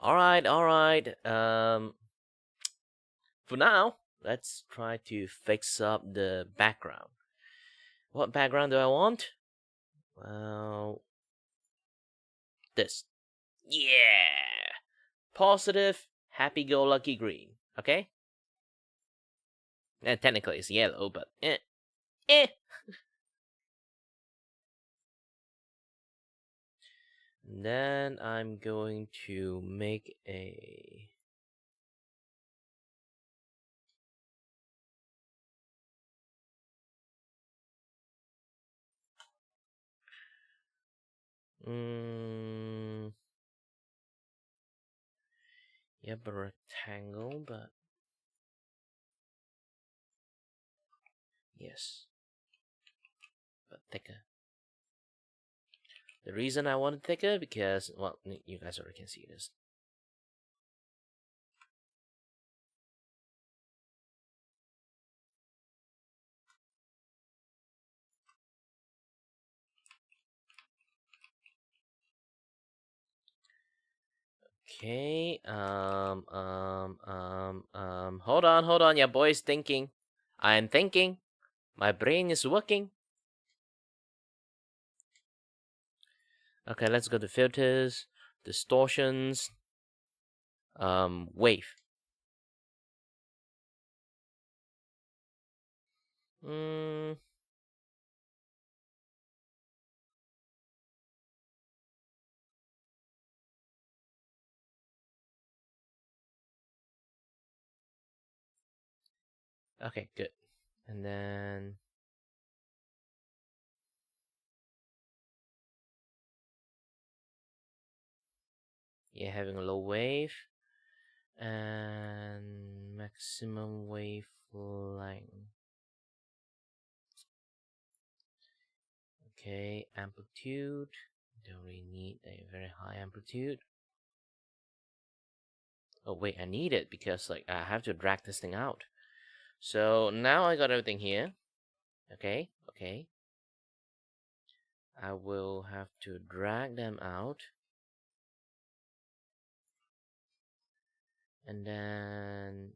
All right, all right. For now, let's try to fix up the background. What background do I want? Well, this. Yeah! Positive, happy-go-lucky green. Okay? And technically it's yellow, but eh. Eh! And then I'm going to make a... Yep, a rectangle, but... Yes. But thicker. The reason I want it thicker, because... Well, you guys already can see this. Okay, hold on, your boy's thinking. I'm thinking. My brain is working. Okay, let's go to filters, distortions, wave. Okay, good. And then yeah, having a low wave and maximum wave length. Okay, amplitude. Don't really need a very high amplitude. Oh wait, I need it because like I have to drag this thing out. So now I got everything here. Okay, okay. I will have to drag them out. And then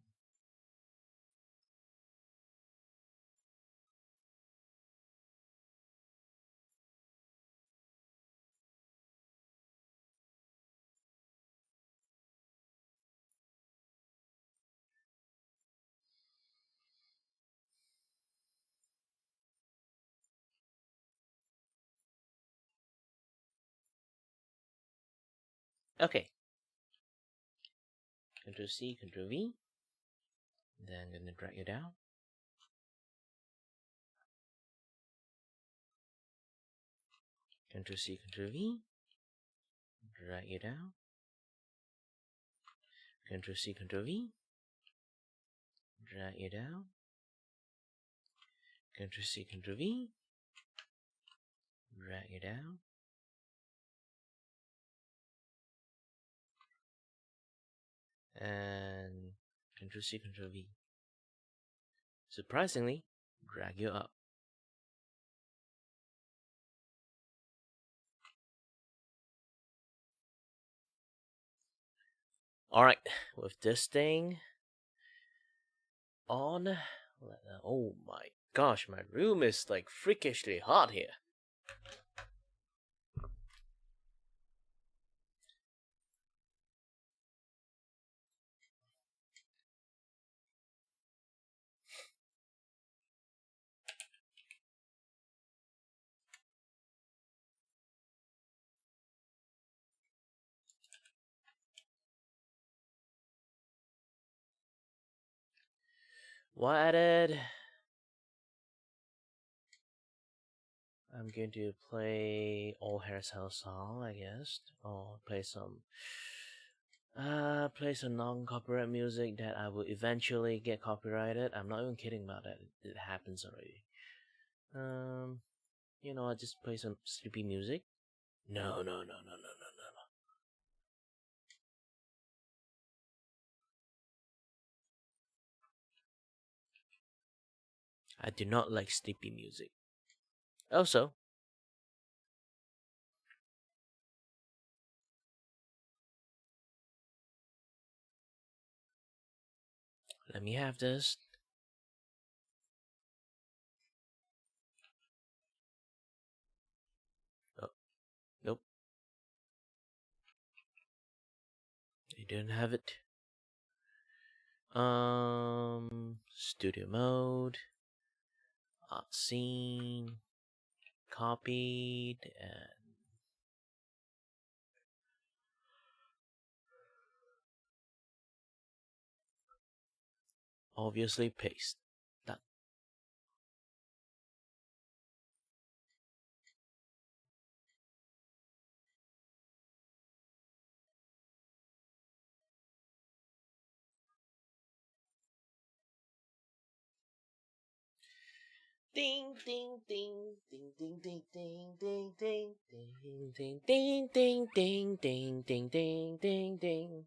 okay. Ctrl C, Ctrl V. Then I'm gonna drag you down. Ctrl C, Ctrl V. Drag you down. Ctrl C, Ctrl V. Drag you down. Ctrl C, Ctrl V. Drag you down. And Ctrl C, Ctrl V. Surprisingly, drag you up. Alright, with this thing on. Oh my gosh, my room is like freakishly hot here. What added? I'm going to play All Hair's House song, I guess. Or play some Play some non-copyright music that I will eventually get copyrighted. I'm not even kidding about that. It happens already. I just play some sleepy music. No. I do not like sleepy music. Also, let me have this. Oh, nope. You didn't have it. Studio mode, art scene, copied, and obviously paste. Done. Ding ding ding ding ding ding ding ding ding ding ding ding ding ding ding ding ding ding.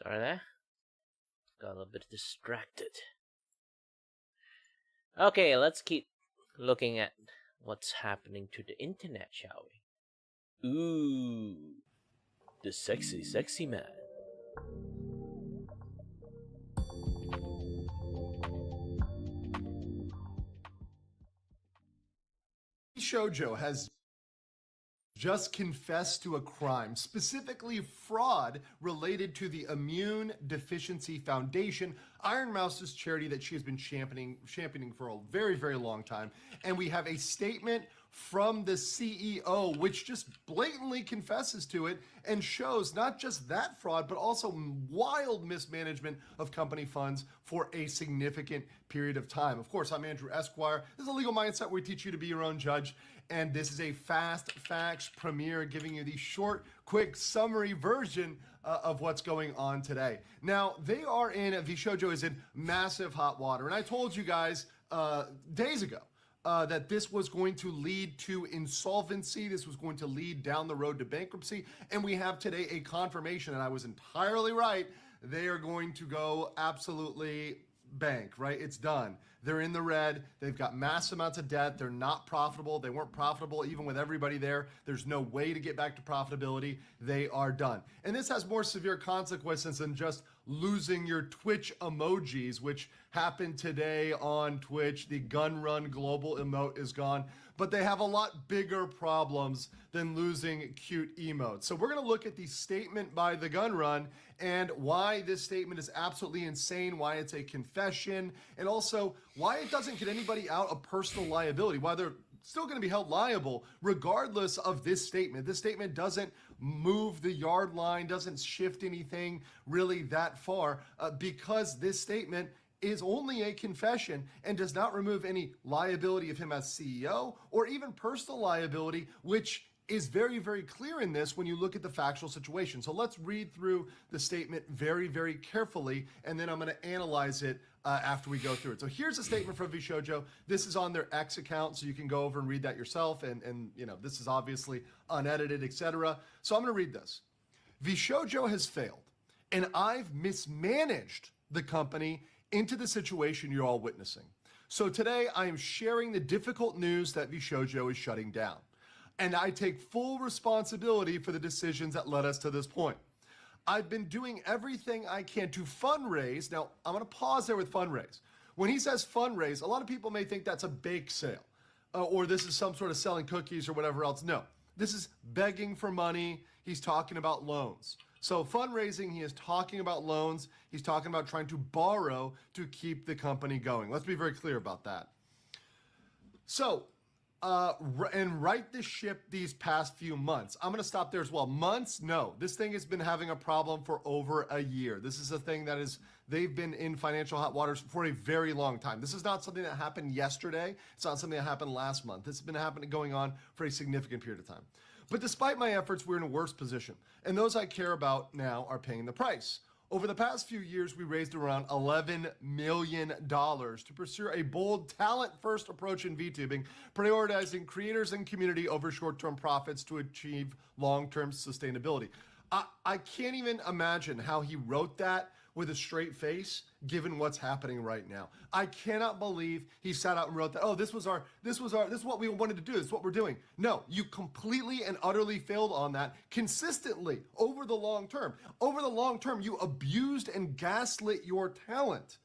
Sorry there. Got a little bit distracted. Okay, let's keep looking at what's happening to the internet, shall we? Ooh, the sexy man. Shoujo has just confessed to a crime, specifically fraud related to the Immune Deficiency Foundation, Iron Mouse's charity that she has been championing for a very, very long time. And we have a statement from the CEO, which just blatantly confesses to it and shows not just that fraud, but also wild mismanagement of company funds for a significant period of time. Of course, I'm Andrew Esquire. This is a legal mindset where we teach you to be your own judge. And this is a fast facts premiere giving you the short, quick summary version of what's going on today. Now, they are in, Vshoujo is in massive hot water. And I told you guys days ago that this was going to lead to insolvency. This was going to lead down the road to bankruptcy. And we have today a confirmation that I was entirely right. They are going to go absolutely bank, right? It's done. They're in the red. They've got mass amounts of debt. They're not profitable. They weren't profitable even with everybody there. There's no way to get back to profitability. They are done. And this has more severe consequences than just losing your Twitch emojis, which happened today on Twitch. The gun run global emote is gone. But they have a lot bigger problems than losing cute emotes. So we're going to look at the statement by the gun run and why this statement is absolutely insane, why it's a confession, and also why it doesn't get anybody out of personal liability, why they're still going to be held liable regardless of this statement. This statement doesn't move the yard line, doesn't shift anything really that far, because this statement is only a confession and does not remove any liability of him as CEO or even personal liability, which is very, very clear in this when you look at the factual situation. So let's read through the statement very, very carefully, and then I'm going to analyze it after we go through it. So here's a statement from VShojo. This is on their X account, so you can go over and read that yourself. And you know, this is obviously unedited, etc. So I'm going to read this. VShojo has failed, and I've mismanaged the company into the situation you're all witnessing. So today I am sharing the difficult news that VShojo is shutting down. And I take full responsibility for the decisions that led us to this point. I've been doing everything I can to fundraise. Now, I'm going to pause there with fundraise. When he says fundraise, a lot of people may think that's a bake sale, or this is some sort of selling cookies or whatever else. No, this is begging for money. He's talking about loans. So fundraising, he is talking about loans. He's talking about trying to borrow to keep the company going. Let's be very clear about that. So, and right the ship these past few months. I'm going to stop there as well. Months? No. This thing has been having a problem for over a year. This is a thing that is, they've been in financial hot waters for a very long time. This is not something that happened yesterday. It's not something that happened last month. This has been going on for a significant period of time. But despite my efforts, we're in a worse position. And those I care about now are paying the price. Over the past few years, we raised around $11 million to pursue a bold talent-first approach in VTubing, prioritizing creators and community over short-term profits to achieve long-term sustainability. I can't even imagine how he wrote that with a straight face, given what's happening right now. I cannot believe he sat out and wrote that. Oh, this is what we wanted to do. This is what we're doing. No, you completely and utterly failed on that consistently over the long term. Over the long term, you abused and gaslit your talent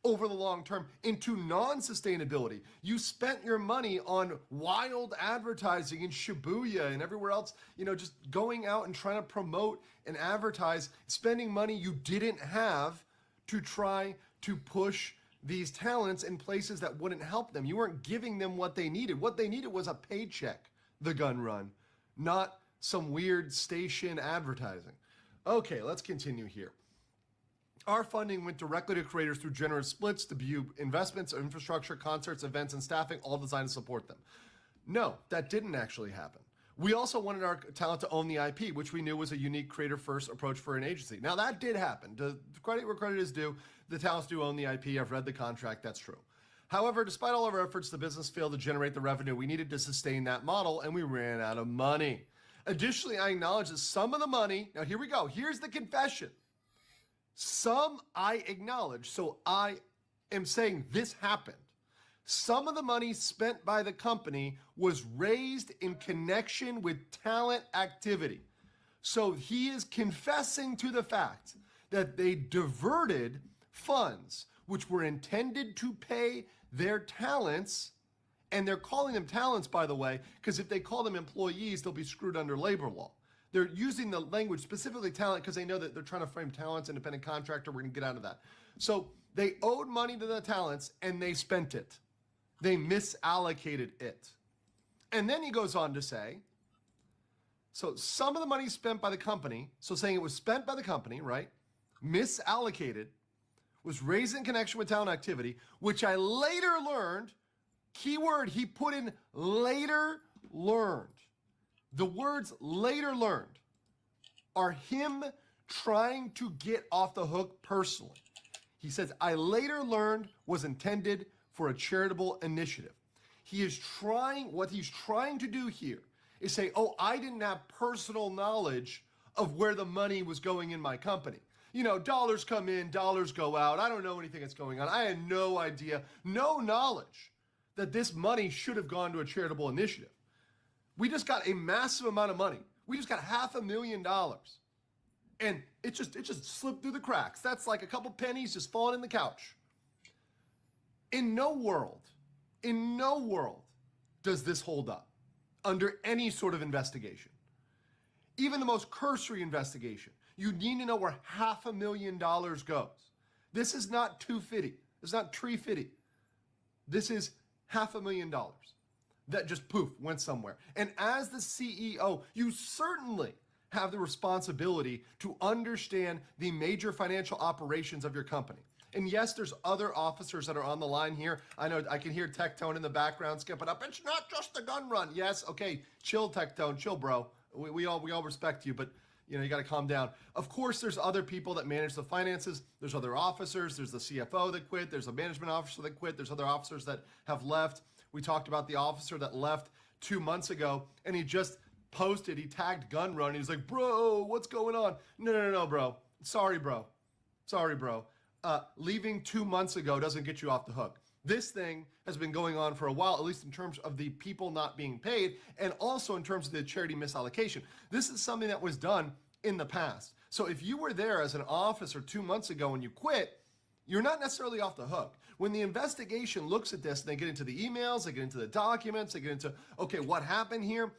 over the long term into non-sustainability. You spent your money on wild advertising in Shibuya and everywhere else, you know, just going out and trying to promote and advertise, spending money you didn't have to try to push these talents in places that wouldn't help them. You weren't giving them what they needed. What they needed was a paycheck, the gun run, not some weird station advertising. Okay, let's continue here. Our funding went directly to creators through generous splits, debut investments, infrastructure, concerts, events, and staffing, all designed to support them. No, that didn't actually happen. We also wanted our talent to own the IP, which we knew was a unique creator-first approach for an agency. Now, that did happen. To credit where credit is due, the talents do own the IP. I've read the contract. That's true. However, despite all of our efforts, the business failed to generate the revenue we needed to sustain that model, and we ran out of money. Additionally, I acknowledge that some of the money, now here we go, here's the confession. Some I acknowledge, so I am saying this happened. Some of the money spent by the company was raised in connection with talent activity. So he is confessing to the fact that they diverted funds which were intended to pay their talents, and they're calling them talents, by the way, because if they call them employees, they'll be screwed under labor law. They're using the language, specifically talent, because they know that they're trying to frame talents, independent contractor. We're going to get out of that. So they owed money to the talents, and they spent it. They misallocated it. And then he goes on to say, so some of the money spent by the company, so saying it was spent by the company, right, misallocated, was raised in connection with talent activity, which I later learned, keyword he put in later learned. The words later learned are him trying to get off the hook personally. He says, I later learned was intended for a charitable initiative. He is trying, what he's trying to do here is say, oh, I didn't have personal knowledge of where the money was going in my company. You know, dollars come in, dollars go out. I don't know anything that's going on. I had no idea, no knowledge that this money should have gone to a charitable initiative. We just got a massive amount of money. We just got $500,000. And it just slipped through the cracks. That's like a couple pennies just falling in the couch. In no world does this hold up under any sort of investigation. Even the most cursory investigation. You need to know where $500,000 goes. This is not $250. It's not $350. This is $500,000 that just poof went somewhere. And as the CEO, you certainly have the responsibility to understand the major financial operations of your company. And yes, there's other officers that are on the line here. I know I can hear Tectone in the background skipping up. It's not just the gun run. Yes, okay, chill, Tectone, chill, bro. We all respect you, but you know, you got to calm down. Of course, there's other people that manage the finances. There's other officers. There's the CFO that quit. There's a management officer that quit. There's other officers that have left. We talked about the officer that left 2 months ago, and he just posted, he tagged gun run. He's like, bro, what's going on? No, bro. Sorry, bro. Leaving 2 months ago doesn't get you off the hook. This thing has been going on for a while, at least in terms of the people not being paid, and also in terms of the charity misallocation. This is something that was done in the past. So if you were there as an officer 2 months ago and you quit, you're not necessarily off the hook. When the investigation looks at this, and they get into the emails, they get into the documents, they get into, okay, what happened here?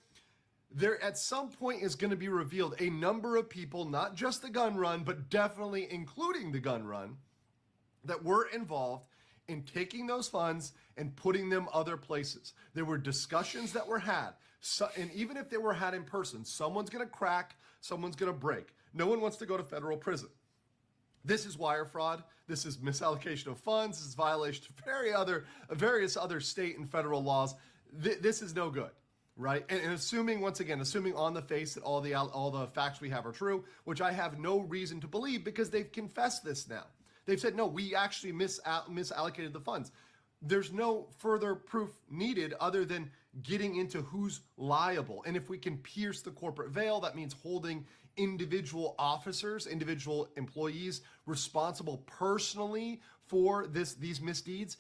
There at some point is going to be revealed a number of people, not just the gun run, but definitely including the gun run, that were involved in taking those funds and putting them other places. There were discussions that were had. And even if they were had in person, someone's going to crack, someone's going to break. No one wants to go to federal prison. This is wire fraud. This is misallocation of funds. This is violation of various other state and federal laws. This is no good, right? And assuming, once again, assuming on the face that all the facts we have are true, which I have no reason to believe because they've confessed this now. They've said, no, we actually misallocated the funds. There's no further proof needed other than getting into who's liable. And if we can pierce the corporate veil, that means holding individual officers, individual employees responsible personally for these misdeeds.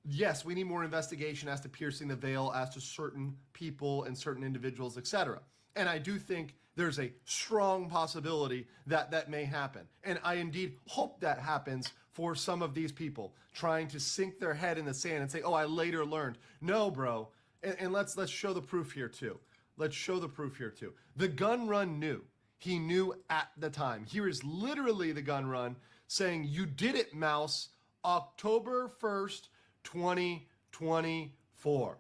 Yes, we need more investigation as to piercing the veil as to certain people and certain individuals, etc. And I do think there's a strong possibility that that may happen. And I indeed hope that happens for some of these people trying to sink their head in the sand and say, oh, I later learned. No, bro. And let's show the proof here too. Let's show the proof here too. The gun run knew. He knew at the time. Here is literally the gun run saying, you did it, Mouse, October 1st, 2024.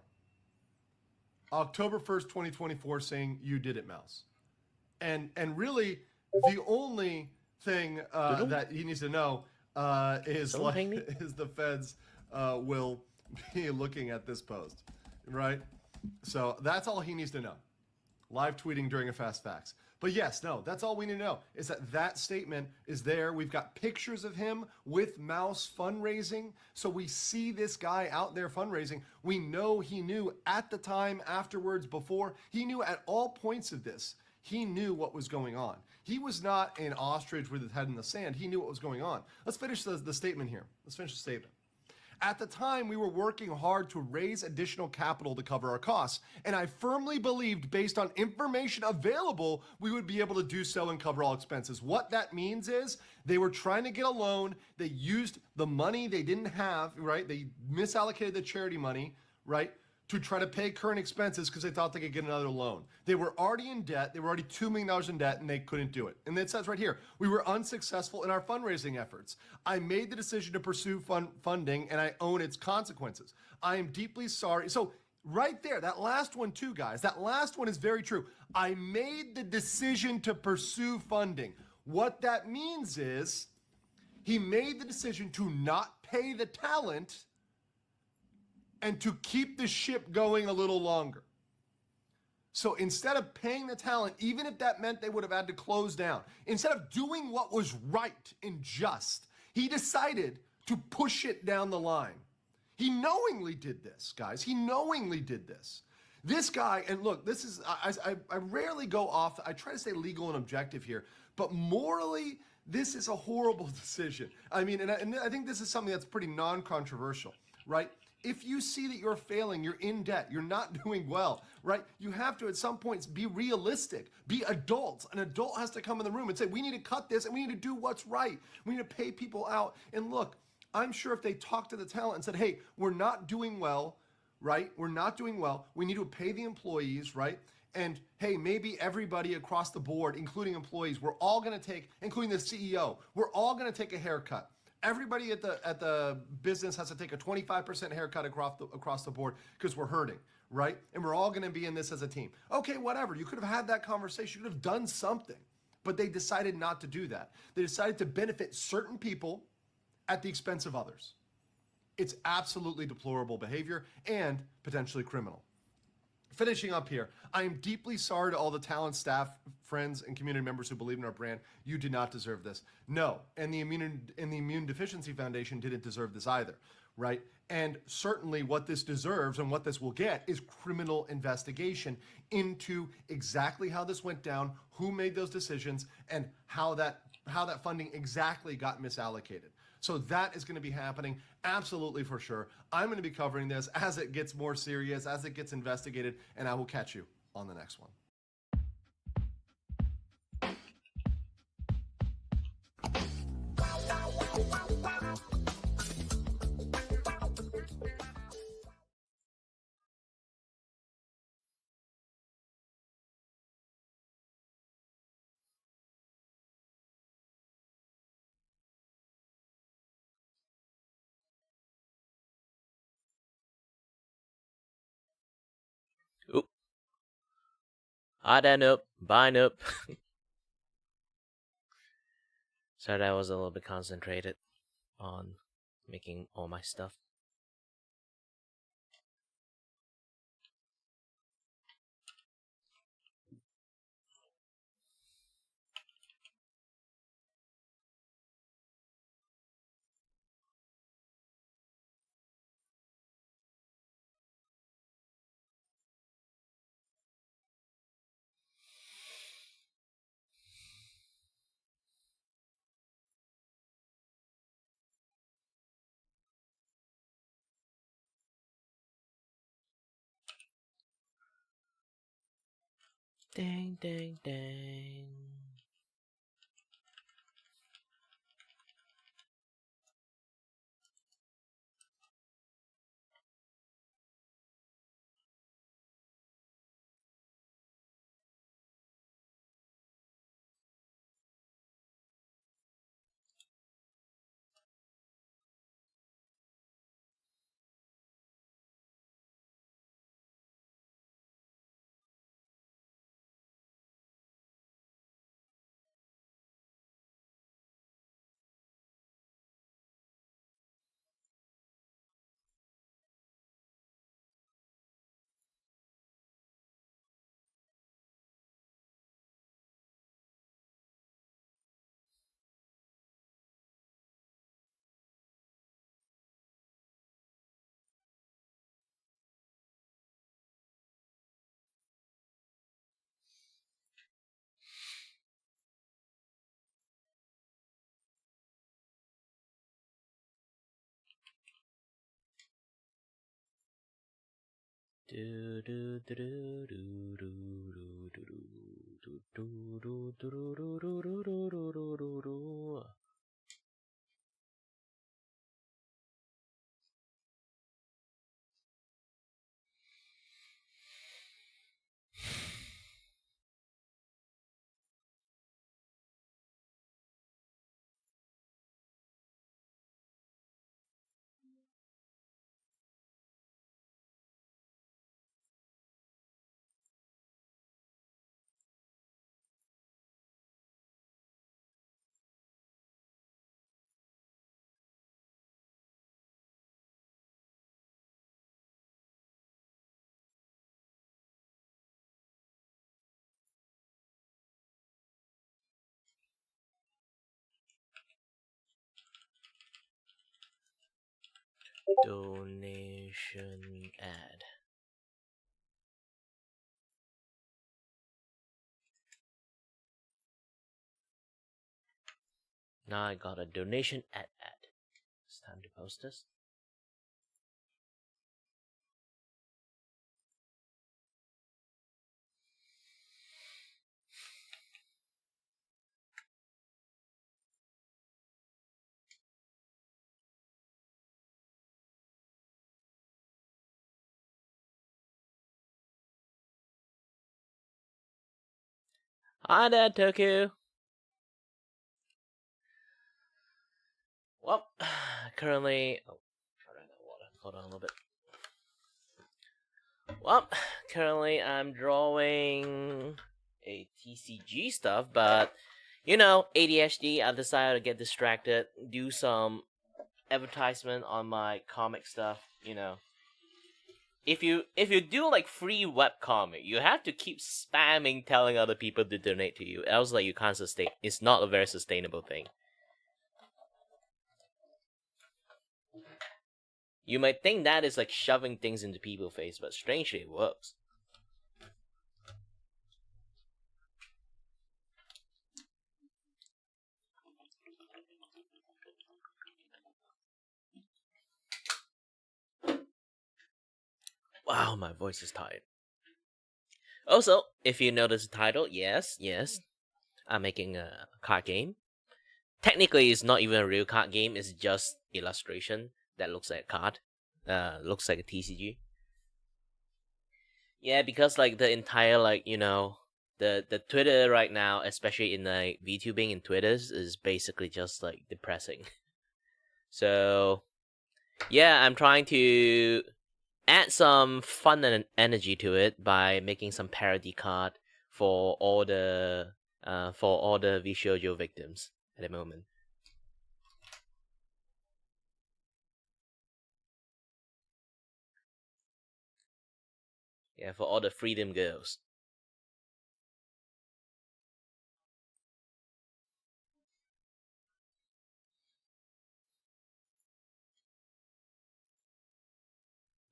October 1st, 2024, saying you did it, Mouse. And really, the only thing that he needs to know is the feds will be looking at this post, right? So that's all he needs to know. Live tweeting during a Fast Facts. But yes, no, that's all we need to know is that statement is there. We've got pictures of him with Mouse fundraising. So we see this guy out there fundraising. We know he knew at the time, afterwards, before. He knew at all points of this. He knew what was going on. He was not an ostrich with his head in the sand. He knew what was going on. Let's finish the statement here. Let's finish the statement. At the time, we were working hard to raise additional capital to cover our costs, and I firmly believed, based on information available, we would be able to do so and cover all expenses. What that means is they were trying to get a loan. They used the money they didn't have, right? They misallocated the charity money, right, to try to pay current expenses because they thought they could get another loan. They were already in debt. They were already $2 million in debt, and they couldn't do it. And it says right here, we were unsuccessful in our fundraising efforts. I made the decision to pursue funding, and I own its consequences. I am deeply sorry. So right there, that last one too, guys, that last one is very true. I made the decision to pursue funding. What that means is he made the decision to not pay the talent and to keep the ship going a little longer. So instead of paying the talent, even if that meant they would have had to close down, instead of doing what was right and just, he decided to push it down the line. He knowingly did this, guys. He knowingly did this. This guy, and look, this is, I rarely go off, I try to stay legal and objective here, but morally, this is a horrible decision. I mean, and I think this is something that's pretty non-controversial, right? If you see that you're failing, you're in debt, you're not doing well, right? You have to, at some points, be realistic, be adults. An adult has to come in the room and say, we need to cut this and we need to do what's right. We need to pay people out. And look, I'm sure if they talked to the talent and said, hey, we're not doing well, right? We're not doing well. We need to pay the employees, right? And hey, maybe everybody across the board, including employees, we're all going to take, including the CEO, we're all going to take a haircut. Everybody at the business has to take a 25% haircut across the board because we're hurting, right? And we're all going to be in this as a team. Okay, whatever. You could have had that conversation. You could have done something. But they decided not to do that. They decided to benefit certain people at the expense of others. It's absolutely deplorable behavior and potentially criminal. Finishing up here, I am deeply sorry to all the talent, staff, friends, and community members who believe in our brand. You do not deserve this. No, and the Immune Deficiency Foundation didn't deserve this either, right? And certainly what this deserves and what this will get is criminal investigation into exactly how this went down, who made those decisions, and how that funding exactly got misallocated. So that is going to be happening absolutely for sure. I'm going to be covering this as it gets more serious, as it gets investigated, and I will catch you on the next one. Oop. Hot and up, bind up. Sorry, I was a little bit concentrated on making all my stuff. Dang, dang, dang. Do do do do do do do do do do do do do do do do do do do. Donation ad. Now I got a donation ad. It's time to post this. Hi there, Toku. Well, currently... Oh, try to run out of water. Hold on a little bit. Well, currently I'm drawing a TCG stuff, but, you know, ADHD, I decided to get distracted, do some advertisement on my comic stuff, you know. If you do like free web comic, you have to keep spamming telling other people to donate to you. Else like you can't sustain. It's not a very sustainable thing. You might think that is like shoving things into people's face, but strangely it works. Wow, my voice is tired. Also, if you notice the title, yes, I'm making a card game. Technically, it's not even a real card game. It's just illustration that looks like a card. Looks like a TCG. Yeah, because like the entire like the Twitter right now, especially in like VTubing and Twitters, is basically just like depressing. So yeah, I'm trying to add some fun and energy to it by making some parody card for all the Vshoujo victims at the moment. Yeah, for all the freedom girls.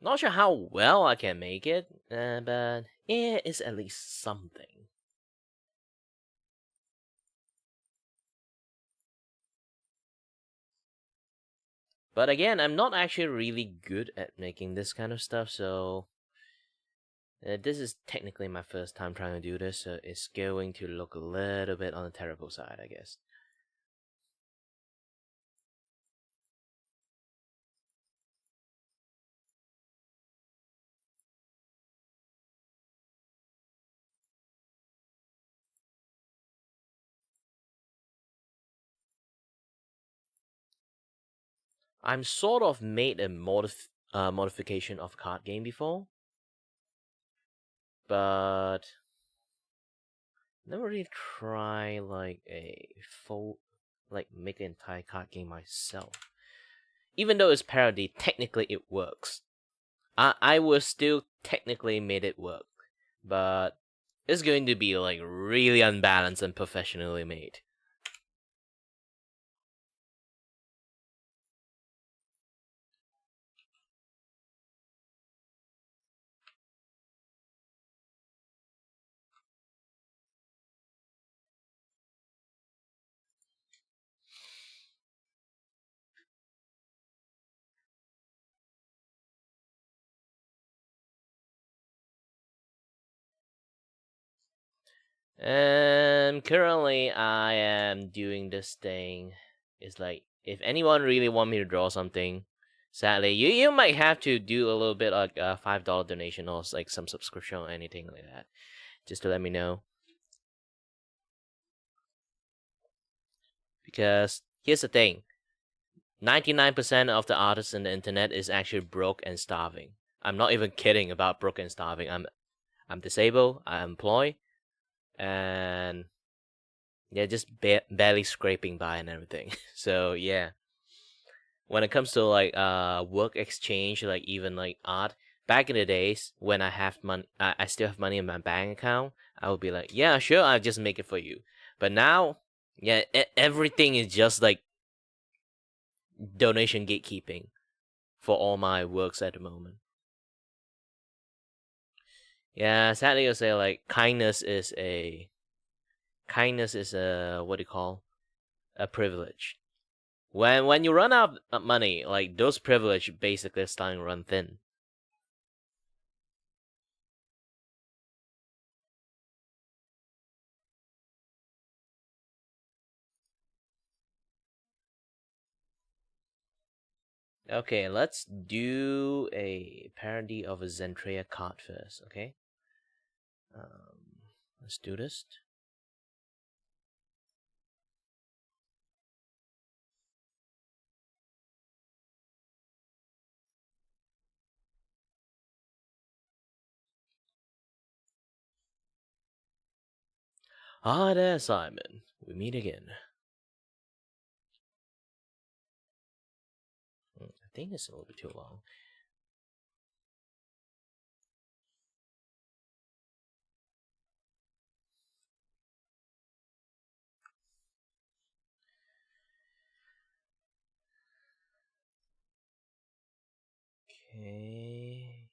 Not sure how well I can make it, but it is at least something. But again, I'm not actually really good at making this kind of stuff, so this is technically my first time trying to do this, so it's going to look a little bit on the terrible side, I guess. I'm sort of made a modification of card game before, but never really try like a full, like make an entire card game myself. Even though it's parody, technically it works. I will still technically made it work, but it's going to be like really unbalanced and professionally made. And currently, I am doing this thing. It's like if anyone really want me to draw something, sadly, you might have to do a little bit like a $5 donation or like some subscription or anything like that, just to let me know. Because here's the thing: 99% of the artists on the internet is actually broke and starving. I'm not even kidding about broke and starving. I'm disabled. I'm employed, and yeah, just barely scraping by and everything. So yeah, when it comes to like work exchange, like even like art, back in the days when I have money, I still have money in my bank account. I would be like, yeah, sure, I'll just make it for you. But now, yeah, everything is just like donation gatekeeping for all my works at the moment. Yeah, sadly to say, like kindness is a what do you call a privilege. When you run out of money, like those privilege basically starting to run thin. Okay, let's do a parody of a Zentrea card first. Okay, let's do this. Hi there, Simon. We meet again. I think it's a little bit too long. Okay.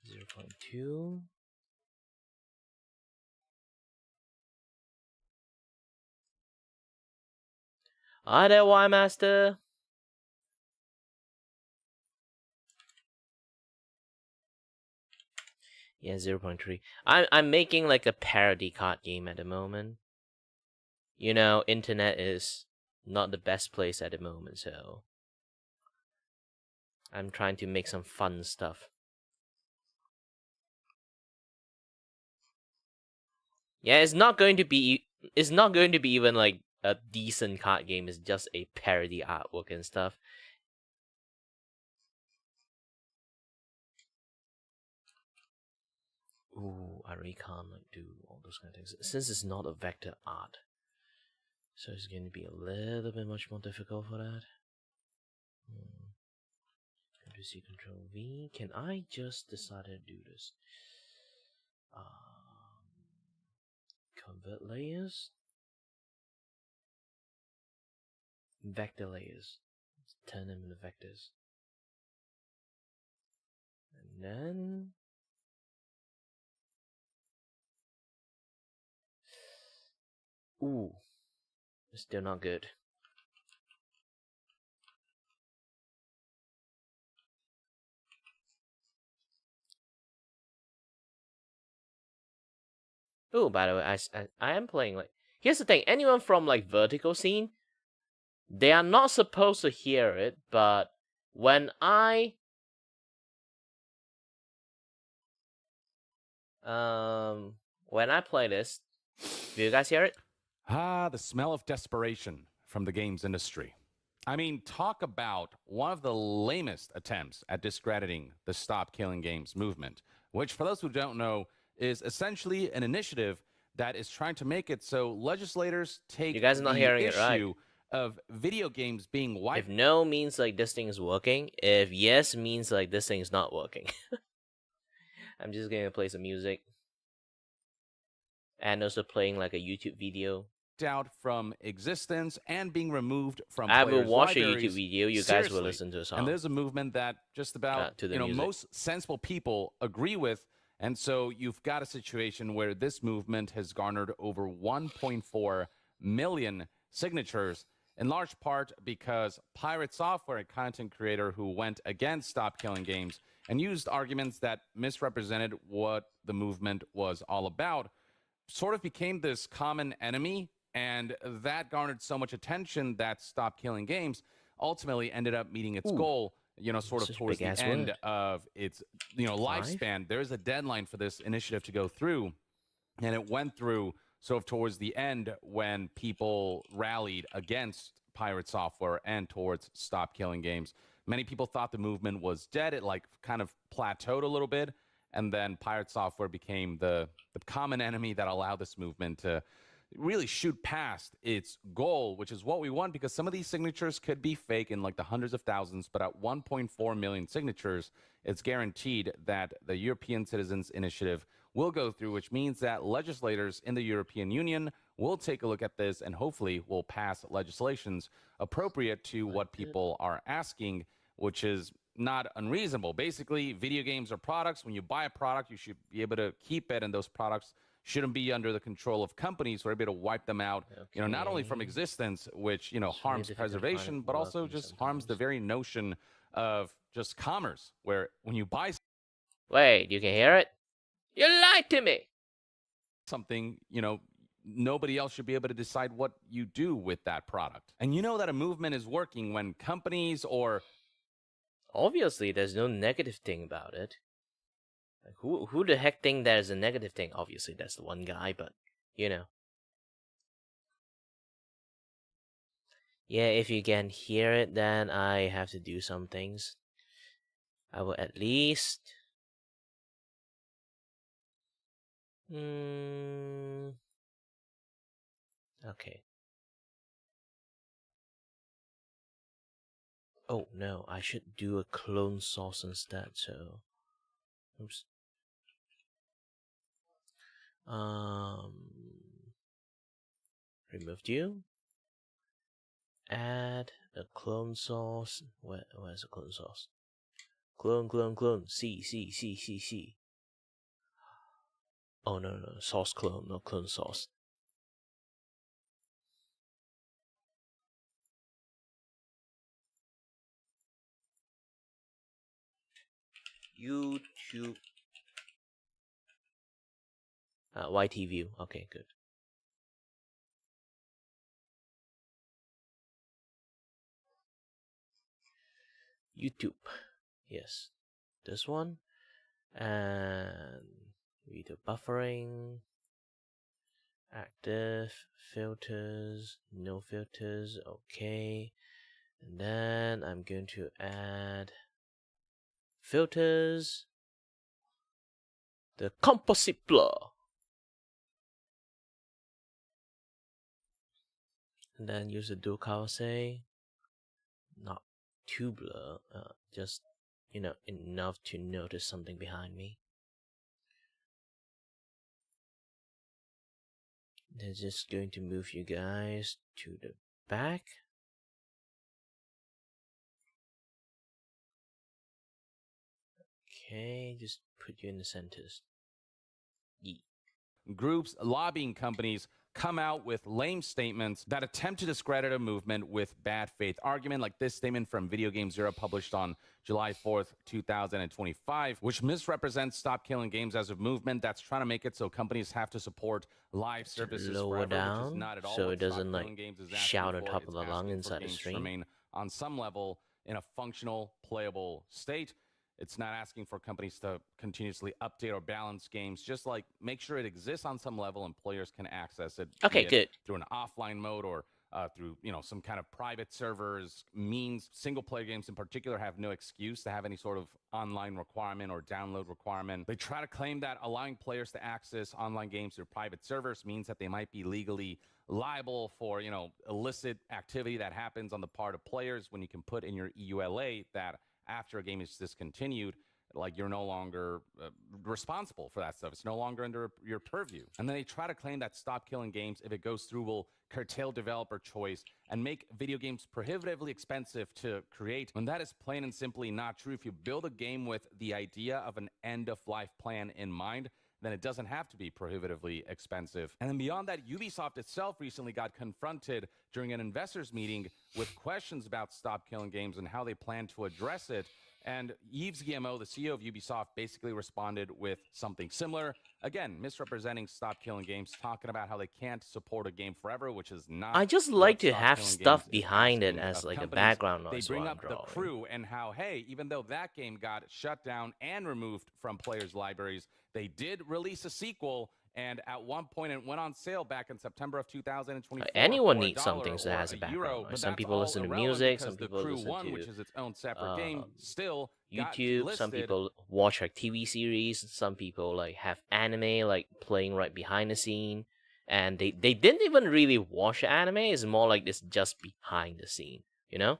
0.2. Hi there, Y Master. Yeah, 0.3. I'm making like a parody card game at the moment. You know, internet is not the best place at the moment, so I'm trying to make some fun stuff. Yeah, it's not going to be even like a decent card game. It's just a parody artwork and stuff. Ooh, I really can't like do all those kind of things since it's not a vector art. So it's going to be a little bit much more difficult for that. C Control V. Can I just decide to do this? Convert layers. Vector layers. Let's turn them into vectors. And then ooh, it's still not good. Oh, by the way, I am playing like. Here's the thing: anyone from like vertical scene, they are not supposed to hear it, but when I play this, do you guys hear it? Ah, the smell of desperation from the games industry. I mean, talk about one of the lamest attempts at discrediting the Stop Killing Games movement, which, for those who don't know, is essentially an initiative that is trying to make it so legislators take You guys are not the hearing it, right? issue of video games being wiped. If no means like this thing is working, if yes means like this thing is not working. I'm just gonna play some music. And also playing like a YouTube video. Out from existence and being removed from I players' will watch a libraries. YouTube video. You Seriously. guys will listen to a song. And there's a movement that just about most sensible people agree with. And so you've got a situation where this movement has garnered over 1.4 million signatures, in large part because Pirate Software, a content creator who went against Stop Killing Games and used arguments that misrepresented what the movement was all about, sort of became this common enemy, and that garnered so much attention that Stop Killing Games ultimately ended up meeting its goal, sort of towards the end of its, lifespan. There's a deadline for this initiative to go through, and it went through sort of towards the end when people rallied against Pirate Software and towards Stop Killing Games. Many people thought the movement was dead. It like kind of plateaued a little bit, and then Pirate Software became the common enemy that allowed this movement to really shoot past its goal, which is what we want, because some of these signatures could be fake in like the hundreds of thousands, but at 1.4 million signatures, it's guaranteed that the European Citizens Initiative will go through, which means that legislators in the European Union will take a look at this and hopefully will pass legislations appropriate to what people are asking, which is not unreasonable. Basically, video games are products. When you buy a product, you should be able to keep it, and those products shouldn't be under the control of companies who are able to wipe them out, not only from existence, which, harms preservation, but also just harms the very notion of just commerce, where when you buy wait, you can hear it? You lied to me! something, nobody else should be able to decide what you do with that product. And you know that a movement is working when companies or... Obviously, there's no negative thing about it. Like, who the heck think there's a negative thing? Obviously, that's the one guy, but, Yeah, if you can hear it, then I have to do some things. I will at least... Okay. Oh no, I should do a clone source instead, so oops. Removed you. Add a clone source. Where's the clone source? Clone. C. Oh no, source clone, not clone source. YouTube. YT view. Okay, good. YouTube. Yes, this one. And video buffering. Active. Filters. No filters. Okay. And then I'm going to add filters. The composite blur. And then use the dual color say. Not too blur. Just, enough to notice something behind me. They're just going to move you guys to the back. Okay, just put you in the centers. Groups, lobbying companies come out with lame statements that attempt to discredit a movement with bad faith argument, like this statement from Video Game Zero published on July 4th, 2025, which misrepresents Stop Killing Games as a movement that's trying to make it so companies have to support live services lower forever, down, which is not at all so what it doesn't Stop like Killing Games is shout on for. top of It's the lung asking inside for the games to stream. remain on some level in a functional, playable state. It's not asking for companies to continuously update or balance games, just like make sure it exists on some level and players can access it. Okay, good. Through an offline mode or through some kind of private servers means. Single player games in particular have no excuse to have any sort of online requirement or download requirement. They try to claim that allowing players to access online games through private servers means that they might be legally liable for illicit activity that happens on the part of players, when you can put in your EULA that after a game is discontinued, like you're no longer responsible for that stuff. It's no longer under your purview. And then they try to claim that Stop Killing Games, if it goes through, will curtail developer choice and make video games prohibitively expensive to create, when that is plain and simply not true. If you build a game with the idea of an end-of-life plan in mind, then it doesn't have to be prohibitively expensive. And then beyond that, Ubisoft itself recently got confronted during an investors meeting with questions about Stop Killing Games and how they plan to address it. And Yves Guillemot, the CEO of Ubisoft, basically responded with something similar. Again, misrepresenting Stop Killing Games, talking about how they can't support a game forever, which is not. I just like to have stuff behind it as like a background noise. They bring up the Crew and how, hey, even though that game got shut down and removed from players' libraries, they did release a sequel. And at one point, it went on sale back in September of 2024. Anyone needs something that has a background noise. Some people listen to music, some people listen to which is its own separate game, still YouTube. Some people watch like TV series. Some people like have anime like playing right behind the scene, and they didn't even really watch anime. It's more like this just behind the scene, It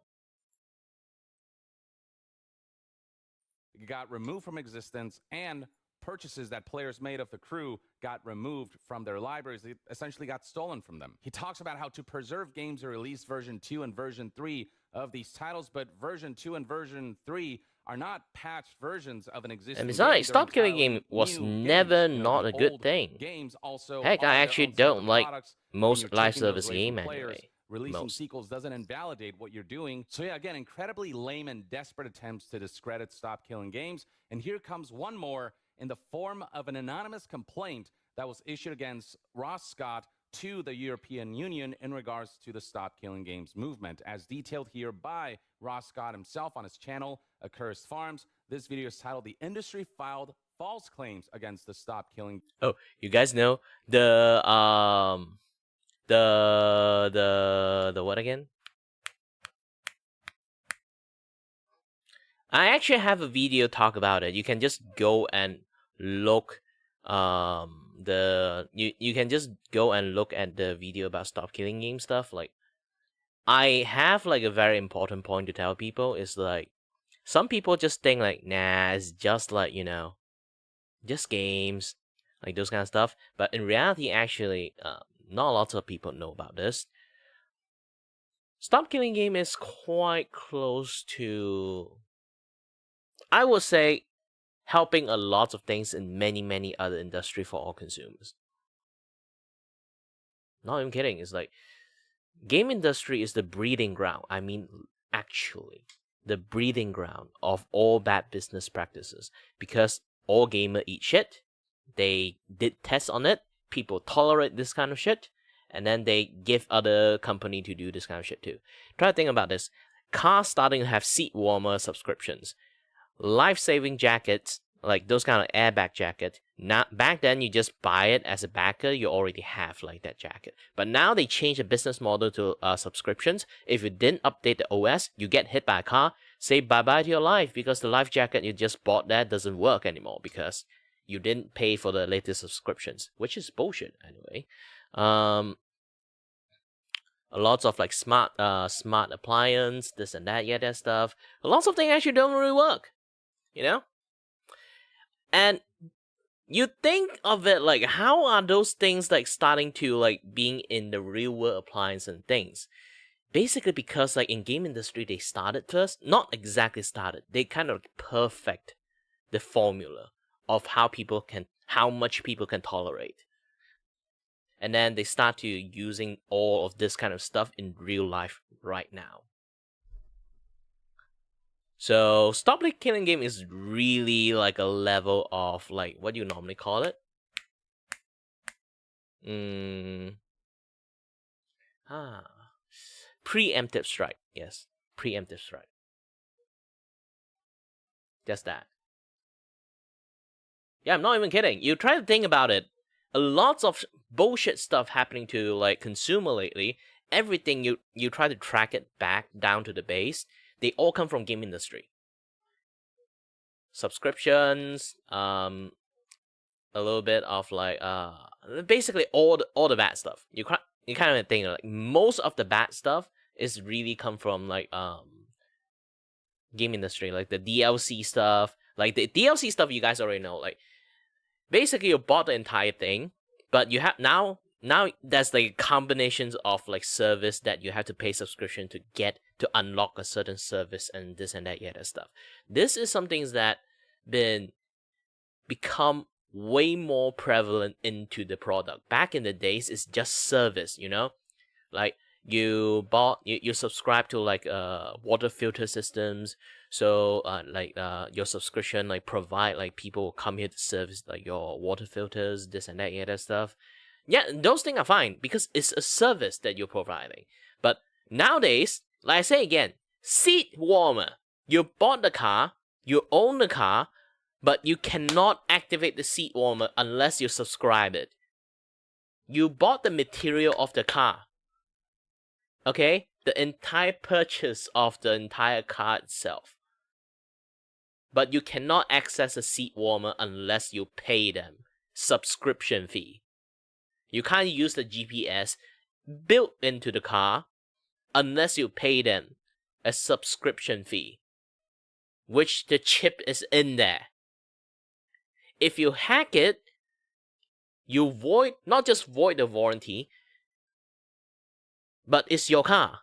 got removed from existence, and purchases that players made of the Crew got removed from their libraries. They essentially got stolen from them. He talks about how to preserve games or release version 2 and version 3 of these titles, but version 2 and version 3 are not patched versions of an existing game. And besides, Stop Killing Game was never not a good thing. Games also Heck, I actually don't like most live service game anyway. Releasing sequels doesn't invalidate what you're doing. So yeah, again, incredibly lame and desperate attempts to discredit Stop Killing Games. And here comes one more in the form of an anonymous complaint that was issued against Ross Scott to the European Union in regards to the Stop Killing Games movement, as detailed here by Ross Scott himself on his channel, Accursed Farms. This video is titled "The Industry Filed False Claims Against the Stop Killing." Oh, you guys know the what again? I actually have a video talk about it. You can just go and look you can just go and look at the video about stop killing game stuff. Like, I have like a very important point to tell people is like, some people just think like, nah, it's just like, you know, just games, like those kind of stuff. But in reality, actually, not lots of people know about this. Stop killing game is quite close to, I would say, helping a lot of things in many other industry for all consumers. Not even kidding. It's like, game industry is the breeding ground. I mean, actually, the breeding ground of all bad business practices. Because all gamers eat shit. They did tests on it. People tolerate this kind of shit. And then they give other company to do this kind of shit too. Try to think about this. Cars starting to have seat warmer subscriptions. Life-saving jackets, like those kind of airbag jacket. Now, back then, you just buy it as a backer. You already have like that jacket. But now they change the business model to subscriptions. If you didn't update the OS, you get hit by a car. Say bye-bye to your life because the life jacket you just bought that doesn't work anymore because you didn't pay for the latest subscriptions, which is bullshit anyway. Lots of like smart appliance, this and that, that stuff. Lots of things actually don't really work, you know. And you think of it like, how are those things like starting to like being in the real world appliance and things? Basically because like in game industry they started first, not exactly started. They kind of perfect the formula of how much people can tolerate. And then they start to using all of this kind of stuff in real life right now. So stop killing game is really like a level of like, what do you normally call it? Preemptive strike. Yes, preemptive strike. Just that. Yeah, I'm not even kidding. You try to think about it. A lot of bullshit stuff happening to like consumer lately. Everything you try to track it back down to the base. They all come from game industry. Subscriptions, a little bit of like basically all the bad stuff. You kind of think like most of the bad stuff is really come from like game industry, like the DLC stuff. Like the DLC stuff you guys already know. Like basically you bought the entire thing, but you have now there's like combinations of like service that you have to pay subscription to get to unlock a certain service and this and that stuff. This is something that become way more prevalent into the product. Back in the days, it's just service, you know, like you subscribe to like water filter systems. So your subscription like provide like people come here to service like your water filters, this and that stuff. Yeah, those things are fine because it's a service that you're providing. But nowadays, like I say again, seat warmer. You bought the car, you own the car, but you cannot activate the seat warmer unless you subscribe it. You bought the material of the car. Okay? The entire purchase of the entire car itself. But you cannot access a seat warmer unless you pay them subscription fee. You can't use the GPS built into the car unless you pay them a subscription fee, which the chip is in there. If you hack it, you not just void the warranty, but it's your car.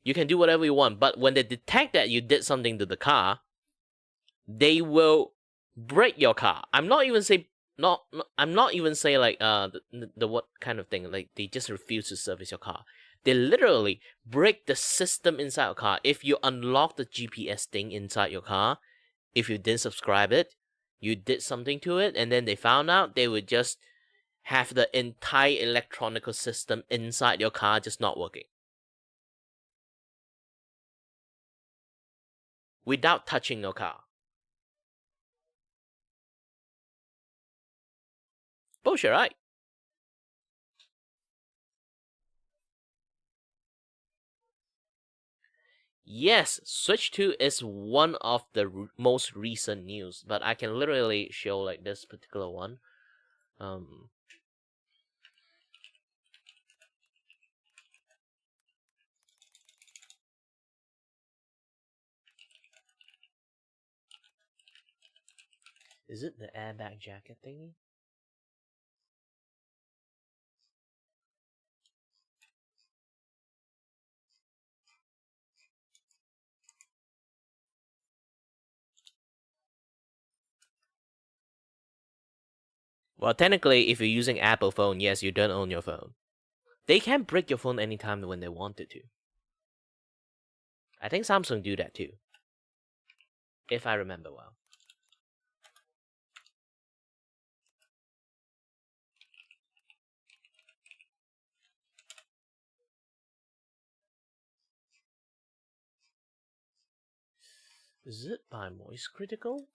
You can do whatever you want, but when they detect that you did something to the car, they will break your car. I'm not even say like the what kind of thing, like they just refuse to service your car. They literally break the system inside your car. If you unlock the GPS thing inside your car, if you didn't subscribe it, you did something to it, and then they found out, they would just have the entire electronic system inside your car just not working. Without touching your car. Bullshit, right? Yes, Switch 2 is one of the most recent news, but I can literally show like this particular one. Is it the airbag jacket thingy? Well, technically, if you're using Apple phone, yes, you don't own your phone. They can break your phone anytime when they wanted to. I think Samsung do that too, if I remember well. Is it by Moist Critical?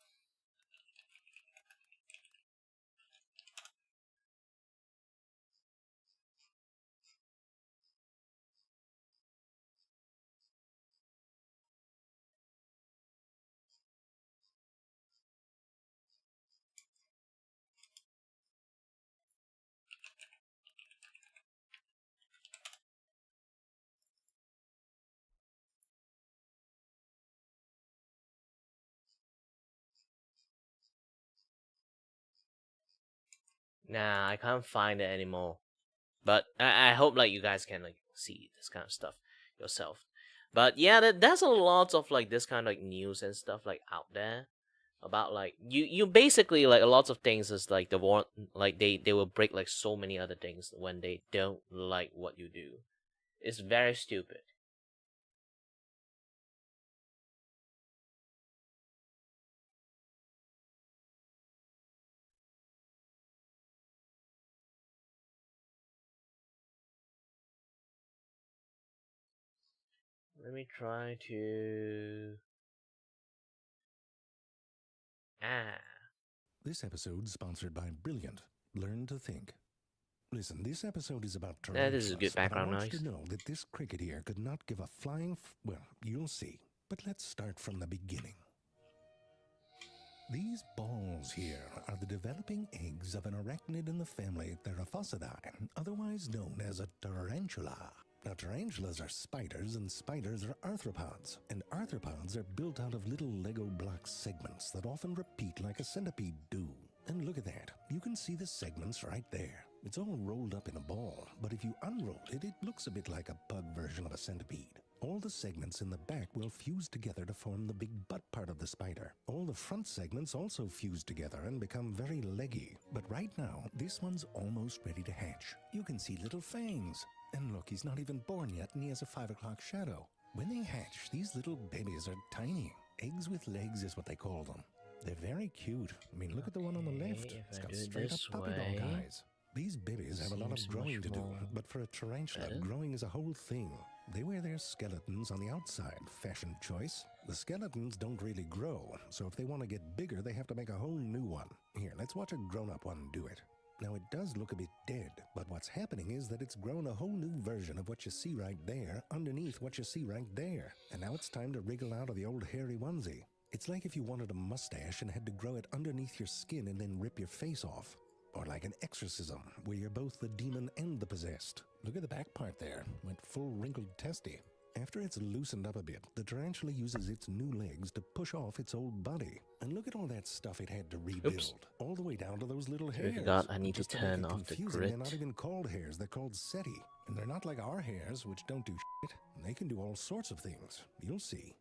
Nah, I can't find it anymore. But I hope like you guys can like see this kind of stuff yourself. But yeah, there's a lot of like this kind of like news and stuff like out there about like you basically like a lot of things is like the war, like they will break like so many other things when they don't like what you do. It's very stupid. Let me try to This episode sponsored by Brilliant. Learn to think. Listen, this episode is about tarantulas. This is a good background noise. I want you to know that this cricket here could not give a flying well, you'll see. But let's start from the beginning. These balls here are the developing eggs of an arachnid in the family Theraphosidae, otherwise known as a tarantula. Now, tarantulas are spiders, and spiders are arthropods. And arthropods are built out of little Lego block segments that often repeat like a centipede do. And look at that. You can see the segments right there. It's all rolled up in a ball, but if you unroll it, it looks a bit like a pug version of a centipede. All the segments in the back will fuse together to form the big butt part of the spider. All the front segments also fuse together and become very leggy. But right now, this one's almost ready to hatch. You can see little fangs. And look, he's not even born yet, and he has a 5 o'clock shadow. When they hatch, these little babies are tiny. Eggs with legs is what they call them. They're very cute. I mean, look at the one on the left. It's got straight up puppy dog eyes. These babies have a lot of growing to do, but for a tarantula, growing is a whole thing. They wear their skeletons on the outside, fashion choice. The skeletons don't really grow, so if they want to get bigger, they have to make a whole new one. Here, let's watch a grown-up one do it. Now, it does look a bit dead, but what's happening is that it's grown a whole new version of what you see right there underneath what you see right there. And now it's time to wriggle out of the old hairy onesie. It's like if you wanted a mustache and had to grow it underneath your skin and then rip your face off. Or like an exorcism, where you're both the demon and the possessed. Look at the back part there. Went full wrinkled testy. After it's loosened up a bit, the tarantula uses its new legs to push off its old body. And look at all that stuff it had to rebuild. Oops. All the way down to those little hairs. God, I need to turn off the grid. They're not even called hairs, they're called seti. And they're not like our hairs, which don't do shit. They can do all sorts of things. You'll see.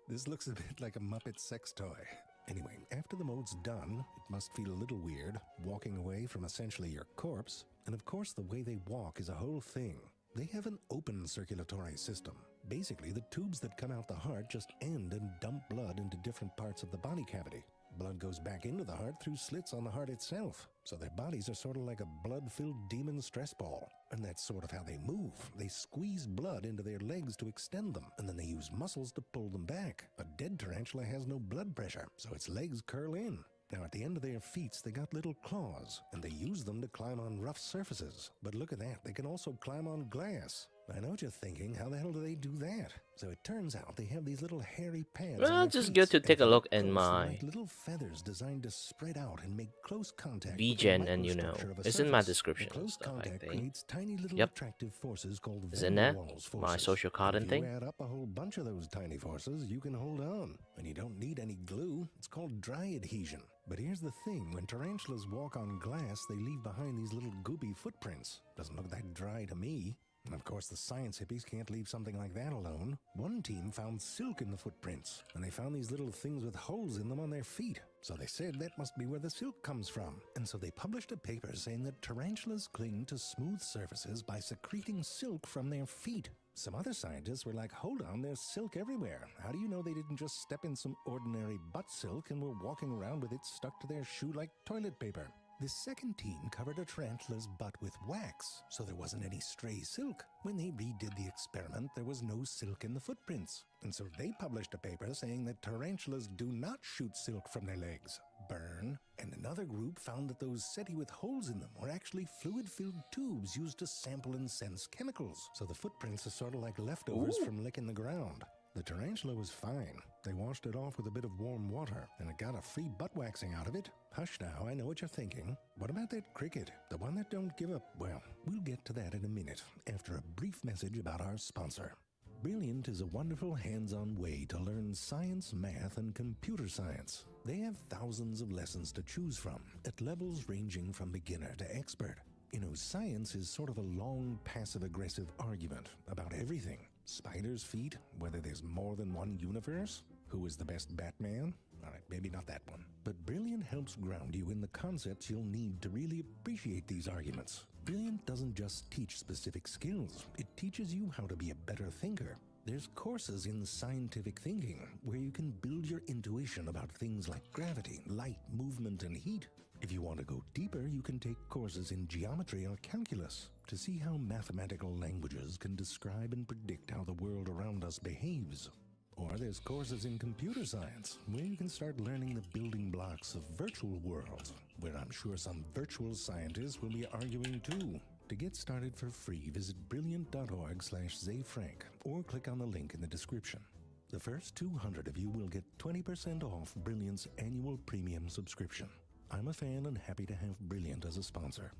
This looks a bit like a Muppet sex toy. Anyway, after the mold's done, it must feel a little weird, walking away from essentially your corpse. And of course, the way they walk is a whole thing. They have an open circulatory system. Basically, the tubes that come out the heart just end and dump blood into different parts of the body cavity. Blood goes back into the heart through slits on the heart itself. So their bodies are sort of like a blood-filled demon stress ball. And that's sort of how they move. They squeeze blood into their legs to extend them, and then they use muscles to pull them back. A dead tarantula has no blood pressure, so its legs curl in. Now, at the end of their feet, they got little claws, and they use them to climb on rough surfaces. But look at that, they can also climb on glass. I know what you're thinking, how the hell do they do that? So it turns out they have these little hairy pads. Well, just good to take a look in my little feathers designed to spread out and make close contact. VGen, and you know, it's in my description. Close stuff, contact creates tiny little attractive forces called is in there. My social carding thing. If you add up a whole bunch of those tiny forces, you can hold on. And you don't need any glue. It's called dry adhesion. But here's the thing, when tarantulas walk on glass, they leave behind these little goopy footprints. Doesn't look that dry to me. And of course, the science hippies can't leave something like that alone. One team found silk in the footprints, and they found these little things with holes in them on their feet. So they said that must be where the silk comes from. And so they published a paper saying that tarantulas cling to smooth surfaces by secreting silk from their feet. Some other scientists were like, hold on, there's silk everywhere. How do you know they didn't just step in some ordinary butt silk and were walking around with it stuck to their shoe like toilet paper? This second team covered a tarantula's butt with wax, so there wasn't any stray silk. When they redid the experiment, there was no silk in the footprints. And so they published a paper saying that tarantulas do not shoot silk from their legs. Burn. And another group found that those setae with holes in them were actually fluid-filled tubes used to sample and sense chemicals. So the footprints are sort of like leftovers from licking the ground. The tarantula was fine. They washed it off with a bit of warm water, and it got a free butt waxing out of it. Hush now, I know what you're thinking. What about that cricket? The one that don't give up? Well, we'll get to that in a minute, after a brief message about our sponsor. Brilliant is a wonderful hands-on way to learn science, math, and computer science. They have thousands of lessons to choose from, at levels ranging from beginner to expert. You know, science is sort of a long, passive-aggressive argument about everything. Spider's feet, whether there's more than one universe, who is the best Batman? Alright, maybe not that one. But Brilliant helps ground you in the concepts you'll need to really appreciate these arguments. Brilliant doesn't just teach specific skills, it teaches you how to be a better thinker. There's courses in scientific thinking where you can build your intuition about things like gravity, light, movement, and heat. If you want to go deeper, you can take courses in geometry or calculus to see how mathematical languages can describe and predict how the world around us behaves. Or there's courses in computer science where you can start learning the building blocks of virtual worlds, where I'm sure some virtual scientists will be arguing too. To get started for free, visit brilliant.org/ZayFrank or click on the link in the description. The first 200 of you will get 20% off Brilliant's annual premium subscription. I'm a fan and happy to have Brilliant as a sponsor.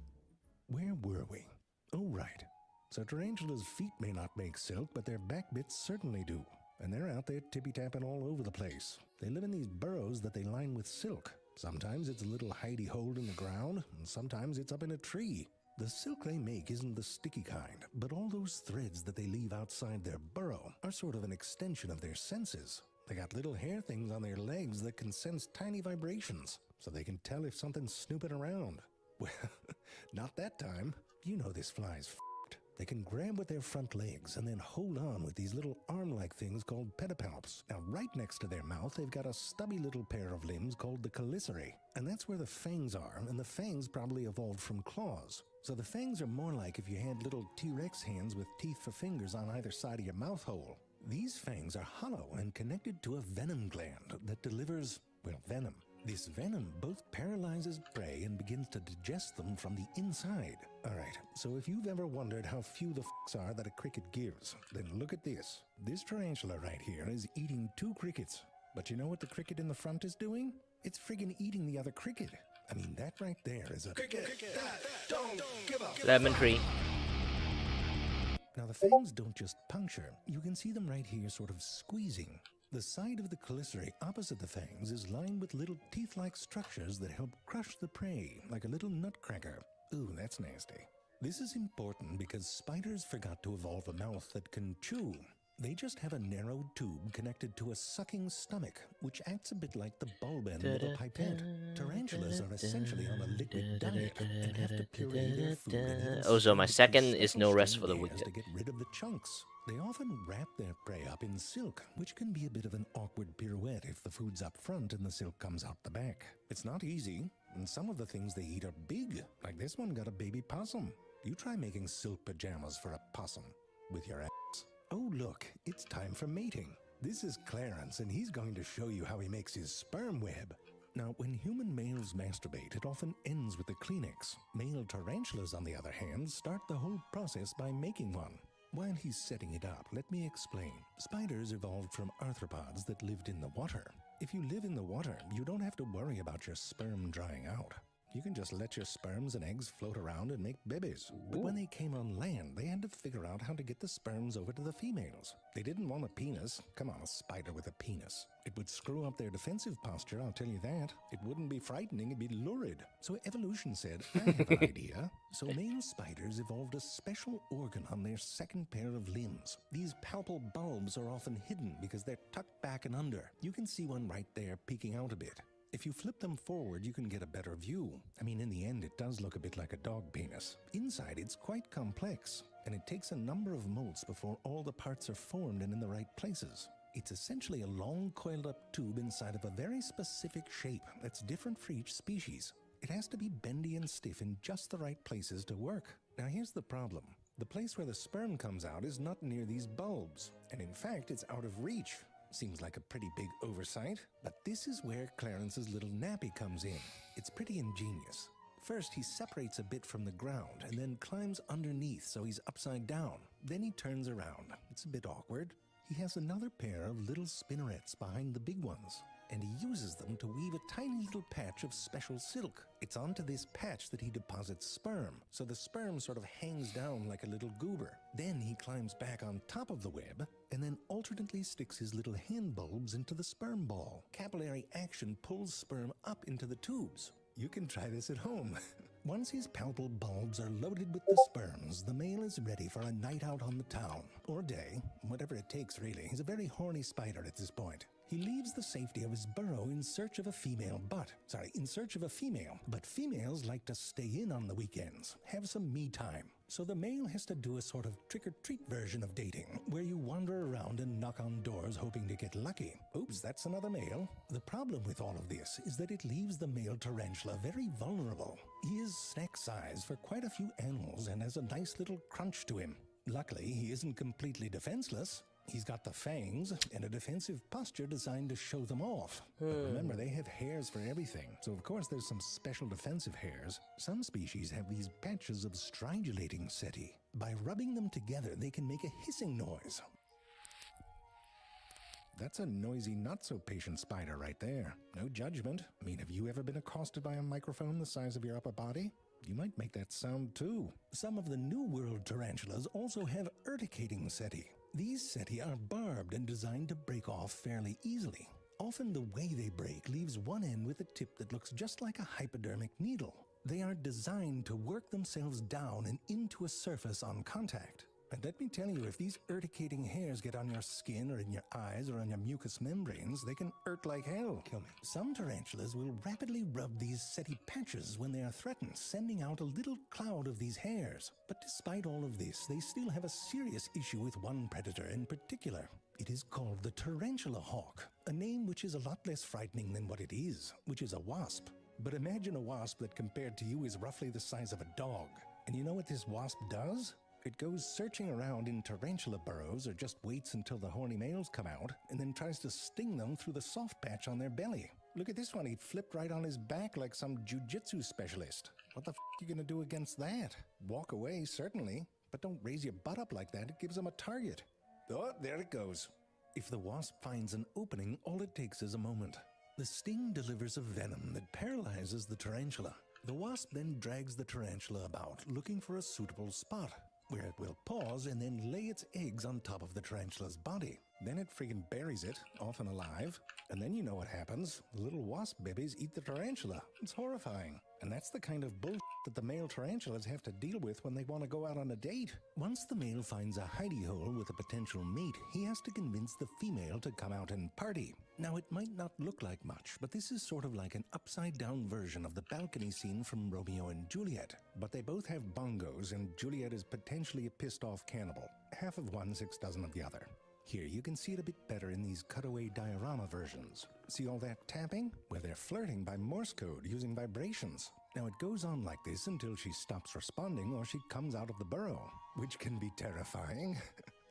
Where were we? Oh, right. So tarantulas' feet may not make silk, but their back bits certainly do. And they're out there tippy-tapping all over the place. They live in these burrows that they line with silk. Sometimes it's a little hidey hole in the ground, and sometimes it's up in a tree. The silk they make isn't the sticky kind, but all those threads that they leave outside their burrow are sort of an extension of their senses. They got little hair things on their legs that can sense tiny vibrations, so they can tell if something's snooping around. Well, not that time. You know this fly's f***ed. They can grab with their front legs and then hold on with these little arm-like things called pedipalps. Now, right next to their mouth, they've got a stubby little pair of limbs called the chelicerae, and that's where the fangs are, and the fangs probably evolved from claws. So the fangs are more like if you had little T-Rex hands with teeth for fingers on either side of your mouth hole. These fangs are hollow and connected to a venom gland that delivers, well, venom. This venom both paralyzes prey and begins to digest them from the inside. Alright, so if you've ever wondered how few the f***s are that a cricket gives, then look at this. This tarantula right here is eating 2 crickets. But you know what the cricket in the front is doing? It's friggin' eating the other cricket. I mean, that right there is a cricket that don't give up. Lemon tree. Now the fangs don't just puncture, you can see them right here sort of squeezing. The side of the chelicerae opposite the fangs is lined with little teeth-like structures that help crush the prey, like a little nutcracker. Ooh, that's nasty. This is important because spiders forgot to evolve a mouth that can chew. They just have a narrow tube connected to a sucking stomach, which acts a bit like the bulb end of a pipette. Tarantulas are essentially on a liquid diet and have to puree their food. Also, my second is no rest for the wicked. To get rid of the chunks. They often wrap their prey up in silk, which can be a bit of an awkward pirouette if the food's up front and the silk comes out the back. It's not easy, and some of the things they eat are big, like this one got a baby possum. You try making silk pajamas for a possum with your ass. Oh look, it's time for mating. This is Clarence, and he's going to show you how he makes his sperm web. Now, when human males masturbate, it often ends with a Kleenex. Male tarantulas, on the other hand, start the whole process by making one. While he's setting it up, let me explain. Spiders evolved from arthropods that lived in the water. If you live in the water, you don't have to worry about your sperm drying out. You can just let your sperms and eggs float around and make babies. But when they came on land, they had to figure out how to get the sperms over to the females. They didn't want a penis. Come on, a spider with a penis. It would screw up their defensive posture, I'll tell you that. It wouldn't be frightening, it'd be lurid. So evolution said, I have an idea. So male spiders evolved a special organ on their second pair of limbs. These palpal bulbs are often hidden because they're tucked back and under. You can see one right there peeking out a bit. If you flip them forward, you can get a better view. I mean, in the end, it does look a bit like a dog penis. Inside, it's quite complex, and it takes a number of molts before all the parts are formed and in the right places. It's essentially a long coiled-up tube inside of a very specific shape that's different for each species. It has to be bendy and stiff in just the right places to work. Now, here's the problem. The place where the sperm comes out is not near these bulbs, and in fact, it's out of reach. Seems like a pretty big oversight, but this is where Clarence's little nappy comes in. It's pretty ingenious. First, he separates a bit from the ground and then climbs underneath so he's upside down. Then he turns around. It's a bit awkward. He has another pair of little spinnerets behind the big ones, and he uses them to weave a tiny little patch of special silk. It's onto this patch that he deposits sperm, so the sperm sort of hangs down like a little goober. Then he climbs back on top of the web, and then alternately sticks his little hand bulbs into the sperm ball. Capillary action pulls sperm up into the tubes. You can try this at home. Once his palpal bulbs are loaded with the sperms, the male is ready for a night out on the town, or day, whatever it takes really. He's a very horny spider at this point. He leaves the safety of his burrow in search of a female but females like to stay in on the weekends, have some me time. So the male has to do a sort of trick-or-treat version of dating, where you wander around and knock on doors hoping to get lucky. Oops, that's another male. The problem with all of this is that it leaves the male tarantula very vulnerable. He is snack size for quite a few animals and has a nice little crunch to him. Luckily, he isn't completely defenseless. He's got the fangs and a defensive posture designed to show them off. But remember, they have hairs for everything, so of course there's some special defensive hairs. Some species have these patches of stridulating setae. By rubbing them together, they can make a hissing noise. That's a noisy, not-so-patient spider right there. No judgment. I mean, have you ever been accosted by a microphone the size of your upper body? You might make that sound too. Some of the New World tarantulas also have urticating setae. These setae are barbed and designed to break off fairly easily. Often the way they break leaves one end with a tip that looks just like a hypodermic needle. They are designed to work themselves down and into a surface on contact. And let me tell you, if these urticating hairs get on your skin or in your eyes or on your mucous membranes, they can hurt like hell. Kill me. Some tarantulas will rapidly rub these setae patches when they are threatened, sending out a little cloud of these hairs. But despite all of this, they still have a serious issue with one predator in particular. It is called the tarantula hawk, a name which is a lot less frightening than what it is, which is a wasp. But imagine a wasp that compared to you is roughly the size of a dog. And you know what this wasp does? It goes searching around in tarantula burrows or just waits until the horny males come out and then tries to sting them through the soft patch on their belly. Look at this one, he flipped right on his back like some jujitsu specialist. What the f*** are you gonna do against that? Walk away, certainly, but don't raise your butt up like that, it gives them a target. Oh, there it goes. If the wasp finds an opening, all it takes is a moment. The sting delivers a venom that paralyzes the tarantula. The wasp then drags the tarantula about, looking for a suitable spot, where it will pause and then lay its eggs on top of the tarantula's body. Then it friggin' buries it, often alive, and then you know what happens. The little wasp babies eat the tarantula. It's horrifying. And that's the kind of bullshit that the male tarantulas have to deal with when they want to go out on a date. Once the male finds a hidey hole with a potential mate, he has to convince the female to come out and party. Now, it might not look like much, but this is sort of like an upside-down version of the balcony scene from Romeo and Juliet. But they both have bongos, and Juliet is potentially a pissed-off cannibal. Half of one, 6 dozen of the other. Here, you can see it a bit better in these cutaway diorama versions. See all that tapping? Well, they're flirting by Morse code using vibrations. Now, it goes on like this until she stops responding or she comes out of the burrow, which can be terrifying.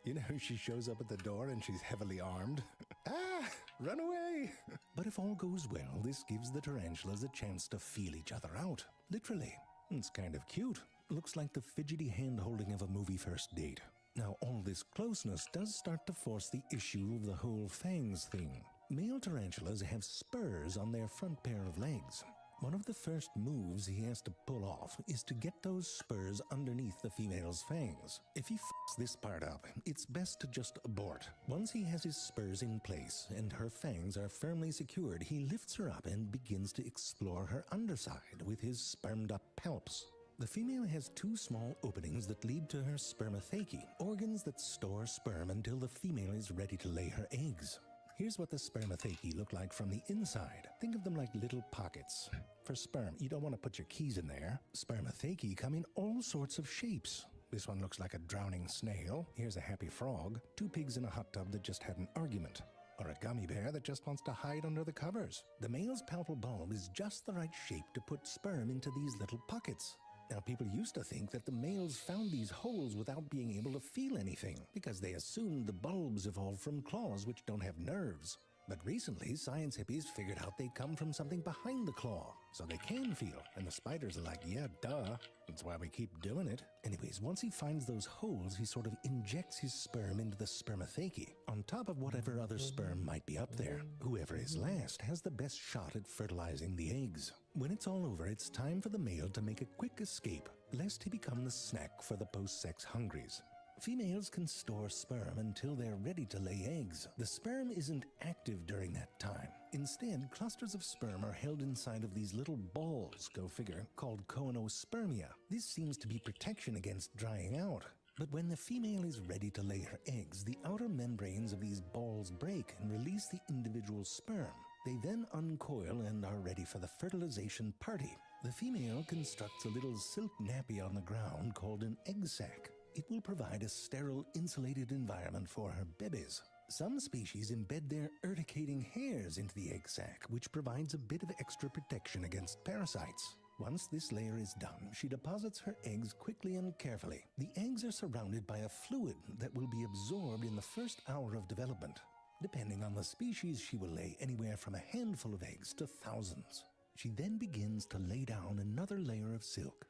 You know, she shows up at the door and she's heavily armed. Ah, run away! But if all goes well, this gives the tarantulas a chance to feel each other out. Literally. It's kind of cute. Looks like the fidgety hand-holding of a movie first date. Now, all this closeness does start to force the issue of the whole fangs thing. Male tarantulas have spurs on their front pair of legs. One of the first moves he has to pull off is to get those spurs underneath the female's fangs. If he f***s this part up, it's best to just abort. Once he has his spurs in place and her fangs are firmly secured, he lifts her up and begins to explore her underside with his spermed-up palps. The female has two small openings that lead to her spermathecae, organs that store sperm until the female is ready to lay her eggs. Here's what the spermathecae look like from the inside. Think of them like little pockets. For sperm, you don't want to put your keys in there. Spermathecae come in all sorts of shapes. This one looks like a drowning snail. Here's a happy frog. Two pigs in a hot tub that just had an argument. Or a gummy bear that just wants to hide under the covers. The male's palpal bulb is just the right shape to put sperm into these little pockets. Now, people used to think that the males found these holes without being able to feel anything, because they assumed the bulbs evolved from claws which don't have nerves. But recently, science hippies figured out they come from something behind the claw, so they can feel, and the spiders are like, yeah, duh, that's why we keep doing it. Anyways, once he finds those holes, he sort of injects his sperm into the spermathecae, on top of whatever other sperm might be up there. Whoever is last has the best shot at fertilizing the eggs. When it's all over, it's time for the male to make a quick escape, lest he become the snack for the post-sex hungries. Females can store sperm until they're ready to lay eggs. The sperm isn't active during that time. Instead, clusters of sperm are held inside of these little balls, go figure, called coenospermia. This seems to be protection against drying out. But when the female is ready to lay her eggs, the outer membranes of these balls break and release the individual sperm. They then uncoil and are ready for the fertilization party. The female constructs a little silk nappy on the ground called an egg sac. It will provide a sterile, insulated environment for her babies. Some species embed their urticating hairs into the egg sac, which provides a bit of extra protection against parasites. Once this layer is done, she deposits her eggs quickly and carefully. The eggs are surrounded by a fluid that will be absorbed in the first hour of development. Depending on the species, she will lay anywhere from a handful of eggs to thousands. She then begins to lay down another layer of silk,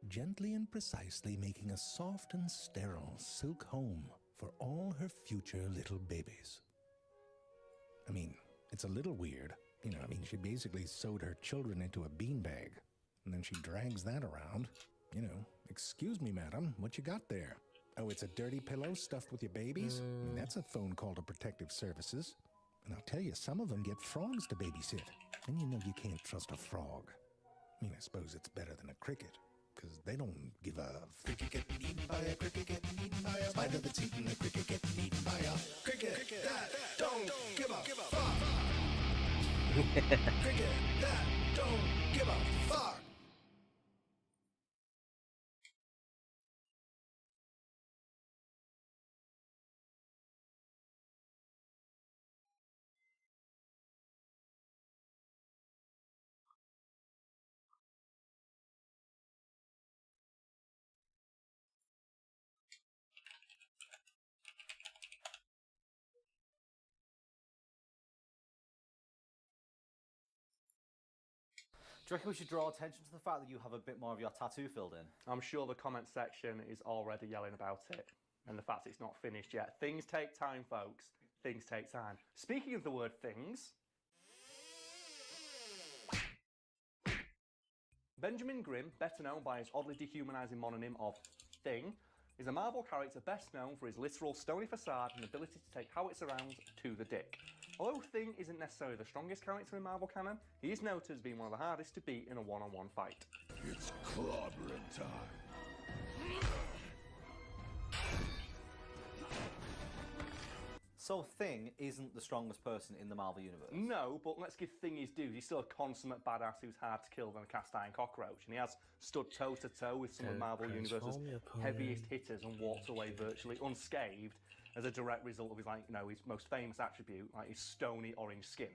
gently and precisely making a soft and sterile silk home for all her future little babies. I mean, it's a little weird. She basically sewed her children into a beanbag, and then she drags that around. Excuse me, madam, what you got there? Oh, it's a dirty pillow stuffed with your babies? That's a phone call to protective services. And I'll tell you, some of them get frogs to babysit. And you can't trust a frog. I suppose it's better than a cricket, because they don't give a cricket getting eaten by a cricket getting eaten by a spider that's eating a cricket getting eaten by a cricket that don't give a fuck. Cricket that don't give a fuck. Do you reckon we should draw attention to the fact that you have a bit more of your tattoo filled in? I'm sure the comment section is already yelling about it, and the fact it's not finished yet. Things take time, folks. Things take time. Speaking of the word things, Benjamin Grimm, better known by his oddly dehumanising mononym of Thing, is a Marvel character best known for his literal stony facade and ability to take how it surrounds to the dick. Although Thing isn't necessarily the strongest character in Marvel canon, he is noted as being one of the hardest to beat in a one-on-one fight. It's clobbering time. So Thing isn't the strongest person in the Marvel universe? No, but let's give Thing his due. He's still a consummate badass who's hard to kill than a cast iron cockroach, and he has stood toe-to-toe with some of Marvel Universe's heaviest hitters and walked away virtually unscathed as a direct result of his, his most famous attribute, his stony orange skin.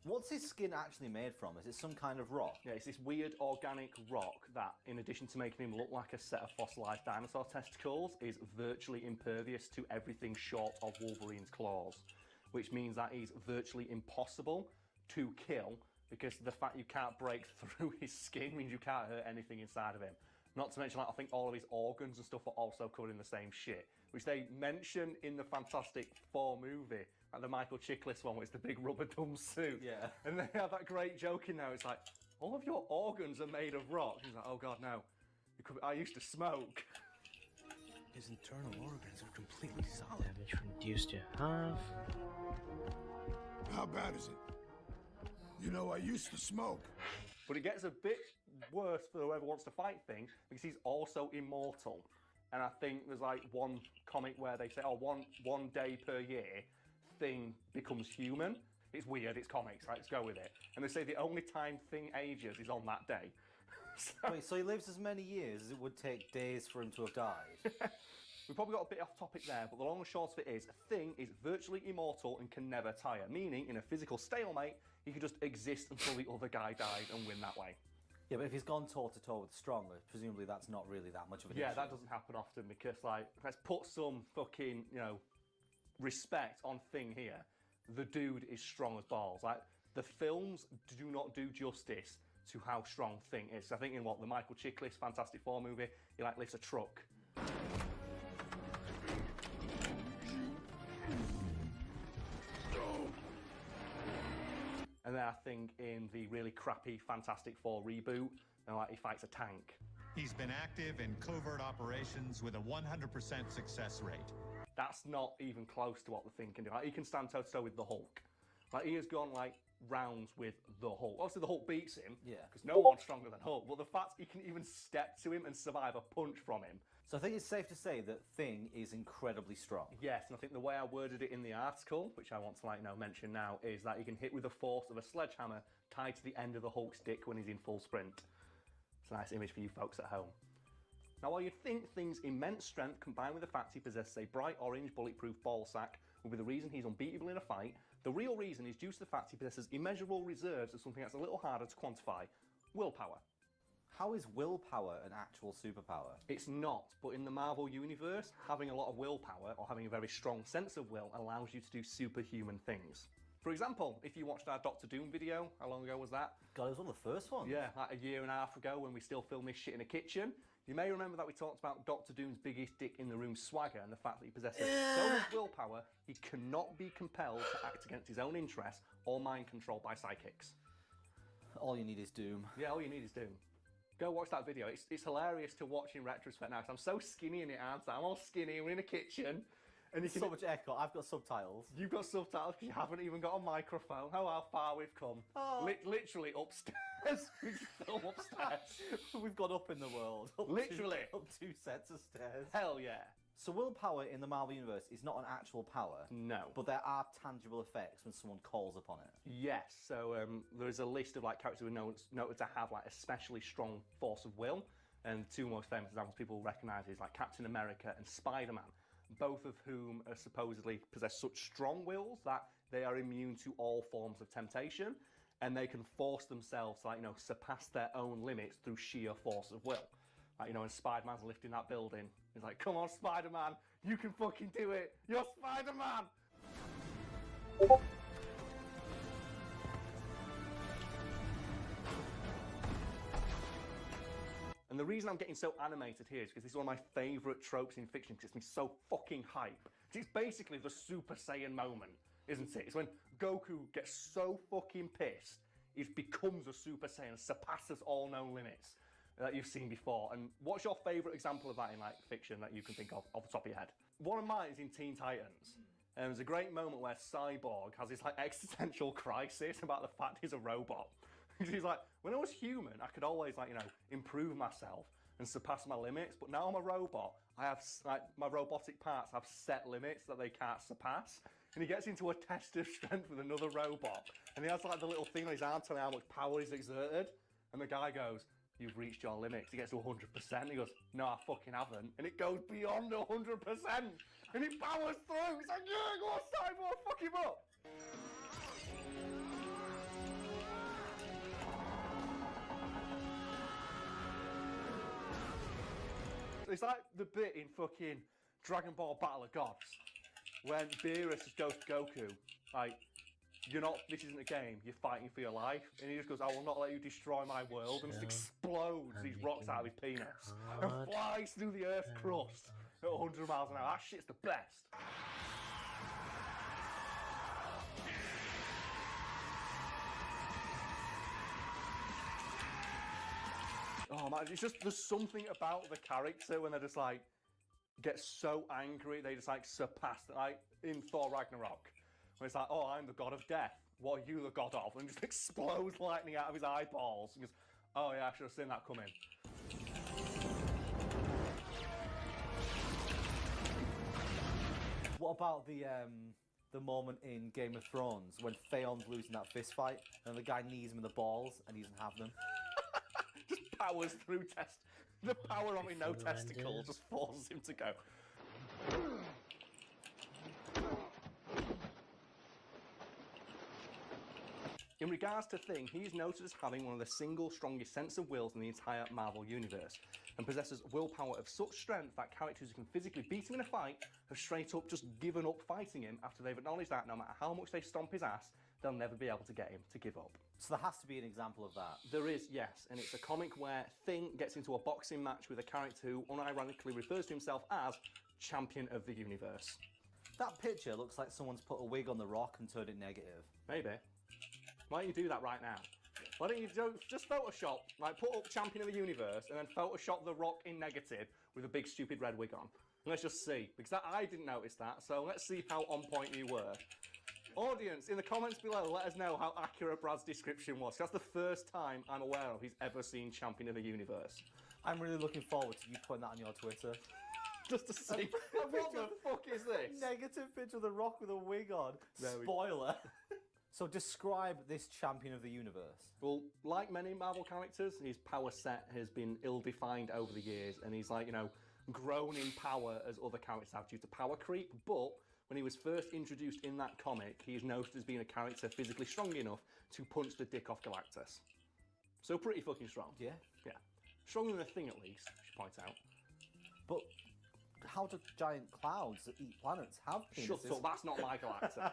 What's his skin actually made from? Is it some kind of rock? Yeah, it's this weird organic rock that, in addition to making him look like a set of fossilised dinosaur testicles, is virtually impervious to everything short of Wolverine's claws, which means that he's virtually impossible to kill because the fact you can't break through his skin means you can't hurt anything inside of him. Not to mention, I think all of his organs and stuff are also covered in the same shit, which they mention in the Fantastic Four movie, like the Michael Chiklis one, where it's the big rubber dumb suit. Yeah. And they have that great joke in there. It's like, all of your organs are made of rock. He's like, oh God, no. I used to smoke. His internal organs are completely solid. Damage reduced to half. How bad is it? You know, I used to smoke. But it gets a bit worse for whoever wants to fight Thing, because he's also immortal. And I think there's like one comic where they say, oh, one day per year, Thing becomes human. It's weird, it's comics, right? Let's go with it. And they say the only time Thing ages is on that day. Wait, so he lives as many years as it would take days for him to have died? We've probably got a bit off topic there, but the long and short of it is, Thing is virtually immortal and can never tire, meaning in a physical stalemate, he could just exist until the other guy died and win that way. Yeah, but if he's gone toe-to-toe with Stronger, presumably that's not really that much of an issue. Yeah, that doesn't happen often because, like, let's put some fucking, respect on Thing here. The dude is strong as balls. Like, the films do not do justice to how strong Thing is. I think in the Michael Chiklis Fantastic Four movie, he like lifts a truck. And then I think in the really crappy Fantastic Four reboot, he fights a tank. He's been active in covert operations with a 100% success rate. That's not even close to what the Thing can do. Like, he can stand toe-to-toe with the Hulk. Like, he has gone, rounds with the Hulk. Obviously, the Hulk beats him, because no one's stronger than Hulk, but the fact he can even step to him and survive a punch from him. So I think it's safe to say that Thing is incredibly strong. Yes, and I think the way I worded it in the article, which I want to mention now, is that he can hit with the force of a sledgehammer tied to the end of the Hulk's dick when he's in full sprint. It's a nice image for you folks at home. Now, while you'd think Thing's immense strength combined with the fact he possesses a bright orange bulletproof ball sack would be the reason he's unbeatable in a fight, the real reason is due to the fact he possesses immeasurable reserves of something that's a little harder to quantify: willpower. How is willpower an actual superpower? It's not, but in the Marvel Universe, having a lot of willpower, or having a very strong sense of will, allows you to do superhuman things. For example, if you watched our Doctor Doom video, how long ago was that? God, it was one of the first ones. Yeah, like a year and a half ago when we still filmed this shit in a kitchen. You may remember that we talked about Doctor Doom's biggest dick in the room swagger and the fact that he possesses so much willpower, he cannot be compelled to act against his own interests or mind controlled by psychics. All you need is Doom. Yeah, all you need is Doom. Go watch that video. It's hilarious to watch in retrospect now, because I'm so skinny in it, aren't I? I'm all skinny, we're in a kitchen. And you can... So much echo. I've got subtitles. You've got subtitles because you haven't even got a microphone. How far we've come. Oh. Literally upstairs. We film upstairs. We've gone up in the world. Literally. Up two sets of stairs. Hell yeah. So willpower in the Marvel Universe is not an actual power. No. But there are tangible effects when someone calls upon it. Yes. So there is a list of characters who are noted to have especially strong force of will. And the two most famous examples people recognise is Captain America and Spider-Man, both of whom are supposedly possess such strong wills that they are immune to all forms of temptation, and they can force themselves to surpass their own limits through sheer force of will. And Spider-Man's lifting that building. He's like, come on, Spider-Man, you can fucking do it. You're Spider-Man. And the reason I'm getting so animated here is because this is one of my favourite tropes in fiction, because it's me so fucking hype. It's basically the Super Saiyan moment, isn't it? It's when Goku gets so fucking pissed, he becomes a Super Saiyan, surpasses all known limits that you've seen before. And what's your favourite example of that in fiction that you can think of off the top of your head? One of mine is in Teen Titans. There's a great moment where Cyborg has this existential crisis about the fact he's a robot. He's like, when I was human, I could always improve myself and surpass my limits, but now I'm a robot. I have my robotic parts have set limits that they can't surpass. And he gets into a test of strength with another robot, and he has the little thing on his arm telling how much power he's exerted. And the guy goes, "You've reached your limits." He gets to 100%. He goes, "No, I fucking haven't." And it goes beyond 100%, and he powers through. He's like, "Yeah, go on, Cyborg, fuck him up." It's like the bit in fucking Dragon Ball Battle of Gods when Beerus just goes to Goku, this isn't a game, you're fighting for your life. And he just goes, "I will not let you destroy my world," and just explodes these rocks out of his penis and flies through the Earth's crust at 100 miles an hour. That shit's the best. Oh man, it's just there's something about the character when they're just like get so angry they just like surpass like in Thor Ragnarok when it's like, oh, I'm the god of death. What are you the god of? And just explodes lightning out of his eyeballs. And goes, oh yeah, I should have seen that coming. What about the moment in Game of Thrones when Theon's losing that fist fight and the guy knees him in the balls and he doesn't have them? Just powers through the power of no testicle just forces him to go. In regards to Thing, he's noted as having one of the single strongest sense of wills in the entire Marvel universe, and possesses willpower of such strength that characters who can physically beat him in a fight have straight up just given up fighting him after they've acknowledged that no matter how much they stomp his ass, they'll never be able to get him to give up. So there has to be an example of that. There is, yes, and it's a comic where Thing gets into a boxing match with a character who unironically refers to himself as Champion of the Universe. That picture looks like someone's put a wig on The Rock and turned it negative. Maybe. Why don't you do that right now? Why don't you just Photoshop, like put up Champion of the Universe and then Photoshop The Rock in negative with a big stupid red wig on. And let's just see, because I didn't notice that, so let's see how on point you were. Audience, in the comments below, let us know how accurate Brad's description was. That's the first time I'm aware of he's ever seen Champion of the Universe. I'm really looking forward to you putting that on your Twitter. Just to see, what the fuck is this? Negative picture of The Rock with a wig on. Spoiler. So describe this Champion of the Universe. Well, like many Marvel characters, his power set has been ill-defined over the years, and he's like, you know, grown in power as other characters have due to power creep, but when he was first introduced in that comic, he is noted as being a character physically strong enough to punch the dick off Galactus. So pretty fucking strong. Yeah? Yeah. Stronger than a Thing, at least, I should point out. But how do giant clouds that eat planets have penises? Shut up, that's not my Galactus.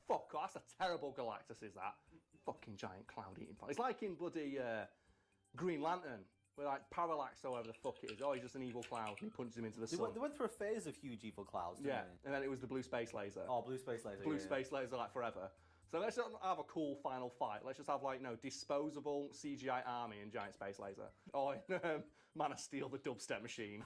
Fuck off, that's a terrible Galactus, is that? Fucking giant cloud eating planet. It's like in bloody Green Lantern, where like Parallax or whatever the fuck it is. Oh, he's just an evil cloud and he punches him into the sun. They went through a phase of huge evil clouds, didn't they? And then it was the blue space laser. Oh, blue space laser. Blue space laser like forever. So let's not have a cool final fight. Let's just have like, you know, disposable CGI army and giant space laser. Oh, Man of Steel, the dubstep machine.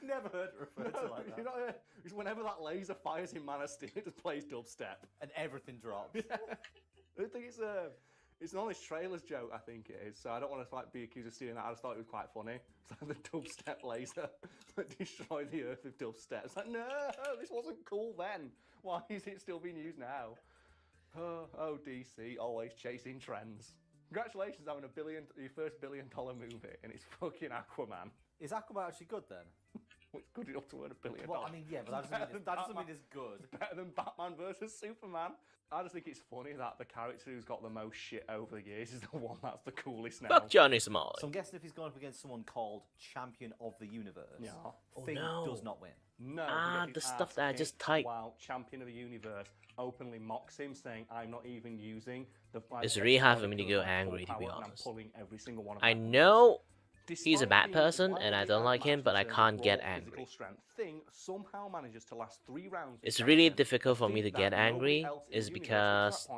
Never heard it referred to like that. You know, whenever that laser fires in Man of Steel, it just plays dubstep. And everything drops. Yeah. I think it's an honest trailers joke, I think it is. So I don't want to like be accused of stealing that. I just thought it was quite funny. It's like the dubstep laser that destroyed the Earth with dubstep. It's like, no, this wasn't cool then. Why is it still being used now? Oh, DC, always chasing trends. Congratulations on having your first $1 billion movie, and it's fucking Aquaman. Is Aquaman actually good then? Well, it's good enough to earn $1 billion. Well, I mean, yeah, but that doesn't mean it's good. Better than Batman versus Superman. I just think it's funny that the character who's got the most shit over the years is the one that's the coolest now. Fuck Johnny Smalley. So I'm guessing if he's going up against someone called Champion of the Universe, Thing does not win. No. The stuff that I just typed. While Champion of the Universe openly mocks him, saying, "I'm not even using the." It's really hard for me to go angry, to be I'm honest. pulling every single one of I them. know Despite he's a bad being person, and I don't wildly like him, but I outmatched in can't terms get of raw angry. physical strength, Thing somehow manages to last 3 rounds. It's really difficult for me to get angry, is because,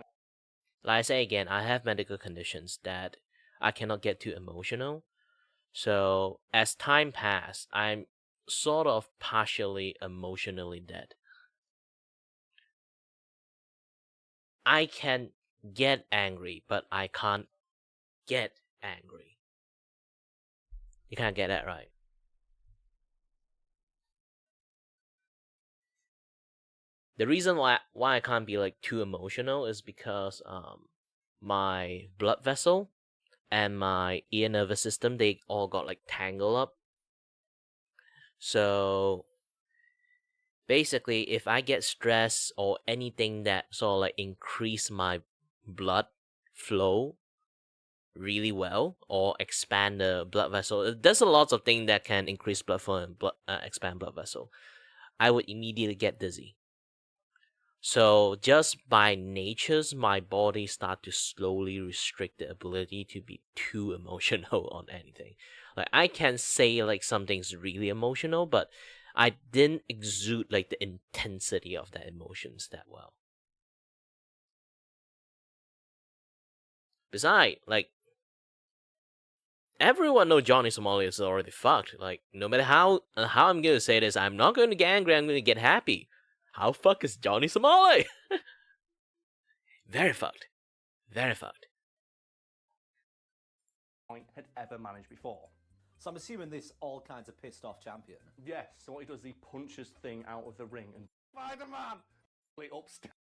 like I say again, I have medical conditions that I cannot get too emotional. So as time passes, I'm sort of partially emotionally dead. I can get angry, but I can't get angry. You can't get that right. The reason why I can't be like too emotional is because my blood vessel and my ear nervous system, they all got like tangled up. So basically, if I get stressed or anything that sort of like increase my blood flow really well or expand the blood vessel, there's a lot of things that can increase blood flow and expand blood vessel, I would immediately get dizzy. So just by natures, my body start to slowly restrict the ability to be too emotional on anything. Like I can say like something's really emotional, but I didn't exude like the intensity of the emotions that well. Besides, like everyone knows Johnny Somali is already fucked. Like, no matter how I'm gonna say this, I'm not gonna get angry, I'm gonna get happy. How fucked is Johnny Somali? Very fucked. Very fucked. Had ever managed before. So I'm assuming this all kinds of pissed off champion. Yes, so what he does, he punches thing out of the ring and Spider-Man upstairs.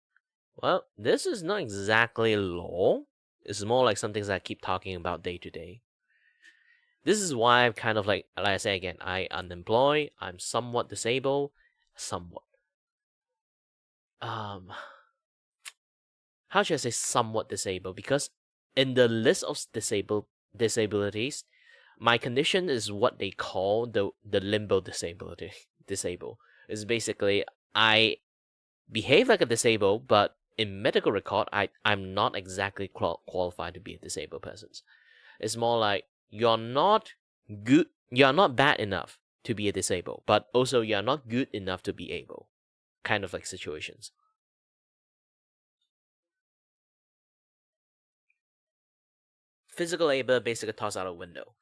Well, this is not exactly law. It's more like some things I keep talking about day to day. This is why I'm kind of like I say again, I unemployed, I'm somewhat disabled, somewhat. How should I say somewhat disabled? Because in the list of disabilities, my condition is what they call the limbo disability. Disabled. It's basically I behave like a disabled, but in medical record, I'm not exactly qualified to be a disabled person. It's more like you're not bad enough to be a disabled, but also you're not good enough to be able. Kind of like situations. Physical labor basically tossed out a window.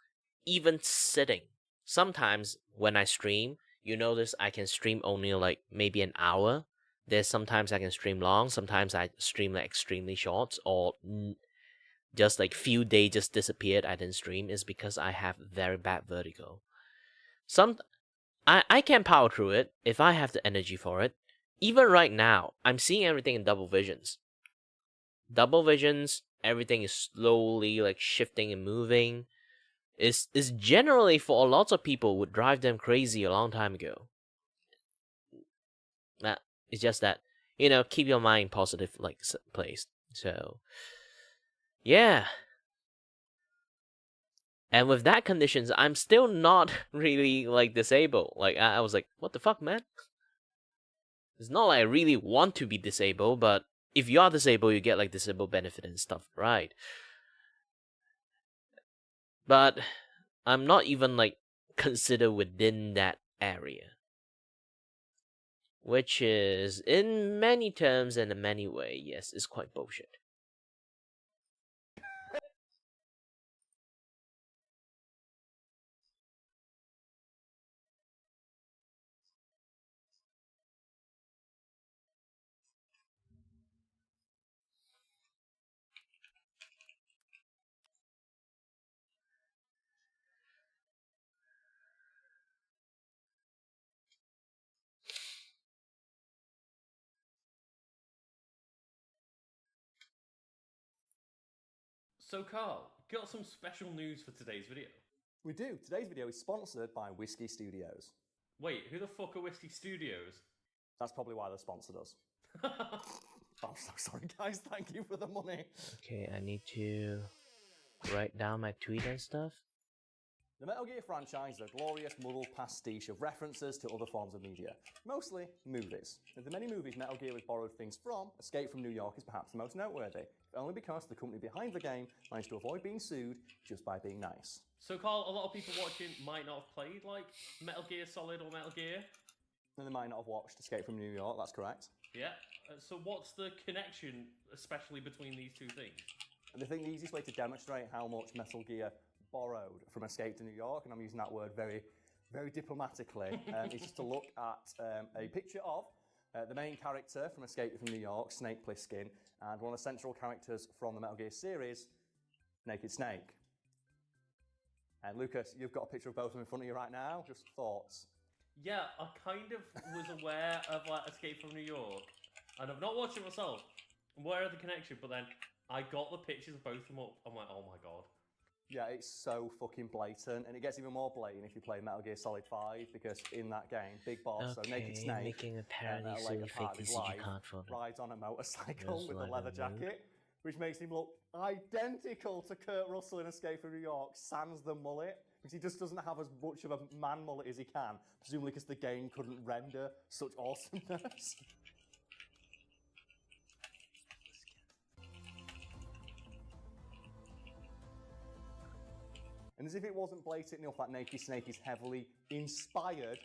Even sitting. Sometimes when I stream, you notice I can stream only like maybe an hour. There's sometimes I can stream long, sometimes I stream like extremely short, or just like few days just disappeared, I didn't stream, is because I have very bad vertigo. I can power through it if I have the energy for it. Even right now, I'm seeing everything in double visions. Double visions, everything is slowly like shifting and moving. Is generally for a lot of people would drive them crazy a long time ago. It's just that, keep your mind positive like place. So, yeah. And with that conditions, I'm still not really like disabled. Like I was like, what the fuck, man? It's not like I really want to be disabled, but if you are disabled, you get like disabled benefit and stuff, right? But I'm not even like considered within that area. Which is, in many terms and in many ways, yes, is quite bullshit. So Carl, got some special news for today's video. We do. Today's video is sponsored by Whiskey Studios. Wait, who the fuck are Whiskey Studios? That's probably why they sponsored us. I'm so sorry, guys. Thank you for the money. Okay, I need to write down my tweet and stuff. The Metal Gear franchise is a glorious muddled pastiche of references to other forms of media, mostly movies. Of the many movies Metal Gear has borrowed things from, Escape from New York is perhaps the most noteworthy, only because the company behind the game managed to avoid being sued just by being nice. So Carl, a lot of people watching might not have played like Metal Gear Solid or Metal Gear. And they might not have watched Escape from New York, that's correct. Yeah, so what's the connection, especially between these two things? And I think the easiest way to demonstrate how much Metal Gear borrowed from Escape to New York, and I'm using that word very, very diplomatically, is just to look at a picture of the main character from Escape from New York, Snake Plissken, and one of the central characters from the Metal Gear series, Naked Snake. And Lucas, you've got a picture of both of them in front of you right now. Just thoughts? Yeah, I kind of was aware of like Escape from New York, and I've not watched it myself. I'm aware of the connection, but then I got the pictures of both of them up. I'm like, oh my god. Yeah, it's so fucking blatant, and it gets even more blatant if you play Metal Gear Solid 5, because in that game, Big Boss, so Naked Snake, making a parody later Fake part of his TCG life, card for them. rides on a motorcycle Just with a like leather a jacket, which makes him look identical to Kurt Russell in Escape from New York, sans the mullet, because he just doesn't have as much of a man mullet as he can, presumably because the game couldn't render such awesomeness. And as if it wasn't blatant enough that Naked Snake is heavily inspired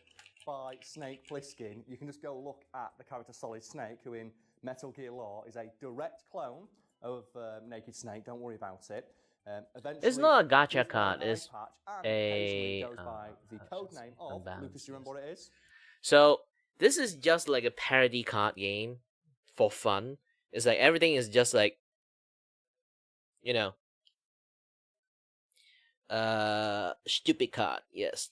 by Snake Plissken, you can just go look at the character Solid Snake, who in Metal Gear lore is a direct clone of Naked Snake, don't worry about it. It's not a gacha card. It's It's a goes by the code name of Lucas. Do you remember what it is? So this is just like a parody card game for fun. It's like everything is just like, you know, stupid card. Yes,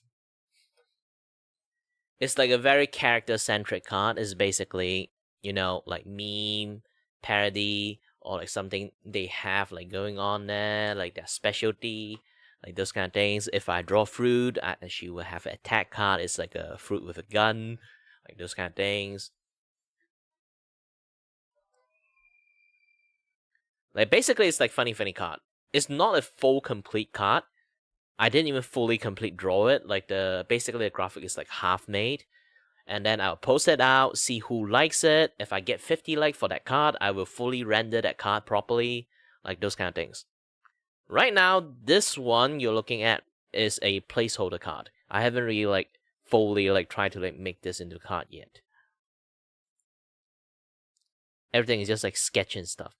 it's like a very character centric card. It's basically, you know, like meme parody or like something they have like going on there, like their specialty, like those kind of things. If I draw fruit, she will have an attack card. It's like a fruit with a gun, like those kind of things. Like basically, it's like funny card. It's not a full complete card. I didn't even fully complete draw it. Like basically the graphic is like half made. And then I'll post it out, see who likes it. If I get 50 likes for that card, I will fully render that card properly. Like those kind of things. Right now, this one you're looking at is a placeholder card. I haven't really like fully like tried to like make this into a card yet. Everything is just like sketch and stuff.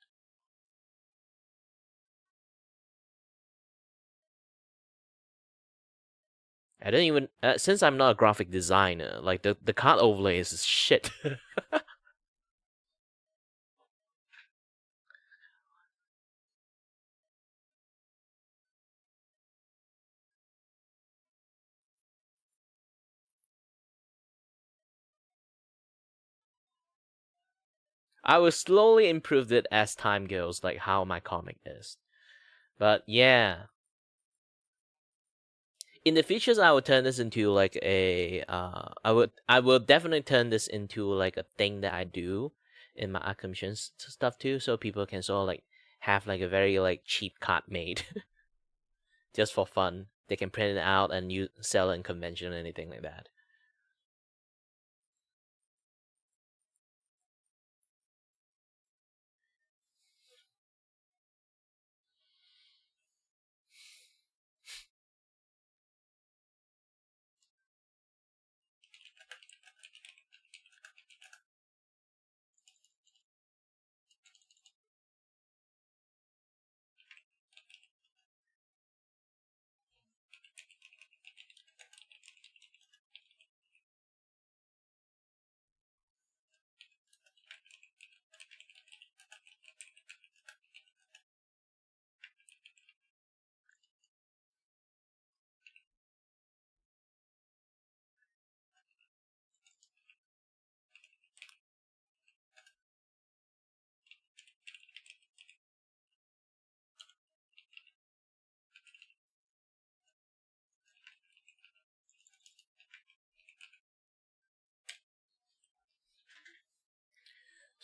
I don't even since I'm not a graphic designer, like the card overlay is shit. I will slowly improve it as time goes, like how my comic is. But yeah. In the future, I will turn this into like a I will definitely turn this into like a thing that I do in my art commissions stuff too, so people can sort of like have like a very like cheap card made just for fun. They can print it out and you sell it in convention or anything like that.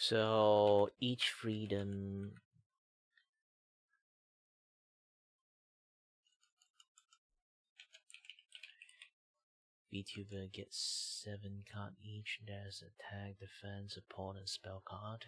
So each freedom Vtuber gets 7 card each. There's attack, defense, support, and spell card.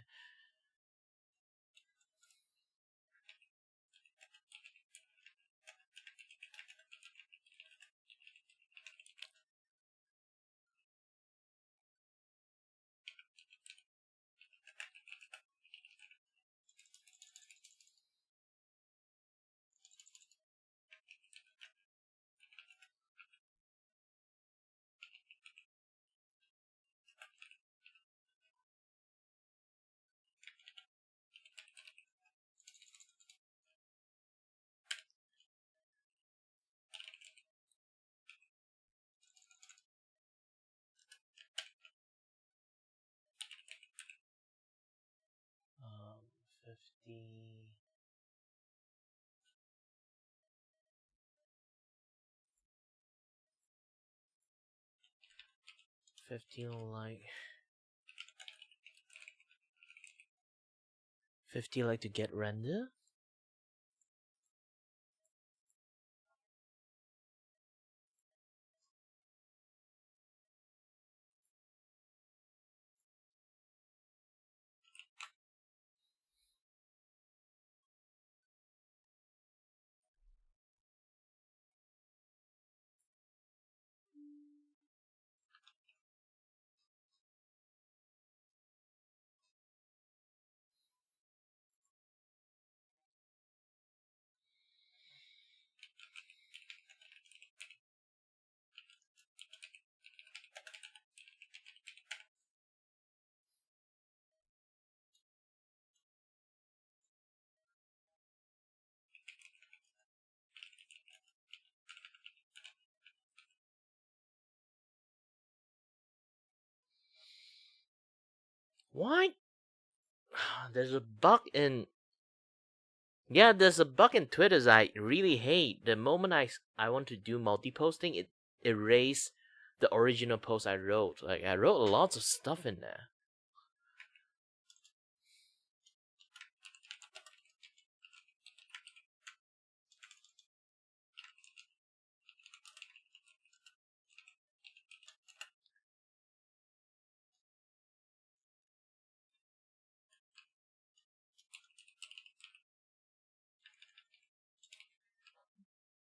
Um, 50. Like 50 like to get render. Why? There's a bug in. Yeah, there's a bug in Twitter I really hate. The moment I want to do multi-posting, it erases the original post I wrote. Like, I wrote lots of stuff in there.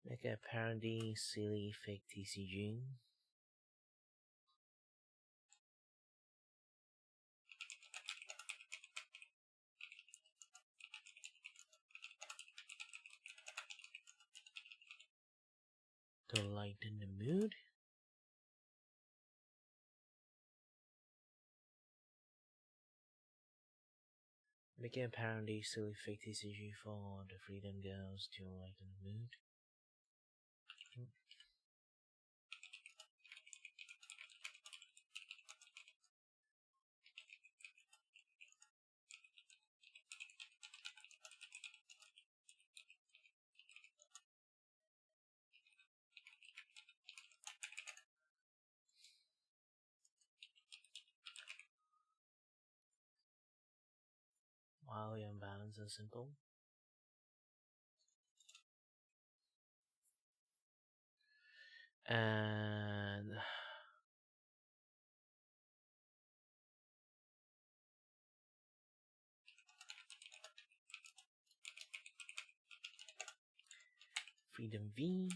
Make a parody, silly, fake TCG. To lighten the mood. Making a parody, silly, fake TCG for the Freedom Girls to lighten the mood. Wildly unbalanced and simple. And FreedomV.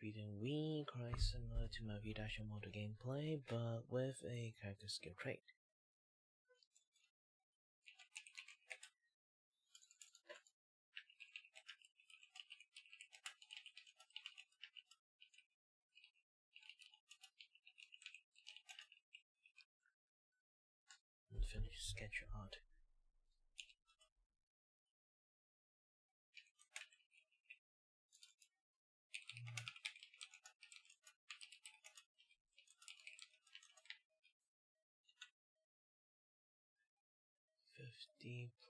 FreedomV quite similar to my Vtuber model gameplay, but with a character skill trait. Unfinished sketch art.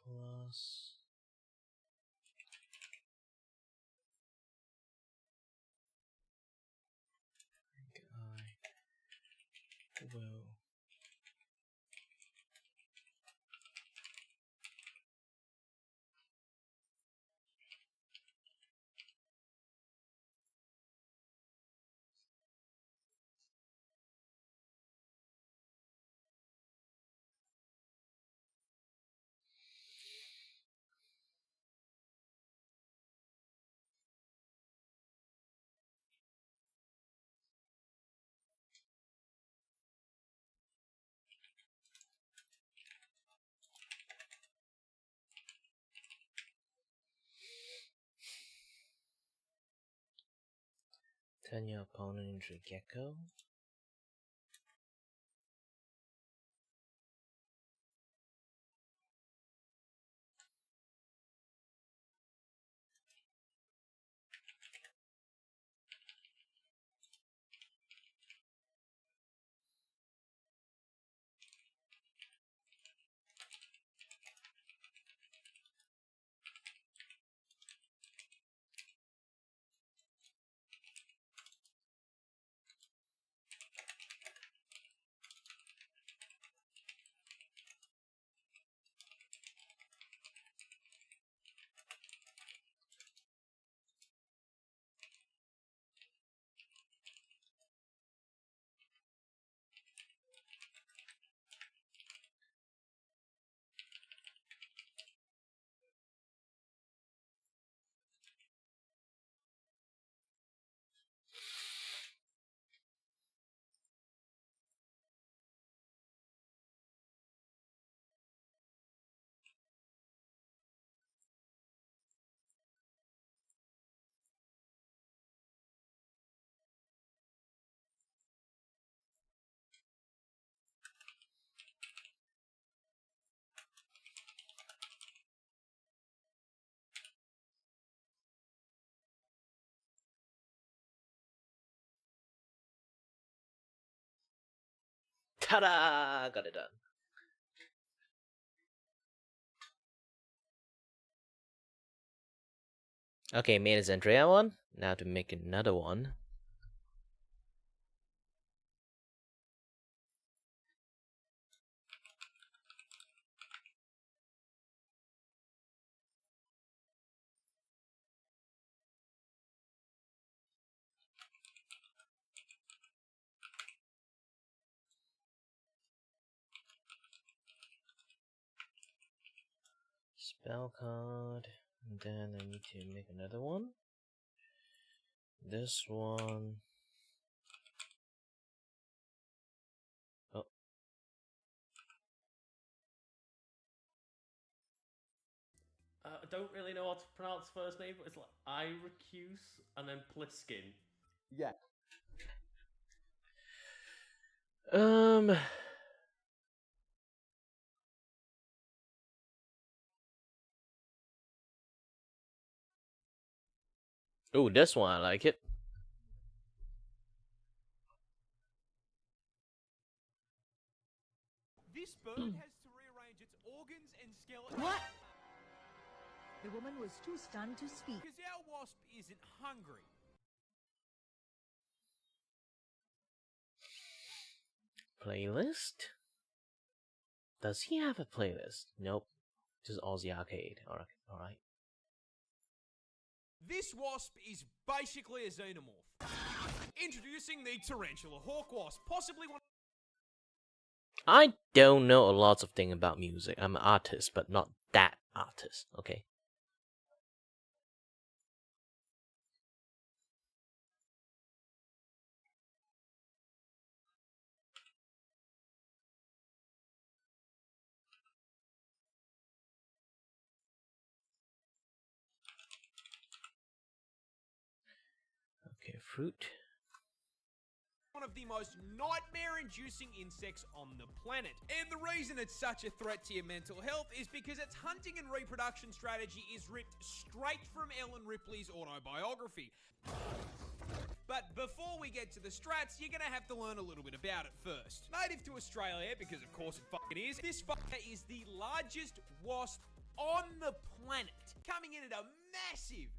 plus I will Turn your opponent into a gecko. Ta-da! Got it done. Okay, made a Zendrea one. Now to make another one. Spell card. And then I need to make another one. This one. Oh. I don't really know how to pronounce the first name, but it's like Iracuse and then Pliskin. Yeah. Oh, this one I like it. This bird has to rearrange its organs and skeleton. What? The woman was too stunned to speak. Because our wasp isn't hungry. Playlist? Does he have a playlist? Nope. Just Aussie Arcade. Alright. This wasp is basically a xenomorph. Introducing the tarantula hawk wasp, possibly one. I don't know a lot of things about music. I'm an artist, but not that artist, okay? Okay, fruit. One of the most nightmare-inducing insects on the planet. And the reason it's such a threat to your mental health is because its hunting and reproduction strategy is ripped straight from Ellen Ripley's autobiography. But before we get to the strats, you're gonna have to learn a little bit about it first. Native to Australia, because of course it fucking is, this fucker is the largest wasp on the planet, coming in at a massive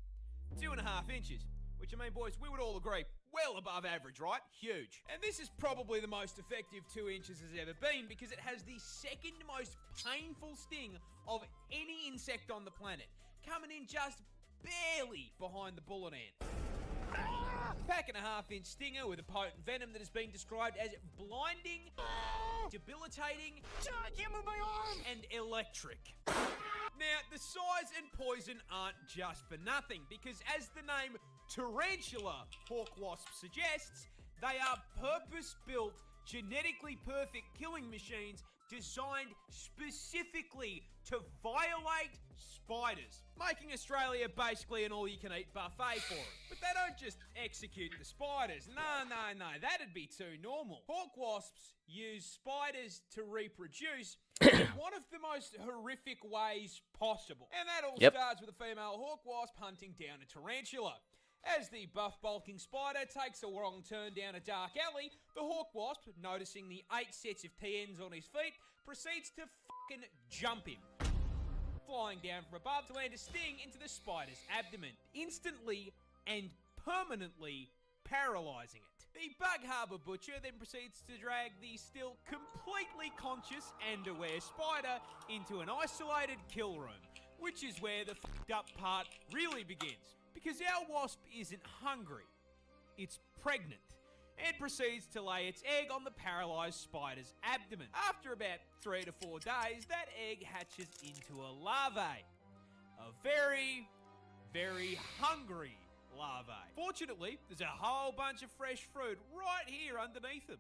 2.5 inches. Which, I mean, boys, we would all agree, well above average, right? Huge. And this is probably the most effective 2 inches has ever been because it has the second most painful sting of any insect on the planet, coming in just barely behind the bullet ant. Pack and a half-inch stinger with a potent venom that has been described as blinding, debilitating, and electric. Now, the size and poison aren't just for nothing, because as the name tarantula hawk wasp suggests, they are purpose-built, genetically perfect killing machines designed specifically to violate spiders, making Australia basically an all-you-can-eat buffet for them. But they don't just execute the spiders. No, that'd be too normal. Hawk wasps use spiders to reproduce in one of the most horrific ways possible. And that all starts with a female hawk wasp hunting down a tarantula. As the buff-bulking spider takes a wrong turn down a dark alley, the hawk wasp, noticing the 8 sets of TNs on his feet, proceeds to fucking jump him, flying down from above to land a sting into the spider's abdomen, instantly and permanently paralysing it. The Bug Harbour Butcher then proceeds to drag the still completely conscious and aware spider into an isolated kill room, which is where the fucked up part really begins. Because our wasp isn't hungry, it's pregnant, and proceeds to lay its egg on the paralysed spider's abdomen. After about 3 to 4 days, that egg hatches into a larvae. A very, very hungry larvae. Fortunately, there's a whole bunch of fresh food right here underneath them.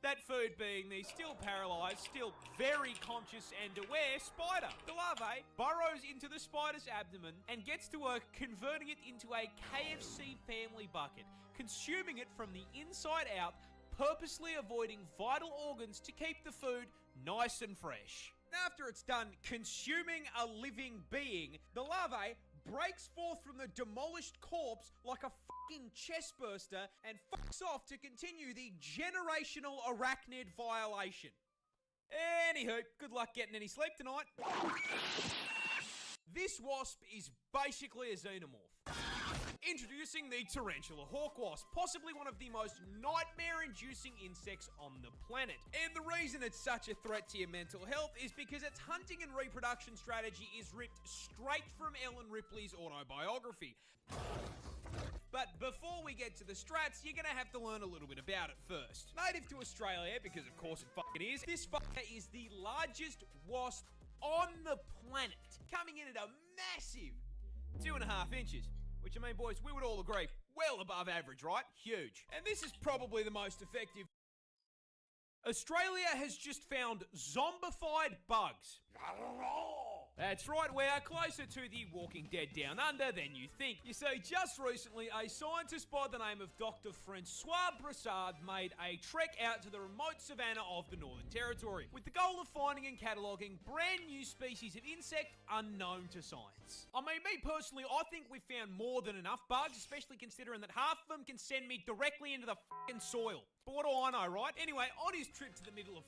That food being the still paralysed, still very conscious and aware spider. The larvae burrows into the spider's abdomen and gets to work converting it into a KFC family bucket, consuming it from the inside out, purposely avoiding vital organs to keep the food nice and fresh. After it's done consuming a living being, the larvae breaks forth from the demolished corpse like a fucking chestburster and fucks off to continue the generational arachnid violation. Anywho, good luck getting any sleep tonight. This wasp is basically a xenomorph. Introducing the tarantula hawk wasp, possibly one of the most nightmare-inducing insects on the planet. And the reason it's such a threat to your mental health is because its hunting and reproduction strategy is ripped straight from Ellen Ripley's autobiography. But before we get to the strats, you're gonna have to learn a little bit about it first. Native to Australia, because of course it fucking is, this fucker is the largest wasp on the planet, coming in at a massive 2.5 inches. Which, I mean, boys, we would all agree, well above average, right? Huge. And this is probably the most effective. Australia has just found zombified bugs. That's right, we are closer to the Walking Dead Down Under than you think. You see, just recently, a scientist by the name of Dr. Francois Broussard made a trek out to the remote savannah of the Northern Territory, with the goal of finding and cataloguing brand new species of insect unknown to science. I mean, me personally, I think we've found more than enough bugs, especially considering that half of them can send me directly into the fucking soil. But what do I know, right? Anyway, on his trip to the middle of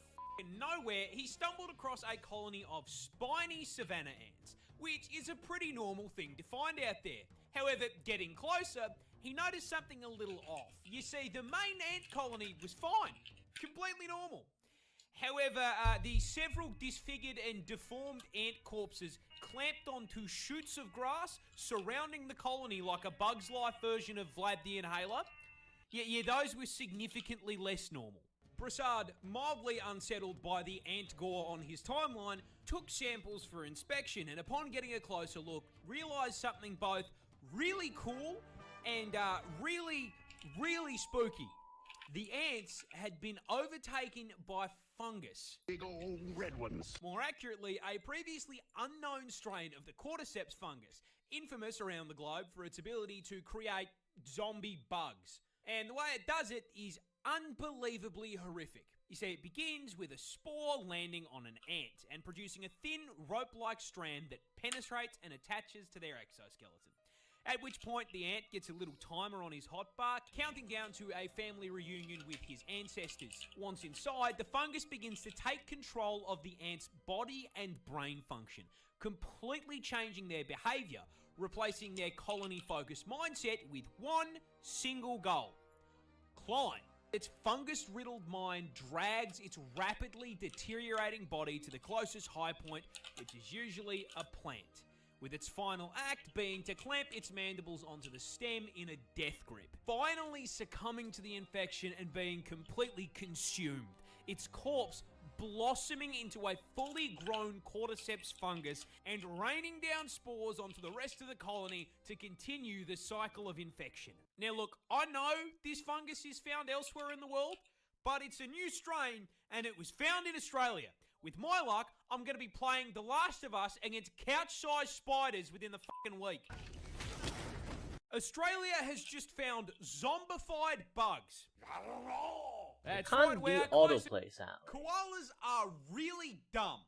nowhere, he stumbled across a colony of spiny savanna ants, which is a pretty normal thing to find out there. However, getting closer, he noticed something a little off. You see, the main ant colony was fine, completely normal. However, the several disfigured and deformed ant corpses clamped onto shoots of grass surrounding the colony like a Bug's Life version of Vlad the Inhaler, yeah, those were significantly less normal. Broussard, mildly unsettled by the ant gore on his timeline, took samples for inspection and upon getting a closer look, realised something both really cool and really spooky. The ants had been overtaken by fungus. Big old red ones. More accurately, a previously unknown strain of the cordyceps fungus, infamous around the globe for its ability to create zombie bugs. And the way it does it is unbelievably horrific. You see, it begins with a spore landing on an ant and producing a thin rope-like strand that penetrates and attaches to their exoskeleton. At which point the ant gets a little timer on his hotbar, counting down to a family reunion with his ancestors. Once inside, the fungus begins to take control of the ant's body and brain function, completely changing their behaviour, replacing their colony-focused mindset with one single goal: climb. Its fungus-riddled mind drags its rapidly deteriorating body to the closest high point, which is usually a plant, with its final act being to clamp its mandibles onto the stem in a death grip. Finally succumbing to the infection and being completely consumed, its corpse blossoming into a fully grown cordyceps fungus and raining down spores onto the rest of the colony to continue the cycle of infection. Now look, I know this fungus is found elsewhere in the world, but it's a new strain and it was found in Australia. With my luck, I'm going to be playing The Last of Us against couch-sized spiders within the fucking week. Australia has just found zombified bugs. That's can't right, do autoplay sound. Koalas are really dumb.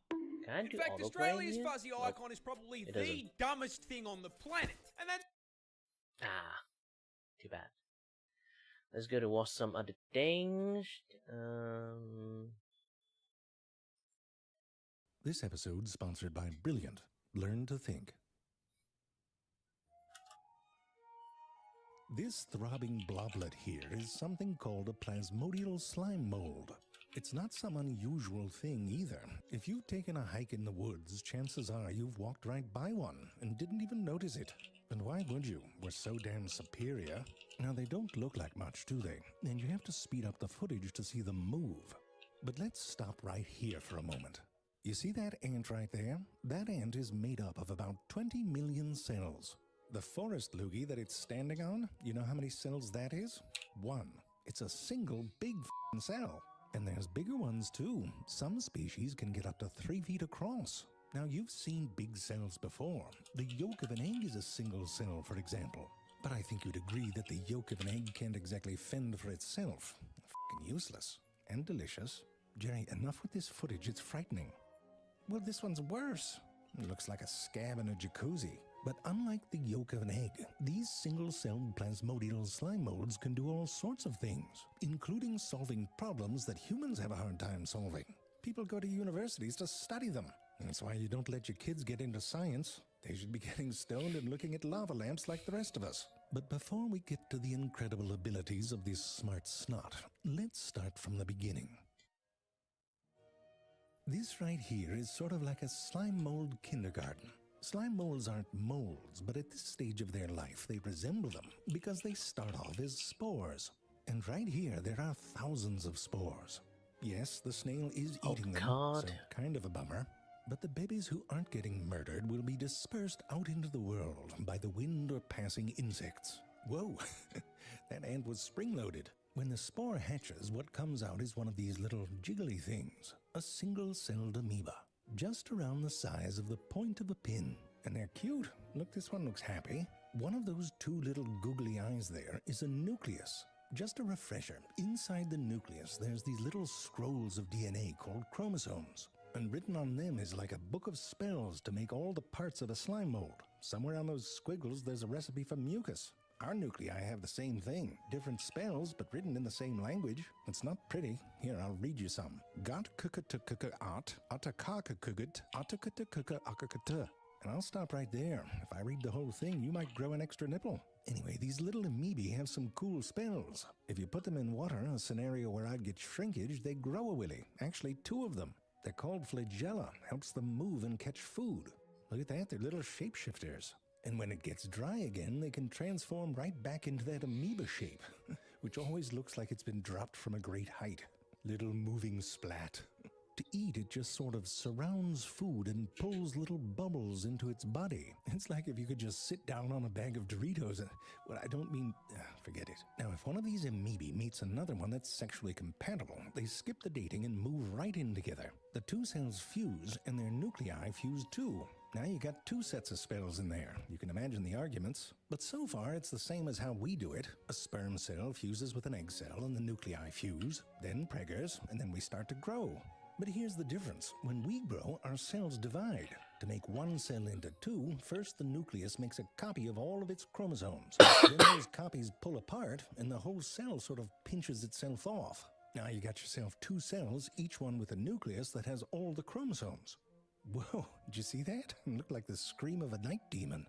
Can I do In fact, autoplay Australia's here? fuzzy Nope. icon is probably It the doesn't. dumbest thing on the planet. And that's... Too bad. Let's go to watch some other things. This episode sponsored by Brilliant. Learn to think. This throbbing bloblet here is something called a plasmodial slime mold. It's not some unusual thing either. If you've taken a hike in the woods, chances are you've walked right by one and didn't even notice it. And why would you? We're so damn superior. Now, they don't look like much, do they? And you have to speed up the footage to see them move. But let's stop right here for a moment. You see that ant right there? That ant is made up of about 20 million cells. The forest loogie that it's standing on, you know how many cells that is? 1. It's a single big f***ing cell. And there's bigger ones too. Some species can get up to 3 feet across. Now, you've seen big cells before. The yolk of an egg is a single cell, for example. But I think you'd agree that the yolk of an egg can't exactly fend for itself. F***ing useless. And delicious. Jerry, enough with this footage, it's frightening. Well, this one's worse. It looks like a scab in a jacuzzi. But unlike the yolk of an egg, these single-celled plasmodial slime molds can do all sorts of things, including solving problems that humans have a hard time solving. People go to universities to study them. That's why you don't let your kids get into science. They should be getting stoned and looking at lava lamps like the rest of us. But before we get to the incredible abilities of this smart snot, let's start from the beginning. This right here is sort of like a slime mold kindergarten. Slime molds aren't molds, but at this stage of their life, they resemble them because they start off as spores. And right here, there are thousands of spores. Yes, the snail is eating them, so kind of a bummer. But the babies who aren't getting murdered will be dispersed out into the world by the wind or passing insects. Whoa, that ant was spring-loaded. When the spore hatches, what comes out is one of these little jiggly things, a single-celled amoeba, just around the size of the point of a pin. And they're cute. Look, this one looks happy. One of those 2 little googly eyes there is a nucleus. Just a refresher, inside the nucleus there's these little scrolls of DNA called chromosomes. And written on them is like a book of spells to make all the parts of a slime mold. Somewhere on those squiggles there's a recipe for mucus. Our nuclei have the same thing. Different spells, but written in the same language. It's not pretty. Here, I'll read you some. Got kukatukaka-at, atakakakugut, atakatakuka-akakata. And I'll stop right there. If I read the whole thing, you might grow an extra nipple. Anyway, these little amoebae have some cool spells. If you put them in water, a scenario where I'd get shrinkage, they grow a willy. Actually, 2 of them. They're called flagella. Helps them move and catch food. Look at that, they're little shapeshifters. And when it gets dry again, they can transform right back into that amoeba shape, which always looks like it's been dropped from a great height. Little moving splat. To eat, it just sort of surrounds food and pulls little bubbles into its body. It's like if you could just sit down on a bag of Doritos and... Well, I don't mean... forget it. Now, if one of these amoebae meets another one that's sexually compatible, they skip the dating and move right in together. The 2 cells fuse, and their nuclei fuse too. Now you got 2 sets of spells in there. You can imagine the arguments. But so far, it's the same as how we do it. A sperm cell fuses with an egg cell, and the nuclei fuse, then preggers, and then we start to grow. But here's the difference. When we grow, our cells divide. To make one cell into 2, first the nucleus makes a copy of all of its chromosomes. Then those copies pull apart, and the whole cell sort of pinches itself off. Now you got yourself 2 cells, each one with a nucleus that has all the chromosomes. Whoa, did you see that? It looked like the scream of a night demon.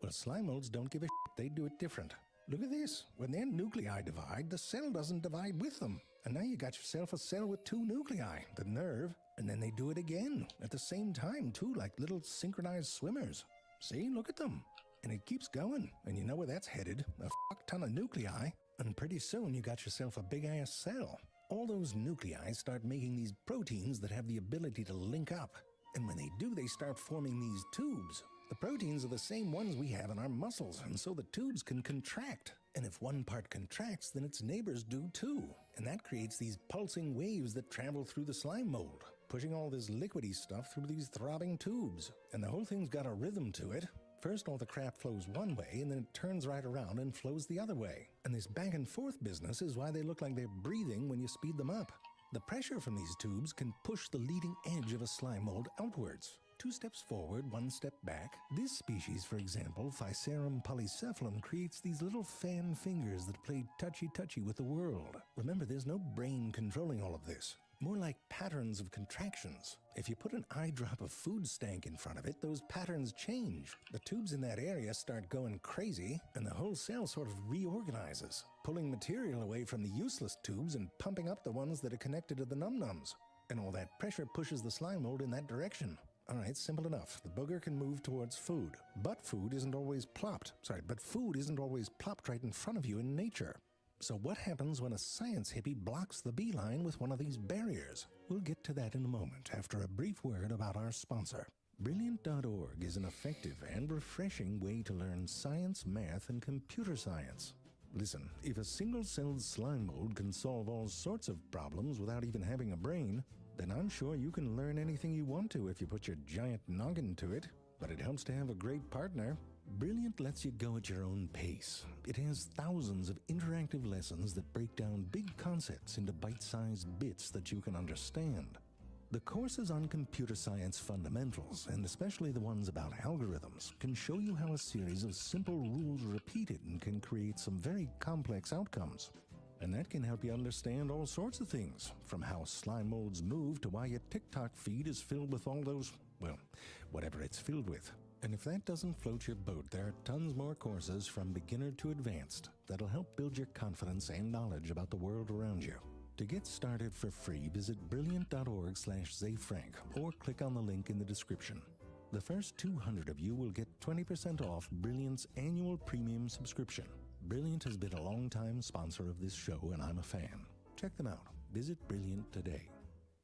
Well, slime molds don't give a shit. They do it different. Look at this. When their nuclei divide, the cell doesn't divide with them. And now you got yourself a cell with 2 nuclei, the nerve, and then they do it again at the same time too, like little synchronized swimmers. See, look at them. And it keeps going, and you know where that's headed, a fuck ton of nuclei, and pretty soon you got yourself a big-ass cell. All those nuclei start making these proteins that have the ability to link up. And when they do, they start forming these tubes. The proteins are the same ones we have in our muscles, and so the tubes can contract. And if one part contracts, then its neighbors do too. And that creates these pulsing waves that travel through the slime mold. pushing all this liquidy stuff through these throbbing tubes. And the whole thing's got a rhythm to it. First, all the crap flows one way, and then it turns right around and flows the other way. And this back and forth business is why they look like they're breathing when you speed them up. The pressure from these tubes can push the leading edge of a slime mold outwards. 2 steps forward, 1 step back. This species, for example, Physarum polycephalum, creates these little fan fingers that play touchy-touchy with the world. Remember, there's no brain controlling all of this. More like patterns of contractions. If you put an eye drop of food stank in front of it, those patterns change. The tubes in that area start going crazy, and the whole cell sort of reorganizes, pulling material away from the useless tubes and pumping up the ones that are connected to the num-nums. And all that pressure pushes the slime mold in that direction. All right, simple enough. The booger can move towards food, but food isn't always plopped right in front of you in nature. So what happens when a science hippie blocks the beeline with one of these barriers? We'll get to that in a moment after a brief word about our sponsor. Brilliant.org is an effective and refreshing way to learn science, math, and computer science. Listen, if a single-celled slime mold can solve all sorts of problems without even having a brain, then I'm sure you can learn anything you want to if you put your giant noggin to it. But it helps to have a great partner. Brilliant lets you go at your own pace. It has thousands of interactive lessons that break down big concepts into bite-sized bits that you can understand. The courses on computer science fundamentals, and especially the ones about algorithms, can show you how a series of simple rules repeated can create some very complex outcomes. And that can help you understand all sorts of things, from how slime molds move to why your TikTok feed is filled with all those, well, whatever it's filled with. And if that doesn't float your boat, there are tons more courses from beginner to advanced that'll help build your confidence and knowledge about the world around you. To get started for free, visit brilliant.org/ZayFrank or click on the link in the description. The first 200 of you will get 20% off Brilliant's annual premium subscription. Brilliant has been a long-time sponsor of this show, and I'm a fan. Check them out. Visit Brilliant today.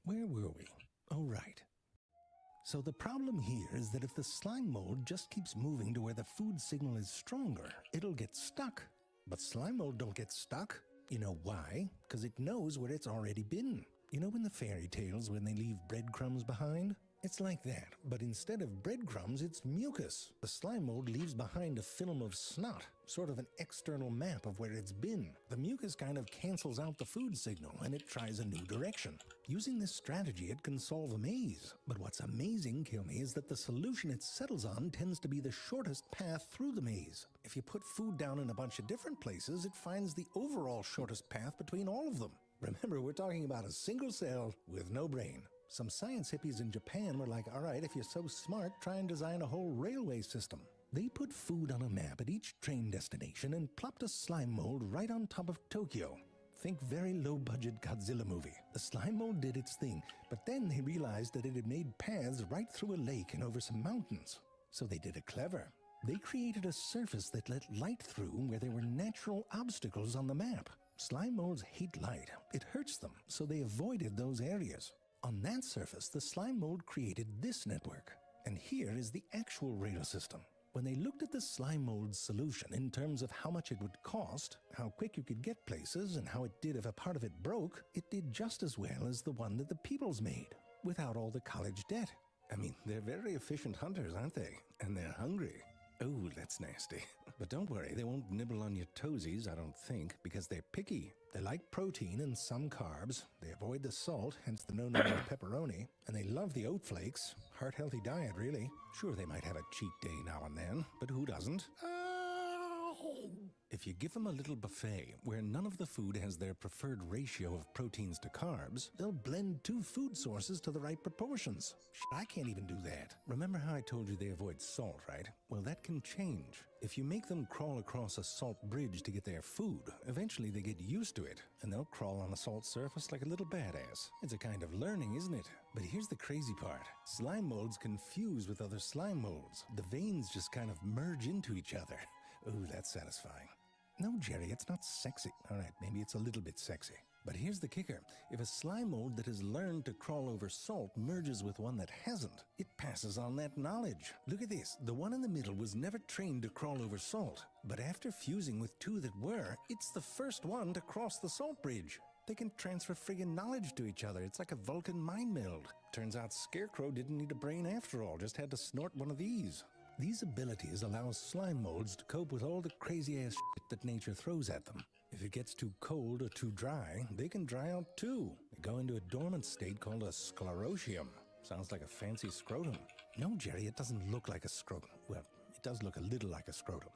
Where were we? Oh, right. So the problem here is that if the slime mold just keeps moving to where the food signal is stronger, it'll get stuck. But slime mold don't get stuck. You know why? Because it knows where it's already been. You know in the fairy tales when they leave breadcrumbs behind? It's like that, but instead of breadcrumbs, it's mucus. The slime mold leaves behind a film of snot, sort of an external map of where it's been. The mucus kind of cancels out the food signal, and it tries a new direction. Using this strategy, it can solve a maze. But what's amazing, Kilme, is that the solution it settles on tends to be the shortest path through the maze. If you put food down in a bunch of different places, it finds the overall shortest path between all of them. Remember, we're talking about a single cell with no brain. Some science hippies in Japan were like, all right, if you're so smart, try and design a whole railway system. They put food on a map at each train destination and plopped a slime mold right on top of Tokyo. Think very low-budget Godzilla movie. The slime mold did its thing, but then they realized that it had made paths right through a lake and over some mountains. So they did it clever. They created a surface that let light through where there were natural obstacles on the map. Slime molds hate light. It hurts them, so they avoided those areas. On that surface, the slime mold created this network. And here is the actual rail system. When they looked at the slime mold's solution in terms of how much it would cost, how quick you could get places, and how it did if a part of it broke, it did just as well as the one that the peoples made, without all the college debt. I mean, they're very efficient hunters, aren't they? And they're hungry. Oh, that's nasty. But don't worry, they won't nibble on your toesies, I don't think, because they're picky. They like protein and some carbs. They avoid the salt, hence the no pepperoni. And they love the oat flakes. Heart-healthy diet, really. Sure, they might have a cheat day now and then, but who doesn't? If you give them a little buffet where none of the food has their preferred ratio of proteins to carbs, they'll blend 2 food sources to the right proportions. Shit, I can't even do that. Remember how I told you they avoid salt, right? Well, that can change. If you make them crawl across a salt bridge to get their food, eventually they get used to it, and they'll crawl on a salt surface like a little badass. It's a kind of learning, isn't it? But here's the crazy part. Slime molds can fuse with other slime molds. The veins just kind of merge into each other. Ooh, that's satisfying. No, Jerry, it's not sexy. All right, maybe it's a little bit sexy. But here's the kicker. If a slime mold that has learned to crawl over salt merges with one that hasn't, it passes on that knowledge. Look at this. The one in the middle was never trained to crawl over salt. But after fusing with 2 that were, it's the first one to cross the salt bridge. They can transfer friggin' knowledge to each other. It's like a Vulcan mind meld. Turns out Scarecrow didn't need a brain after all, just had to snort one of these. These abilities allow slime molds to cope with all the crazy-ass shit that nature throws at them. If it gets too cold or too dry, they can dry out too. They go into a dormant state called a sclerotium. Sounds like a fancy scrotum. No, Jerry, it doesn't look like a scrotum. Well, it does look a little like a scrotum.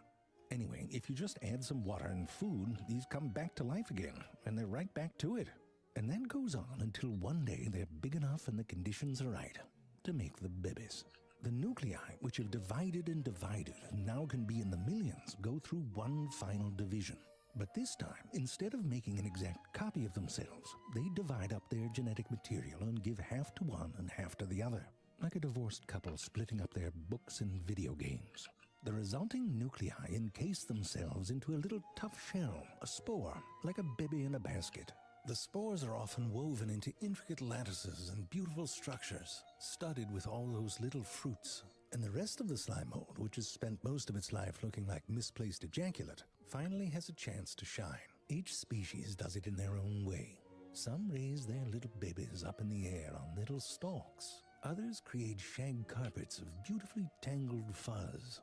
Anyway, if you just add some water and food, these come back to life again, and they're right back to it. And that goes on until one day they're big enough and the conditions are right to make the babies. The nuclei, which have divided and divided and now can be in the millions, go through one final division. But this time, instead of making an exact copy of themselves, they divide up their genetic material and give half to one and half to the other, like a divorced couple splitting up their books and video games. The resulting nuclei encase themselves into a little tough shell, a spore, like a baby in a basket. The spores are often woven into intricate lattices and beautiful structures, studded with all those little fruits. And the rest of the slime mold, which has spent most of its life looking like misplaced ejaculate, finally has a chance to shine. Each species does it in their own way. Some raise their little babies up in the air on little stalks. Others create shag carpets of beautifully tangled fuzz.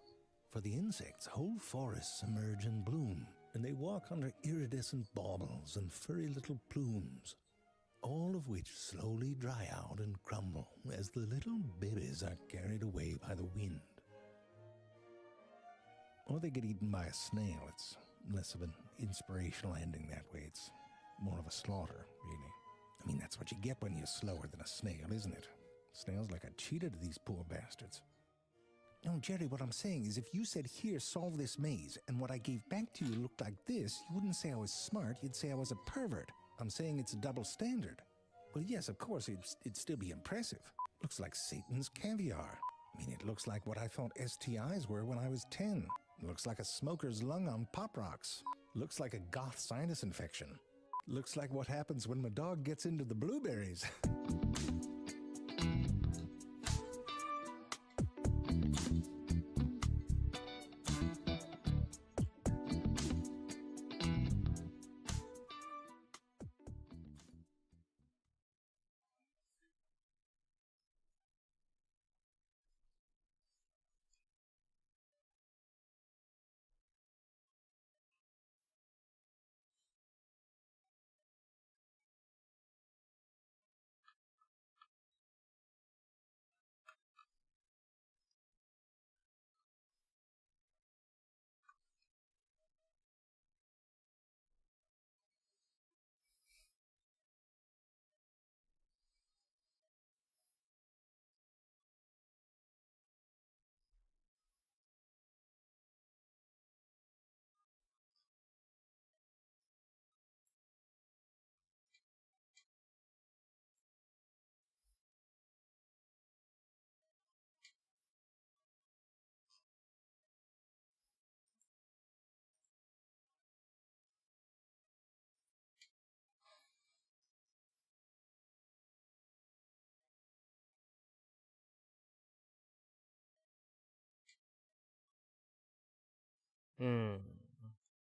For the insects, whole forests emerge and bloom, and they walk under iridescent baubles and furry little plumes, all of which slowly dry out and crumble as the little babies are carried away by the wind. Or they get eaten by a snail. It's less of an inspirational ending that way. It's more of a slaughter, really. I mean, that's what you get when you're slower than a snail, isn't it? Snail's like a cheetah to these poor bastards. No, Jerry, what I'm saying is if you said, here, solve this maze, and what I gave back to you looked like this, you wouldn't say I was smart, you'd say I was a pervert. I'm saying it's a double standard. Well, yes, of course, it'd still be impressive. Looks like Satan's caviar. I mean, it looks like what I thought STIs were when I was 10. It looks like a smoker's lung on Pop Rocks. Looks like a goth sinus infection. Looks like what happens when my dog gets into the blueberries.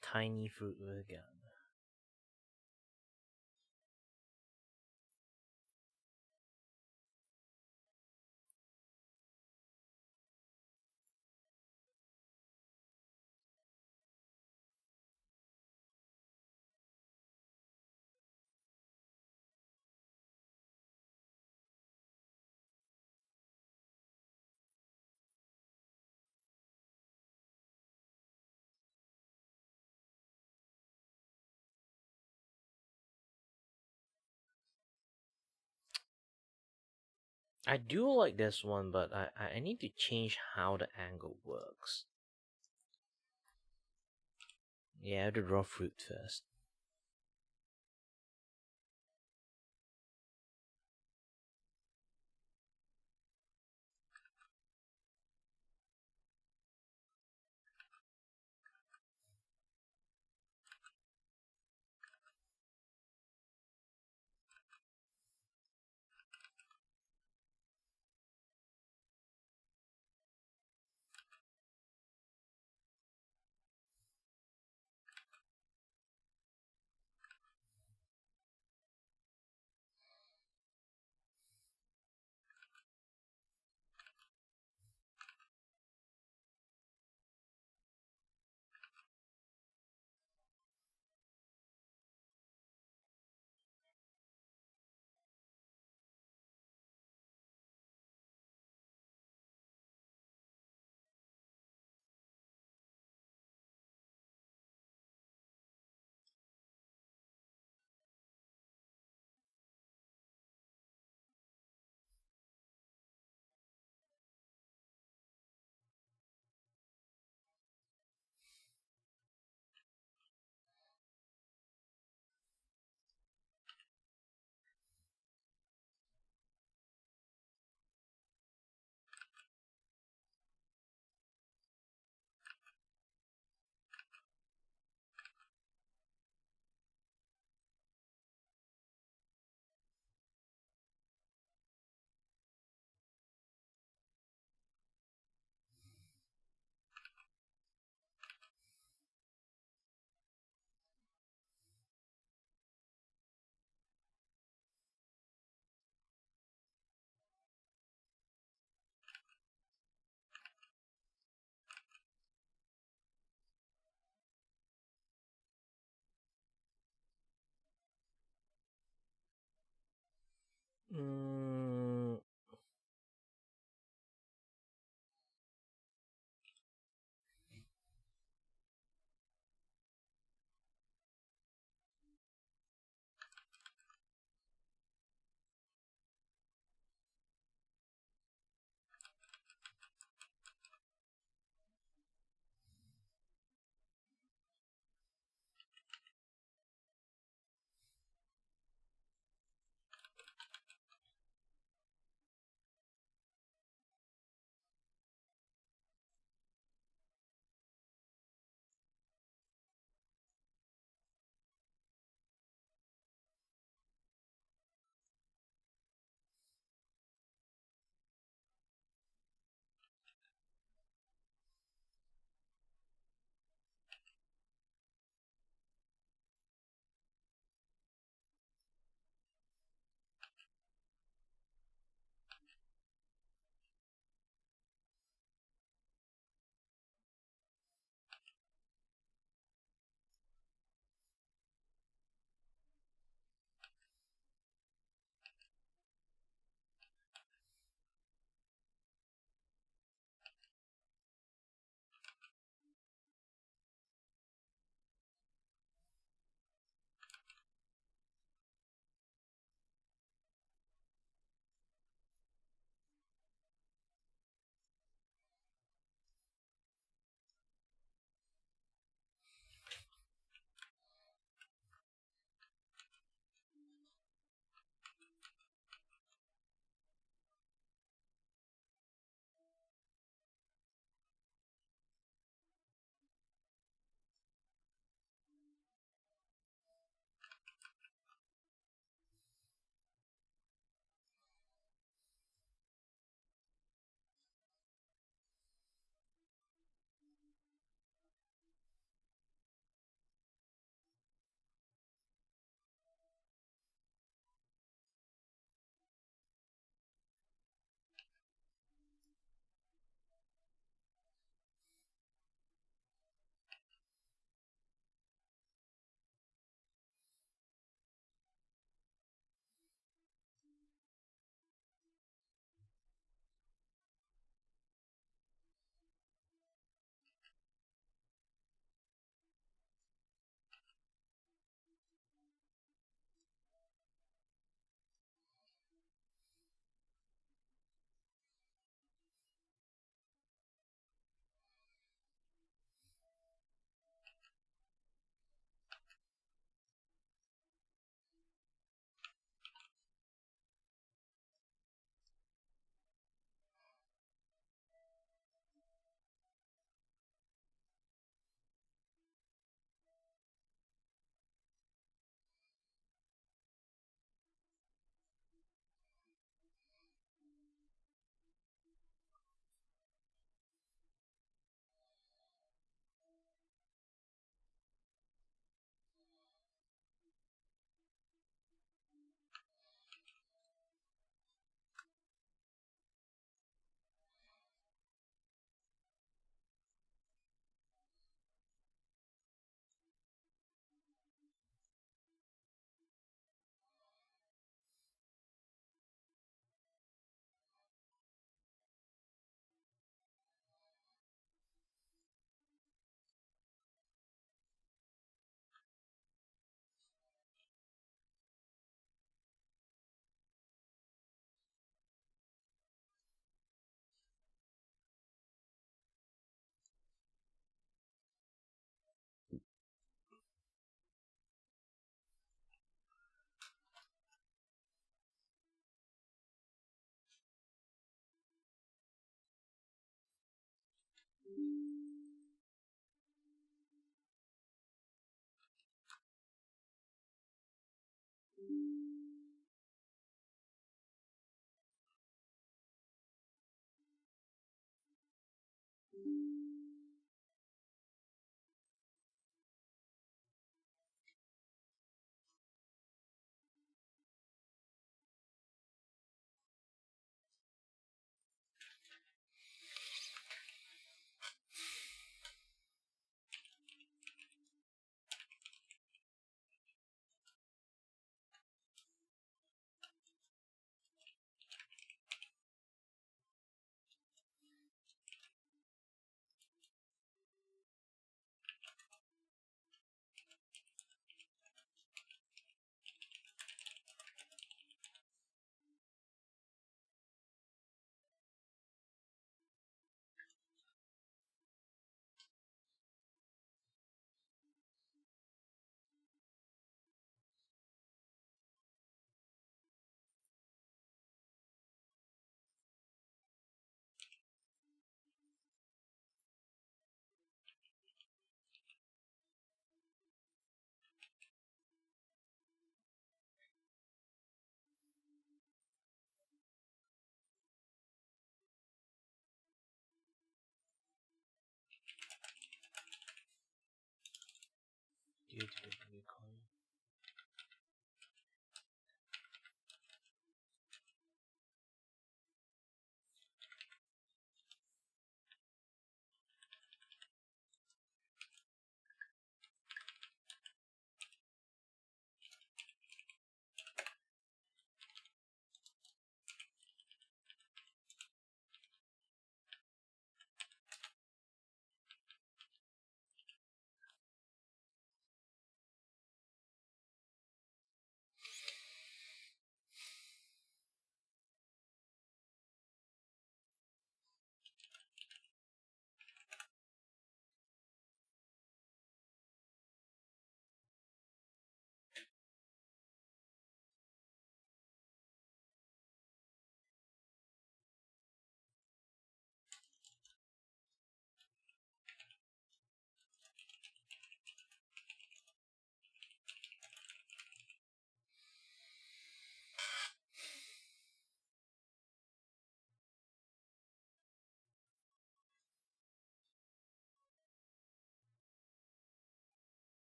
Tiny fruit with a gun. I do like this one, but I need to change how the angle works. Yeah, I have to draw fruit first. Mm,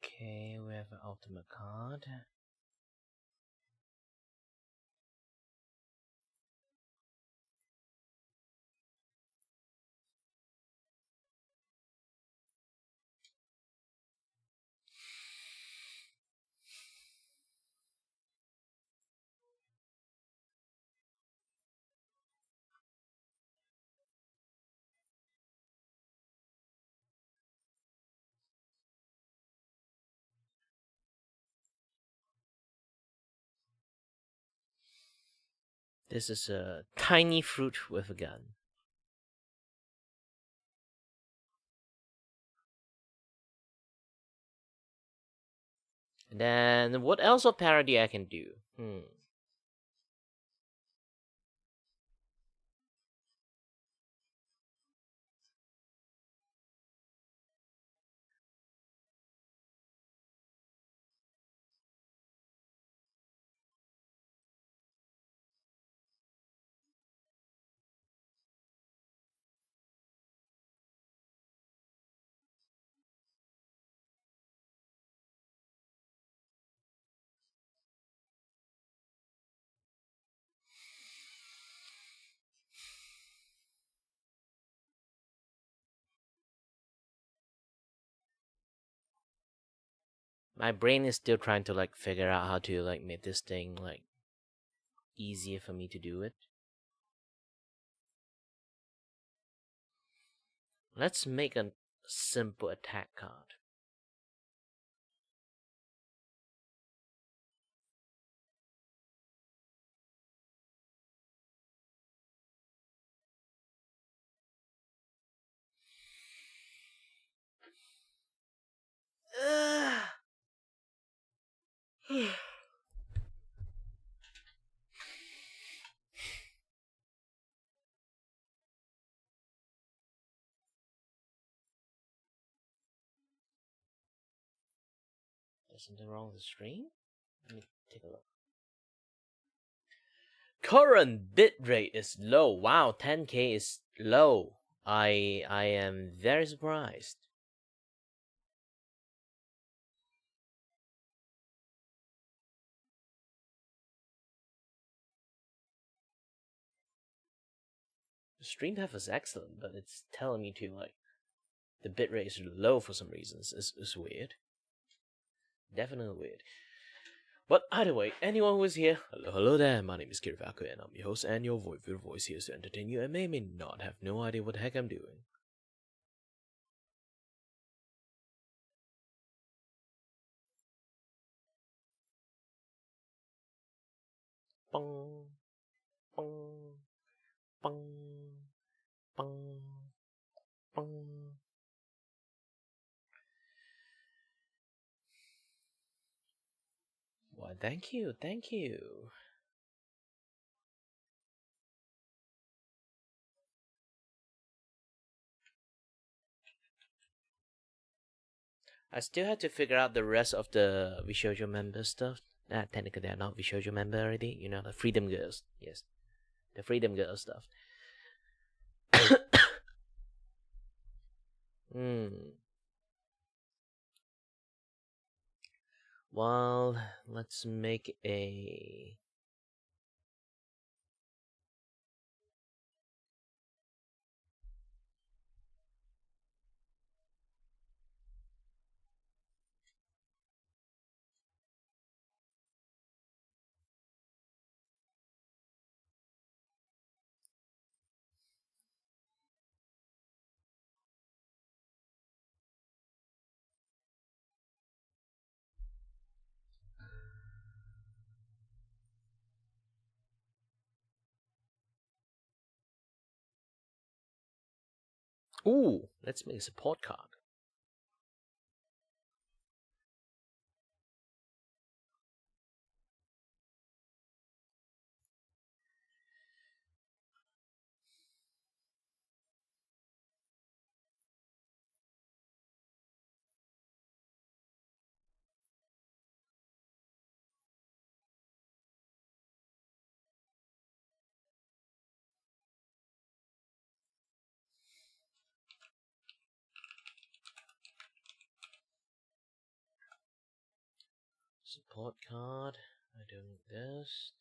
Okay, we have an ultimate card. This is a tiny fruit with a gun. And then what else of parody I can do? My brain is still trying to like figure out how to like make this thing like easier for me to do it. Let's make a simple attack card. There's something wrong with the stream? Let me take a look. Current bitrate is low. Wow, 10K is low. I am very surprised. The stream depth is excellent, but it's telling me to like the bitrate is low for some reasons. It's weird. Definitely weird. But either way, anyone who is here, hello there, my name is Kirvaku and I'm your host and your voice here to entertain you and may not have no idea what the heck I'm doing. Bong, bong, bong, bong, bong. Why, thank you, thank you. I still have to figure out the rest of the Vishoujo member stuff. Technically they're not Vishoujo member already. You know, the Freedom Girls. Yes. The Freedom Girls stuff. Well, let's make a... Ooh, let's make a support card. Support card. I don't need this.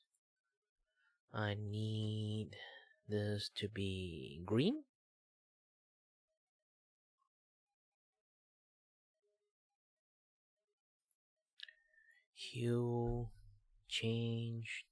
I need this to be green. Hue change.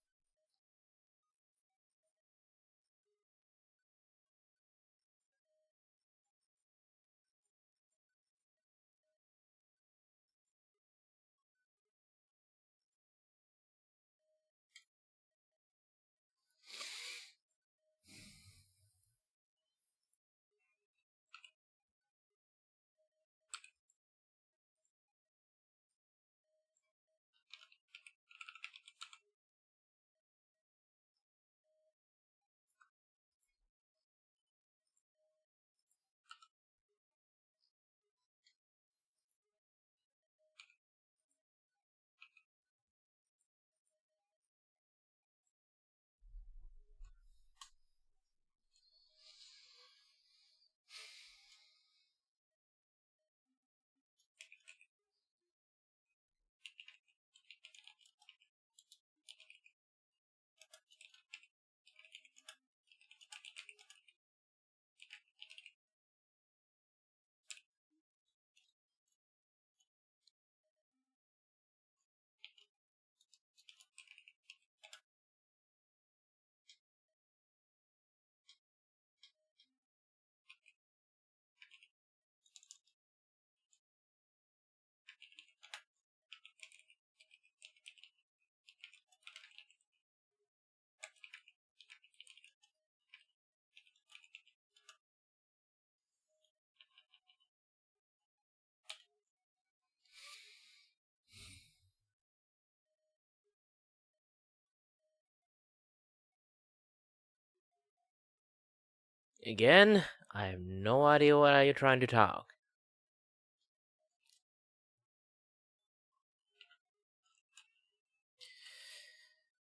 Again, I have no idea what are you trying to talk.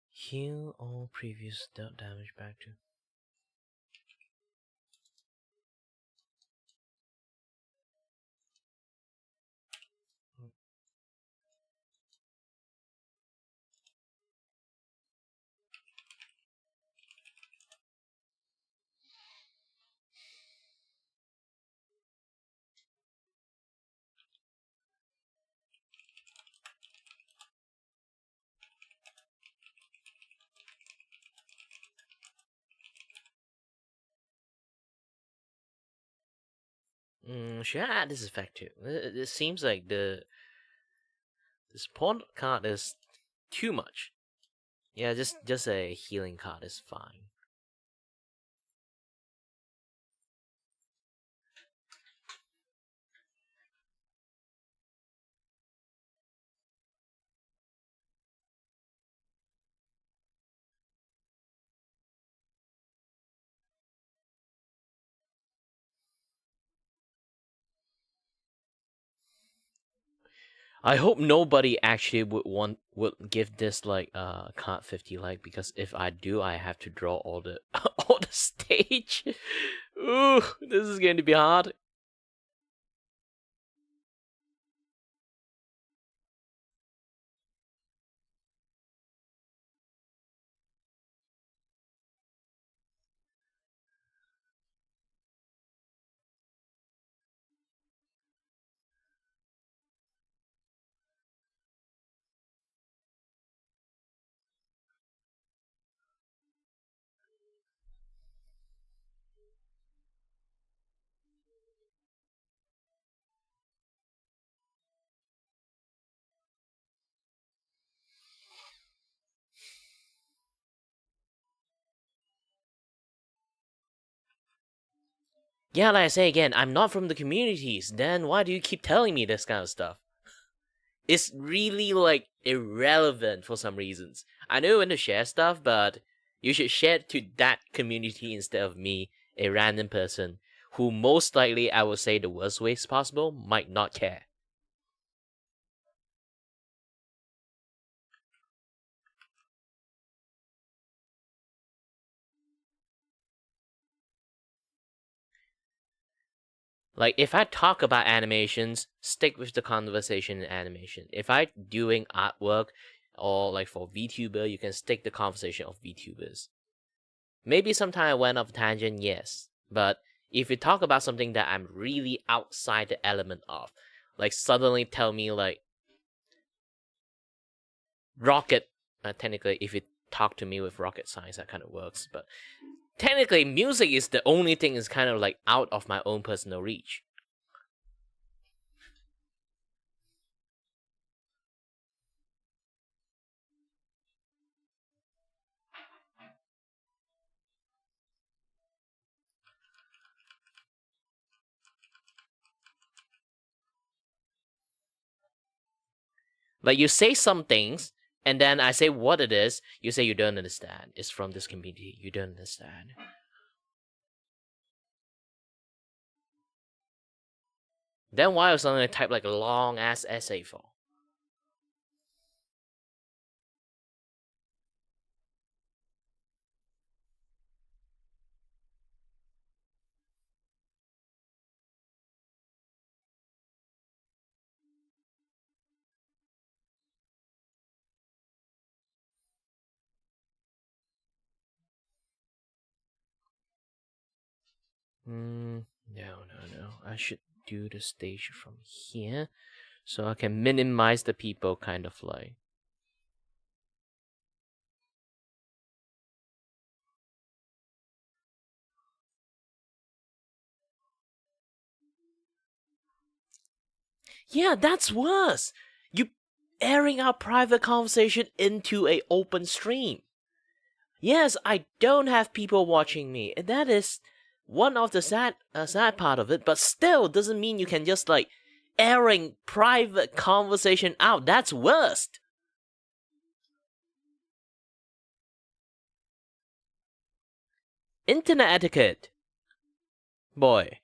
Heal all previous dealt damage back to. Should I add this effect too? It seems like the support card is too much. Yeah, just a healing card is fine. I hope nobody actually would give this like card 50 like, because if I do, I have to draw all the all the stage. Ooh, this is going to be hard. Yeah, like I say again, I'm not from the communities. Then why do you keep telling me this kind of stuff? It's really like irrelevant for some reasons. I know you want to share stuff, but you should share it to that community instead of me, a random person who most likely, I would say the worst ways possible, might not care. Like, if I talk about animations, stick with the conversation in animation. If I doing artwork or like for VTuber, you can stick the conversation of VTubers. Maybe sometime I went off tangent, yes. But if you talk about something that I'm really outside the element of, like suddenly tell me like rocket, technically if you talk to me with rocket science, that kind of works. But technically music is the only thing is kind of like out of my own personal reach. Like, you say some things, and then I say what it is, you say you don't understand. It's from this community. You don't understand. Then why was something I type like a long ass essay for? No. I should do the stage from here, so I can minimize the people kind of like. Yeah, that's worse. You airing our private conversation into a open stream. Yes, I don't have people watching me, and that is one of the sad part of it. But still, doesn't mean you can just like airing private conversation out. That's worst. Internet etiquette, boy.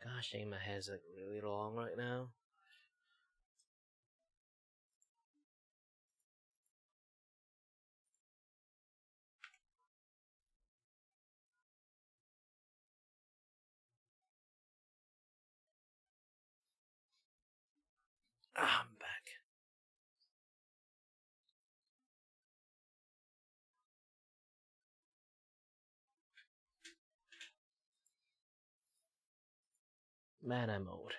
Gosh dang, my hair's like really long right now. I'm back. Man, I'm old.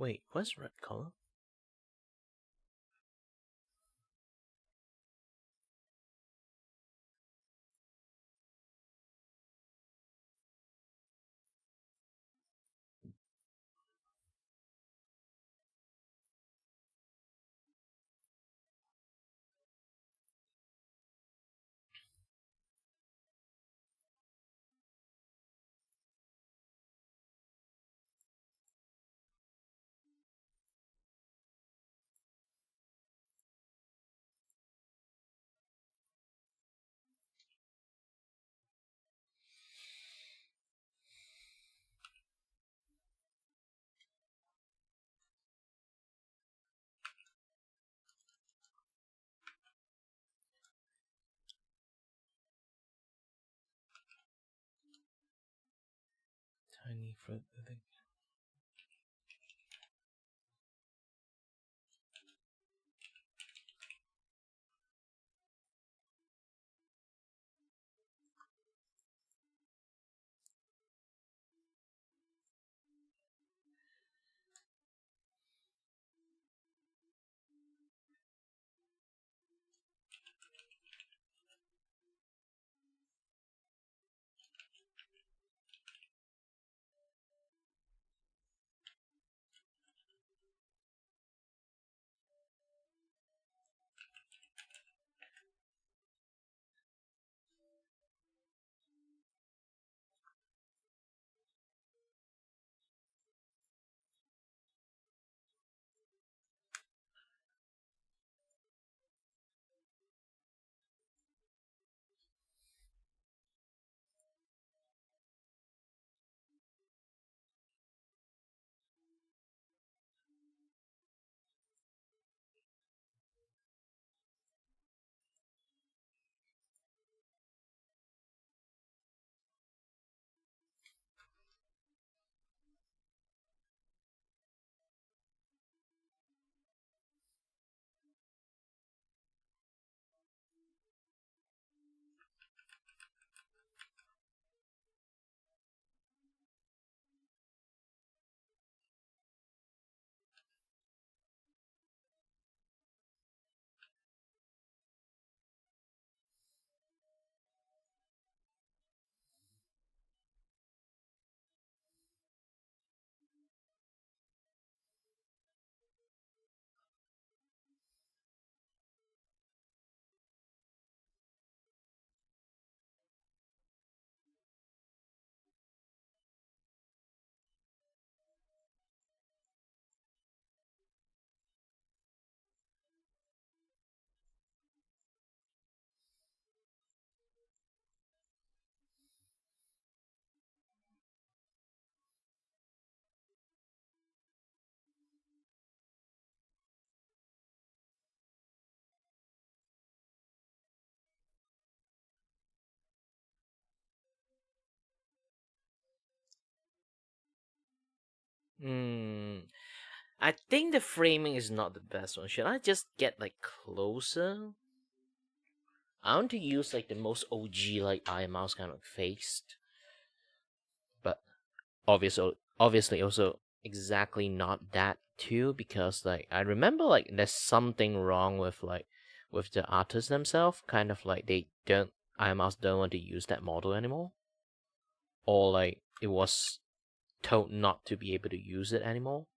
Wait, what's red color? Tiny fruit, I think. I think the framing is not the best one. Should I just get like closer? I want to use like the most OG like Iron Mouse kind of face, but obviously also exactly not that too, because like I remember like there's something wrong with the artists themselves, kind of like they don't Iron Mouse don't want to use that model anymore, or like it was told not to be able to use it anymore.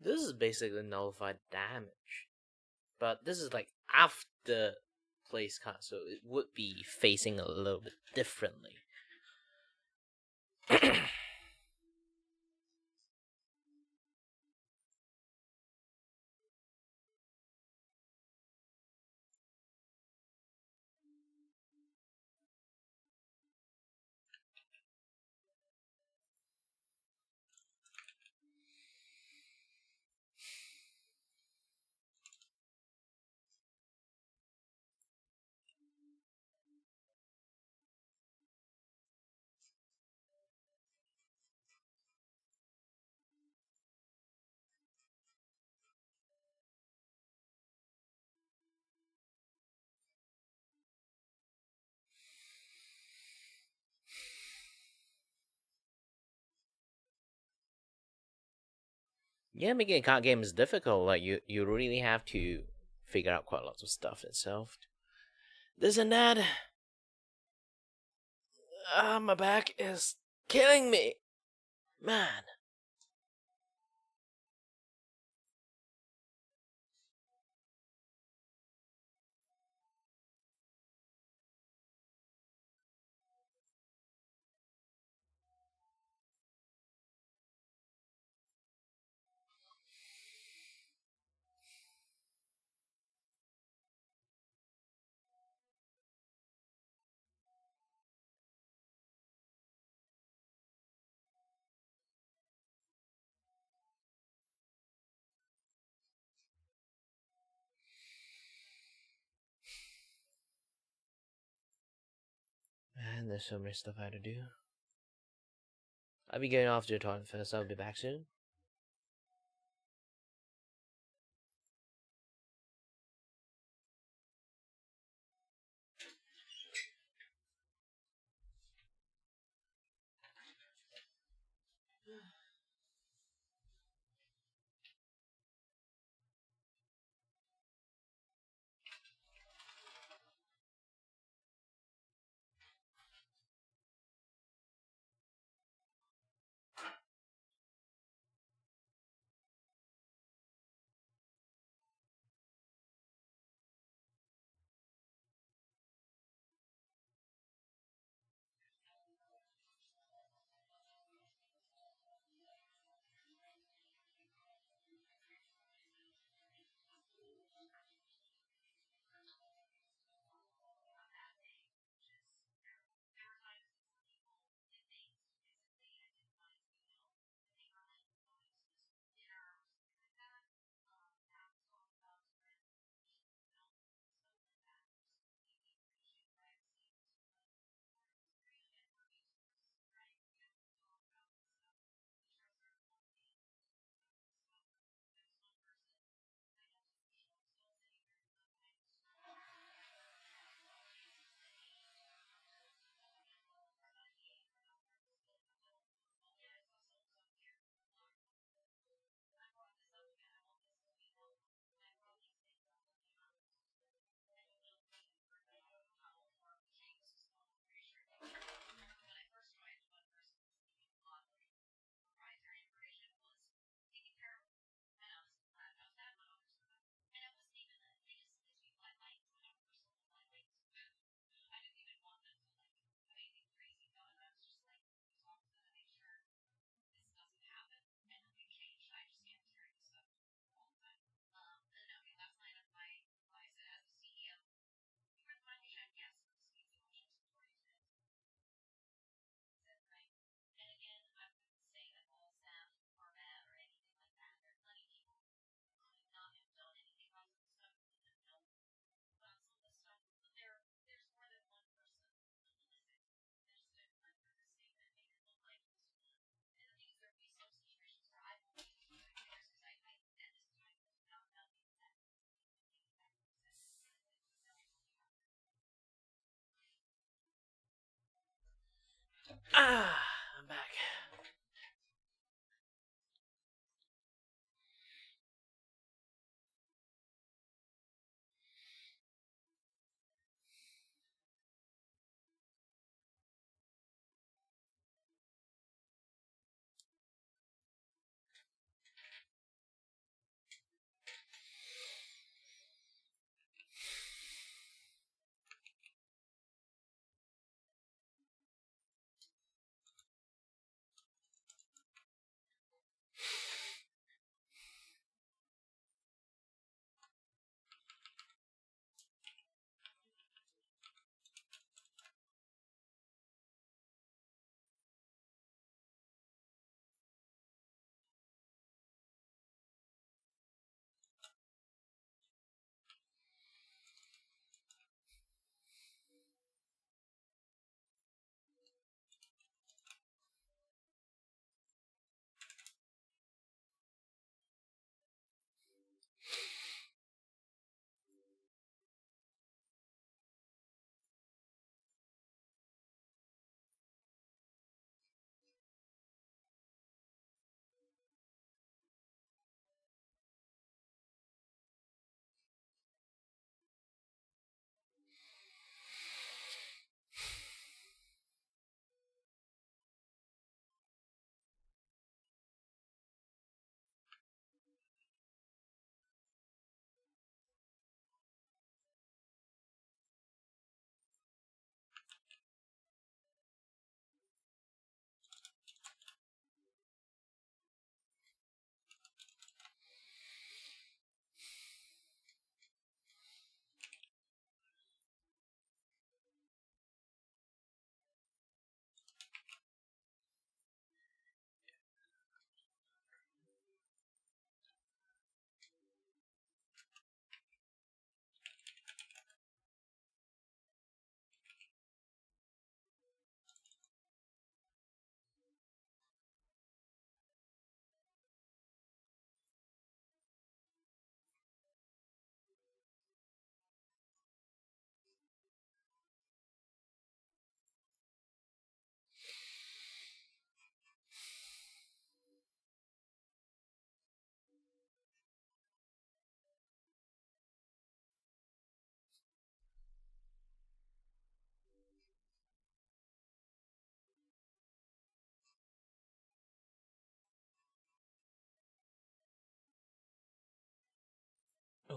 This is basically nullified damage, but this is like after place card, so it would be facing a little bit differently. Yeah, making a card game is difficult. Like you really have to figure out quite lots of stuff itself. This and that. My back is killing me, man. Man, there's so much stuff I have to do. I'll be going off to the toilet first. I'll be back soon. I'm back.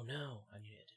Oh no, I need it.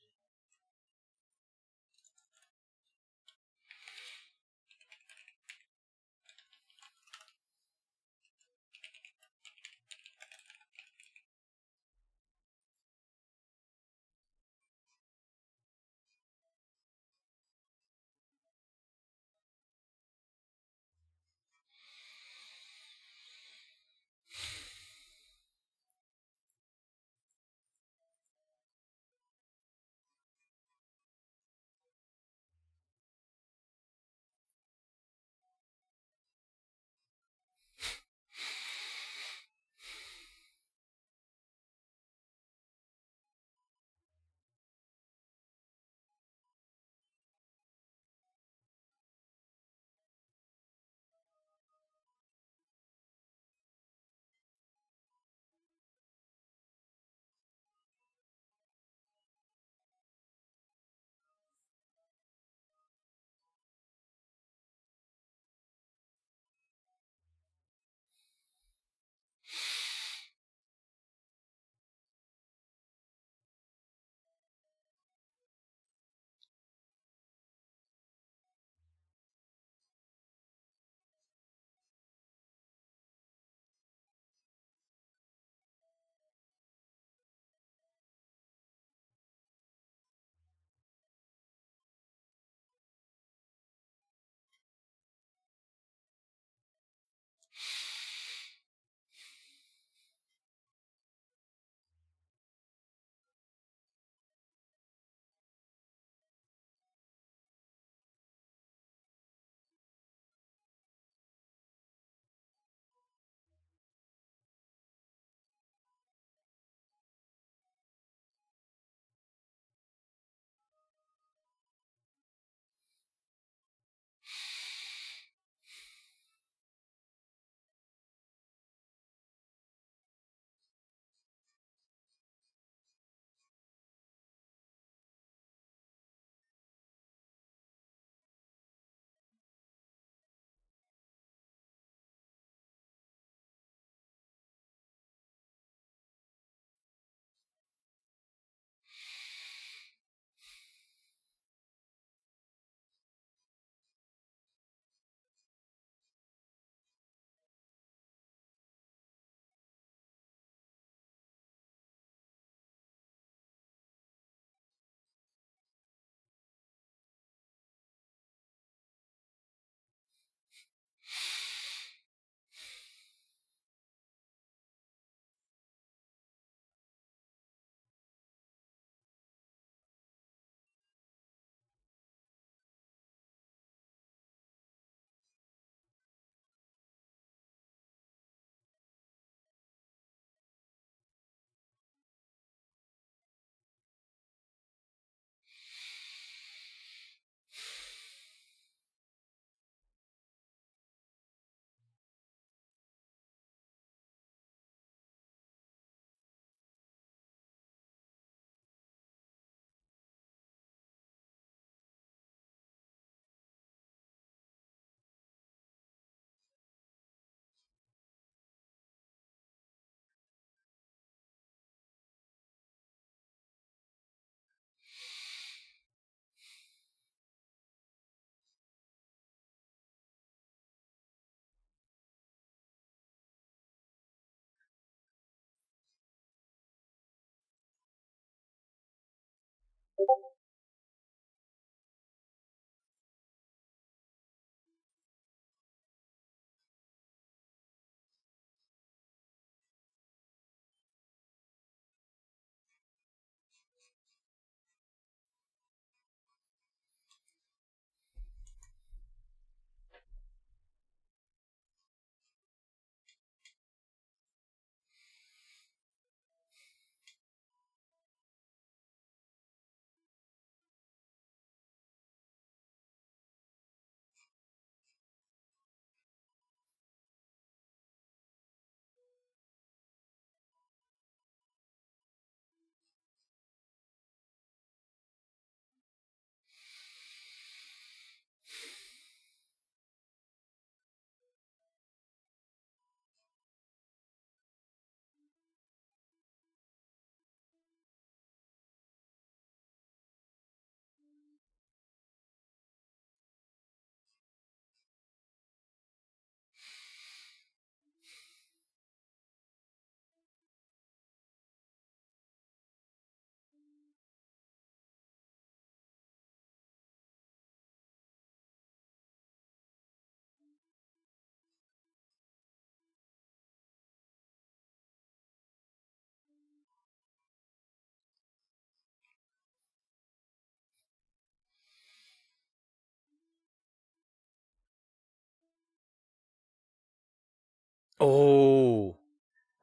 Oh,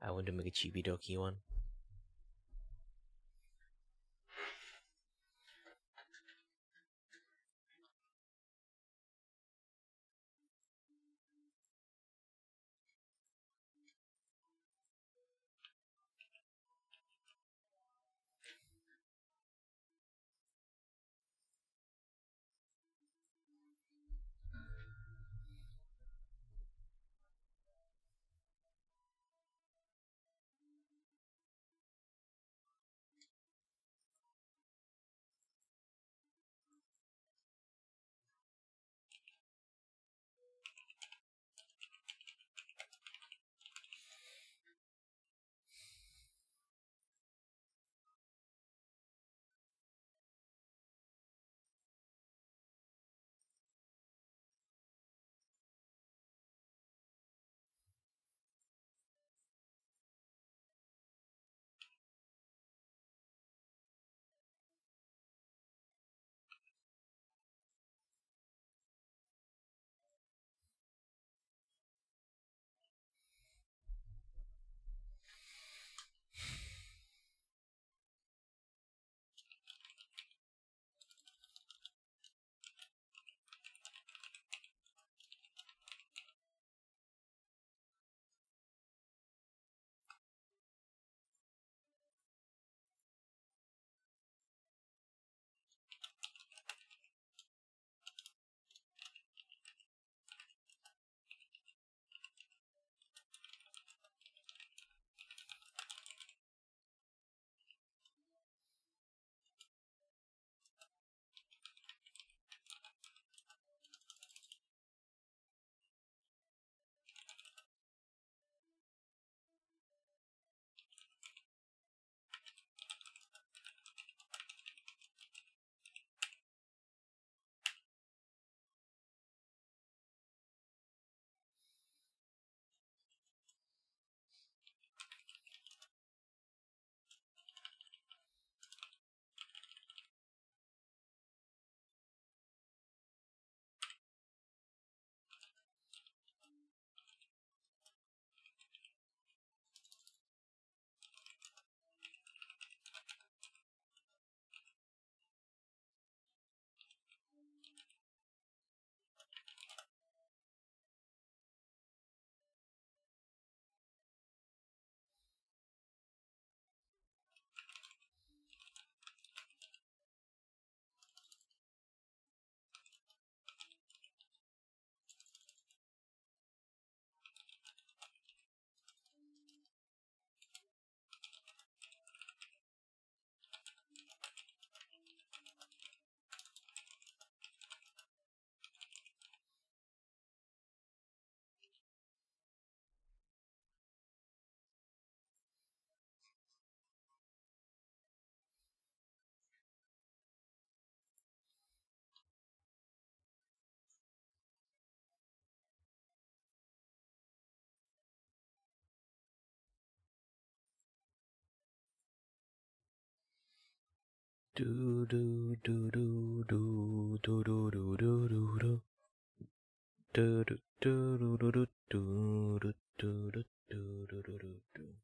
I want to make a chibi doki one. Do do do do do do do do do do do. Do do do do do do do do do do do do do do.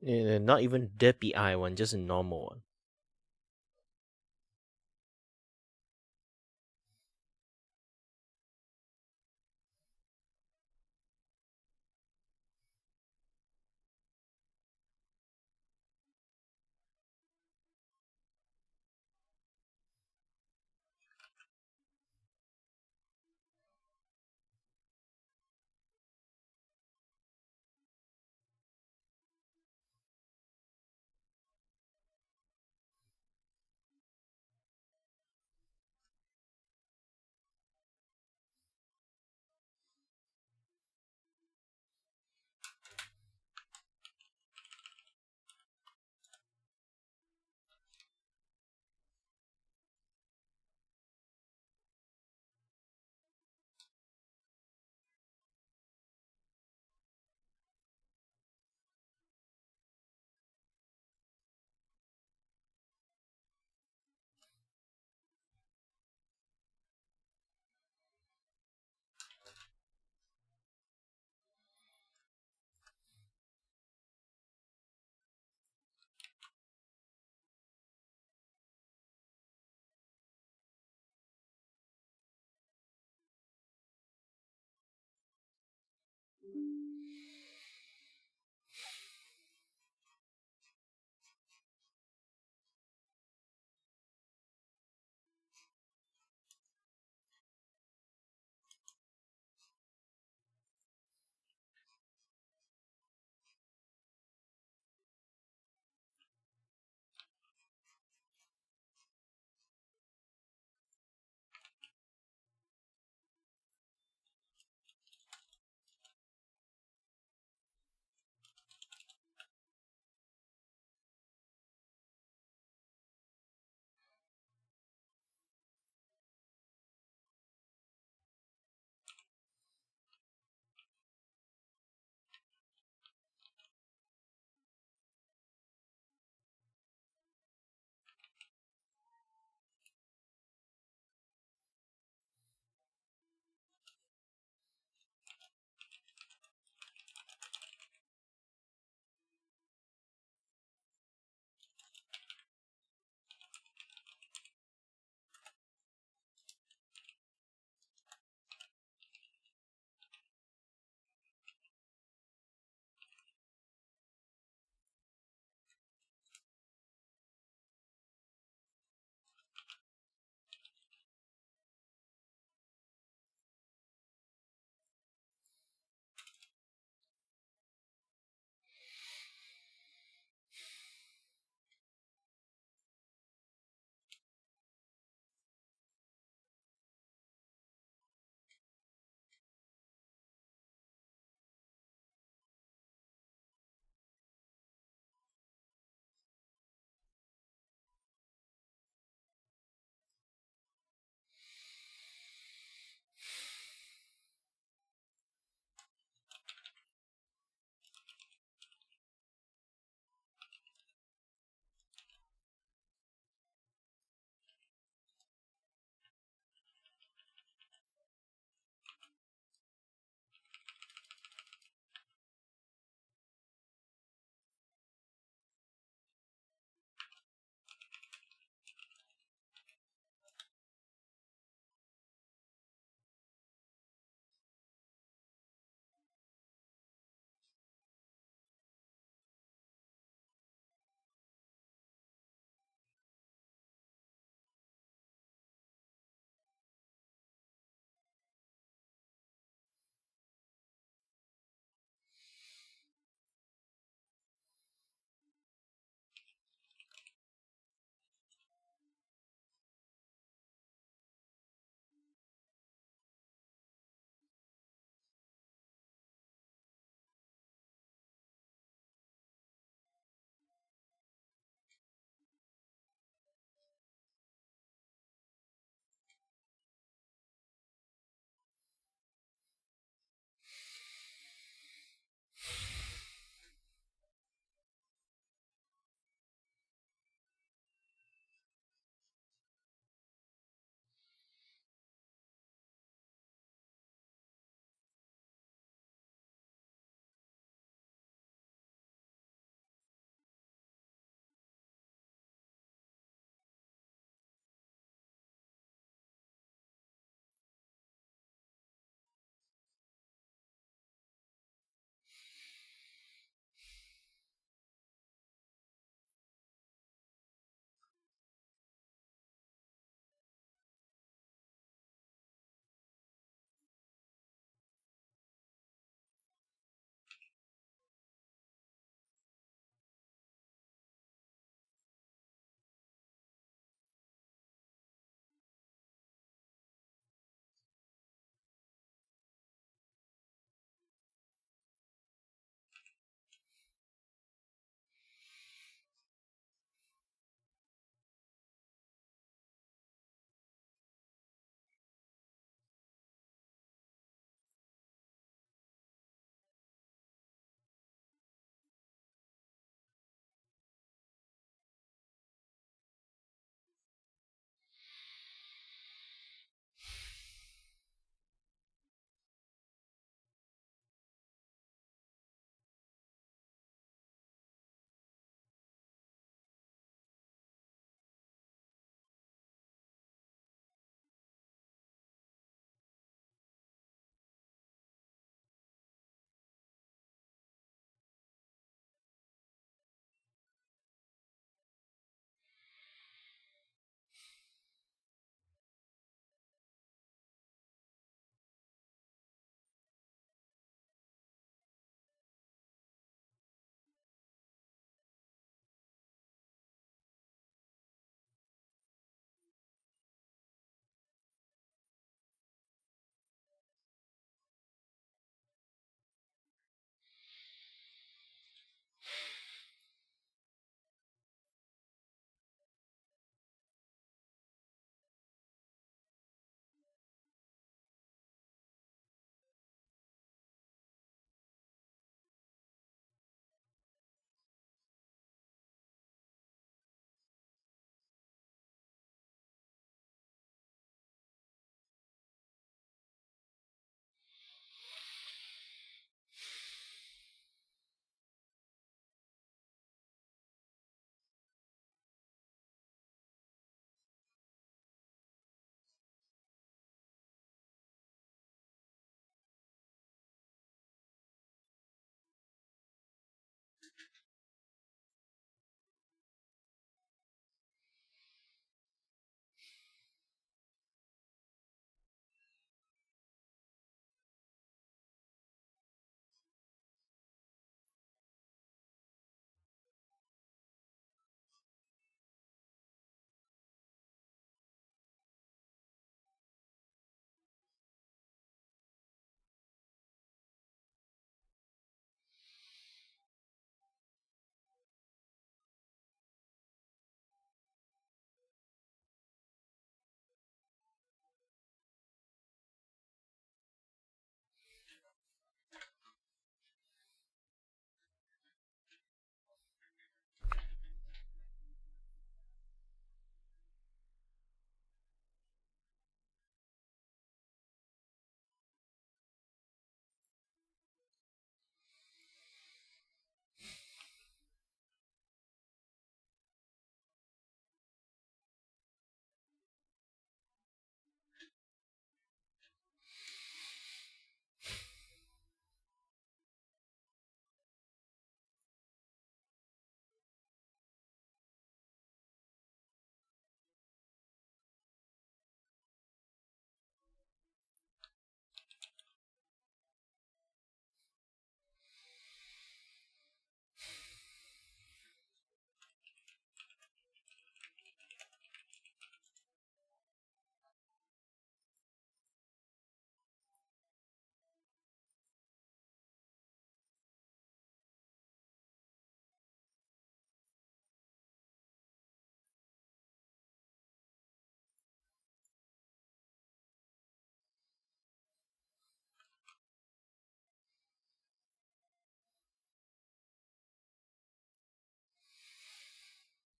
Not even the PI one, just a normal one.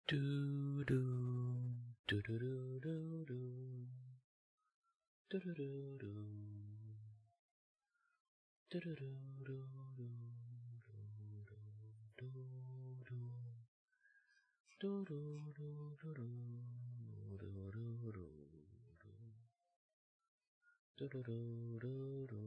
Do do do do do do do do do do do do do do do do do do. Do do do do do do do.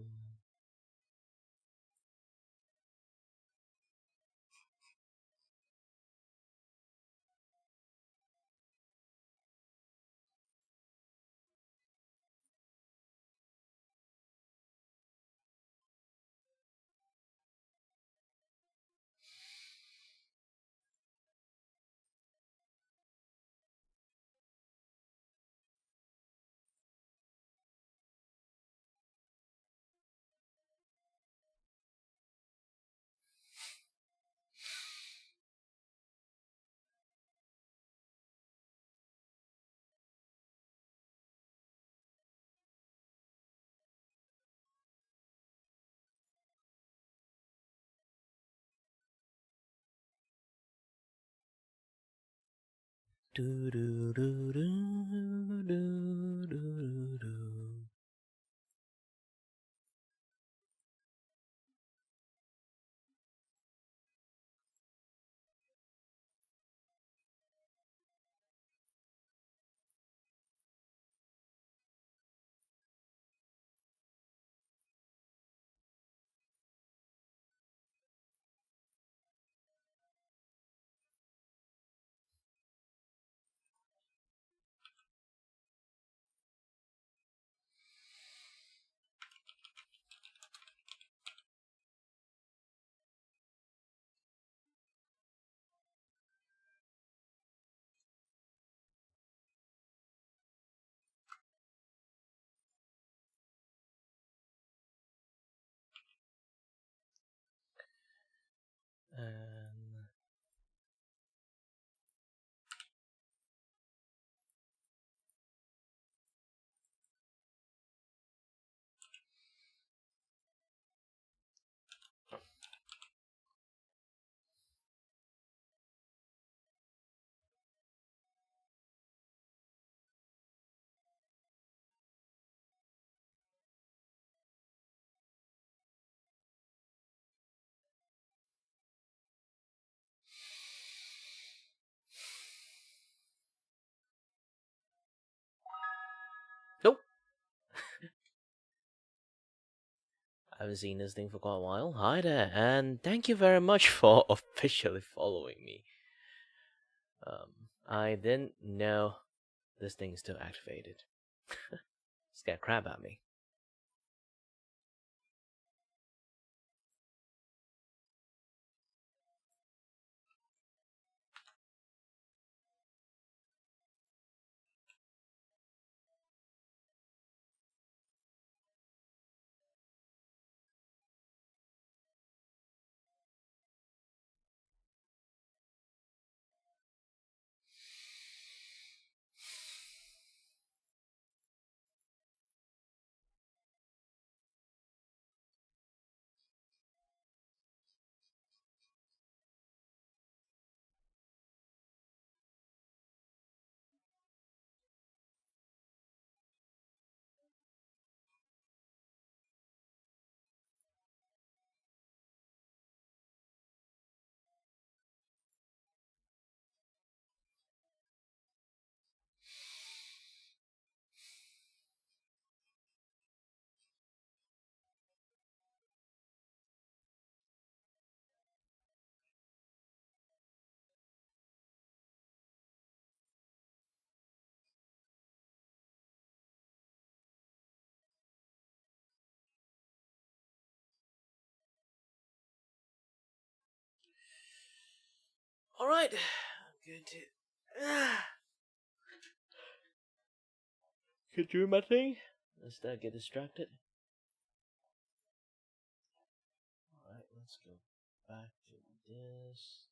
And nope. I haven't seen this thing for quite a while. Hi there, and thank you very much for officially following me. I didn't know this thing is still activated. Scared crap at me. Alright, I'm going to continue my thing. Let's not get distracted. Alright, let's go back to this.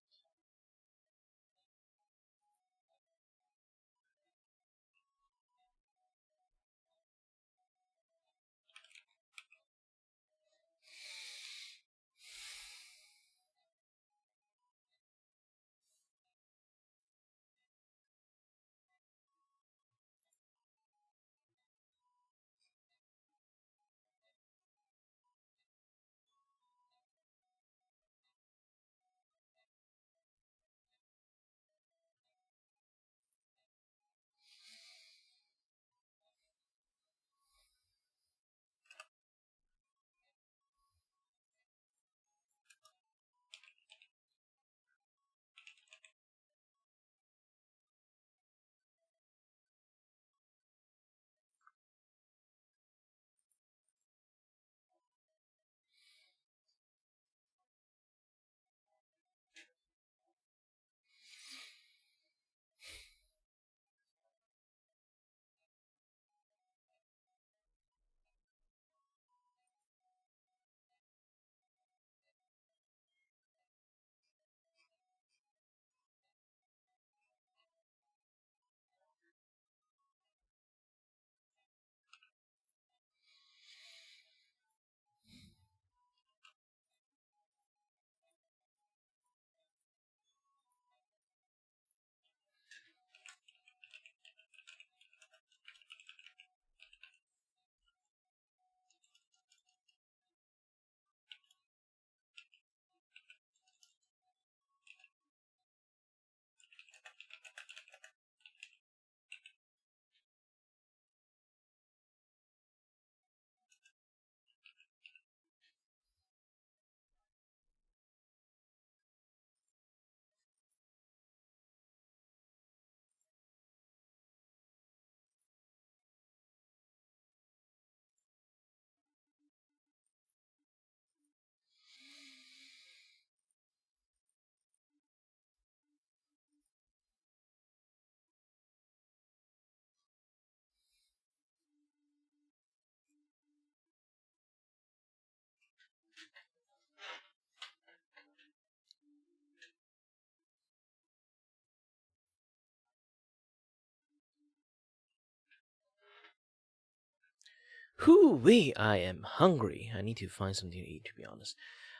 Hoo-wee, I am hungry. I need to find something to eat, to be honest.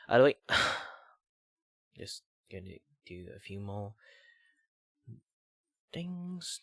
By the way, just gonna do a few more things.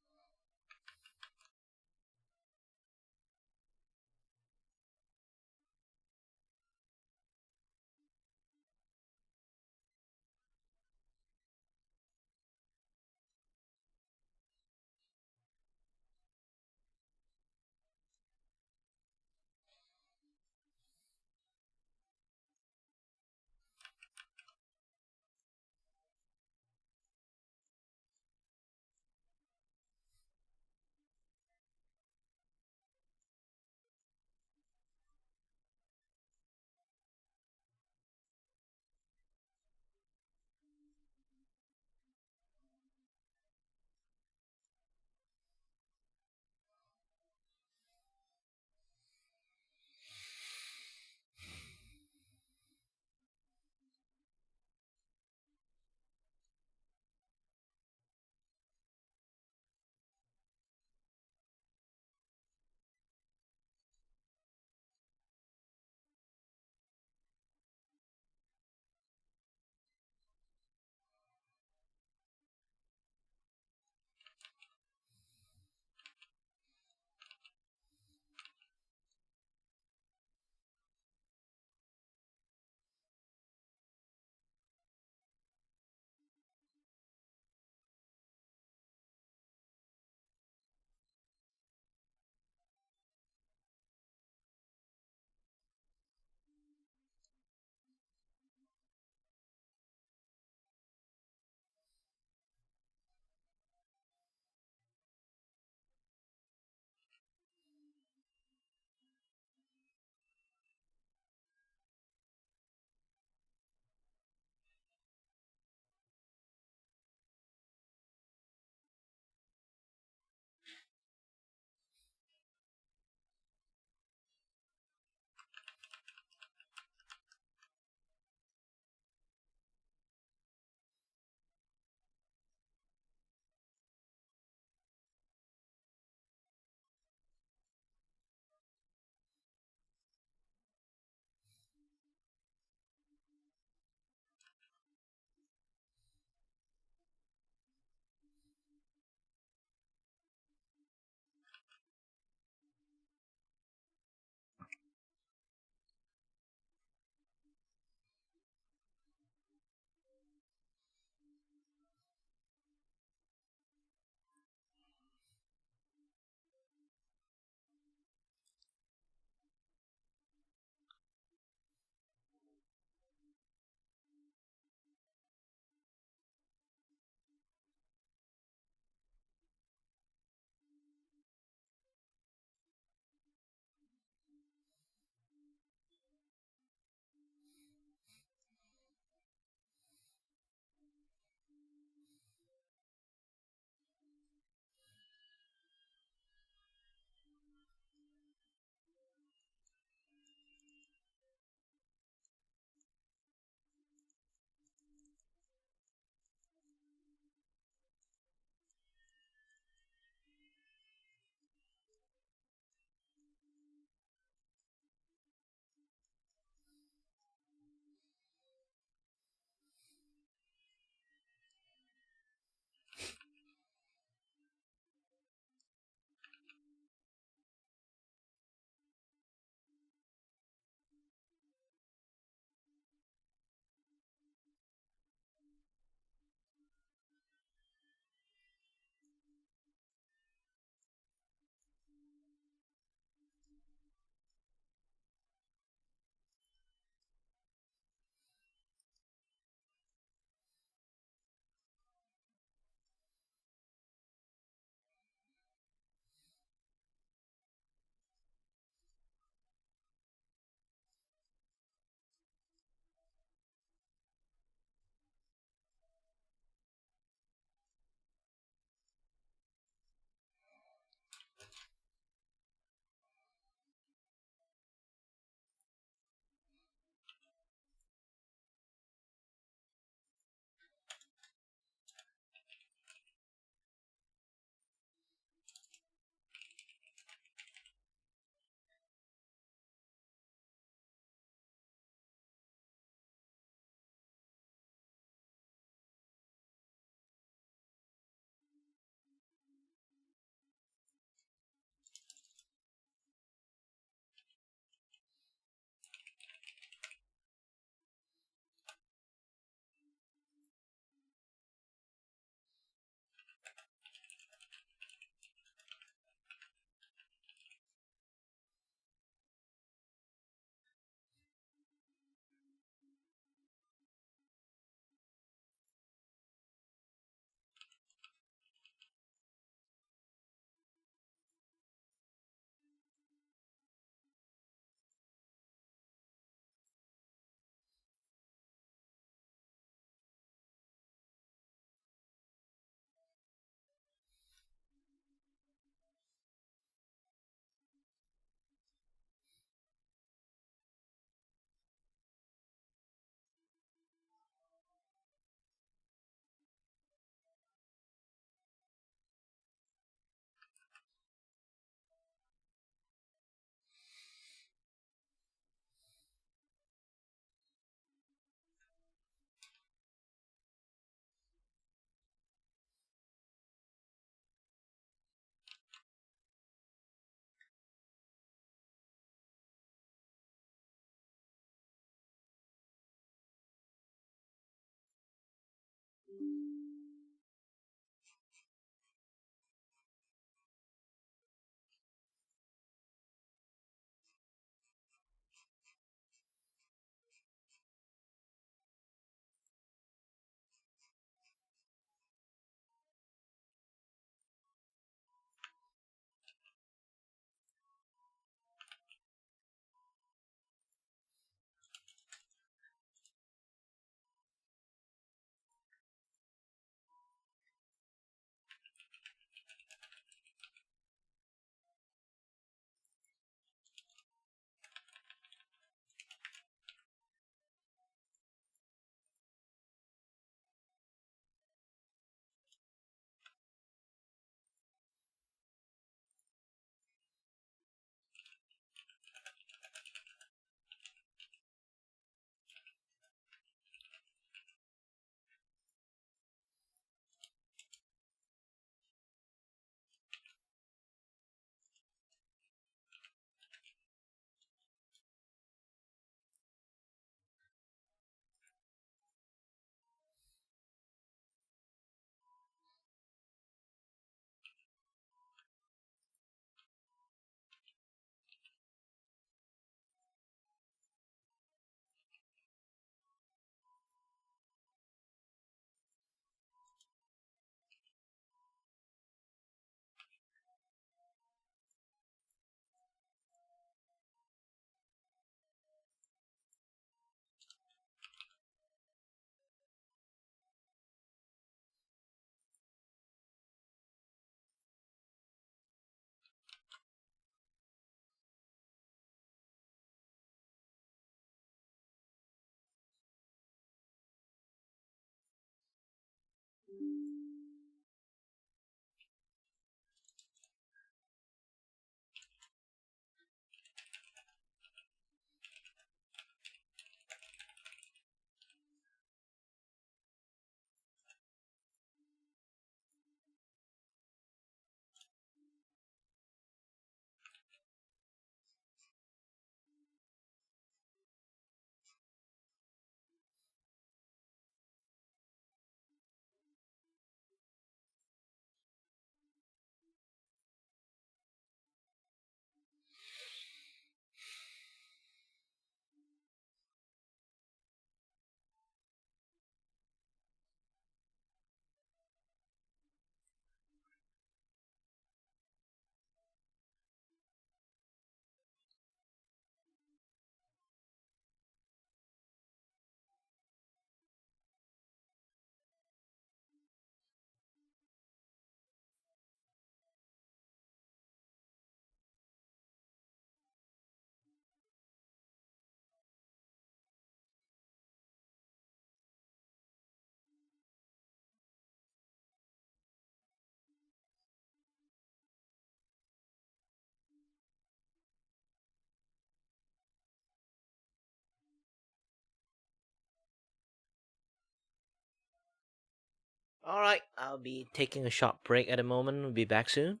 All right, I'll be taking a short break at the moment. We'll be back soon.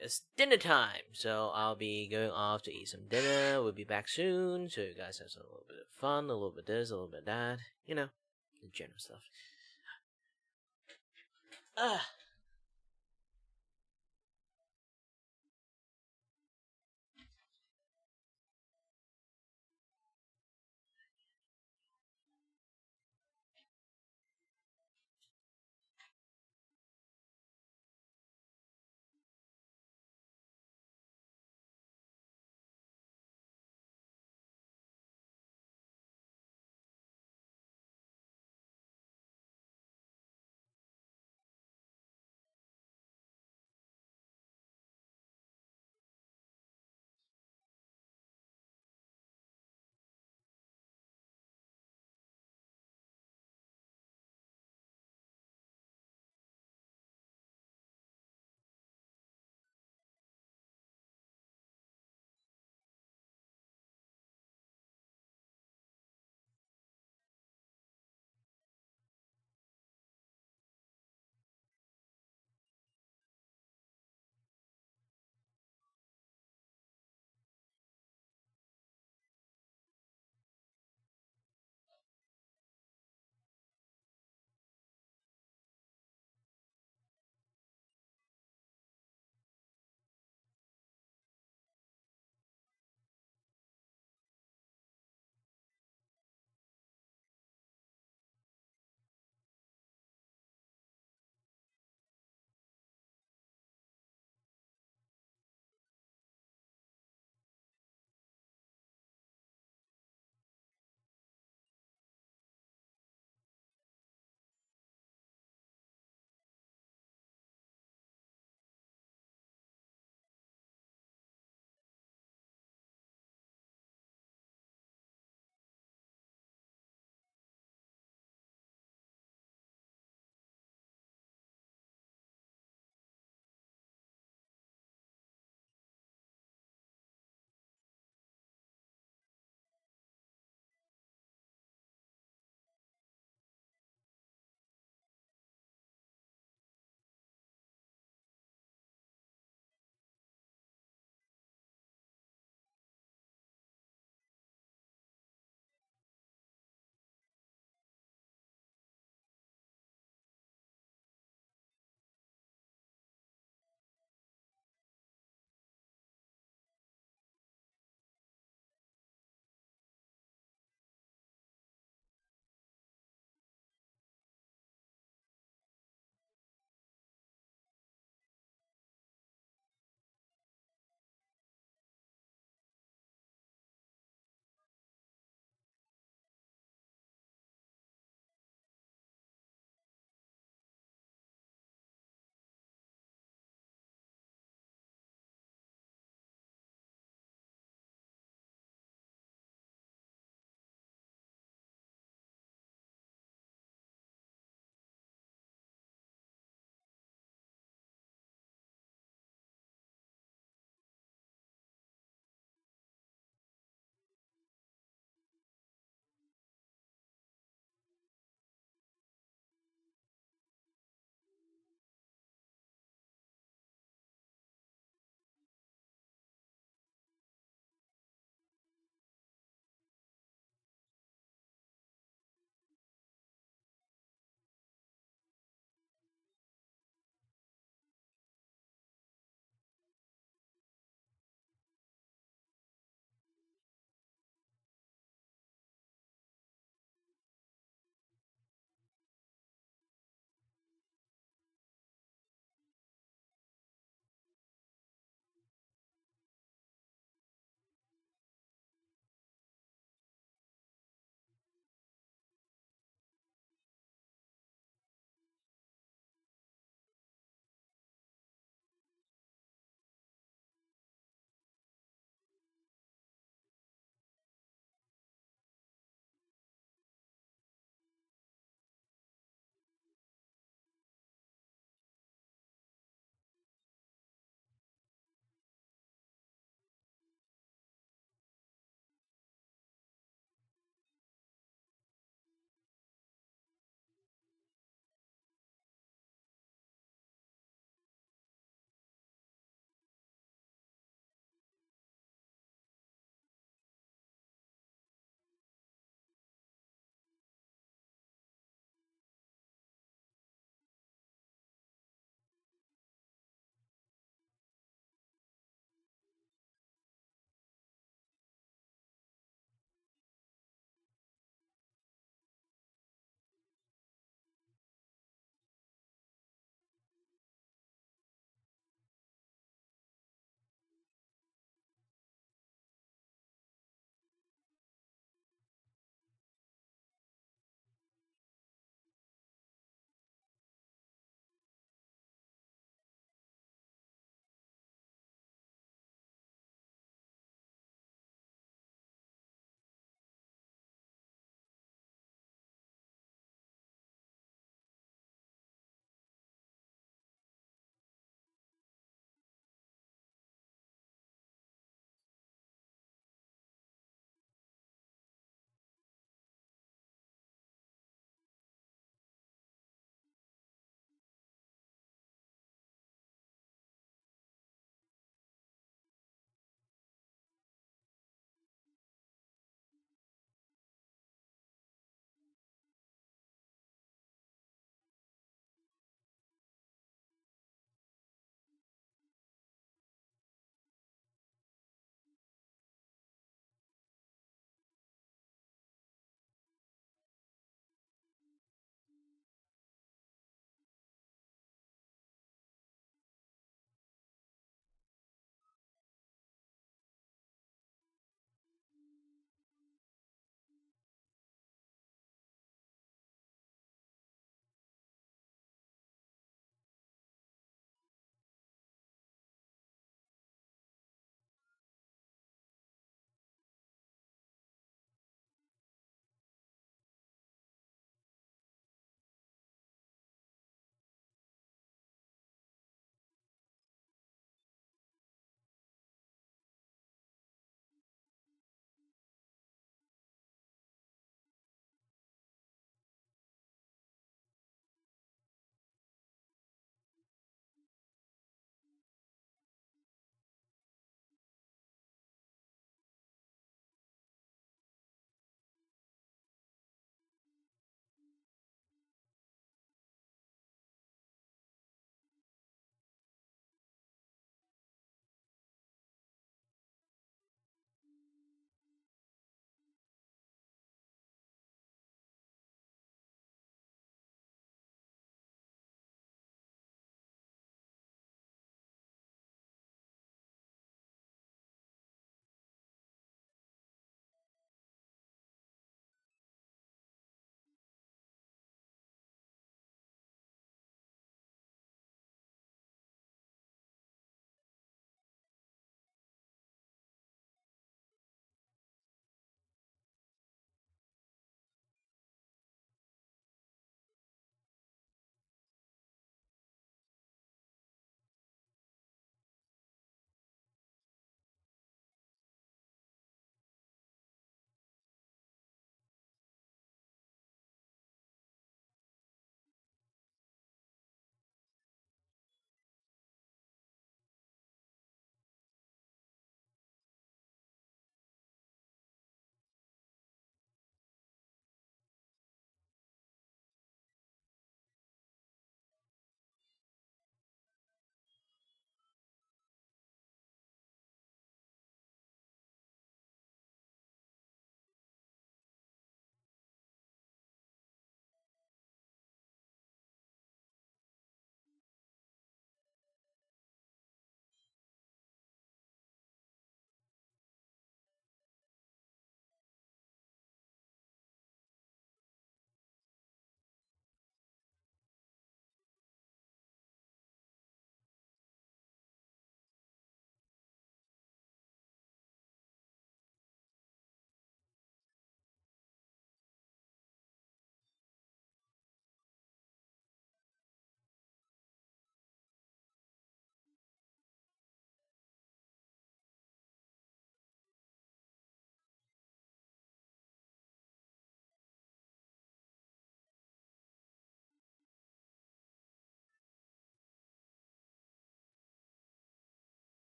It's dinner time, so I'll be going off to eat some dinner. We'll be back soon, so you guys have a little bit of fun, a little bit of this, a little bit of that, you know, the general stuff. Ah.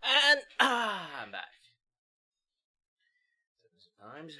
And I'm back. Times.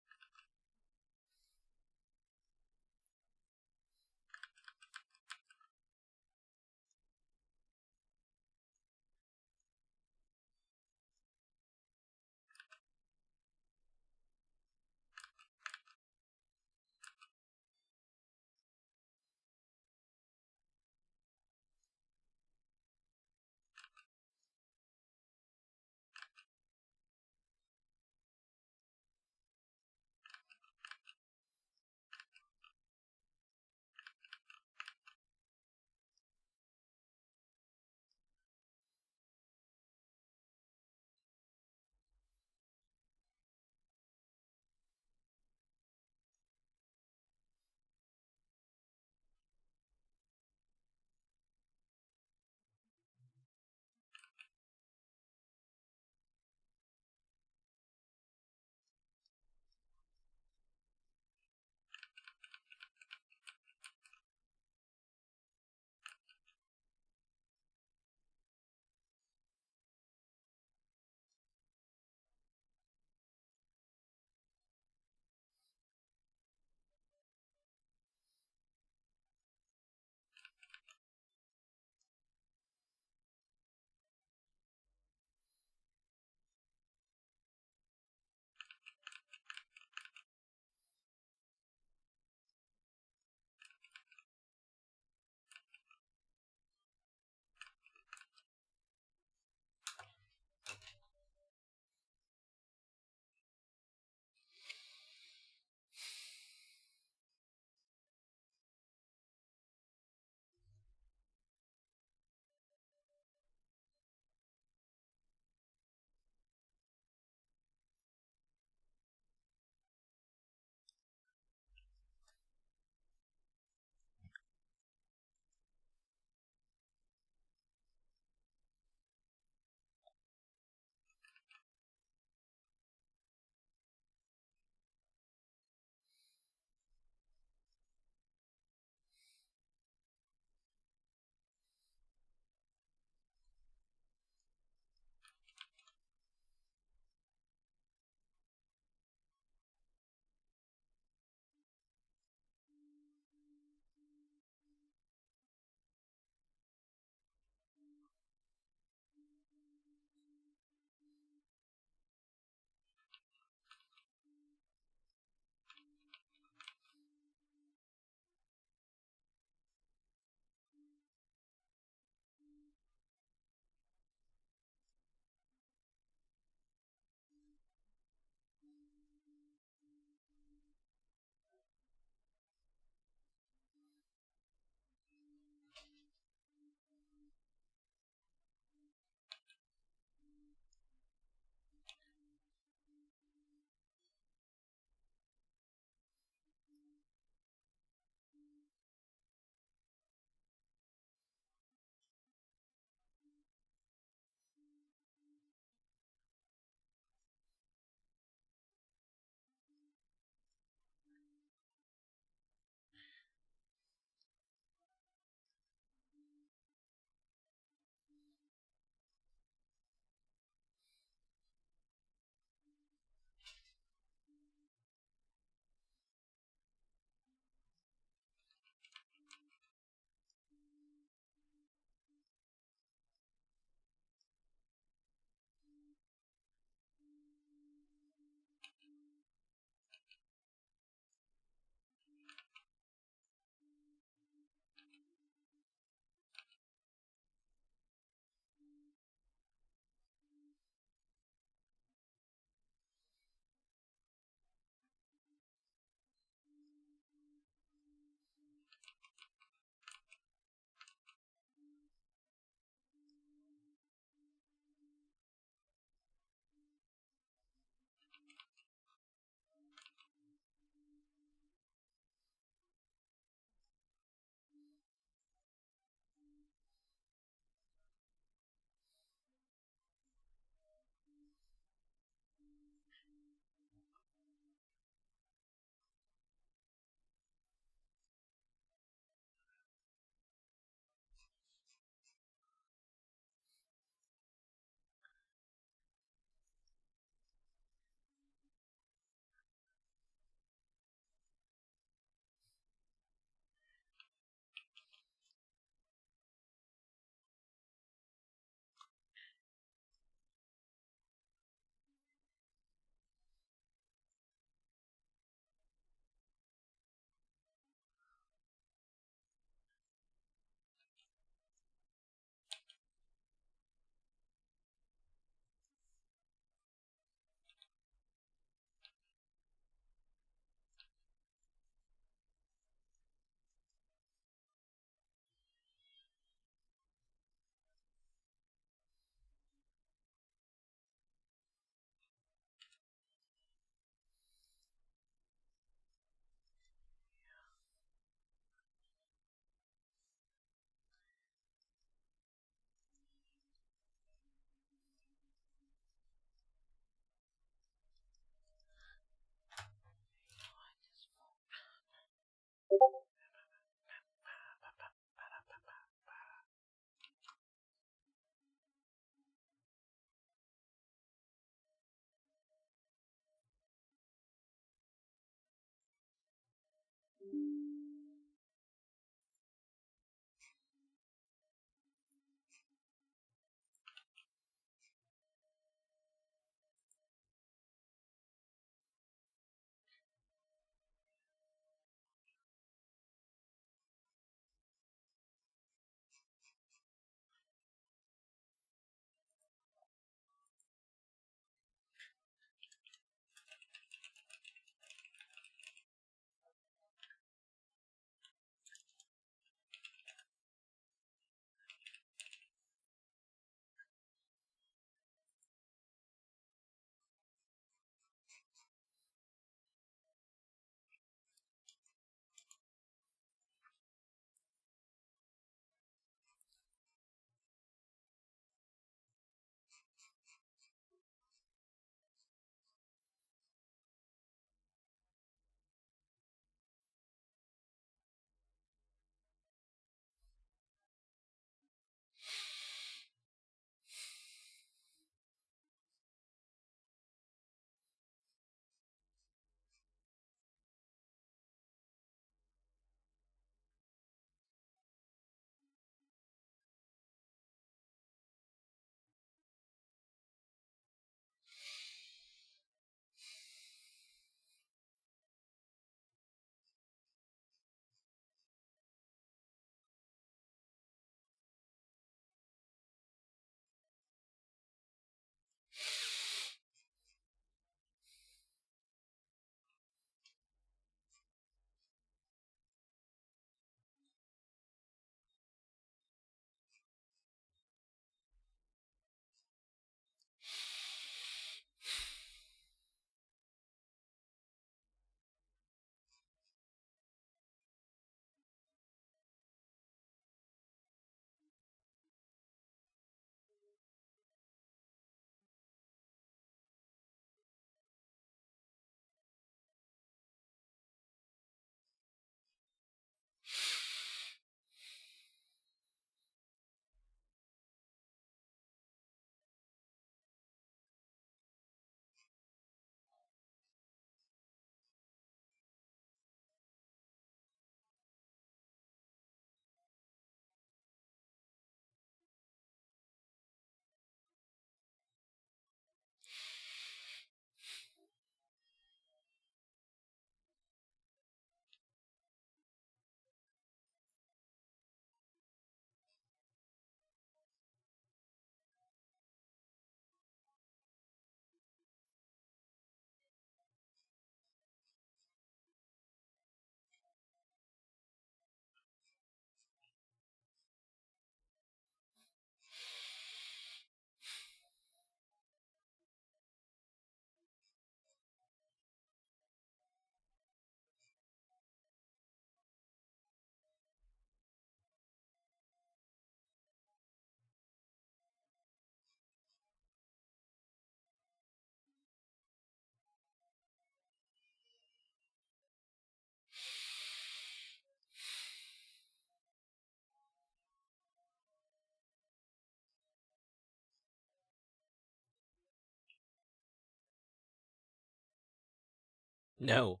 No.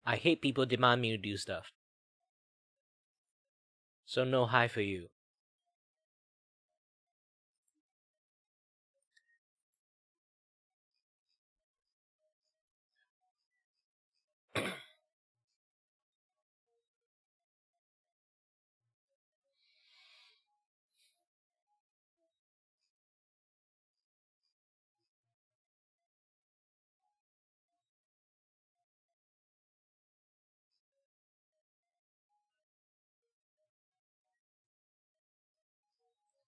I hate people demand me to do stuff. So no hi for you.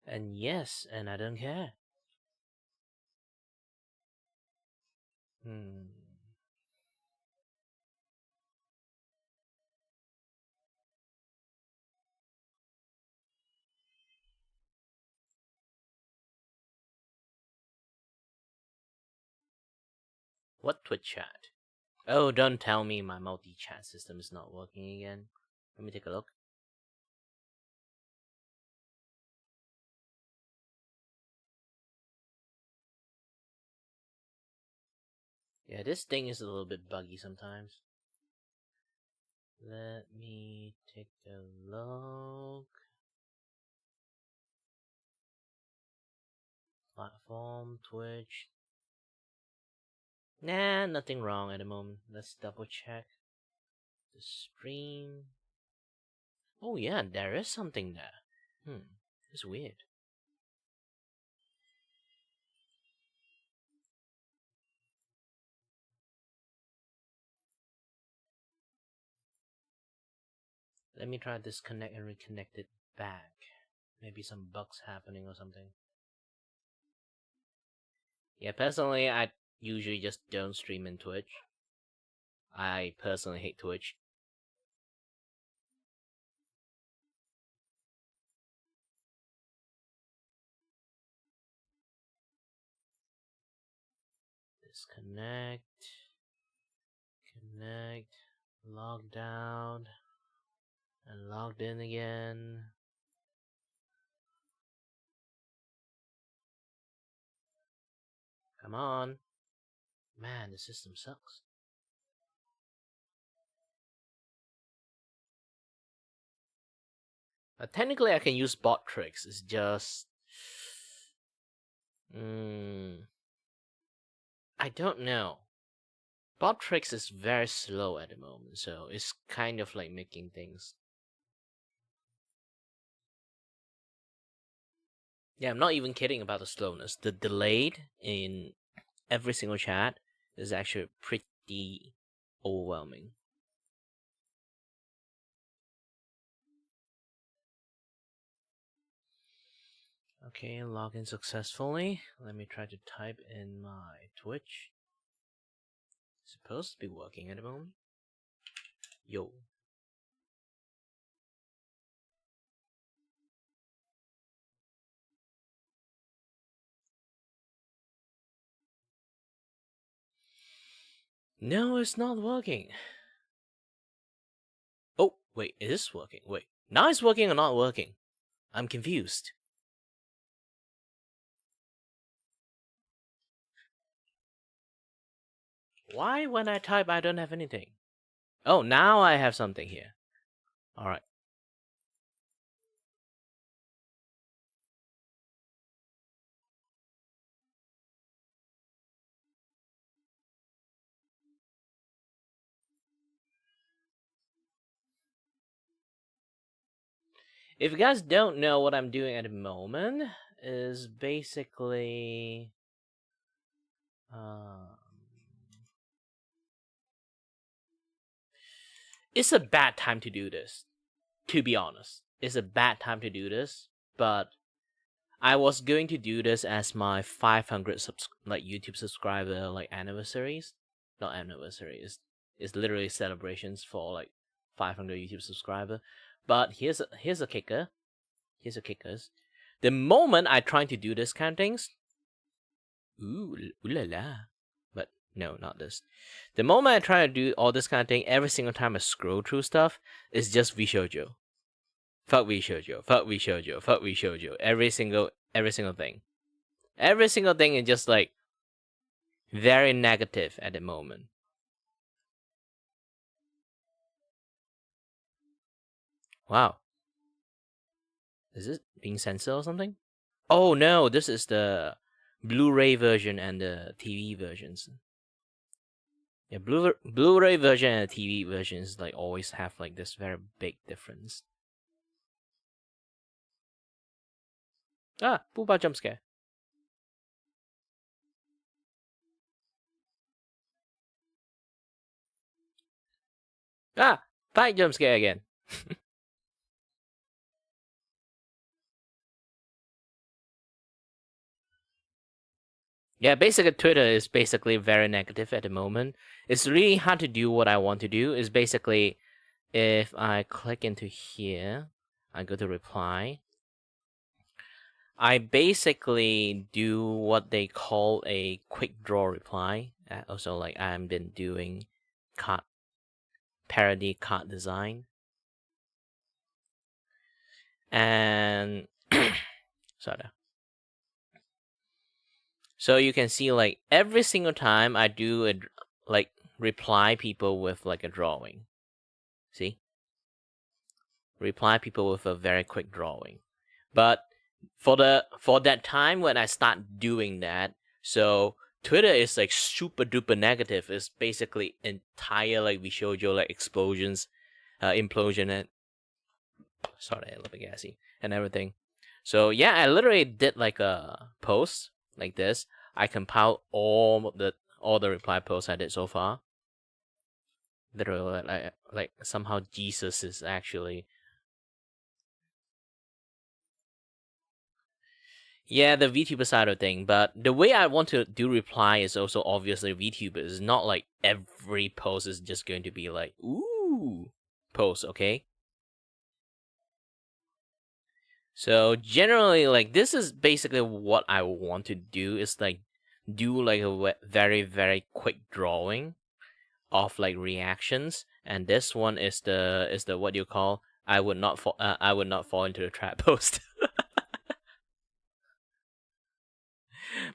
And yes, and I don't care. What Twitch chat? Oh, don't tell me my multi-chat system is not working again. Let me take a look. Yeah, this thing is a little bit buggy sometimes. Let me take a look. Platform, Twitch. Nah, nothing wrong at the moment. Let's double check the stream. Oh yeah, there is something there. It's weird. Let me try disconnect and reconnect it back. Maybe some bugs happening or something. Yeah, personally, I usually just don't stream in Twitch. I personally hate Twitch. Disconnect. Connect. Logged out. And logged in again. Come on. Man, the system sucks. Technically, I can use bot tricks. It's just... I don't know. Bot tricks is very slow at the moment, so it's kind of like making things... Yeah, I'm not even kidding about the slowness. The delayed in every single chat is actually pretty overwhelming. Okay, log in successfully. Let me try to type in my Twitch. It's supposed to be working at the moment. Yo. No, it's not working. Oh, wait, it is working. Wait, now it's working or not working? I'm confused. Why when I type I don't have anything? Oh, now I have something here. Alright. If you guys don't know what I'm doing at the moment, is basically... it's a bad time to do this, to be honest. It's a bad time to do this, but I was going to do this as my 500 YouTube subscriber anniversaries. Not anniversaries. It's literally celebrations for 500 YouTube subscriber. But here's a kicker. Here's a kickers. The moment I try to do this kind of things, ooh la la. But no, not this. The moment I try to do all this kind of thing, every single time I scroll through stuff, it's just Vshoujo. Fuck Vshoujo. Fuck Vshoujo. Fuck Vshoujo. Every single thing. Every single thing is just very negative at the moment. Wow. Is it being censored or something? Oh no, this is the Blu-ray version and the TV versions. Yeah, Blu-ray version and TV versions like always have like this very big difference. Ah, Booba jump scare. Ah, fight jump scare again. Yeah, basically Twitter is basically very negative at the moment. It's really hard to do what I want to do. Is basically if I click into here, I go to reply. I basically do what they call a quick draw reply. Also, like I've been doing parody card design. And sorry. So you can see like every single time I do a like reply people with like a drawing. See? Reply people with a very quick drawing. But for that time when I start doing that, so Twitter is like super duper negative. It's basically entire like we showed you like explosions, implosion and sorry, a little bit gassy and everything. So yeah, I literally did like a post like this. I compiled all the reply posts I did so far. Literally, like somehow Jesus is actually. Yeah, the VTuber side of thing, but the way I want to do reply is also obviously VTuber. It's not like every post is just going to be like, ooh, post, okay? So generally, like, this is basically what I want to do is like, do like a very, very quick drawing of like reactions. And this one is the what you call, I would not fall into the trap post.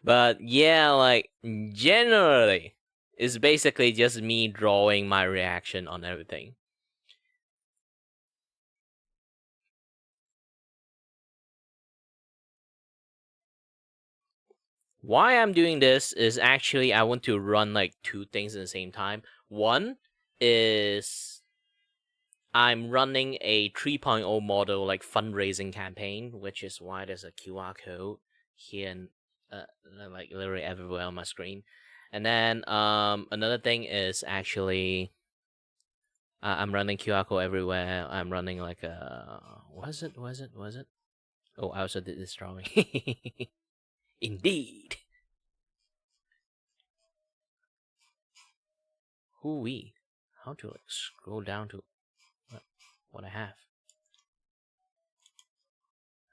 But yeah, like generally, it's basically just me drawing my reaction on everything. Why I'm doing this is actually I want to run like two things at the same time. One is I'm running a 3.0 model like fundraising campaign, which is why there's a QR code here and like literally everywhere on my screen. And then another thing is actually I'm running QR code everywhere. I'm running like a was it? Oh, I also did this drawing. Indeed. Hoo-wee. How to like scroll down to what I have.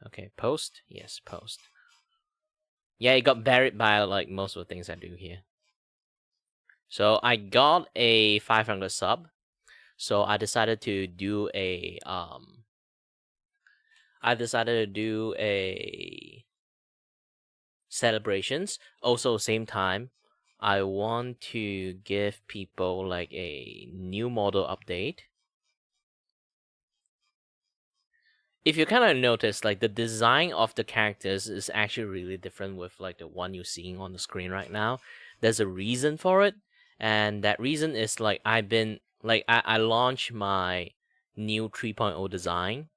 Okay, post. Yes, post. Yeah, it got buried by like most of the things I do here. So I got a 500 sub. So I decided to do a celebrations. Also, same time, I want to give people like a new model update. If you kind of notice, like the design of the characters is actually really different with like the one you're seeing on the screen right now. There's a reason for it, and that reason is like I launched my new 3.0 design.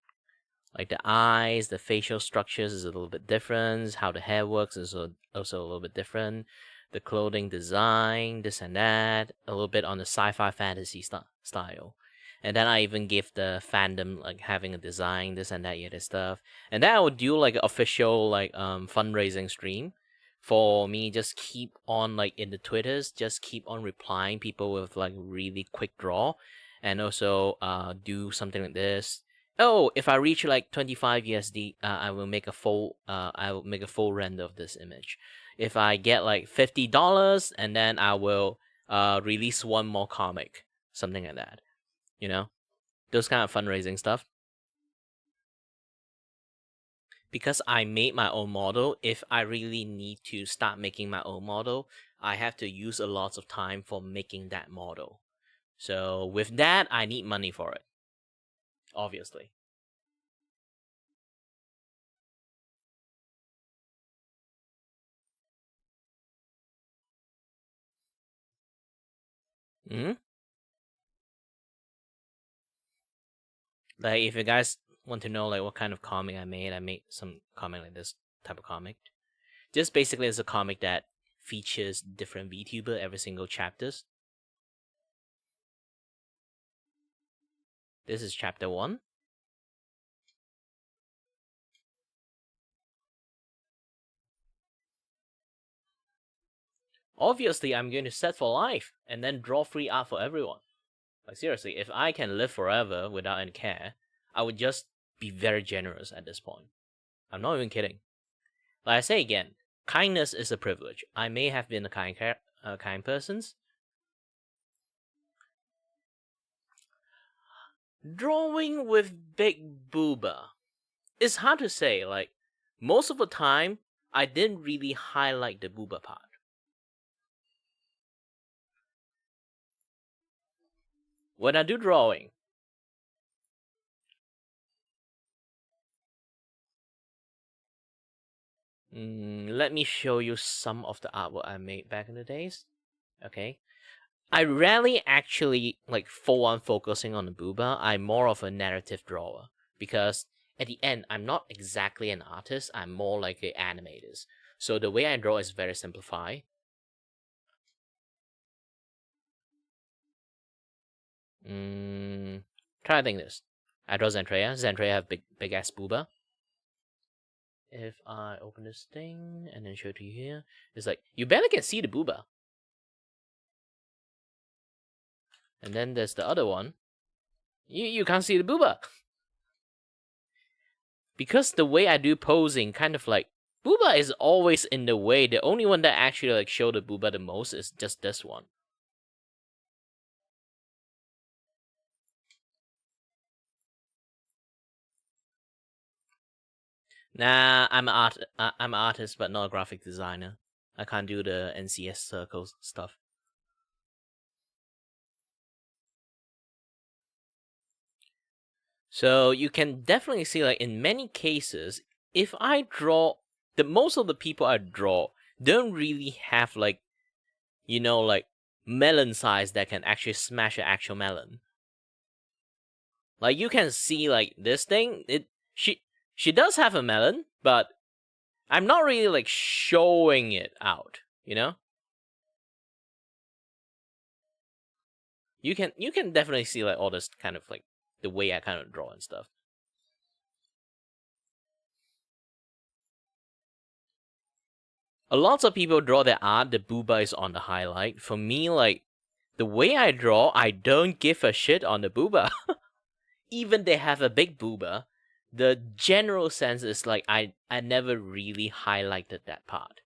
Like the eyes, the facial structures is a little bit different. How the hair works is also a little bit different. The clothing design, this and that, a little bit on the sci-fi fantasy style. And then I even give the fandom like having a design, this and that, other stuff. And then I would do like an official like fundraising stream for me. Just keep on like in the Twitters, just keep on replying people with like really quick draw, and also do something like this. Oh, if I reach like 25 USD, I will make a full render of this image. If I get like $50, and then I will release one more comic, something like that. You know, those kind of fundraising stuff. Because I made my own model, if I really need to start making my own model, I have to use a lot of time for making that model. So with that, I need money for it. Obviously. Hmm? Like, if you guys want to know like what kind of comic I made some comic like this type of comic. Just basically it's a comic that features different VTuber every single chapters. This is chapter 1. Obviously, I'm going to set for life and then draw free art for everyone. Like, seriously, if I can live forever without any care, I would just be very generous at this point. I'm not even kidding. Like I say again, kindness is a privilege. I may have been a kind person. Drawing with big booba. It's hard to say. Like, most of the time, I didn't really highlight the booba part. When I do drawing, let me show you some of the artwork I made back in the days. Okay. I rarely actually like full on focusing on the booba. I'm more of a narrative drawer because at the end, I'm not exactly an artist. I'm more like an animator. So the way I draw is very simplified. Try to think this. I draw Zentreya. Zentreya have big ass booba. If I open this thing and then show it to you here, it's like you barely can see the booba. And then there's the other one. You can't see the booba. Because the way I do posing, kind of like booba is always in the way. The only one that actually like show the booba the most is just this one. Nah, I'm an artist, but not a graphic designer. I can't do the NCS circles stuff. So you can definitely see, like, in many cases, if I draw, most of the people I draw don't really have, like, you know, like, melon size that can actually smash an actual melon. Like, you can see, like, this thing, she does have a melon, but I'm not really, like, showing it out, you know? You can definitely see, like, all this kind of, like, the way I kind of draw and stuff. A lot of people draw their art, the booba is on the highlight. For me, like, the way I draw, I don't give a shit on the booba. Even they have a big booba, the general sense is like I never really highlighted that part.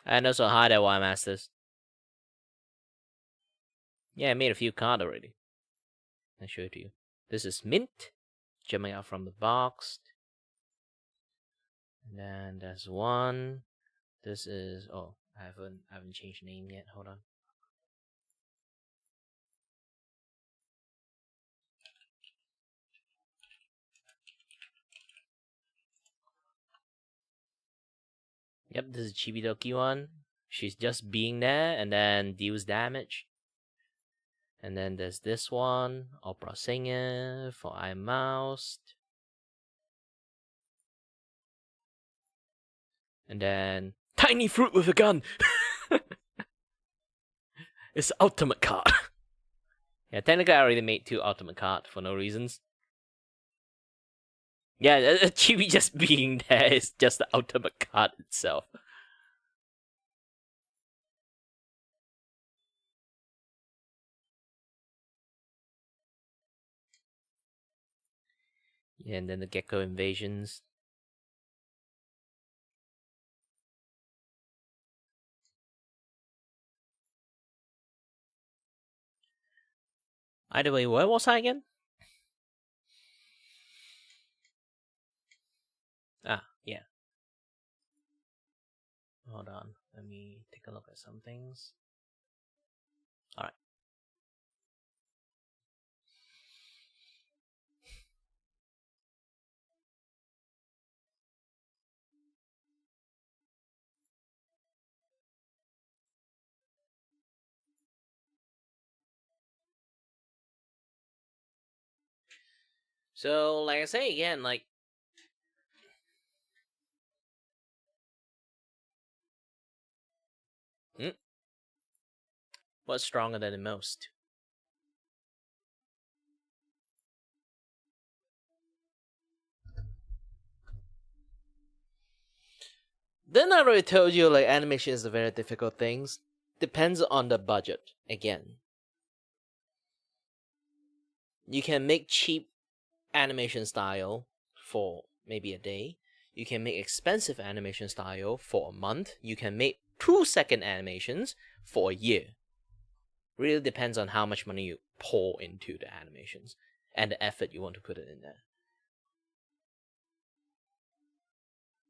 And also, hi there, Y Masters. Yeah, I made a few cards already. I'll show it to you. This is Mint, jumping out from the box. And then there's one. This is, oh, I haven't changed the name yet. Hold on. Yep, this is Chibidoki one. She's just being there and then deals damage. And then there's this one, Opera Singer for I Mouse. And then Tiny Fruit with a Gun. It's ultimate card. Yeah, technically I already made 2 ultimate cards for no reasons. Yeah, Chibi just being there is just the ultimate card itself. Yeah, and then the Gecko Invasions. Either way, where was I again? Ah, yeah. Hold on, let me take a look at some things. Alright. So, like I say again, like, what's stronger than the most? Then I already told you, like, animation is a very difficult thing. Depends on the budget, again. You can make cheap animation style for maybe a day. You can make expensive animation style for a month. You can make 2-second animations for a year. Really depends on how much money you pour into the animations and the effort you want to put it in there.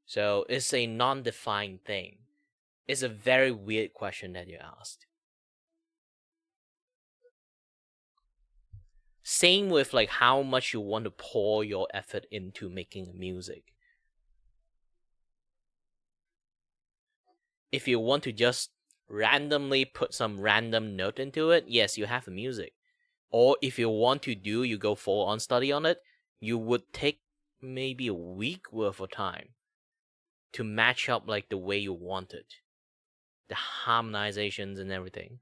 So it's a non-defined thing. It's a very weird question that you asked. Same with like how much you want to pour your effort into making music. If you want to just randomly put some random note into it, yes, you have music. Or if you want to you go full on study on it, you would take maybe a week worth of time to match up like the way you want it. The harmonizations and everything.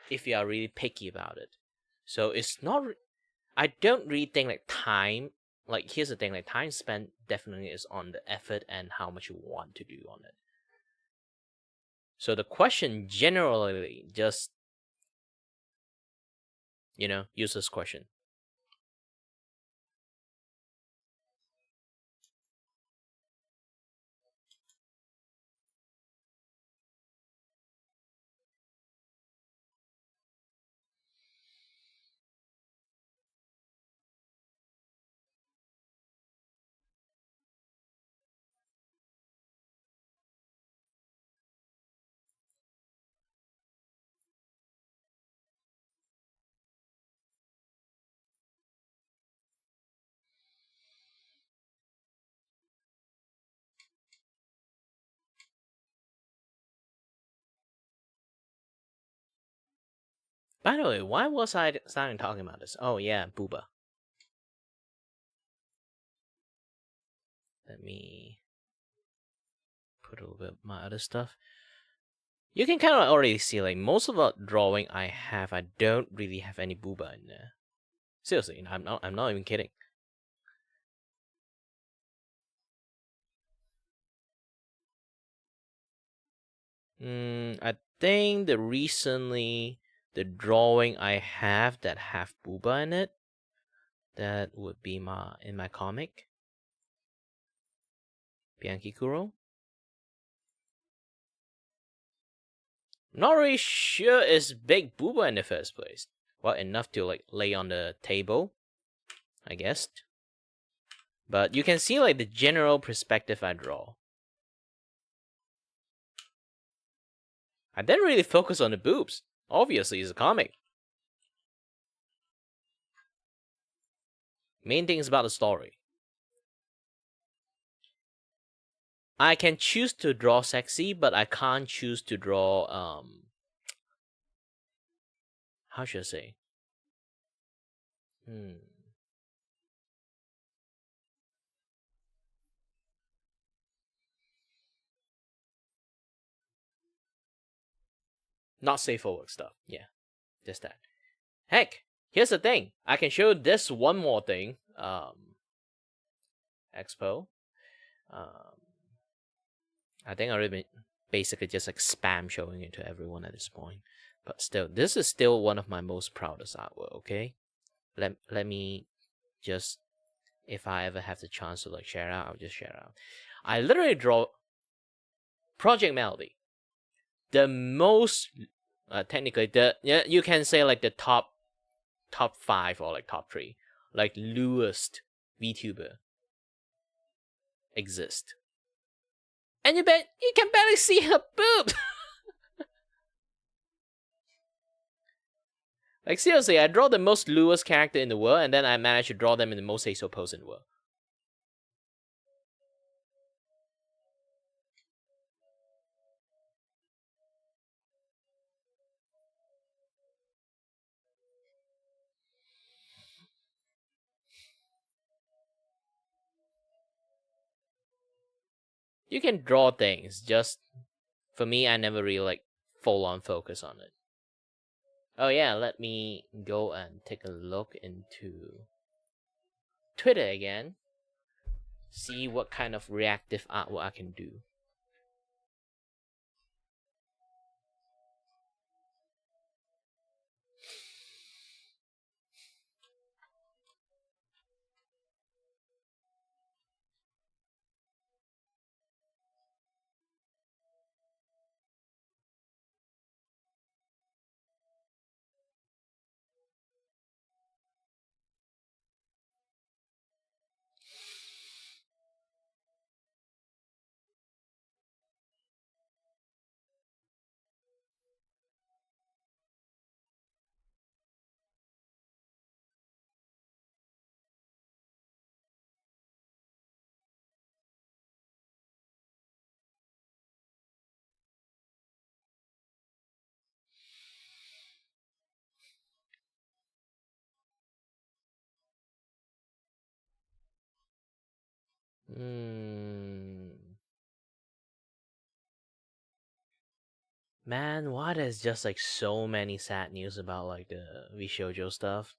If you are really picky about it. So it's not, I don't really think like time, like here's the thing, like time spent definitely is on the effort and how much you want to do on it. So the question generally just, use this question. By the way, why was I starting talking about this? Oh yeah, Booba. Let me put a little bit of my other stuff. You can kind of already see, like, most of the drawing I have, I don't really have any Booba in there. Seriously, I'm not even kidding. I think the drawing I have that have Booba in it, that would be in my comic. Bianchi Kuro. Not really sure it's big Booba in the first place. Well, enough to like lay on the table, I guess. But you can see like the general perspective I draw. I didn't really focus on the boobs. Obviously, it's a comic. Main thing is about the story. I can choose to draw sexy, but I can't choose to draw, how should I say? Not safe for work stuff. Yeah, just that. Heck, here's the thing. I can show this one more thing. Expo. I think I already basically just like spam showing it to everyone at this point. But still, this is still one of my most proudest artwork, okay? Let me just, if I ever have the chance to like share out, I'll just share out. I literally draw Project Melody. The most, technically, you can say like the top 5 or like top 3, like newest Vtuber exist. And you can barely see her boobs. Like seriously, I draw the most lewest character in the world, and then I managed to draw them in the most sexual pose in the world. You can draw things, just for me, I never really like full on focus on it. Oh yeah, let me go and take a look into Twitter again. See what kind of reactive artwork I can do. Man, why there's just like so many sad news about like the Vshoujo stuff?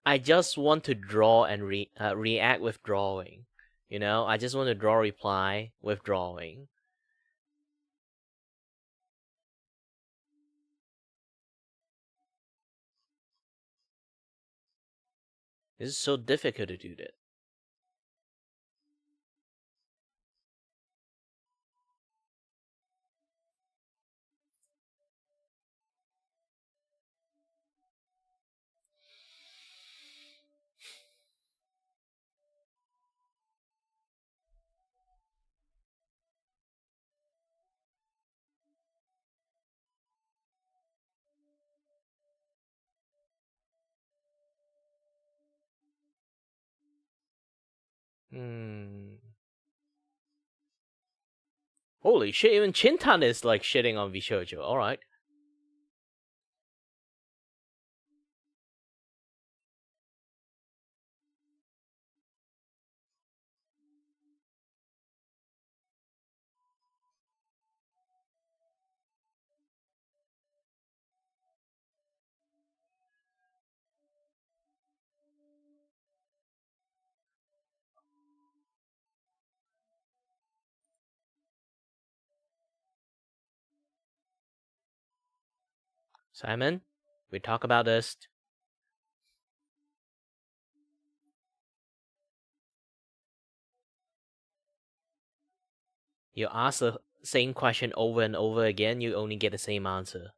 I just want to draw and react with drawing. You know, I just want to draw reply with drawing. This is so difficult to do that. Holy shit, even Chintan is like shitting on Vshoujo. Alright. Simon, we talk about this. You ask the same question over and over again, you only get the same answer.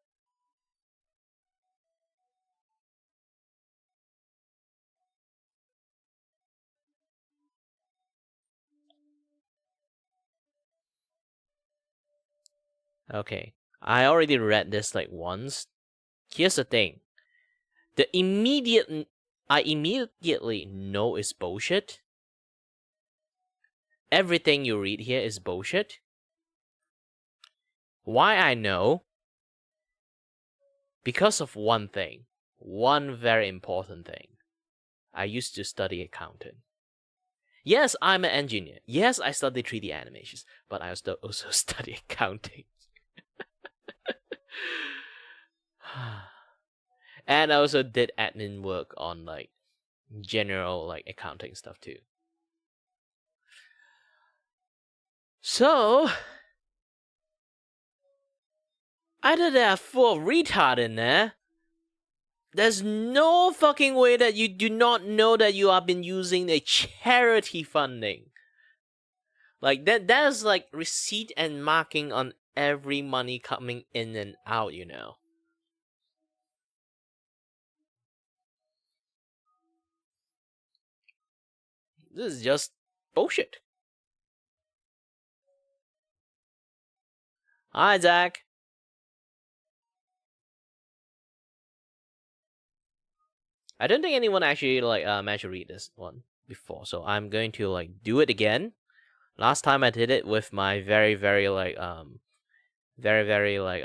Okay, I already read this like once. Here's the thing. I immediately know it's bullshit. Everything you read here is bullshit. Why I know? Because of one thing. One very important thing. I used to study accounting. Yes, I'm an engineer. Yes, I study 3D animations, but I also study accounting. And I also did admin work on like general like accounting stuff too. So either they are full of retard in there. There's no fucking way that you do not know that you have been using a charity funding. Like that's like receipt and marking on every money coming in and out, you know. This is just bullshit. Hi, Zach. I don't think anyone actually like managed to read this one before, so I'm going to like do it again. Last time I did it with my very like very like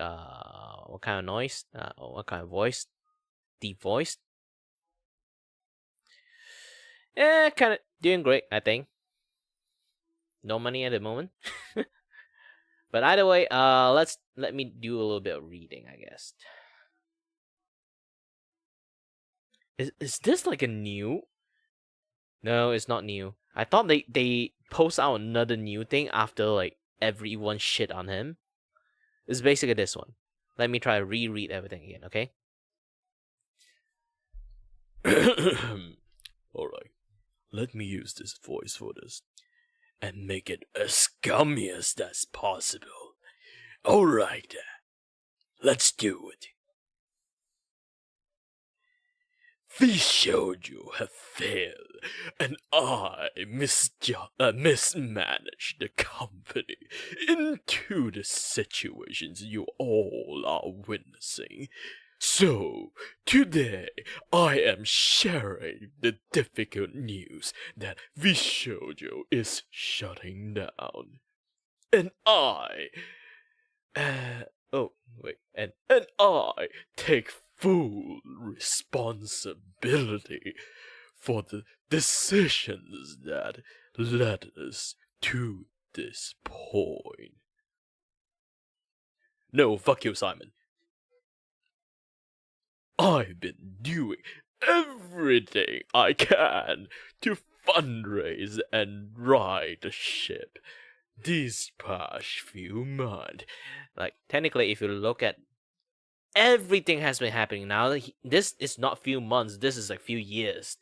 what kind of noise? What kind of voice? Deep voice. Yeah, kind of doing great, I think. No money at the moment. But either way, let me do a little bit of reading, I guess. Is this like a new? No, it's not new. I thought they post out another new thing after like everyone shit on him. It's basically this one. Let me try to reread everything again, okay? Alright. Let me use this voice for this. And make it as scummiest as possible. Alright. Let's do it. The shoujo have failed, and I mismanaged the company into the situations you all are witnessing. So, today, I am sharing the difficult news that Vshoujo is shutting down. And I... and I take full responsibility for the decisions that led us to this point. No, fuck you, Simon. I've been doing everything I can to fundraise and ride the ship these past few months. Like, technically, if you look at everything has been happening now, this is not few months, this is like few years.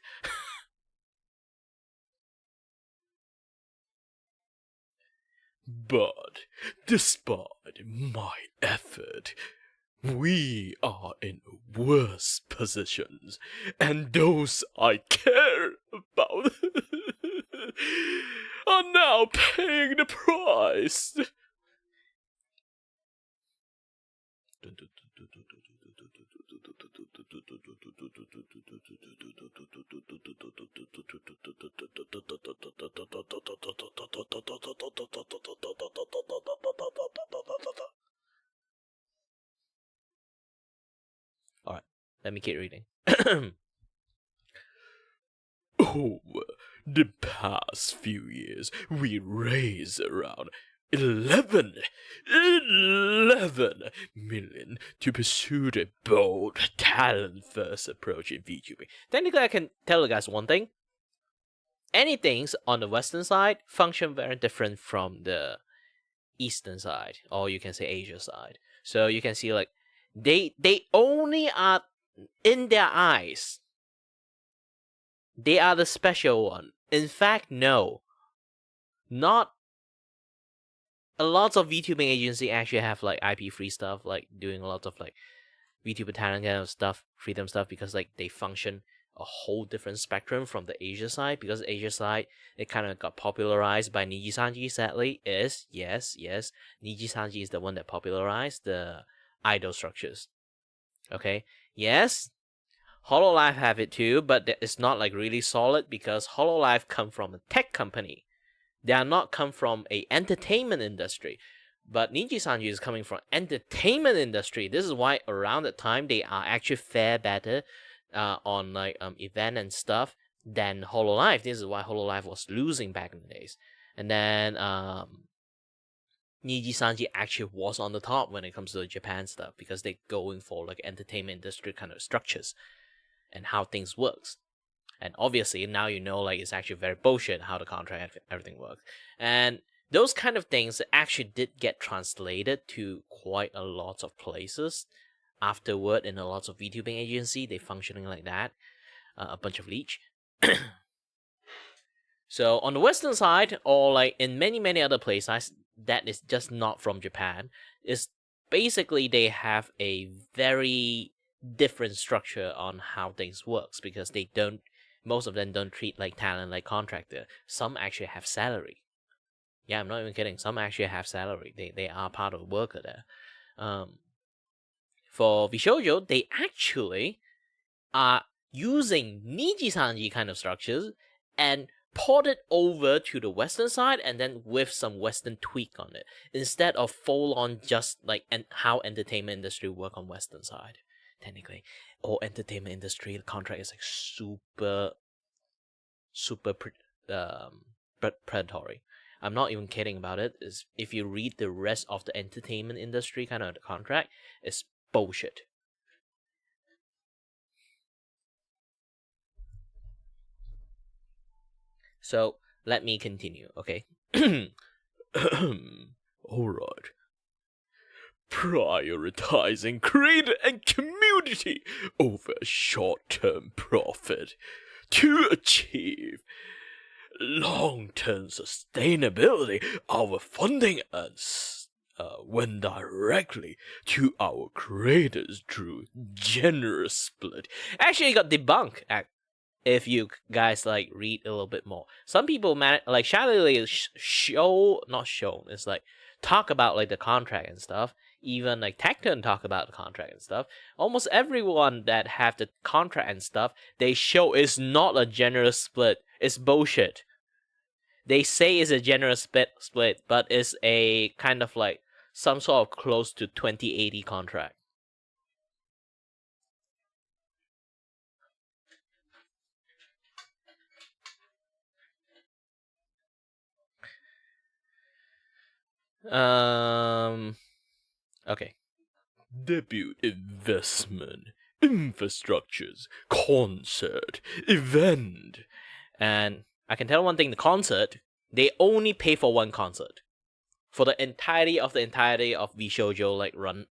But despite my effort, we are in worse positions, and those I care about are now paying the price. Alright, let me keep reading. Over the past few years, we raised around 11 million to pursue the bold, talent-first approach in VTubing. Technically, I can tell you guys one thing. Anything on the western side function very different from the eastern side, or you can say Asia side. So you can see like they only are in their eyes. They are the special one. In fact, no. Not a lot of VTubing agency actually have like IP free stuff, like doing a lot of like VTuber talent kind of stuff, freedom stuff, because like they function a whole different spectrum from the Asia side. Because the Asia side, it kind of got popularized by Niji-sanji, sadly. Yes, Niji-sanji is the one that popularized the idol structures. Okay, yes, Hololive have it too, but it's not like really solid because Hololive come from a tech company. They are not come from a entertainment industry. But Niji-sanji is coming from entertainment industry. This is why around that time they are actually fare better on like event and stuff than Hololive. This is why Hololive was losing back in the days. And then Niji-sanji actually was on the top when it comes to the Japan stuff because they're going for like entertainment industry kind of structures and how things works. And obviously now you know like it's actually very bullshit how the contract everything works. And those kind of things actually did get translated to quite a lot of places afterward in a lot of VTubing agency. They functioning like that, a bunch of leech. So on the western side, or like in many other places that is just not from Japan, is basically they have a very different structure on how things works because they don't. Most of them don't treat like talent like contractor. Some actually have salary. Yeah, I'm not even kidding. Some actually have salary. They are part of the worker there. For Vshoujo, they actually are using Niji-sanji kind of structures and port it over to the western side and then with some western tweak on it. Instead of full on just like how entertainment industry work on western side. Technically, or entertainment industry, the contract is like super predatory. I'm not even kidding about it. Is if you read the rest of the entertainment industry kind of contract, it's bullshit. So let me continue, okay? Alright. Prioritizing creator and community over short-term profit to achieve long-term sustainability. Our funding went directly to our creators through generous split. Actually, it got debunked. If you guys like read a little bit more, some people like Chatty it's like talk about like the contract and stuff. Even like Tecton talk about the contract and stuff. Almost everyone that have the contract and stuff, they show is not a generous split. It's bullshit. They say it's a generous split, but it's a kind of like some sort of close to 2080 contract. Okay. Debut investment, infrastructures, concert, event. And I can tell one thing, the concert, they only pay for one concert. For the entirety of VShojo, like run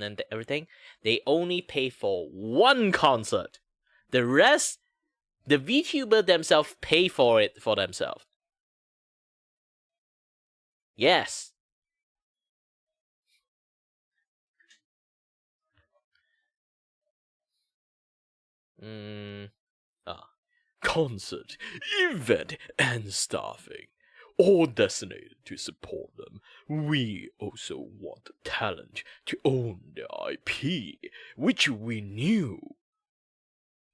and everything, they only pay for one concert. The rest, the VTuber themselves pay for it for themselves. Yes. Concert, event, and staffing, all designated to support them. We also want the talent to own their IP, which we knew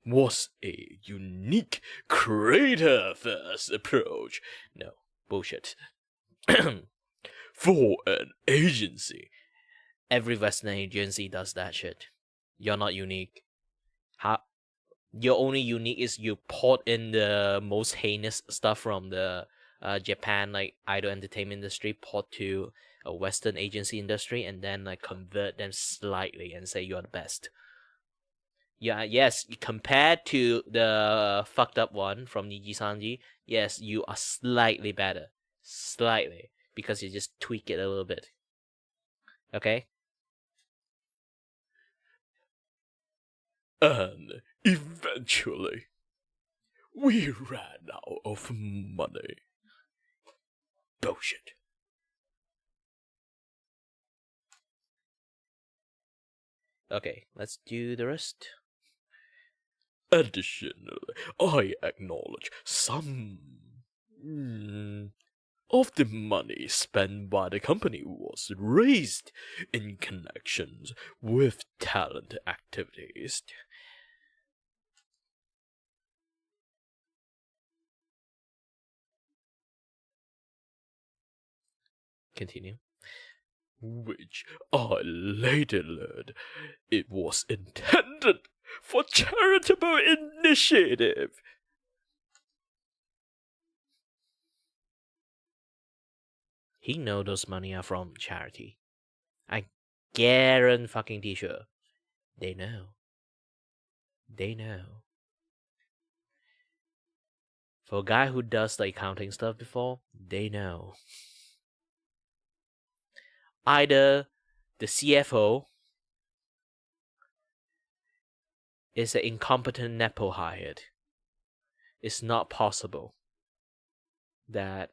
was a unique creator-first approach. No, bullshit. For an agency, every Western agency does that shit. You're not unique. Your only unique is you port in the most heinous stuff from the Japan like idol entertainment industry, port to a Western agency industry, and then like convert them slightly and say you're the best. Yeah, yes, compared to the fucked up one from Niji Sanji, yes, you are slightly better. Slightly. Because you just tweak it a little bit. Okay? And eventually, we ran out of money. Bullshit. Okay, let's do the rest. Additionally, I acknowledge some of the money spent by the company was raised in connections with talent activities. Continue. Which I later learned it was intended for charitable initiative. He know those money are from charity. I guarantee sure. They know. They know. For a guy who does the accounting stuff before, they know. Either the CFO is an incompetent Nepo hired. It's not possible that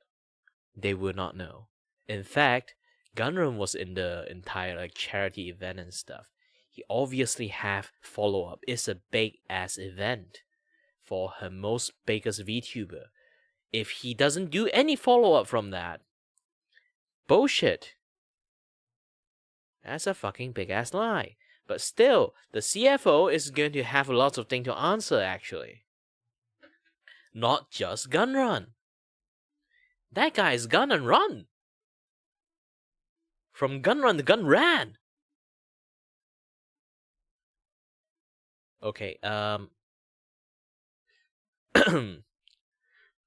they will not know. In fact, Gunrun was in the entire like charity event and stuff. He obviously have follow-up. It's a big ass event for her most biggest VTuber. If he doesn't do any follow-up from that, bullshit. That's a fucking big ass lie. But still, the CFO is going to have lots of things to answer actually. Not just Gunrun. That guy is gun and run. From Gunrun to Gunran. Okay,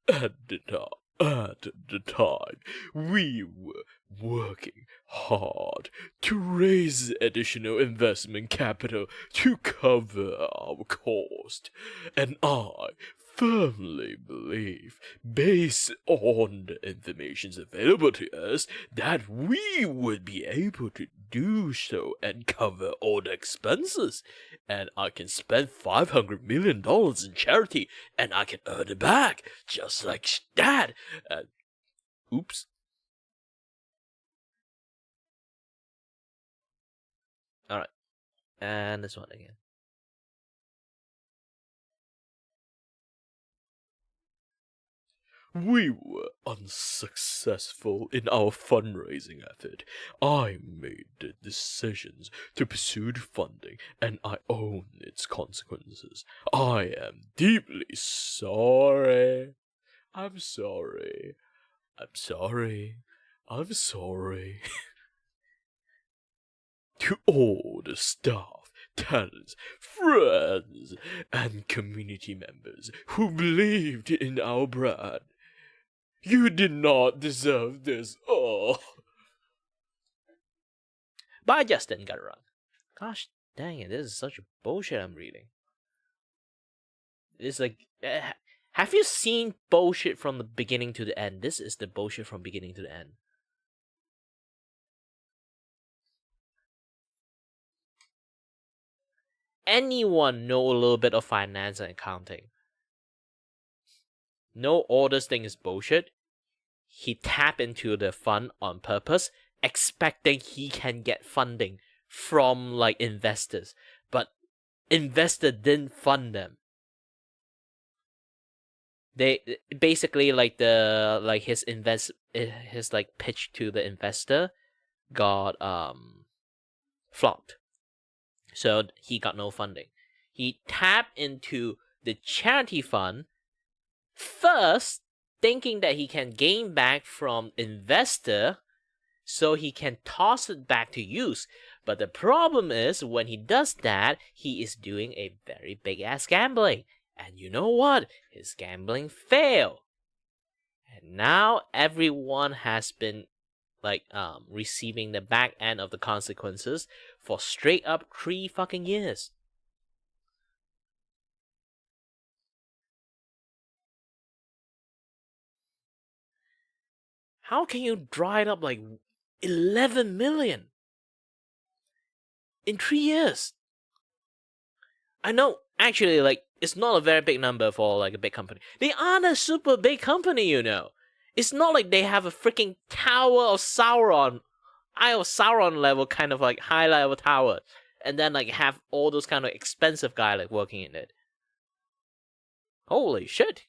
Editor At the time, we were working hard to raise additional investment capital to cover our cost, and I firmly believe, based on the information available to us, that we would be able to do so and cover all the expenses. And I can spend $500 million in charity, and I can earn it back, just like that. Oops. Alright. And this one again. We were unsuccessful in our fundraising effort. I made the decisions to pursue the funding, and I own its consequences. I am deeply sorry. I'm sorry. I'm sorry. I'm sorry. To all the staff, talents, friends, and community members who believed in our brand. You did not deserve this. Oh. But I just didn't get it wrong. Gosh dang it, this is such bullshit I'm reading. It's like, have you seen bullshit from the beginning to the end? This is the bullshit from beginning to the end. Anyone know a little bit of finance and accounting? Know all this thing is bullshit. He tapped into the fund on purpose, expecting he can get funding from like investors, but investor didn't fund them. They basically his pitch to the investor got flopped, so he got no funding. He tapped into the charity fund first, thinking that he can gain back from investor so he can toss it back to use. But the problem is, when he does that, he is doing a very big ass gambling. And you know what? His gambling failed. And now everyone has been receiving the back end of the consequences for straight up 3 fucking years. How can you dry it up like 11 million in 3 years? I know, actually, it's not a very big number for a big company. They aren't a super big company, you know. It's not like they have a freaking Tower of Sauron, Eye of Sauron level kind of high level tower, and then have all those kind of expensive guy working in it. Holy shit.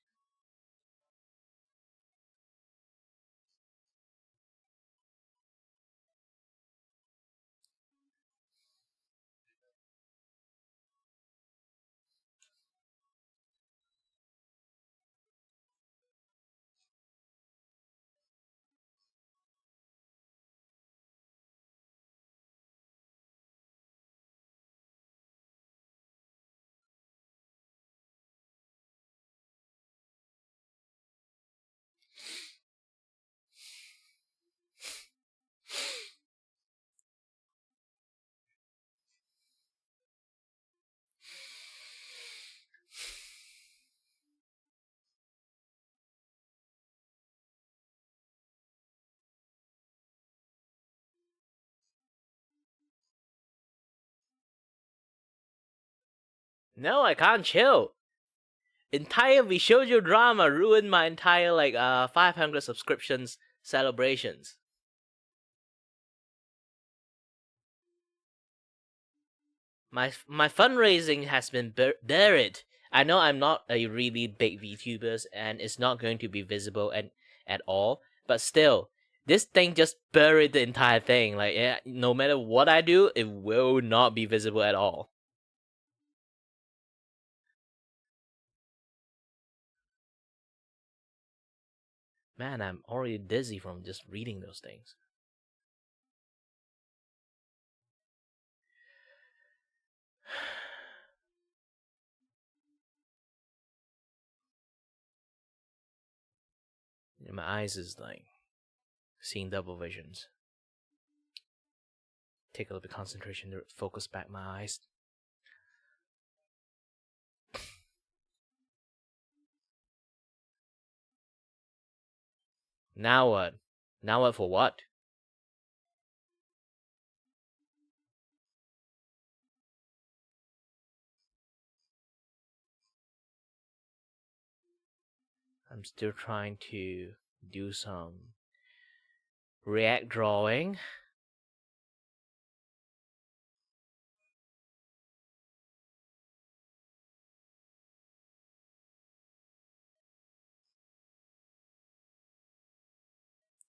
No, I can't chill. Entire Vishoujo drama ruined my entire 500 subscriptions celebrations. My fundraising has been buried. I know I'm not a really big VTuber and it's not going to be visible at all, but still, this thing just buried the entire thing. No matter what I do, it will not be visible at all. Man, I'm already dizzy from just reading those things. And my eyes is like seeing double visions. Take a little bit of concentration to focus back my eyes. Now what? Now what for what? I'm still trying to do some React drawing.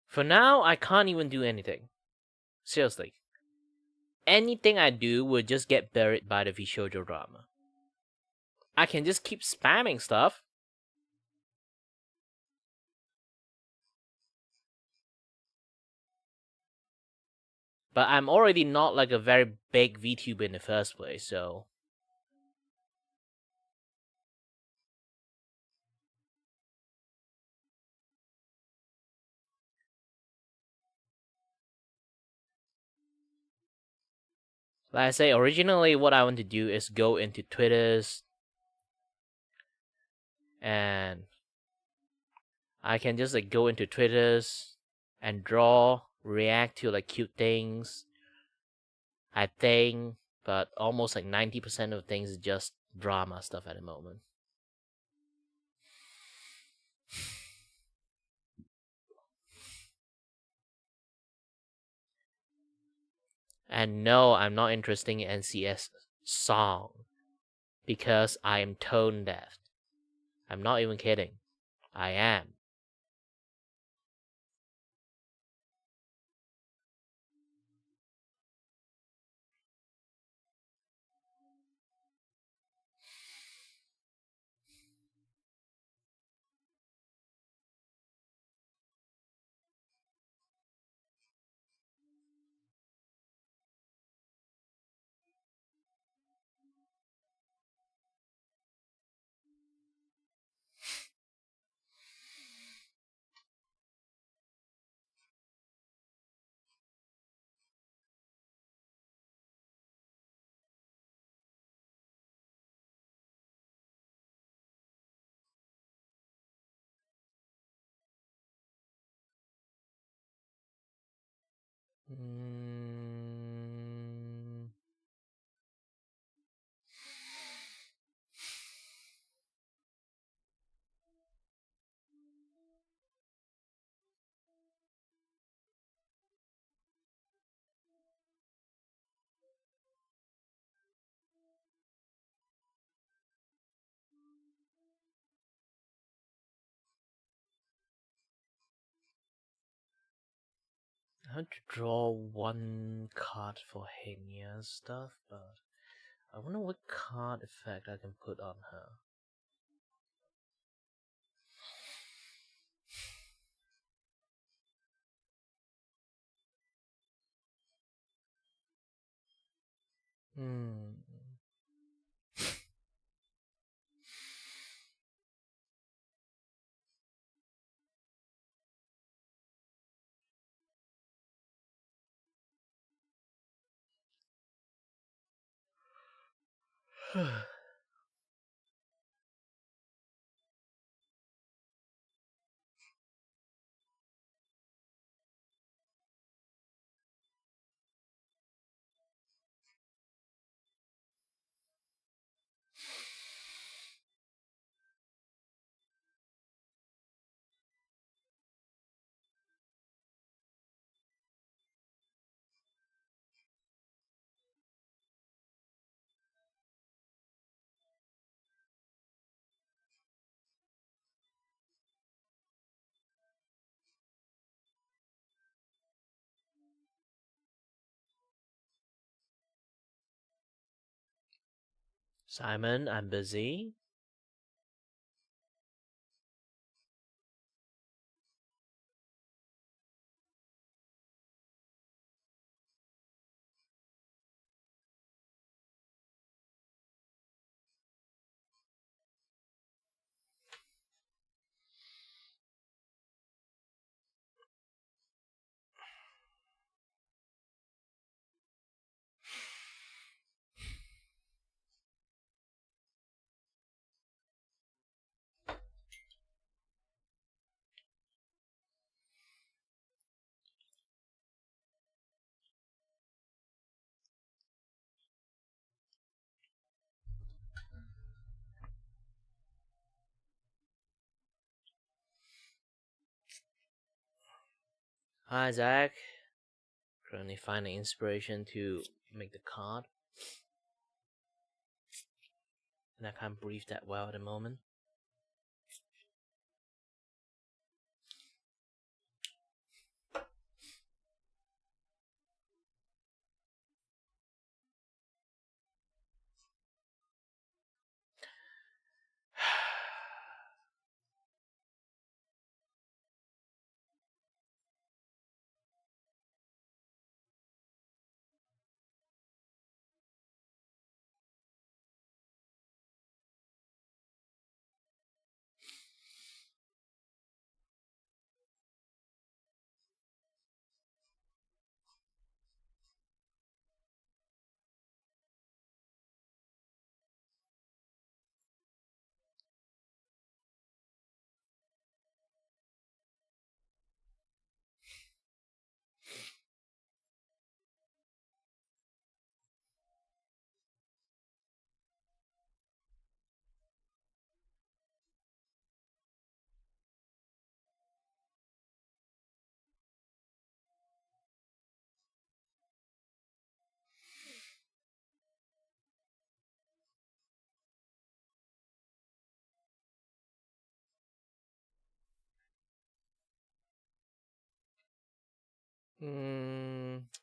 For now, I can't even do anything. Seriously. Anything I do will just get buried by the Vshoujo drama. I can just keep spamming stuff. But I'm already not like a very big VTuber in the first place, so... Like I say, originally what I want to do is go into Twitter's and I can just like go into Twitter's and draw, react to like cute things, I think, but almost like 90% of things is just drama stuff at the moment. And no, I'm not interested in NCS song because I am tone deaf. I'm not even kidding. I am. I want to draw one card for Henia's stuff, but I wonder what card effect I can put on her. Simon, I'm busy. Hi, Zach. Currently finding inspiration to make the card. And I can't breathe that well at the moment.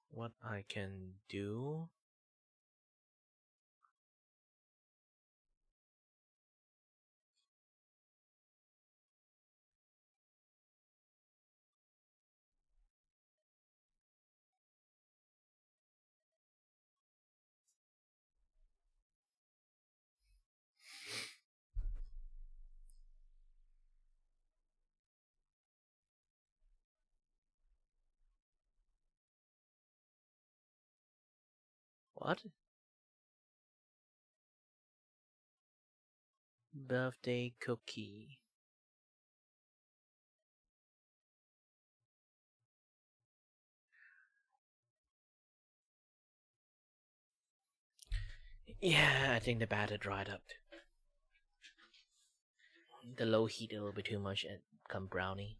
What I can do? What? Birthday cookie. Yeah, I think the batter dried up. The low heat a little bit too much and become brownie.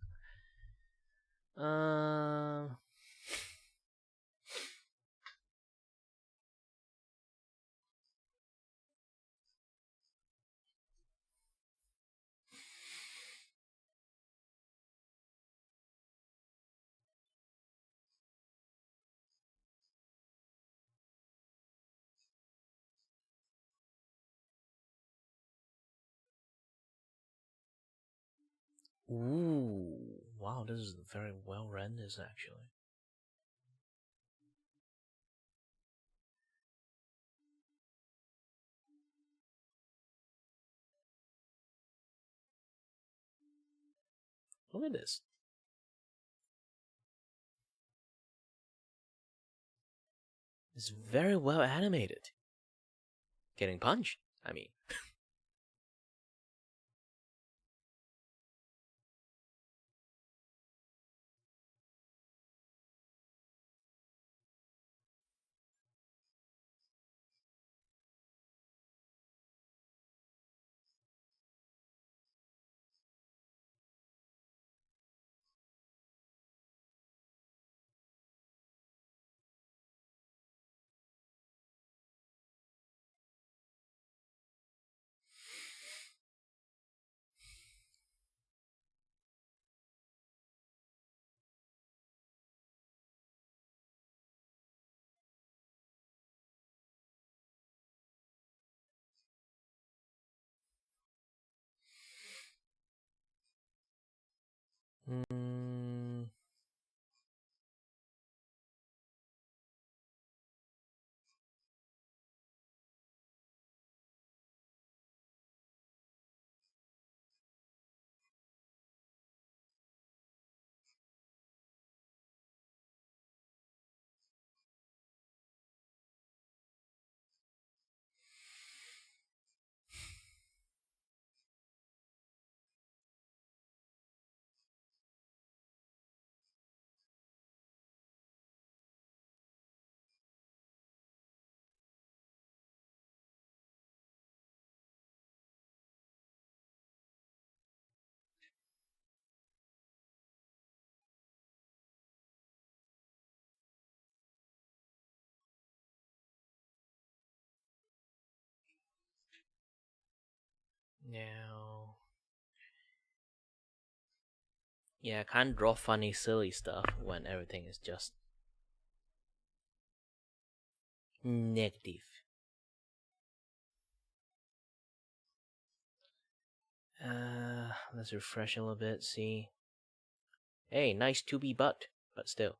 Ooh, wow, this is very well rendered actually. Look at this. It's very well animated. Getting punched, I mean. Mm. Now, yeah, I can't draw funny, silly stuff when everything is just negative. Let's refresh a little bit, see. Hey, nice 2B butt, but still,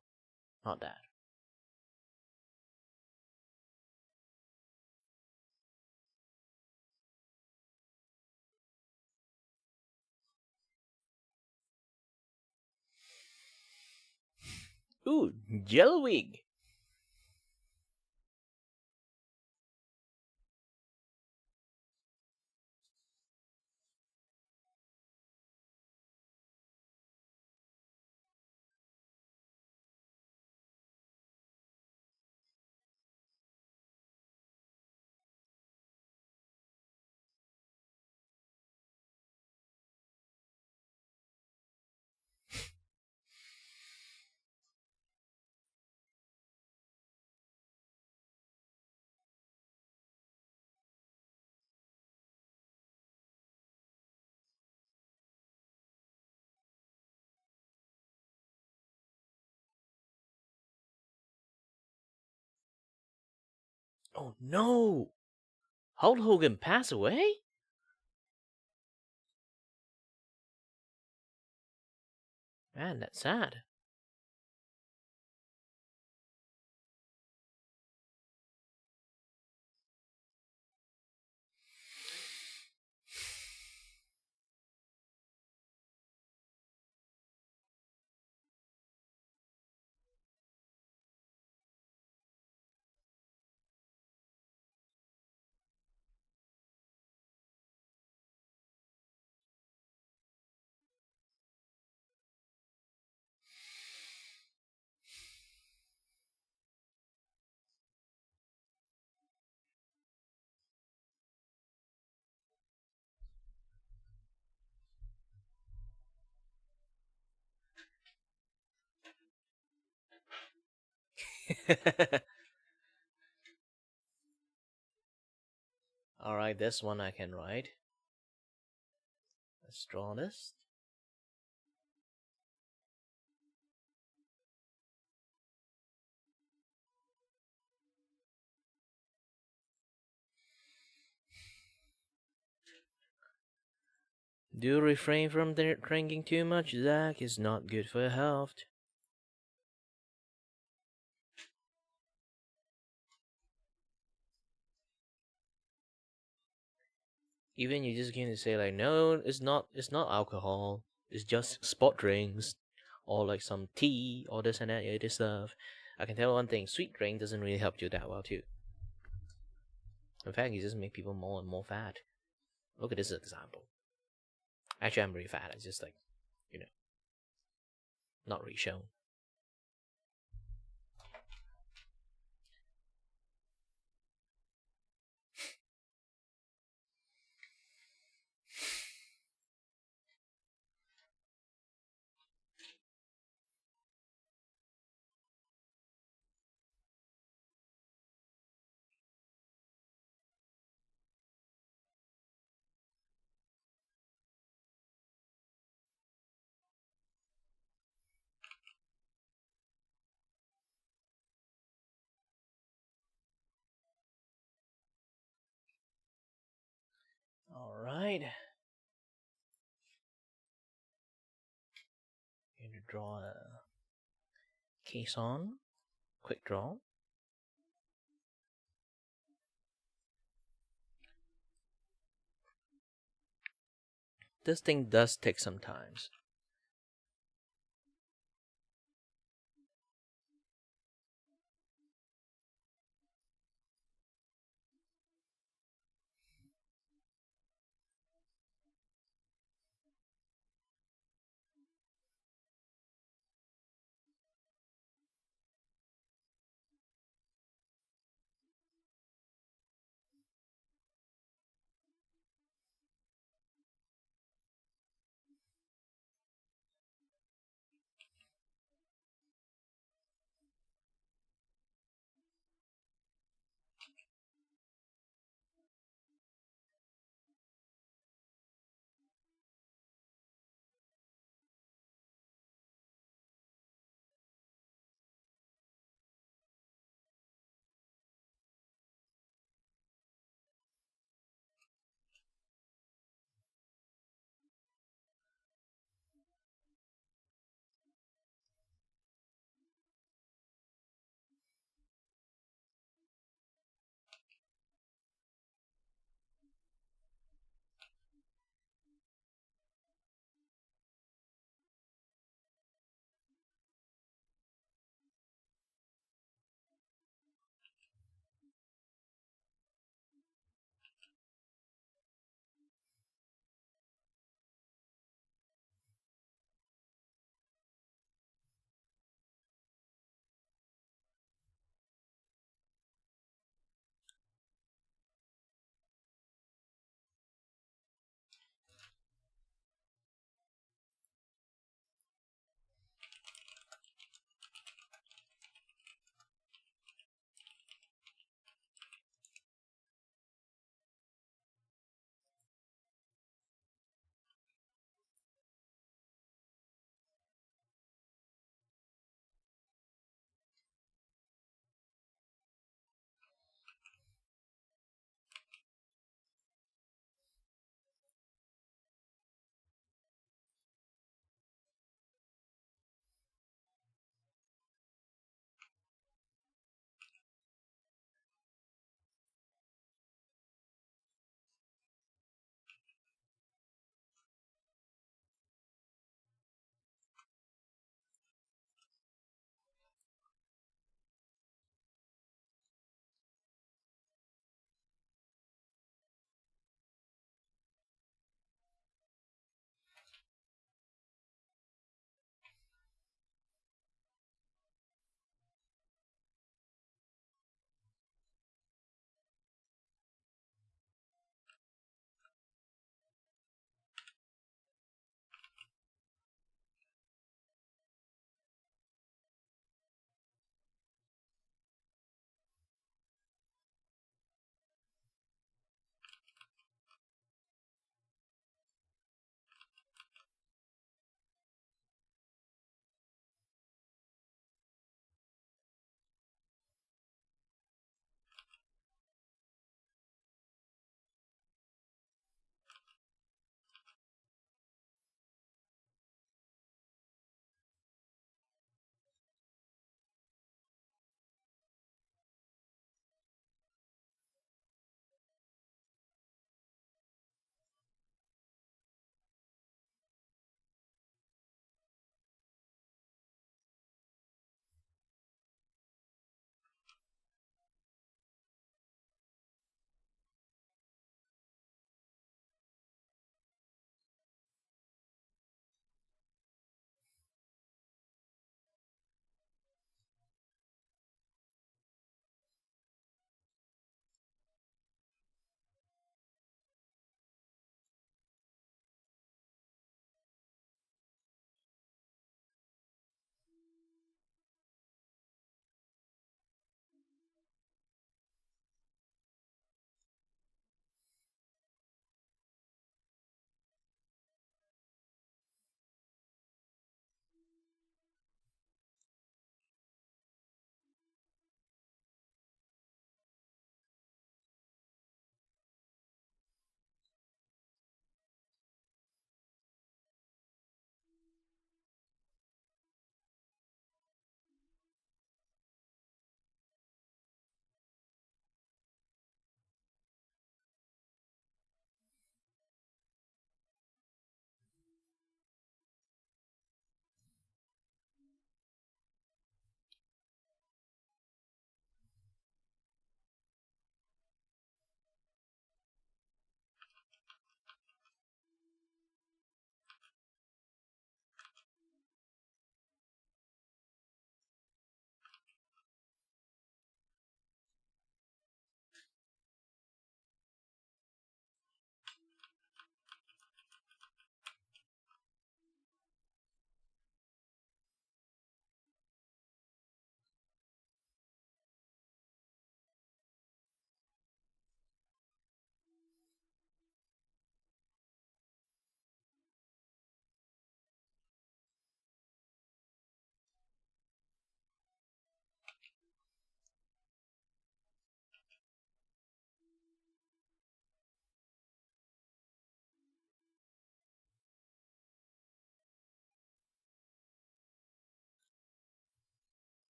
not that. Ooh, Jello wig. Oh no! Hulk Hogan passed away? Man, that's sad. Alright, this one I can write. Let's draw this. Do refrain from drinking too much, Zach. It's not good for your health. Even you're just going to say like, no, it's not alcohol. It's just sport drinks, or like some tea, or this and that other stuff. I can tell one thing: sweet drink doesn't really help you that well too. In fact, it just make people more and more fat. Look at this example. Actually, I'm really fat. It's just like, you know, not really shown. Alright. Going to draw a case on. Quick draw. This thing does take some time.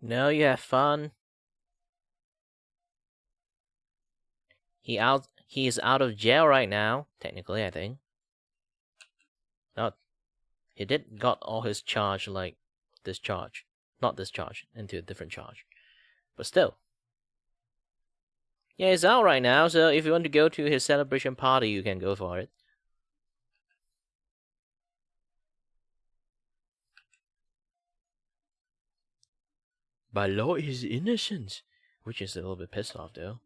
No, you have fun. He is out of jail right now, technically, I think. Not he did got all his charge like discharge. Not discharge, into a different charge. But still. Yeah, he's out right now, so if you want to go to his celebration party, you can go for it. By law, he's innocent. Which is a little bit pissed off, though.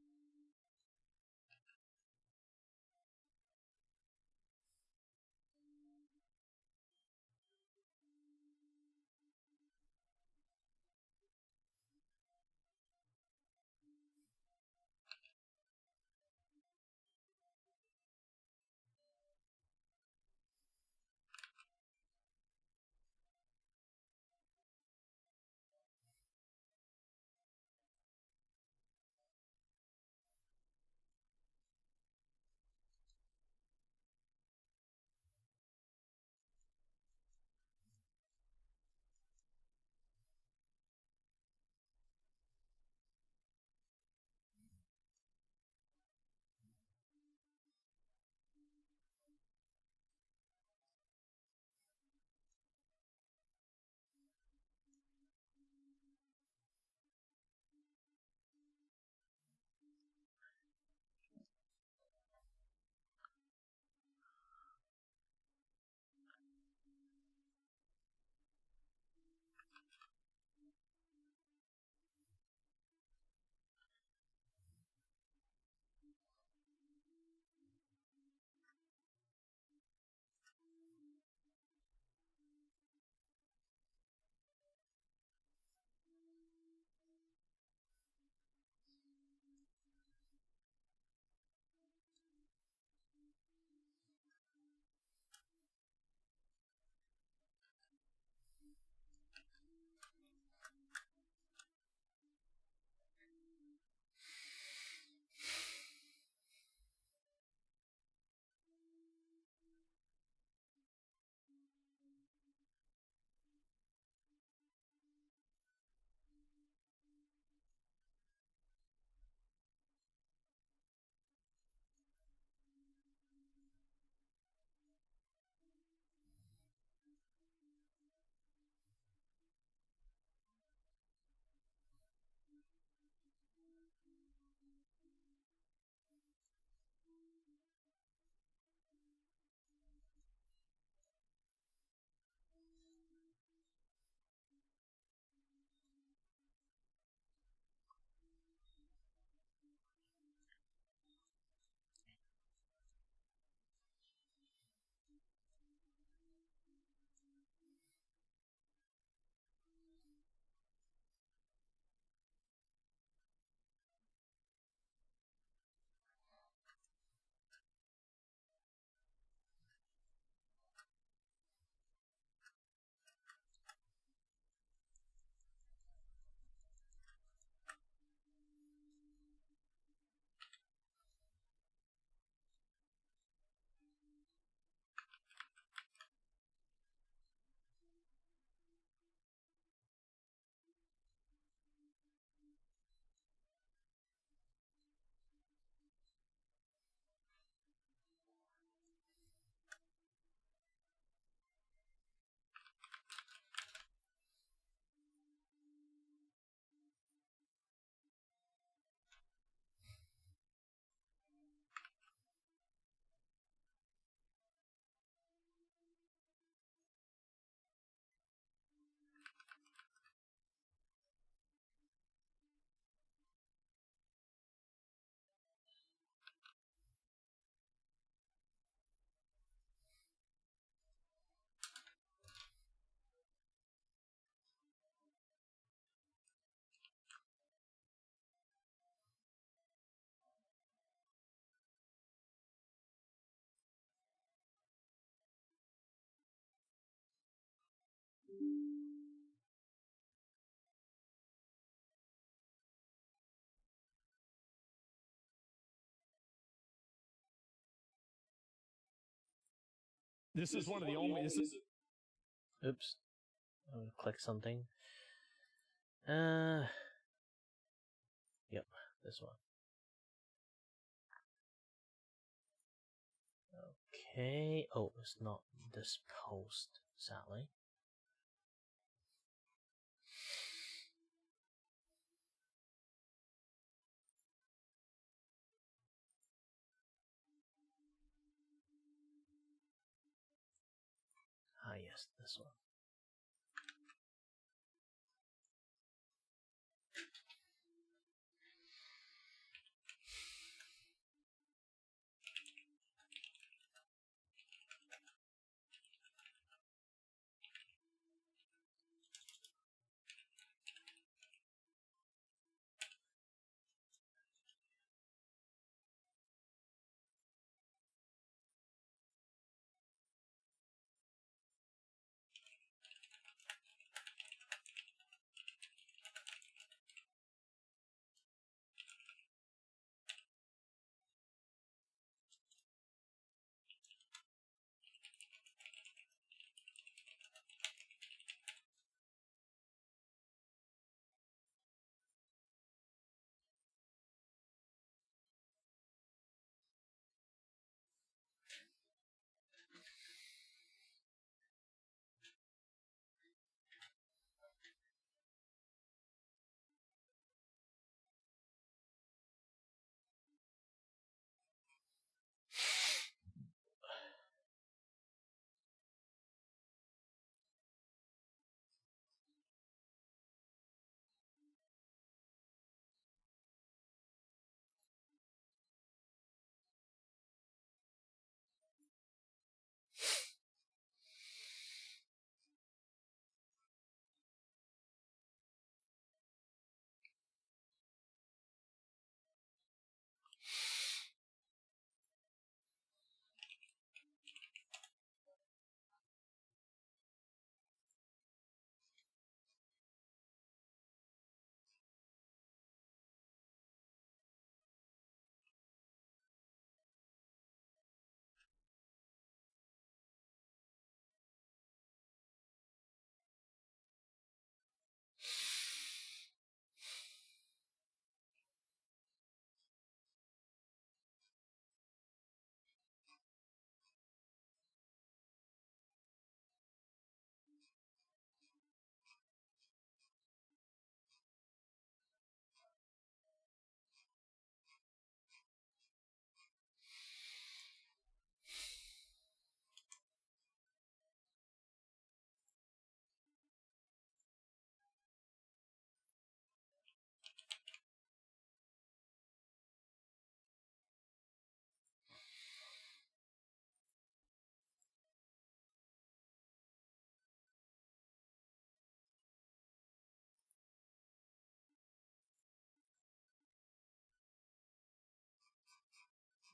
This is one of the only. Oops. I'll click something. Yep, this one. Okay. Oh, it's not this post, sadly. Ah, yes, this one.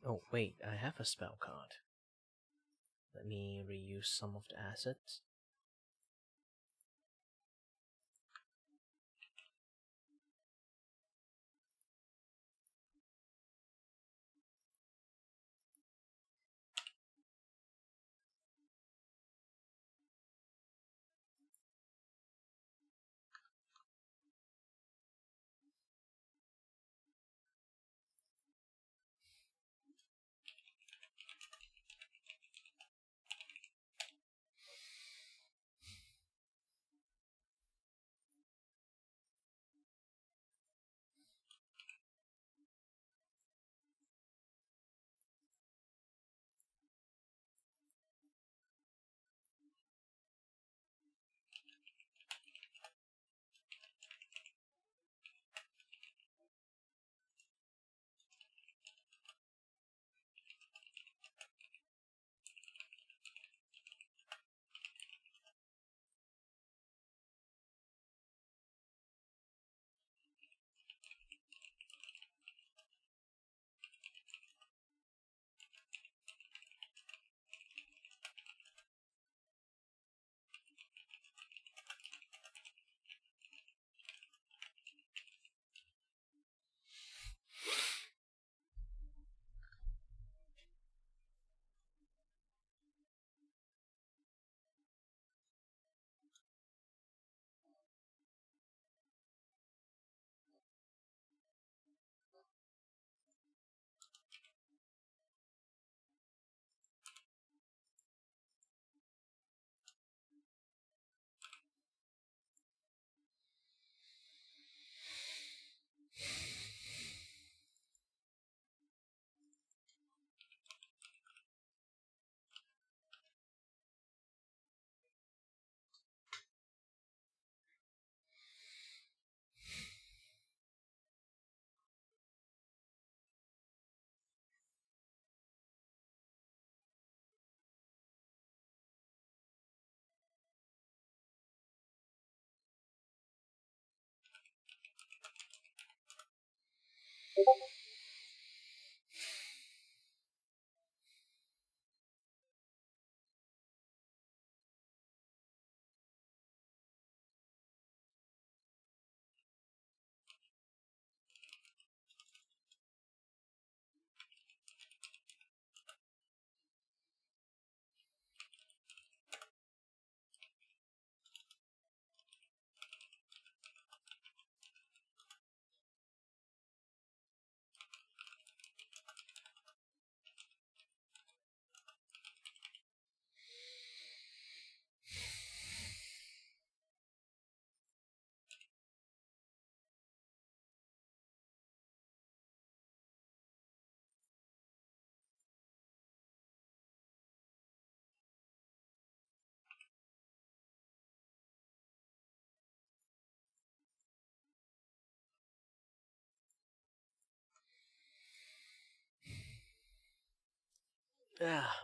Oh, wait, I have a spell card. Let me reuse some of the assets.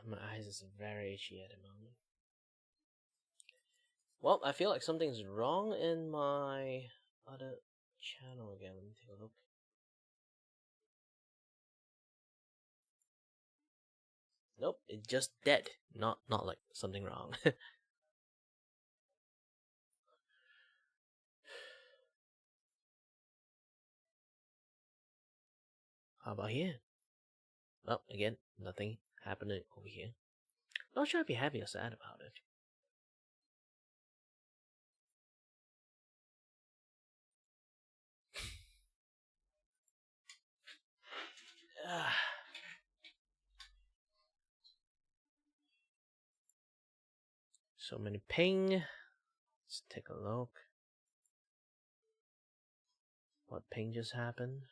My eyes is very itchy at the moment. Well, I feel like something's wrong in my other channel again. Let me take a look. Nope, it's just dead. Not like something wrong. How about here? Well, again, nothing happening over here. Not sure I'd be happy or sad about it. So many ping. Let's take a look. What ping just happened?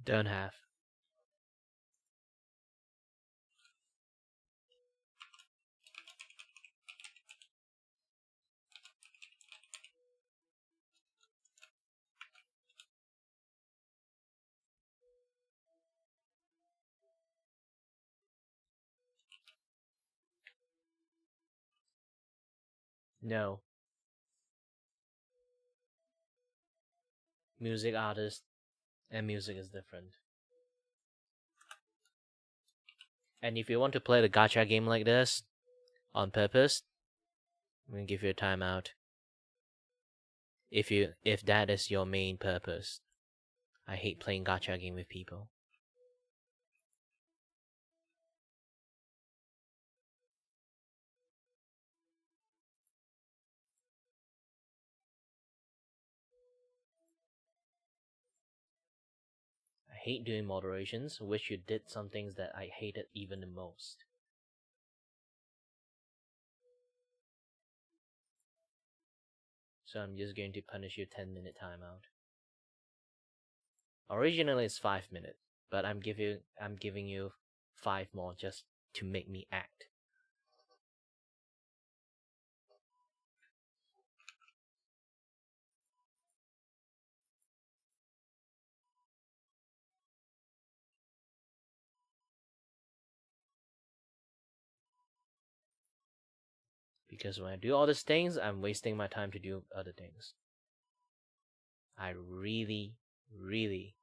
Don't have. No. Music artist and music is different. And if you want to play the gacha game like this on purpose, I'm gonna give you a timeout. If that is your main purpose. I hate playing gacha game with people. I hate doing moderations. Wish you did some things that I hated even the most. So I'm just going to punish you 10-minute timeout. Originally it's 5 minutes, but I'm giving you 5 more just to make me act. Because when I do all these things, I'm wasting my time to do other things. I really, really,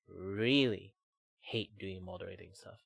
really hate doing moderating stuff.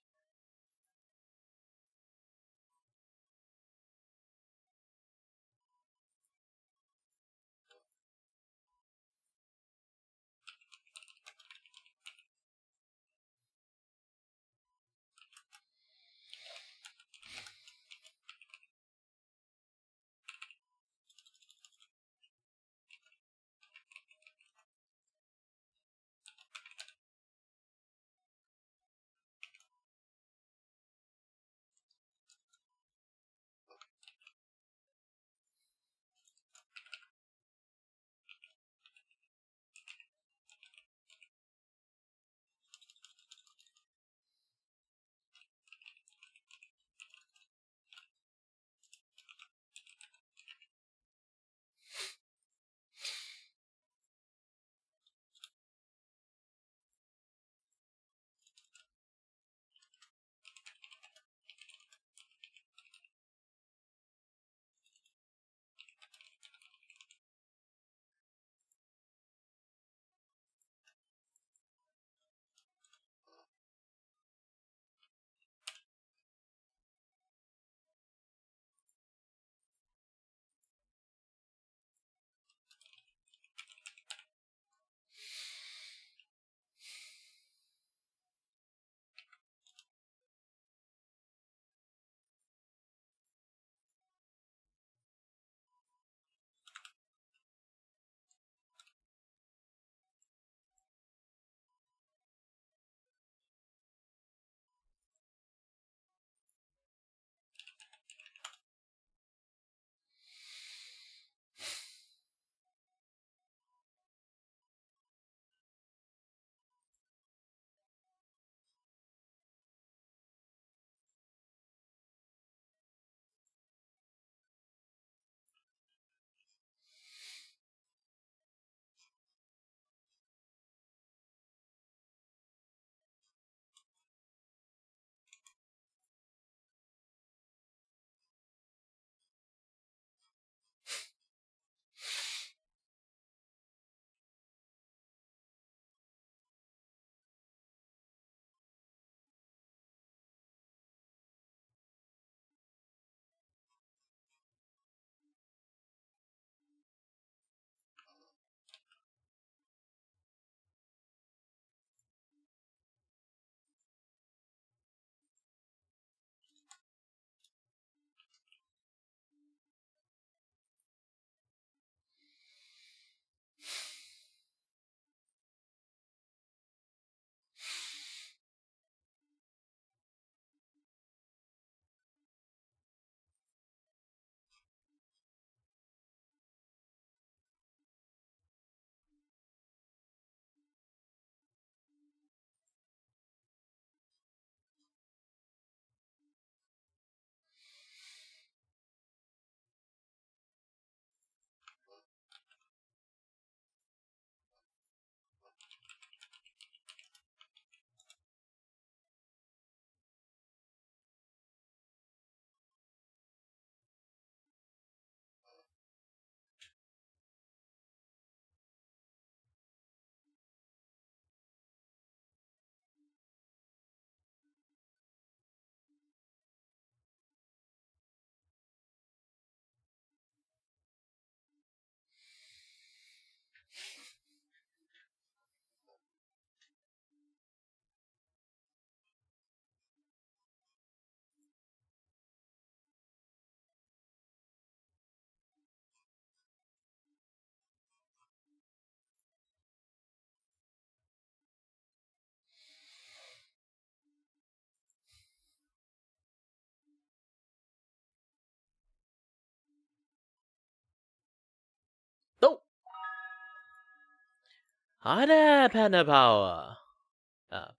Hi there, Panda Power.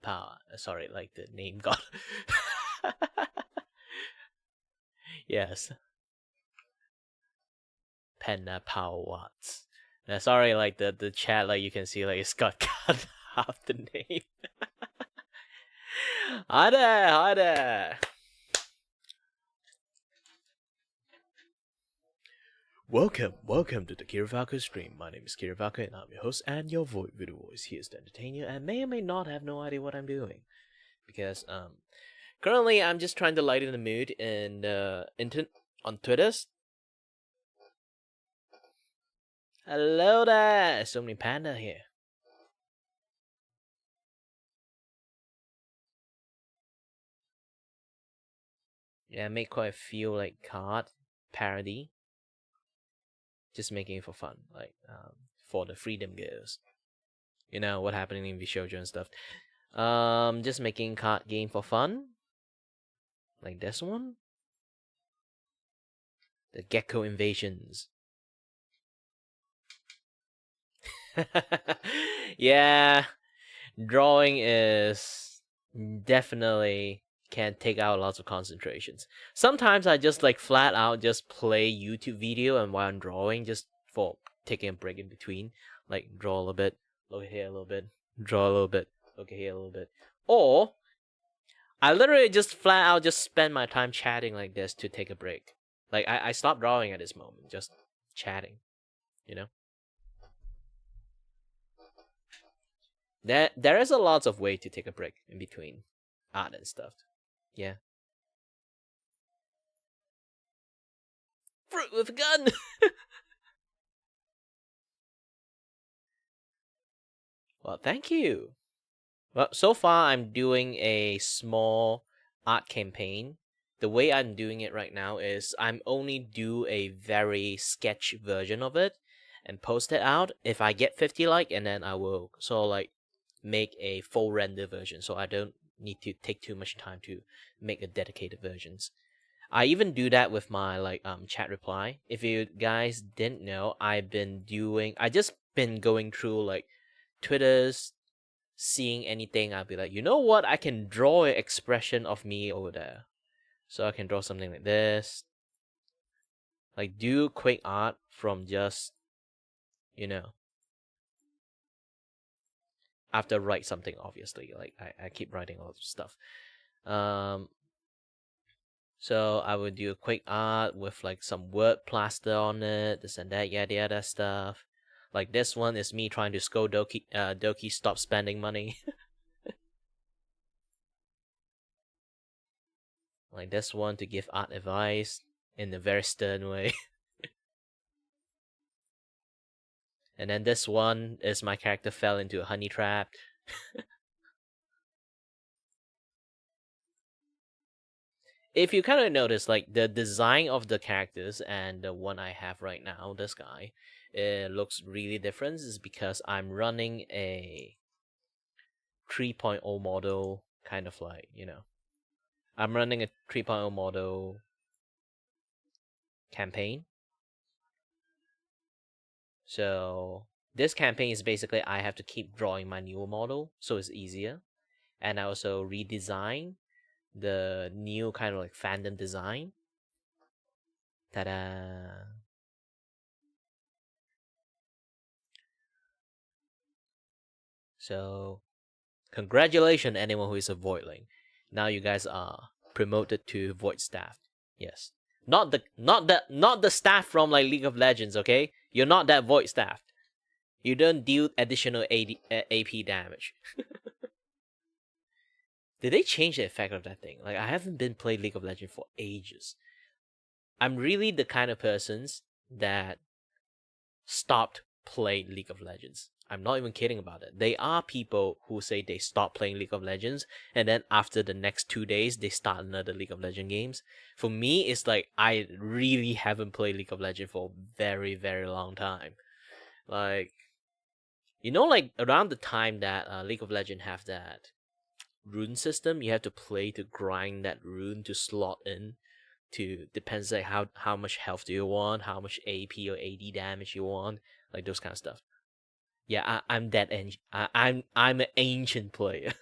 Power. Sorry, like the name got. Yes. Panda Power Watts. Sorry, like the chat, like you can see, like it's got cut half the name. Hi there, hi there. Welcome to the Kirivaka stream. My name is Kirivaka and I'm your host and your video voice here to entertain you and may or may not have no idea what I'm doing. Because currently I'm just trying to lighten the mood in on Twitter. Hello there! So many panda here. Yeah, I made quite a few like card parody. Just making it for fun, like for the Freedom girls. You know what happening in Vtuber and stuff. Just making card game for fun. Like this one. The Gecko Invasions. Yeah, drawing is definitely can take out lots of concentrations. Sometimes I just like flat out just play YouTube video and while I'm drawing just for taking a break in between. Like draw a little bit, look here a little bit, draw a little bit, look here a little bit. Or I literally just flat out just spend my time chatting like this to take a break. Like I stopped drawing at this moment, just chatting. You know? There is a lots of way to take a break in between art and stuff. Yeah. Fruit with a gun! Well, thank you. Well, so far I'm doing a small art campaign. The way I'm doing it right now is I'm only do a very sketch version of it and post it out. If I get 50 like, and then I will like make a full render version, so I don't need to take too much time to make a dedicated versions. I even do that with my like chat reply. If you guys didn't know, I just been going through like Twitter's, seeing anything, I'll be like, you know what? I can draw an expression of me over there. So I can draw something like this. Like do quick art from just, you know, after write something, obviously. Like I keep writing all this stuff. So I would do a quick art with like some word plaster on it, this and that, yada yada stuff. Like this one is me trying to scold Doki stop spending money. Like this one to give art advice in a very stern way. And then this one is my character fell into a honey trap. If you kind of notice, like the design of the characters and the one I have right now, this guy, it looks really different. Is because I'm running a 3.0 model, kind of like, you know, I'm running a 3.0 model campaign. So this campaign is basically I have to keep drawing my new model, so it's easier. And I also redesign the new kind of like fandom design. Ta-da! So, congratulations anyone who is a voidling. Now you guys are promoted to void staff. Yes, not the staff from like League of Legends. Okay, you're not that void staff. You don't deal additional AP damage. Did they change the effect of that thing? Like I haven't been playing League of Legends for ages. I'm really the kind of persons that stopped playing League of Legends. I'm not even kidding about it. There are people who say they stop playing League of Legends and then after the next 2 days they start another League of Legends games. For me, it's like I really haven't played League of Legends for a very, very long time. Like, you know, like around the time that League of Legends have that rune system, you have to play to grind that rune to slot in. To depends like how much health do you want, how much AP or AD damage you want, like those kind of stuff. Yeah, I'm that ancient. I'm an ancient player.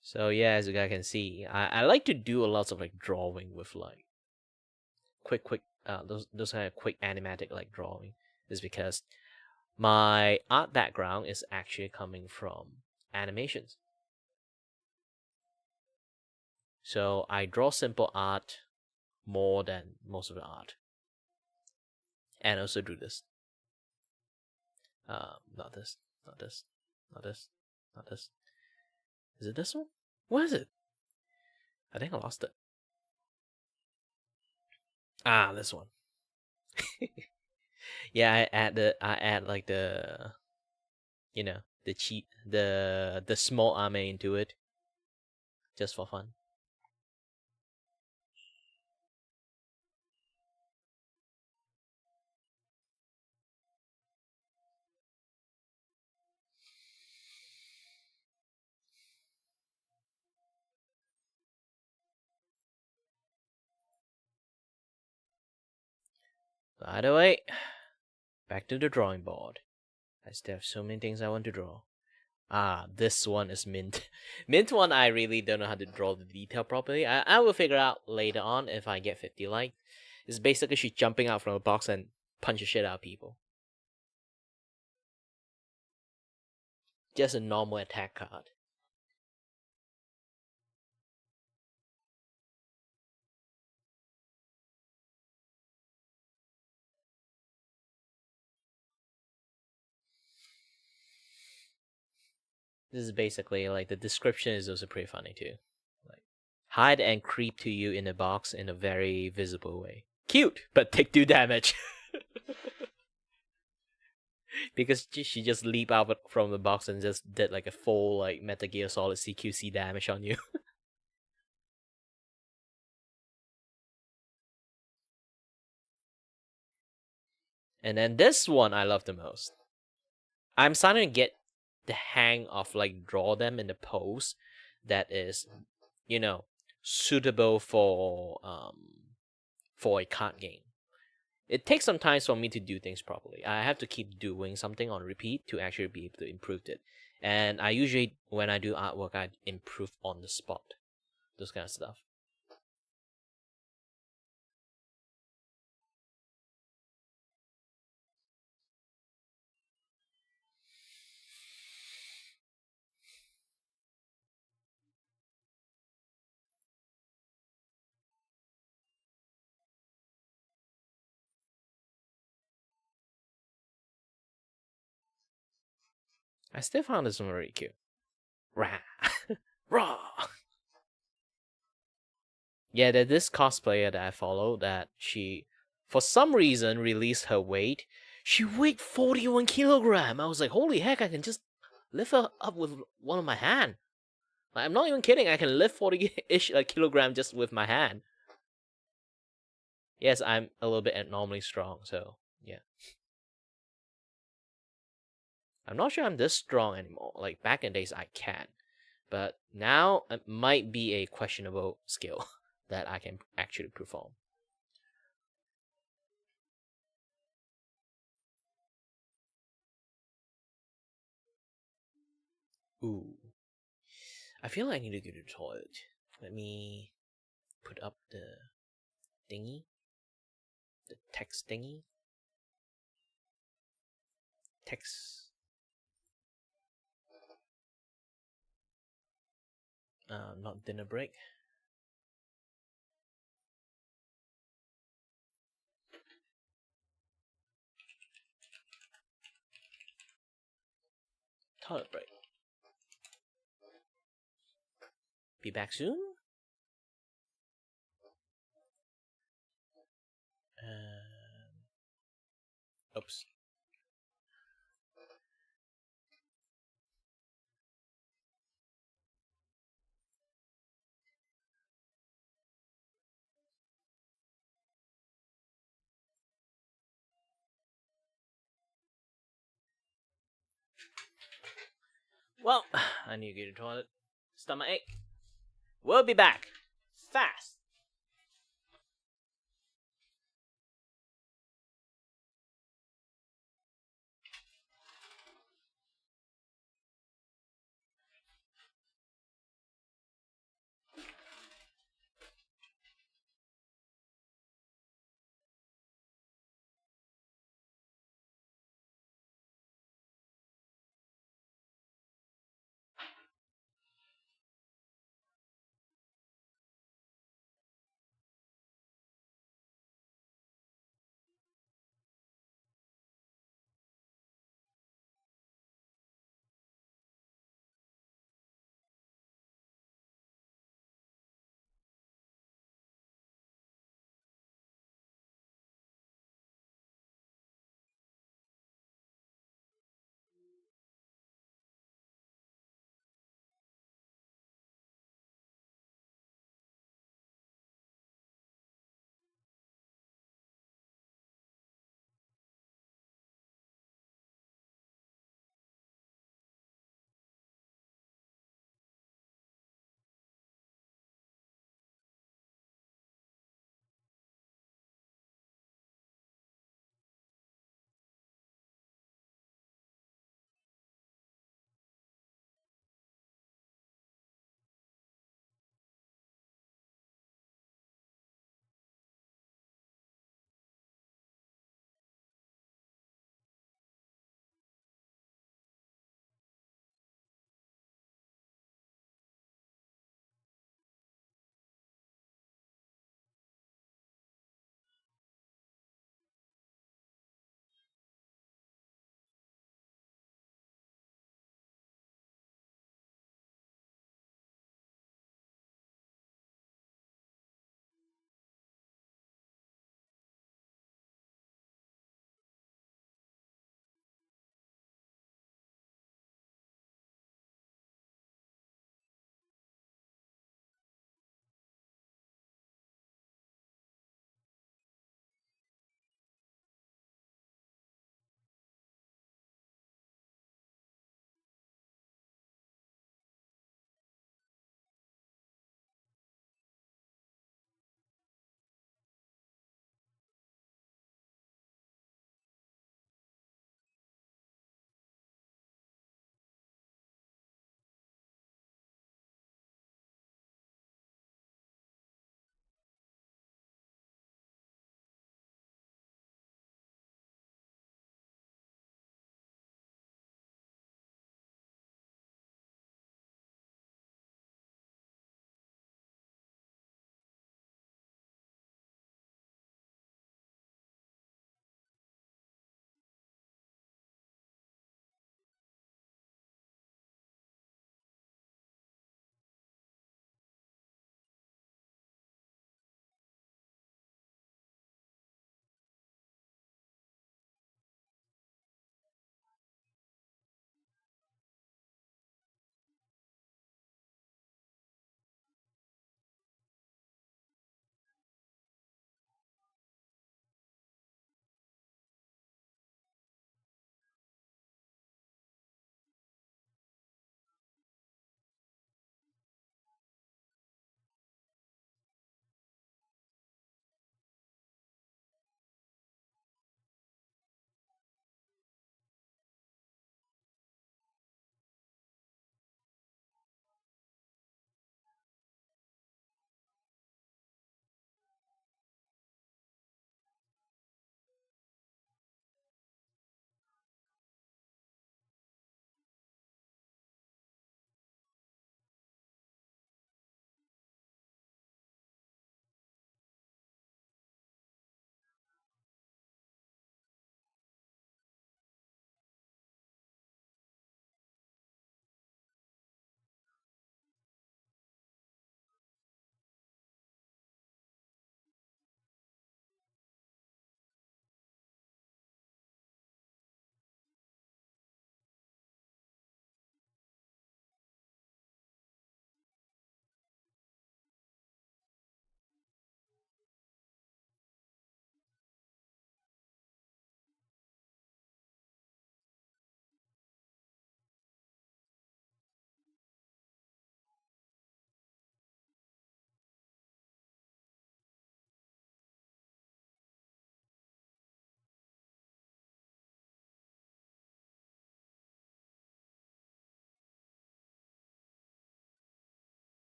So yeah, as you guys can see, I like to do a lot of like drawing with like quick those kind of quick animatic like drawing. Is because my art background is actually coming from animations. So I draw simple art more than most of the art. And also do this. Not this, not this, not this, not this. Is it this one? What is it? I think I lost it. Ah, this one. Yeah, I add like the, you know, the cheat, the small anime into it, just for fun. By the way, back to the drawing board. I still have so many things I want to draw. Ah, this one is mint. Mint one, I really don't know how to draw the detail properly. I will figure out later on if I get 50 likes. It's basically she jumping out from a box and punch the shit out of people. Just a normal attack card. This is basically like the description is also pretty funny too. Like hide and creep to you in a box in a very visible way. Cute, but take 2 damage. Because she just leap out from the box and just did like a full like Metal Gear Solid CQC damage on you. And then this one I love the most. I'm starting to get the hang of like draw them in the pose that is, you know, suitable for a card game. It takes some time for me to do things properly. I have to keep doing something on repeat to actually be able to improve it. And I usually, when I do artwork, I improve on the spot. Those kind of stuff. I still found this one very cute. Rah! Raw! Yeah, there's this cosplayer that I follow that she, for some reason, released her weight. She weighed 41 kilogram. I was like, holy heck, I can just lift her up with one of my hand. Like, I'm not even kidding. I can lift 40-ish kilogram just with my hand. Yes, I'm a little bit abnormally strong, so yeah. I'm not sure I'm this strong anymore. Like, back in days, I can. But now, it might be a questionable skill that I can actually perform. Ooh. I feel like I need to go to the toilet. Let me put up the thingy. The text thingy. Text. Not dinner break. Toilet break. Be back soon. Oops. Well, I need to go to the toilet. Stomachache. We'll be back. Fast.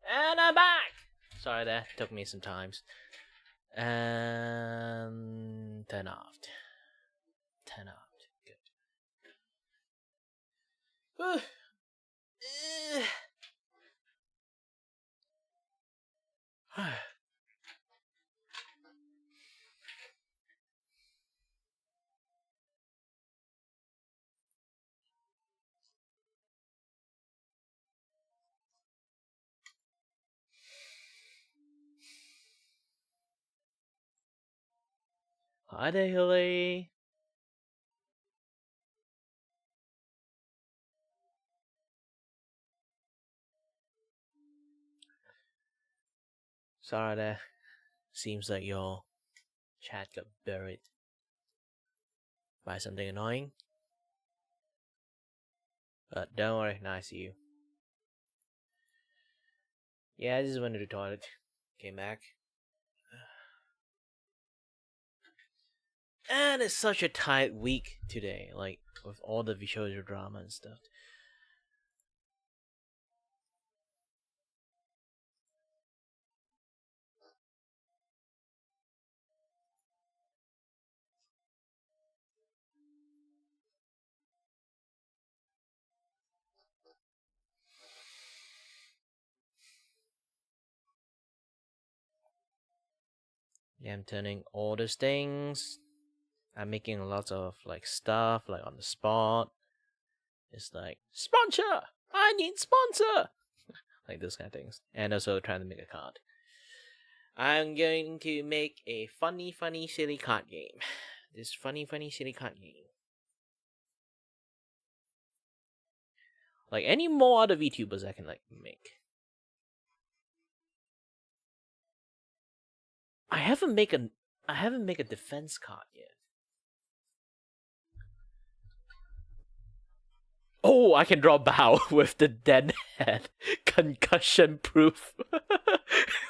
And I'm back! Sorry, that took me some times. And 10 off. 10 off. Good. Hi there, Hilly. Sorry there. Seems like your chat got buried by something annoying. But don't worry, now I see you. Yeah, I just went to the toilet. Came back. And it's such a tight week today, like with all the Vtuber drama and stuff. Yeah, I'm turning all those things. I'm making lots of like stuff like on the spot. It's like sponsor. I need sponsor. Like those kind of things, and also trying to make a card. I'm going to make a funny, silly card game. This funny, silly card game. Like any more other VTubers I can like make. I haven't make a defense card yet. Oh, I can draw Bow with the dead head. Concussion proof.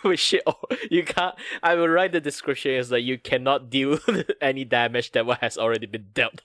Which you can't. I will write the description is that you cannot deal any damage that has already been dealt.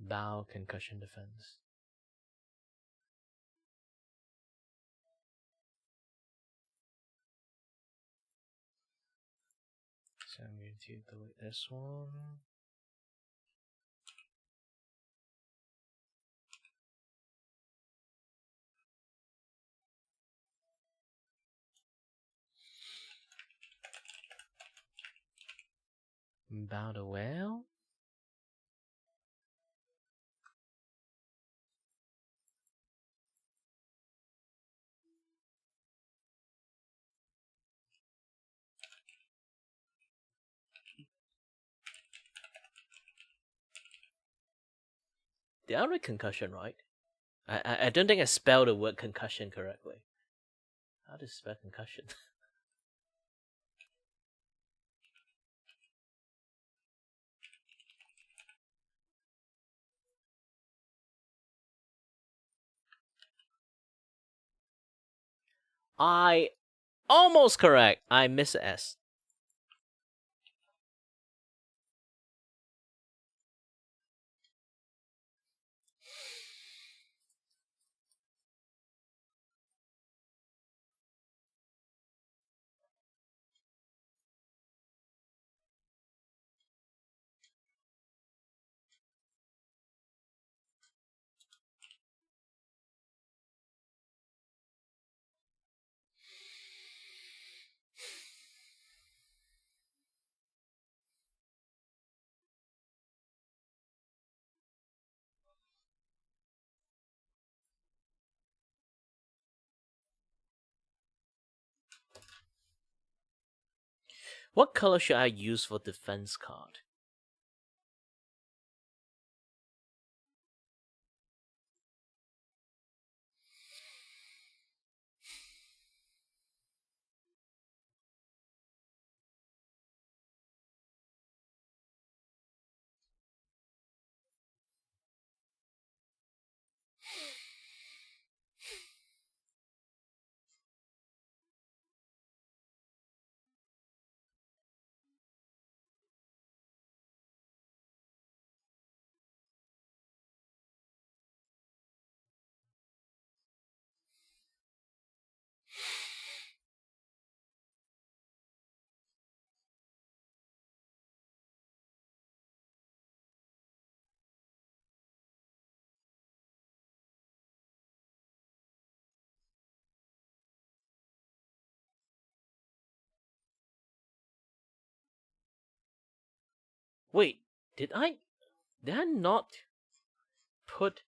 Bow concussion defense. So I'm going to delete this one. Bow the whale? Did I write concussion right? I don't think I spelled the word concussion correctly. How to spell concussion? I almost correct. I miss S. What color should I use for defense card? Wait, did I not put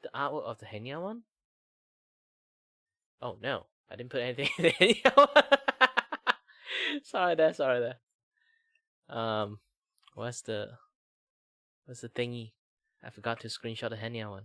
the artwork of the Henya one? Oh no, I didn't put anything in the Henya one. sorry there. What's the thingy? I forgot to screenshot the Henya one.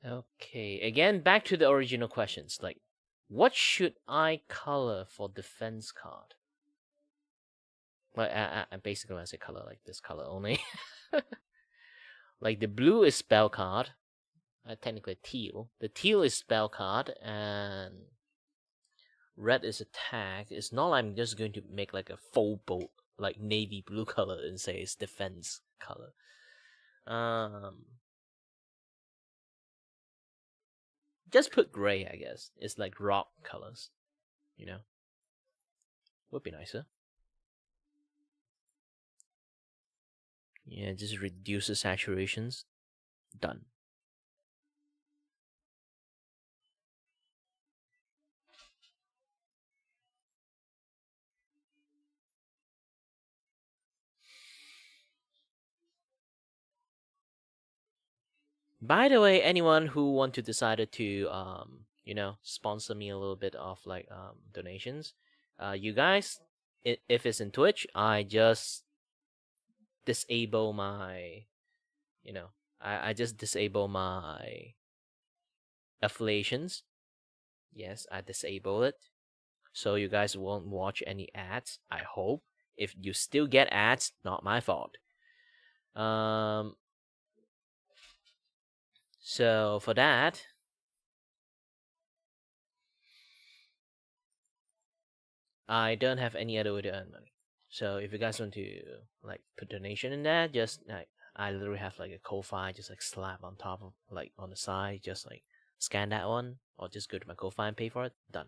Okay, again, back to the original questions. Like, what should I color for defense card? Like, I basically when I say color, like this color only. Like the blue is spell card. Technically teal. The teal is spell card, and red is attack. It's not like I'm just going to make like a full bolt, like navy blue color, and say it's defense color. Just put gray, I guess. It's like rock colors, you know. Would be nicer. Yeah, just reduce the saturations. Done. By the way, anyone who want to decide to sponsor me a little bit of like donations, you guys, if it's in Twitch, I just disable my, I just disable my affiliations. Yes, I disable it, so you guys won't watch any ads. I hope. If you still get ads, not my fault. So for that, I don't have any other way to earn money. So if you guys want to like put donation in there, just like I literally have like a Ko-Fi just like slap on top of like on the side, just like scan that one, or just go to my Ko-Fi and pay for it. Done.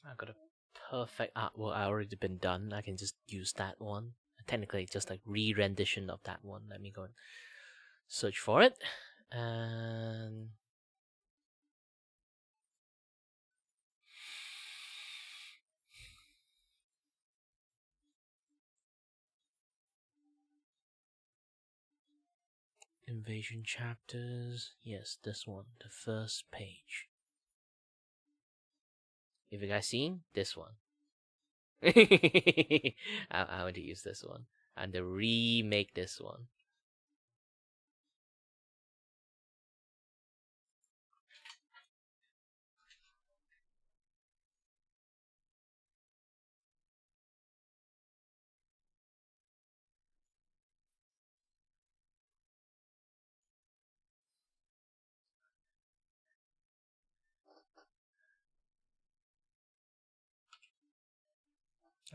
I got a perfect artwork. I already been done. I can just use that one. Technically, just like re-rendition of that one. Let me go and search for it. And invasion chapters. Yes, this one, the first page. If you guys seen this one, I want to use this one and to remake this one.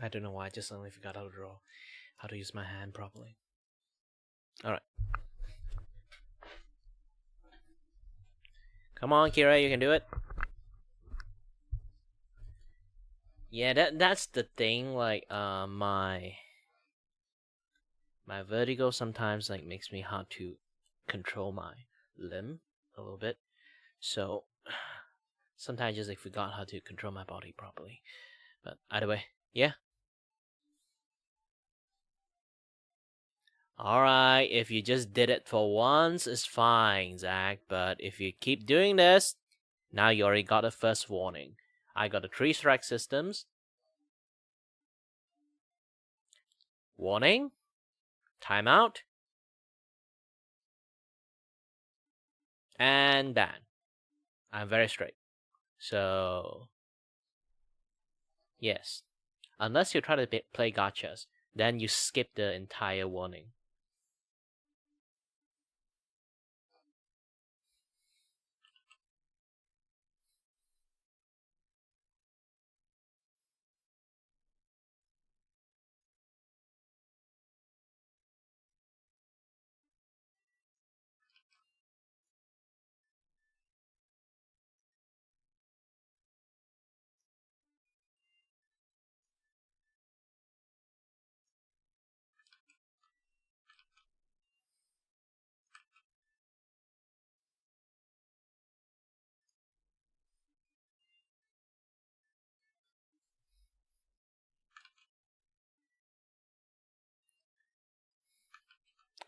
I don't know why. I just suddenly forgot how to draw, how to use my hand properly. All right. Come on, Kira, you can do it. Yeah, that's the thing. Like, my vertigo sometimes like makes me hard to control my limb a little bit. So sometimes I just like forgot how to control my body properly. But either way, yeah. Alright, if you just did it for once, it's fine, Zach. But if you keep doing this, now you already got a first warning. I got a 3-strike systems. Warning. Timeout. And ban. I'm very straight. So, yes. Unless you try to play gachas, then you skip the entire warning.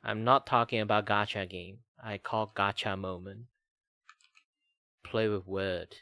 I'm not talking about gacha game. I call gacha moment. Play with word.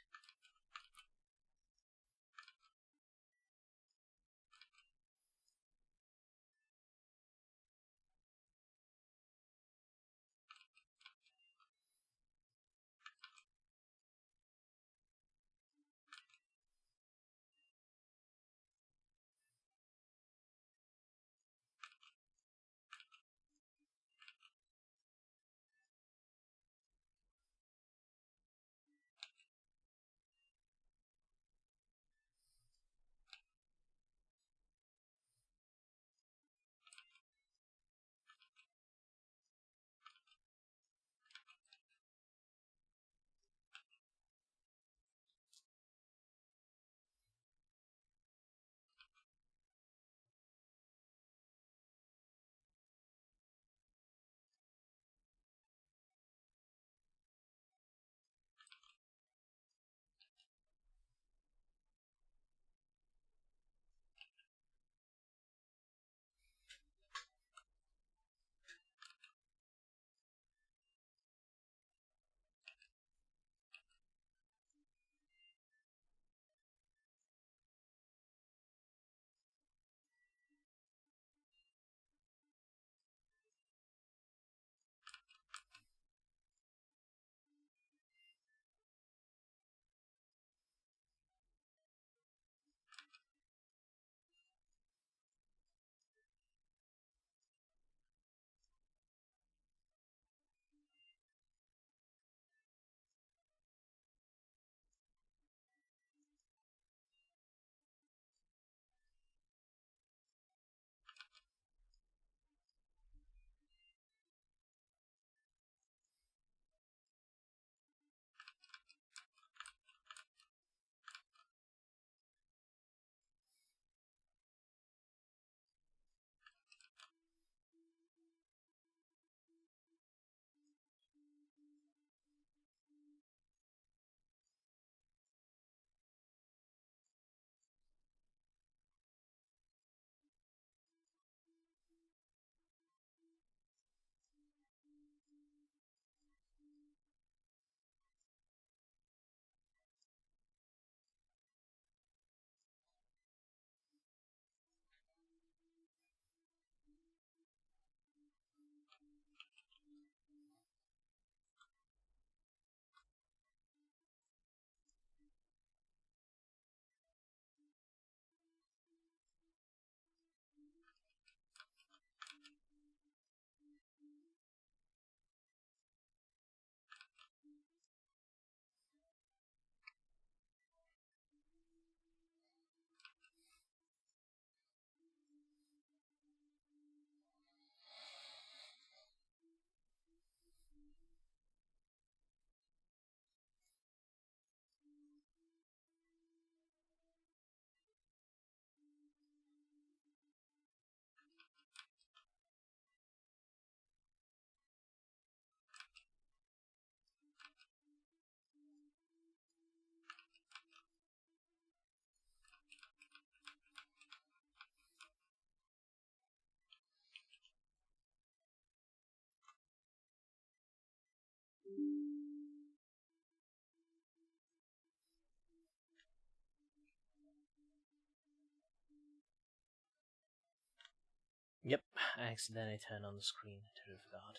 Yep, I accidentally turned on the screen. I totally forgot.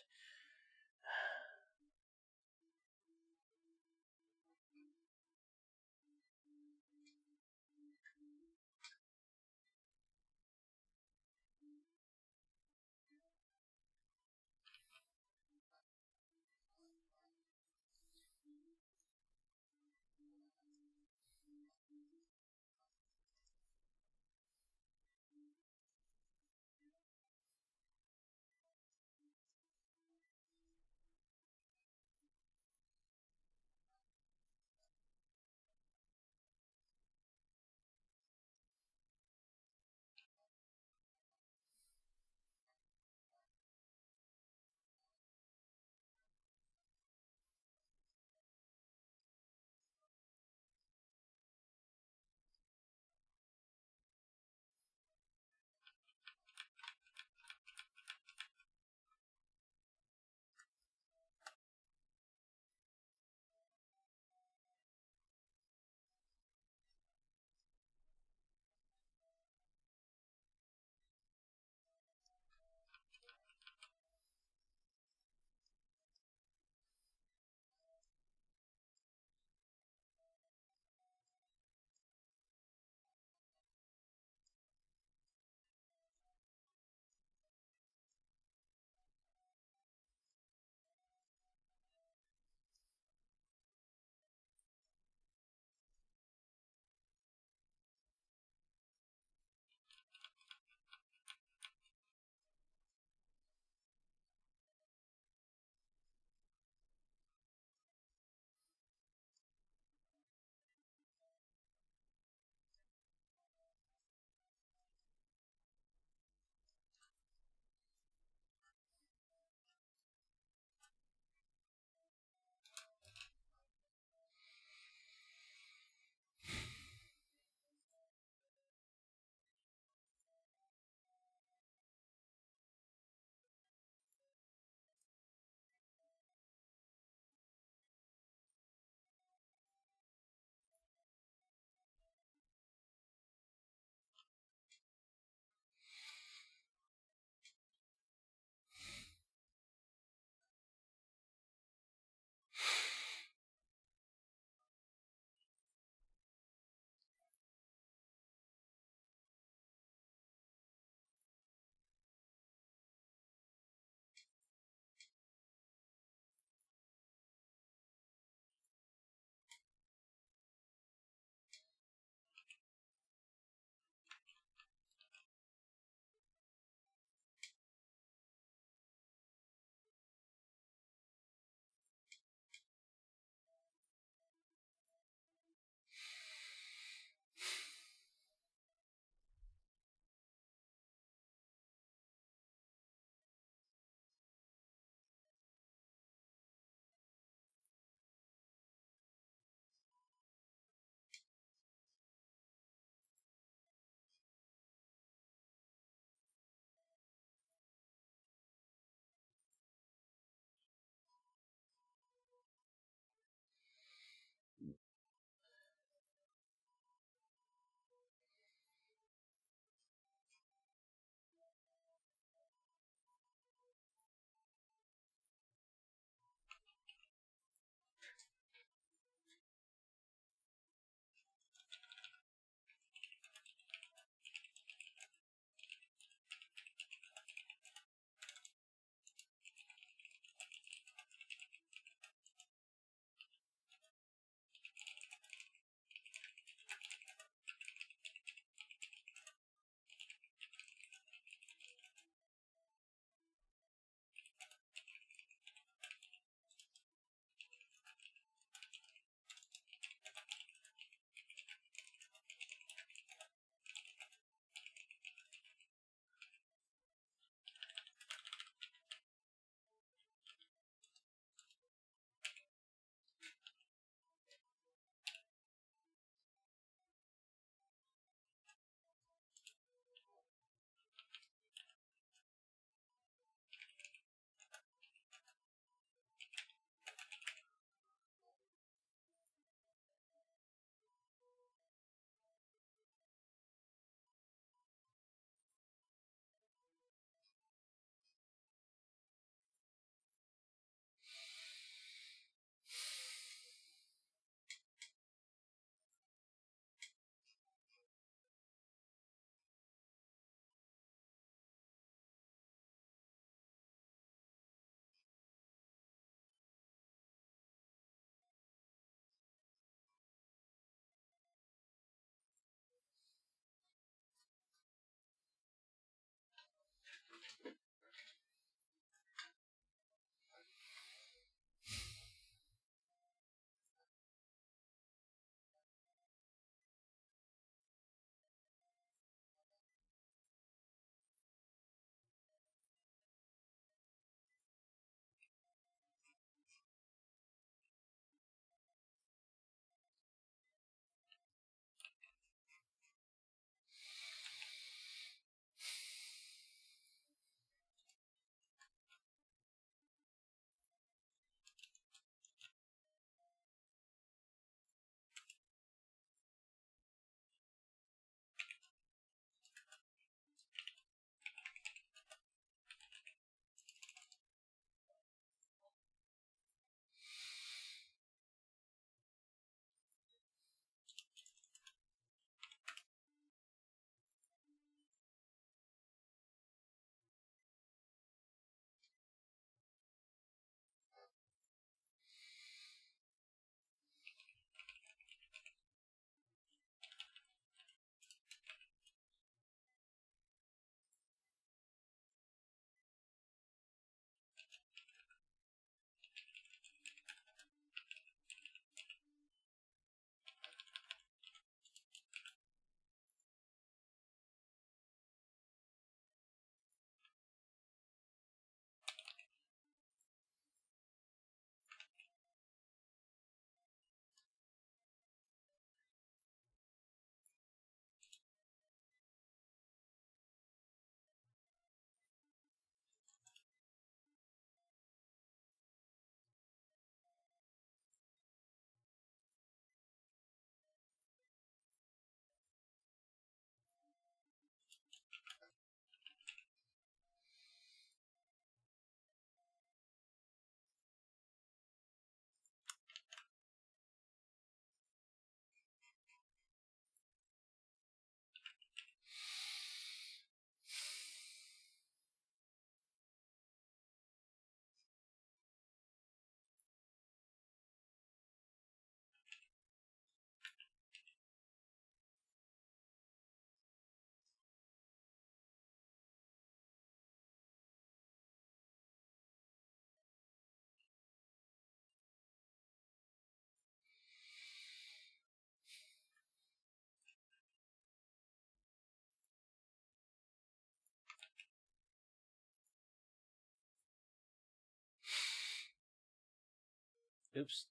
Oops.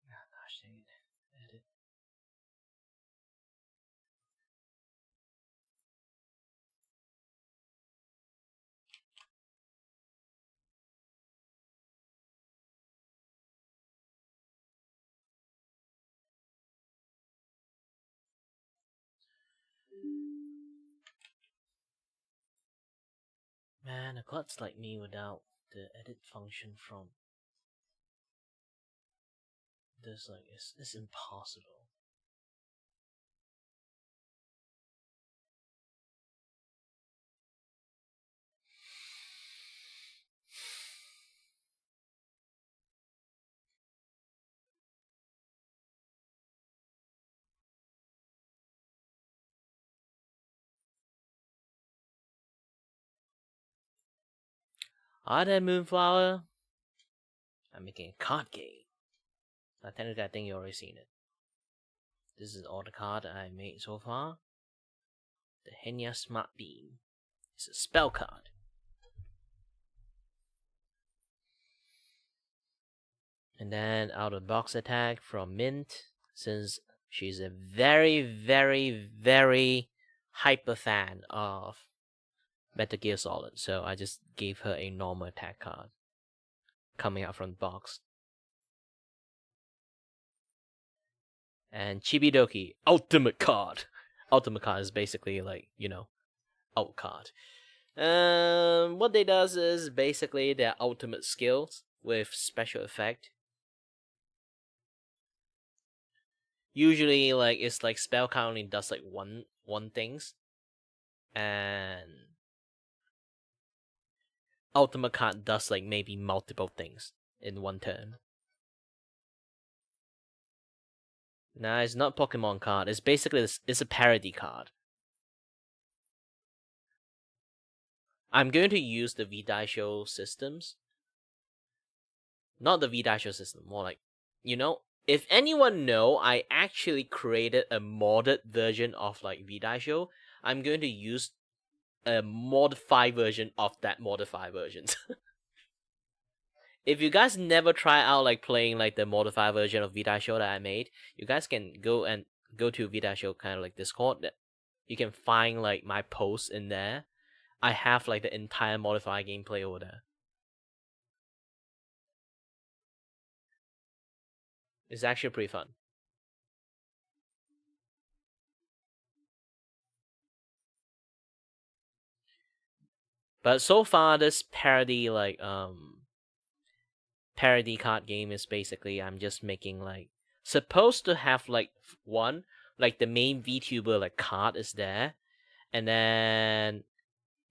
Oh, gosh dang it. Edit. Man, a klutz like me without the edit function from this, like, it's impossible. Are there Moonflower? I'm making a card game. Technically, I think you already seen it. This is all the card I made so far. The Henya Smart Beam. It's a spell card. And then out of box attack from Mint, since she's a very, very, very hyper fan of Metal Gear Solid, so I just gave her a normal attack card coming out from the box. And Chibidoki, ultimate card. Ultimate card is basically like, you know, out card. What they does is basically their ultimate skills with special effect. Usually, like, it's like spell card only does like one things, and ultimate card does like maybe multiple things in one turn. Nah, it's not Pokemon card. It's basically it's a parody card. I'm going to use the Vtuber systems. Not the Vtuber system, more like, you know, if anyone know, I actually created a modded version of like Vtuber. I'm going to use a modified version of that modified version. If you guys never try out like playing like the modified version of Vtuber that I made, you guys can go to Vtuber kind of like Discord. That you can find like my posts in there. I have like the entire modified gameplay over there. It's actually pretty fun. But so far, this parody parody card game is basically I'm just making like supposed to have like one like the main VTuber like card is there, and then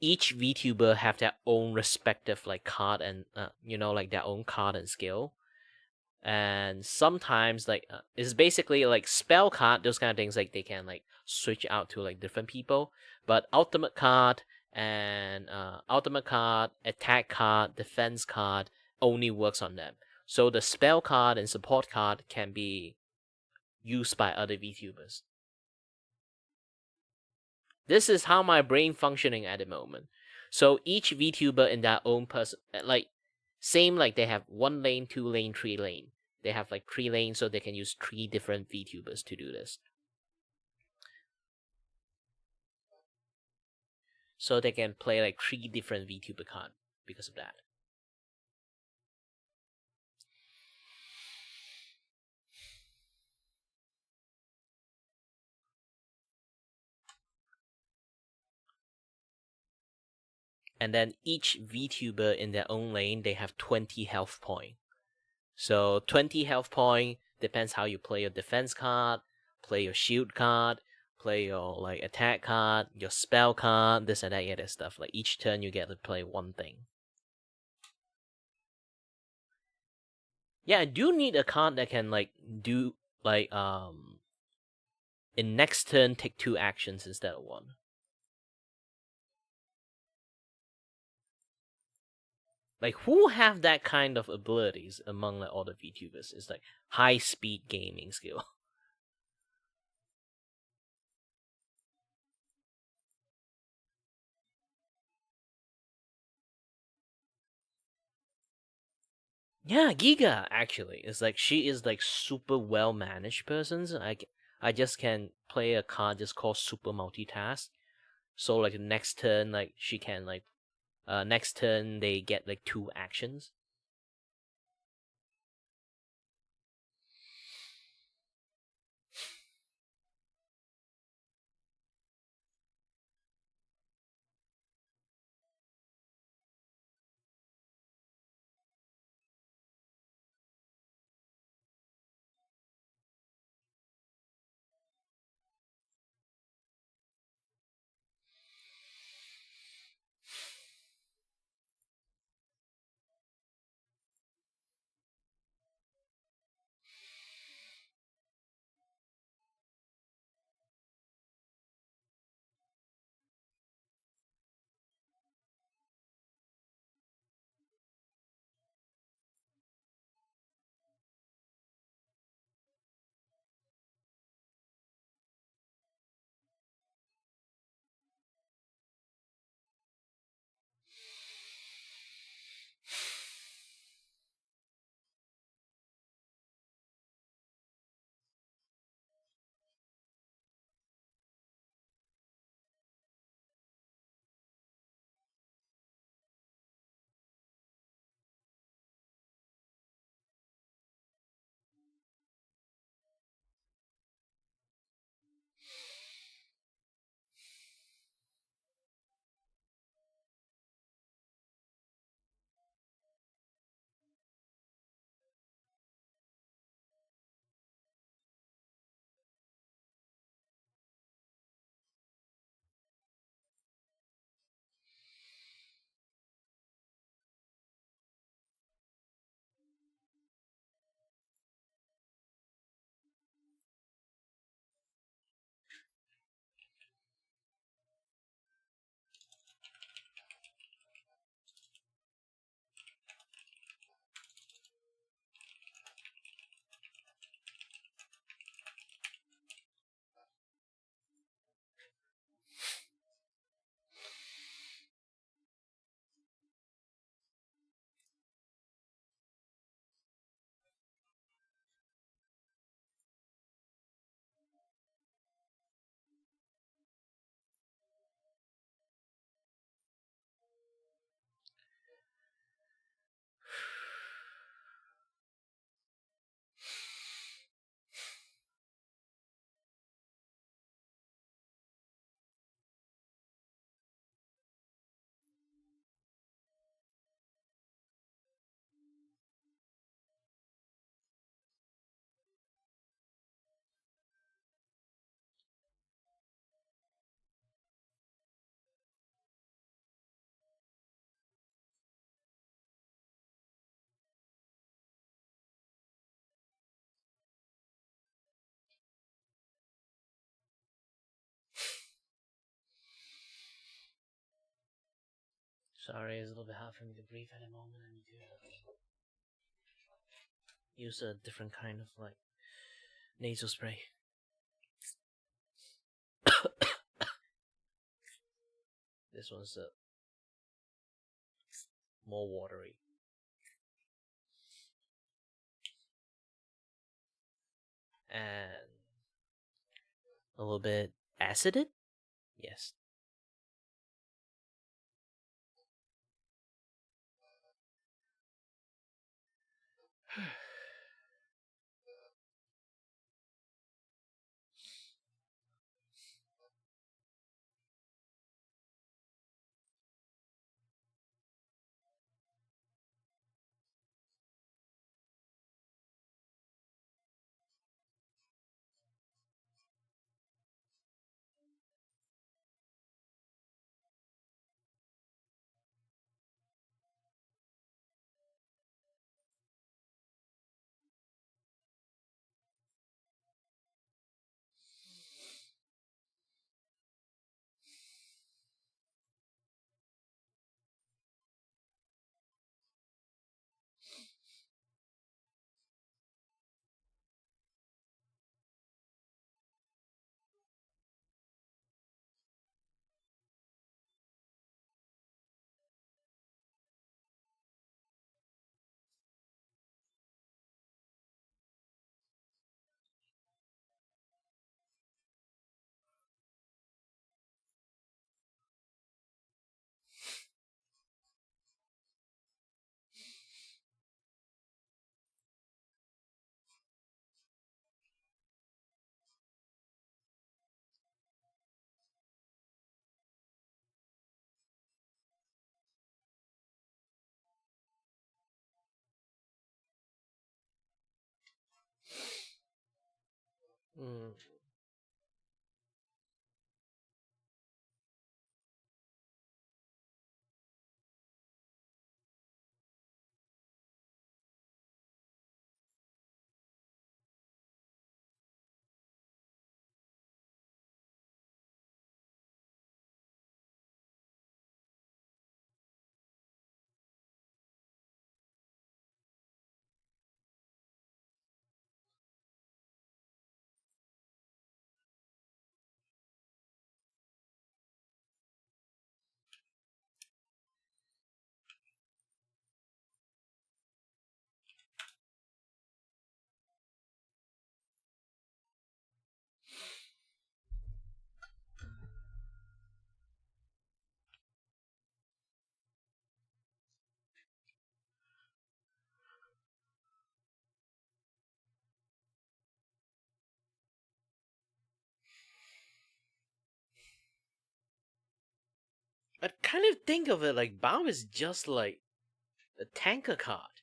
each VTuber have their own respective like card and you know, like their own card and skill. And sometimes like it's basically like spell card, those kind of things, like they can like switch out to like different people. But ultimate card and attack card, defense card only works on them. So the spell card and support card can be used by other VTubers. This is how my brain functioning at the moment. So each VTuber in their own person, like same like they have 1 lane, 2 lane, 3 lane. They have like 3 lanes, so they can use 3 different VTubers to do this. So they can play like 3 different VTuber cards because of that. And then each VTuber in their own lane, they have 20 health point. So 20 health point depends how you play your defense card, play your shield card, play your like attack card, your spell card, this and that other stuff. Like each turn you get to play one thing. Yeah, I do need a card that can like do like in next turn take 2 actions instead of 1. Like who have that kind of abilities among like all the VTubers? It's like high speed gaming skill. Yeah, Giga actually is like she is like super well managed person. So I just can play a card just called super multitask. So like the next turn, like she can like next turn they get like 2 actions. Sorry, it's a little bit hard for me to breathe at the moment. I need to use a different kind of like nasal spray. This one's more watery. And a little bit acidic? Yes. Mm. I kind of think of it like Bao is just like a tanker card.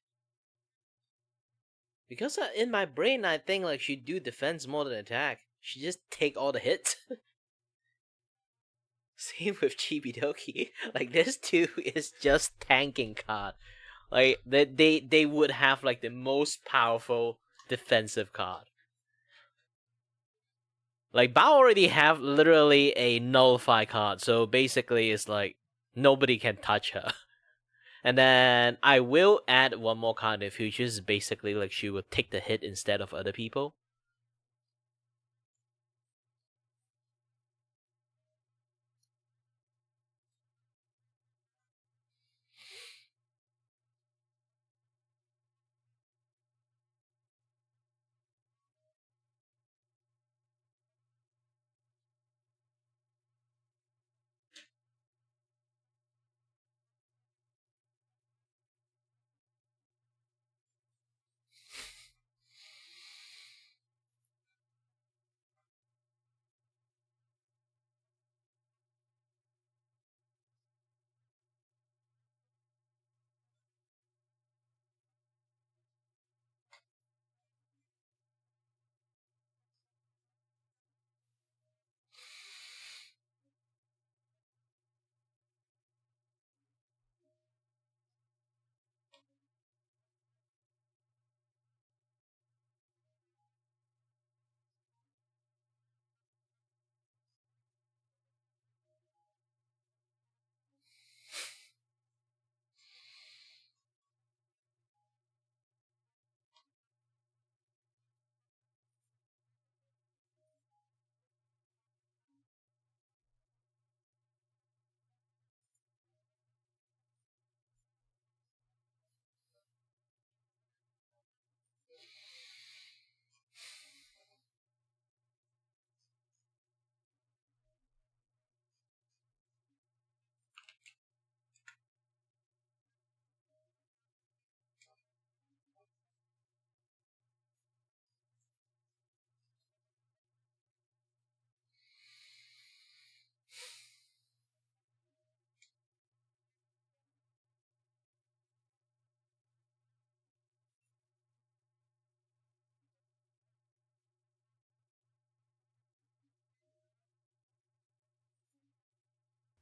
Because in my brain, I think like she do defense more than attack. She just take all the hits. Same with Chibidoki. Like this two is just tanking card. Like they would have like the most powerful defensive card. Like Bao already have literally a nullify card, so basically it's like nobody can touch her. And then I will add one more card in the future. Is basically like she will take the hit instead of other people.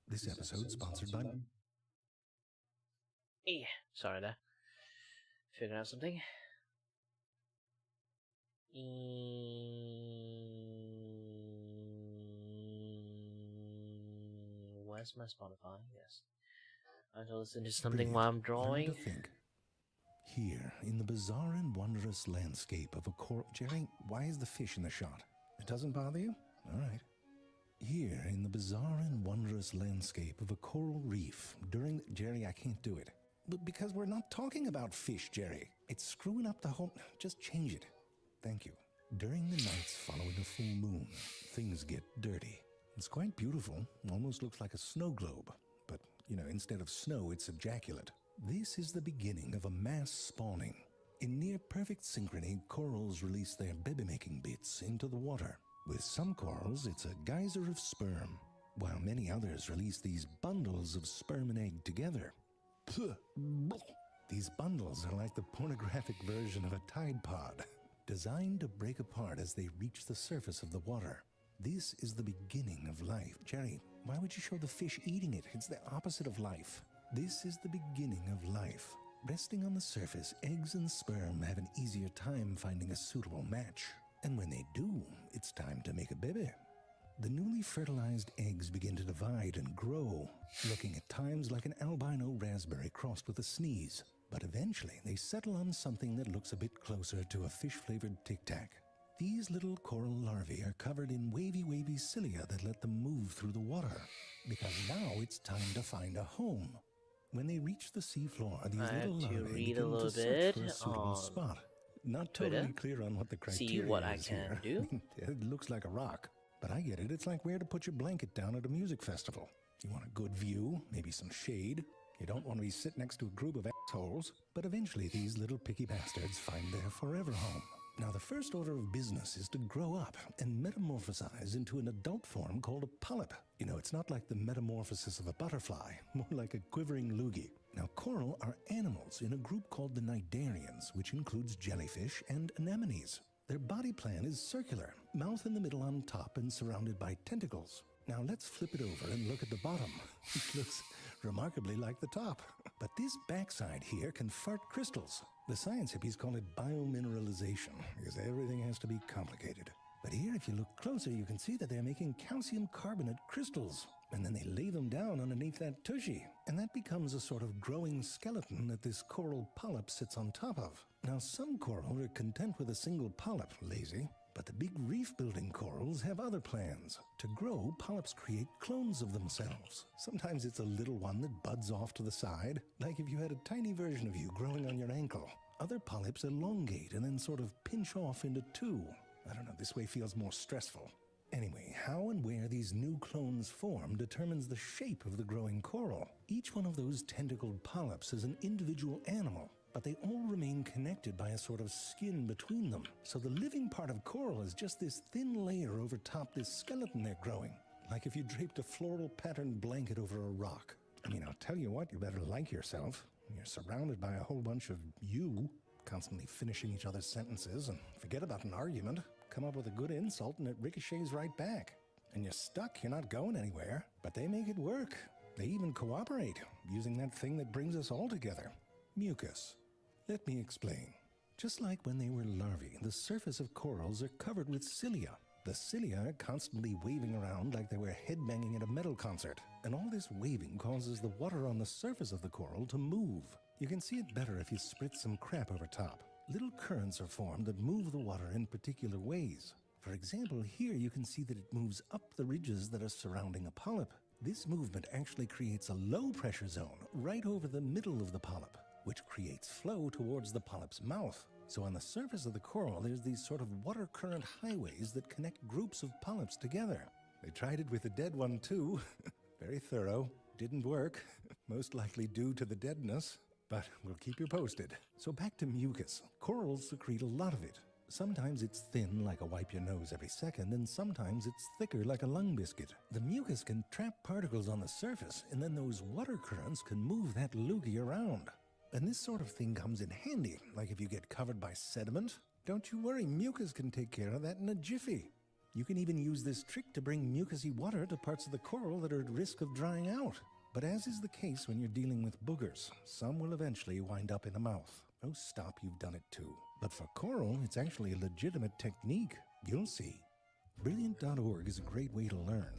This episode sponsored by... Yeah, sorry there. Figure out something. Where's my Spotify? Yes. I have to listen to something while I'm drawing. Learn to think. Here, in the bizarre and wondrous landscape of a coral... Jerry, why is the fish in the shot? It doesn't bother you? All right. Here, in the bizarre and wondrous landscape of a coral reef, during... Jerry, I can't do it. But because we're not talking about fish, Jerry. It's screwing up the whole... Just change it. Thank you. During the nights following a full moon, things get dirty. It's quite beautiful. Almost looks like a snow globe. But, you know, instead of snow, it's ejaculate. This is the beginning of a mass spawning. In near-perfect synchrony, corals release their baby-making bits into the water. With some corals, it's a geyser of sperm, while many others release these bundles of sperm and egg together. These bundles are like the pornographic version of a Tide Pod. designed to break apart as they reach the surface of the water. This is the beginning of life. Jerry, why would you show the fish eating it? It's the opposite of life. This is the beginning of life. Resting on the surface, eggs and sperm have an easier time finding a suitable match. And when they do, it's time to make a baby. The newly fertilized eggs begin to divide and grow, looking at times like an albino raspberry crossed with a sneeze. But eventually, they settle on something that looks a bit closer to a fish-flavored tic-tac. These little coral larvae are covered in wavy cilia that let them move through the water, because now it's time to find a home. When they reach the seafloor, these little larvae begin to search for a suitable spot. Not totally clear on what the criteria See what I is can here. do. It looks like a rock, but I get it. It's like where to put your blanket down at a music festival. You want a good view, maybe some shade. You don't want to be sitting next to a group of assholes. But eventually, these little picky bastards find their forever home. Now, the first order of business is to grow up and metamorphosize into an adult form called a polyp. You know, it's not like the metamorphosis of a butterfly, more like a quivering loogie. Now, coral are animals in a group called the cnidarians, which includes jellyfish and anemones. Their body plan is circular, mouth in the middle on top and surrounded by tentacles. Now, let's flip it over and look at the bottom. It looks remarkably like the top. But this backside here can fart crystals. The science hippies call it biomineralization, because everything has to be complicated. But here, if you look closer, you can see that they're making calcium carbonate crystals. And then they lay them down underneath that tushy. And that becomes a sort of growing skeleton that this coral polyp sits on top of. Now, some coral are content with a single polyp, lazy. But the big reef-building corals have other plans. To grow, polyps create clones of themselves. Sometimes it's a little one that buds off to the side, like if you had a tiny version of you growing on your ankle. Other polyps elongate and then sort of pinch off into two. I don't know, this way feels more stressful. Anyway, how and where these new clones form determines the shape of the growing coral. Each one of those tentacled polyps is an individual animal, but they all remain connected by a sort of skin between them. So the living part of coral is just this thin layer over top this skeleton they're growing. Like if you draped a floral patterned blanket over a rock. I mean, I'll tell you what, you better like yourself. You're surrounded by a whole bunch of you, constantly finishing each other's sentences, and forget about an argument. Come up with a good insult and it ricochets right back. And you're stuck, you're not going anywhere. But they make it work. They even cooperate, using that thing that brings us all together. Mucus. Let me explain. Just like when they were larvae, the surface of corals are covered with cilia. The cilia are constantly waving around like they were headbanging at a metal concert. And all this waving causes the water on the surface of the coral to move. You can see it better if you spritz some crap over top. Little currents are formed that move the water in particular ways. For example, here you can see that it moves up the ridges that are surrounding a polyp. This movement actually creates a low pressure zone right over the middle of the polyp, which creates flow towards the polyp's mouth. So on the surface of the coral, there's these sort of water current highways that connect groups of polyps together. They tried it with the dead one too. Very thorough. Didn't work. Most likely due to the deadness. But we'll keep you posted. So back to mucus. Corals secrete a lot of it. Sometimes it's thin like a wipe your nose every second, and sometimes it's thicker like a lung biscuit. The mucus can trap particles on the surface, and then those water currents can move that loogie around. And this sort of thing comes in handy, like if you get covered by sediment. Don't you worry, mucus can take care of that in a jiffy. You can even use this trick to bring mucousy water to parts of the coral that are at risk of drying out. But as is the case when you're dealing with boogers, some will eventually wind up in the mouth. Oh, stop, you've done it too. But for coral, it's actually a legitimate technique. You'll see. Brilliant.org is a great way to learn.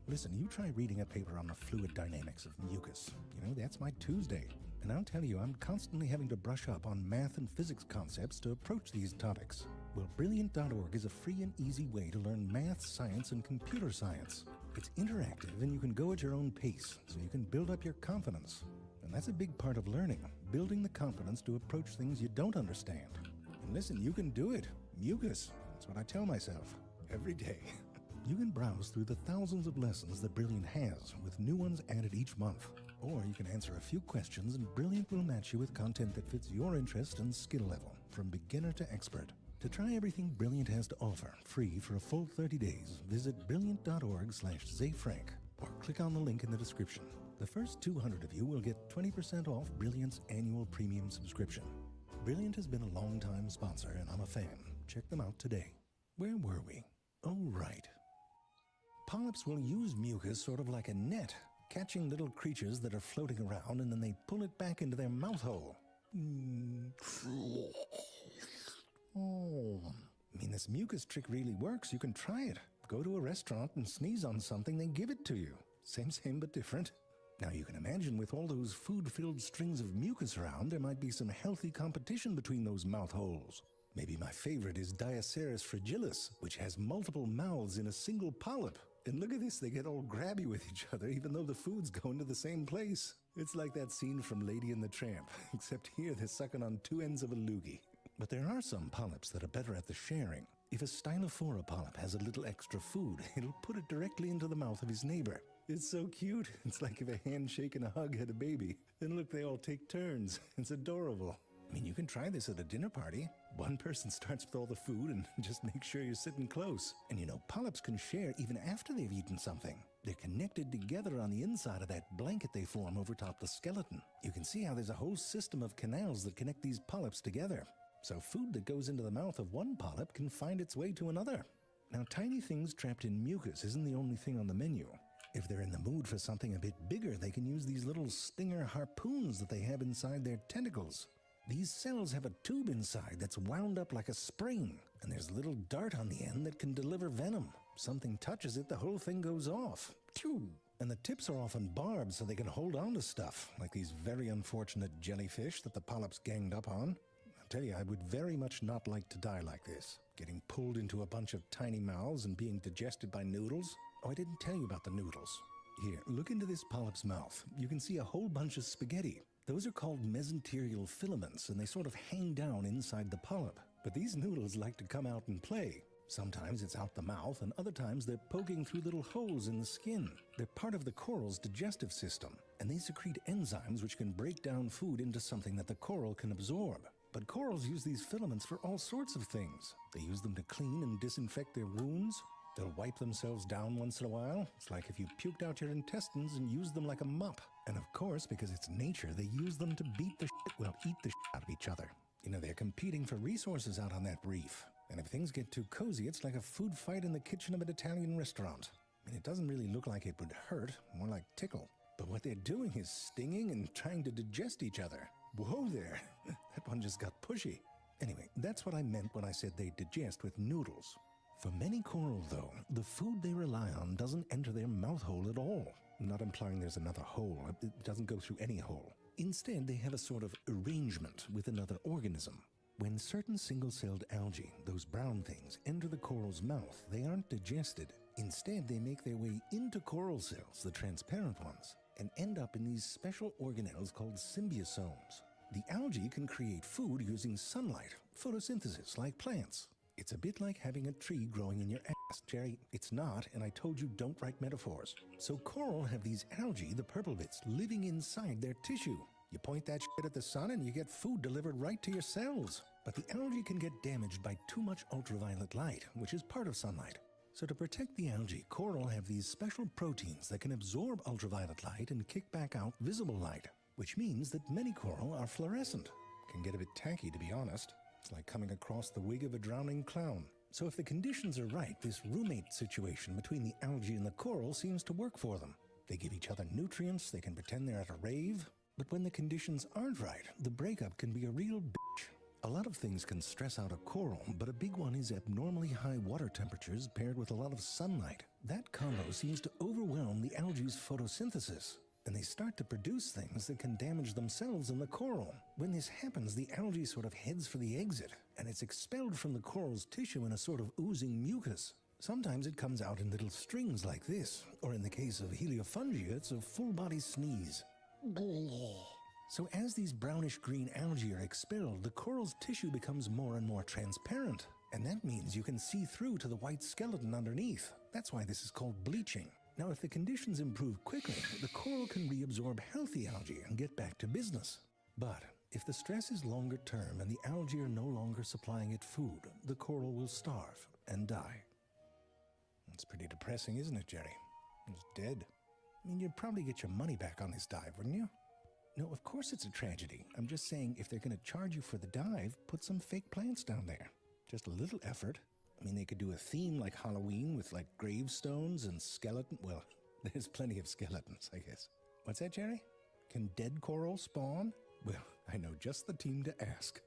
Listen, you try reading a paper on the fluid dynamics of mucus. You know, that's my Tuesday. And I'll tell you, I'm constantly having to brush up on math and physics concepts to approach these topics. Well, Brilliant.org is a free and easy way to learn math, science, and computer science. It's interactive and you can go at your own pace, so you can build up your confidence. And that's a big part of learning, building the confidence to approach things you don't understand. And listen, you can do it. Mucus, that's what I tell myself every day. You can browse through the thousands of lessons that Brilliant has, with new ones added each month. Or you can answer a few questions and Brilliant will match you with content that fits your interest and skill level, from beginner to expert. To try everything Brilliant has to offer, free for a full 30 days, visit brilliant.org/ZayFrank or click on the link in the description. The first 200 of you will get 20% off Brilliant's annual premium subscription. Brilliant has been a long-time sponsor, and I'm a fan. Check them out today. Where were we? Oh, right. Polyps will use mucus sort of like a net, catching little creatures that are floating around, and then they pull it back into their mouth hole. Oh. I mean, this mucus trick really works. You can try it. Go to a restaurant and sneeze on something, they give it to you. Same but different. Now you can imagine with all those food-filled strings of mucus around, there might be some healthy competition between those mouth holes. Maybe my favorite is Diaceras fragilis, which has multiple mouths in a single polyp. And look at this, they get all grabby with each other even though the food's going to the same place. It's like that scene from Lady and the Tramp, except here they're sucking on two ends of a loogie. But there are some polyps that are better at the sharing. If a Stylophora polyp has a little extra food, it'll put it directly into the mouth of his neighbor. It's so cute. It's like if a handshake and a hug had a baby. Then look, they all take turns. It's adorable. I mean, you can try this at a dinner party. One person starts with all the food and just make sure you're sitting close. And you know, polyps can share even after they've eaten something. They're connected together on the inside of that blanket they form over top the skeleton. You can see how there's a whole system of canals that connect these polyps together. So food that goes into the mouth of one polyp can find its way to another. Now, tiny things trapped in mucus isn't the only thing on the menu. If they're in the mood for something a bit bigger, they can use these little stinger harpoons that they have inside their tentacles. These cells have a tube inside that's wound up like a spring, and there's a little dart on the end that can deliver venom. Something touches it, the whole thing goes off. Phew! And the tips are often barbed so they can hold on to stuff, like these very unfortunate jellyfish that the polyps ganged up on. I'll tell you, I would very much not like to die like this, getting pulled into a bunch of tiny mouths and being digested by noodles. Oh, I didn't tell you about the noodles. Here, look into this polyp's mouth. You can see a whole bunch of spaghetti. Those are called mesenterial filaments, and they sort of hang down inside the polyp. But these noodles like to come out and play. Sometimes it's out the mouth, and other times they're poking through little holes in the skin. They're part of the coral's digestive system, and they secrete enzymes which can break down food into something that the coral can absorb. But corals use these filaments for all sorts of things. They use them to clean and disinfect their wounds. They'll wipe themselves down once in a while. It's like if you puked out your intestines and used them like a mop. And of course, because it's nature, they use them to eat the shit out of each other. You know, they're competing for resources out on that reef. And if things get too cozy, it's like a food fight in the kitchen of an Italian restaurant. I mean, it doesn't really look like it would hurt, more like tickle. But what they're doing is stinging and trying to digest each other. Whoa there, that one just got pushy. Anyway, that's what I meant when I said they digest with noodles. For many coral, though, the food they rely on doesn't enter their mouth hole at all. I'm not implying there's another hole. It doesn't go through any hole. Instead, they have a sort of arrangement with another organism. When certain single-celled algae, those brown things, enter the coral's mouth, they aren't digested. Instead, they make their way into coral cells, the transparent ones, and end up in these special organelles called symbiosomes. The algae can create food using sunlight, photosynthesis, like plants. It's a bit like having a tree growing in your ass, Jerry. It's not, and I told you don't write metaphors. So coral have these algae, the purple bits, living inside their tissue. You point that shit at the sun and you get food delivered right to your cells. But the algae can get damaged by too much ultraviolet light, which is part of sunlight. So to protect the algae, coral have these special proteins that can absorb ultraviolet light and kick back out visible light, which means that many coral are fluorescent. Can get a bit tacky, to be honest. It's like coming across the wig of a drowning clown. So if the conditions are right, this roommate situation between the algae and the coral seems to work for them. They give each other nutrients, they can pretend they're at a rave. But when the conditions aren't right, the breakup can be a real bitch. A lot of things can stress out a coral, but a big one is abnormally high water temperatures paired with a lot of sunlight. That combo seems to overwhelm the algae's photosynthesis, and they start to produce things that can damage themselves and the coral. When this happens, the algae sort of heads for the exit, and it's expelled from the coral's tissue in a sort of oozing mucus. Sometimes it comes out in little strings like this, or in the case of heliofungia, it's a full-body sneeze. So as these brownish-green algae are expelled, the coral's tissue becomes more and more transparent, and that means you can see through to the white skeleton underneath. That's why this is called bleaching. Now, if the conditions improve quickly, the coral can reabsorb healthy algae and get back to business. But if the stress is longer term and the algae are no longer supplying it food, the coral will starve and die. It's pretty depressing, isn't it, Jerry? It's dead. I mean, you'd probably get your money back on this dive, wouldn't you? No, of course it's a tragedy. I'm just saying if they're going to charge you for the dive, put some fake plants down there. Just a little effort. I mean, they could do a theme like Halloween with like gravestones and skeleton. Well, there's plenty of skeletons, I guess. What's that, Jerry? Can dead coral spawn? Well, I know just the team to ask.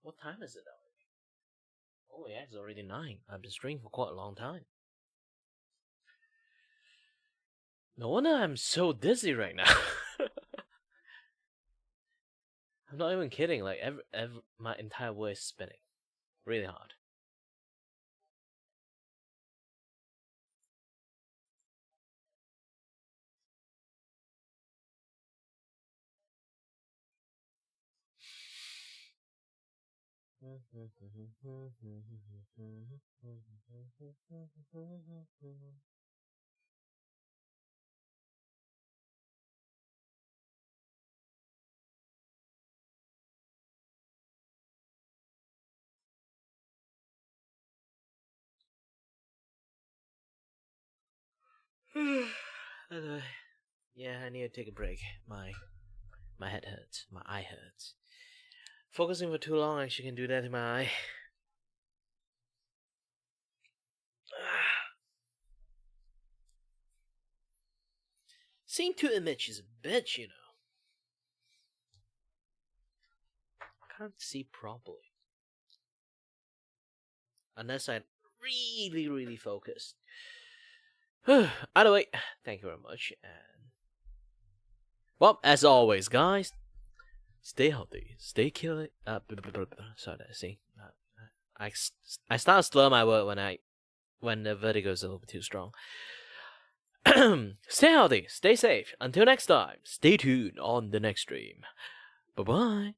What time is it already? Oh yeah, it's already 9. I've been streaming for quite a long time. No wonder I'm so dizzy right now. I'm not even kidding. Like my entire world is spinning really hard. Yeah, I need to take a break. My head hurts. My eye hurts. Focusing for too long actually can do that to my eye. Seeing two images is a bitch, you know. I can't see properly. Unless I'm really focused. Either way, thank you very much. And well, as always, guys, stay healthy, stay killing. Sorry, see, I start to slur my word when the vertigo is a little bit too strong. Stay healthy, stay safe. Until next time, stay tuned on the next stream. Bye bye.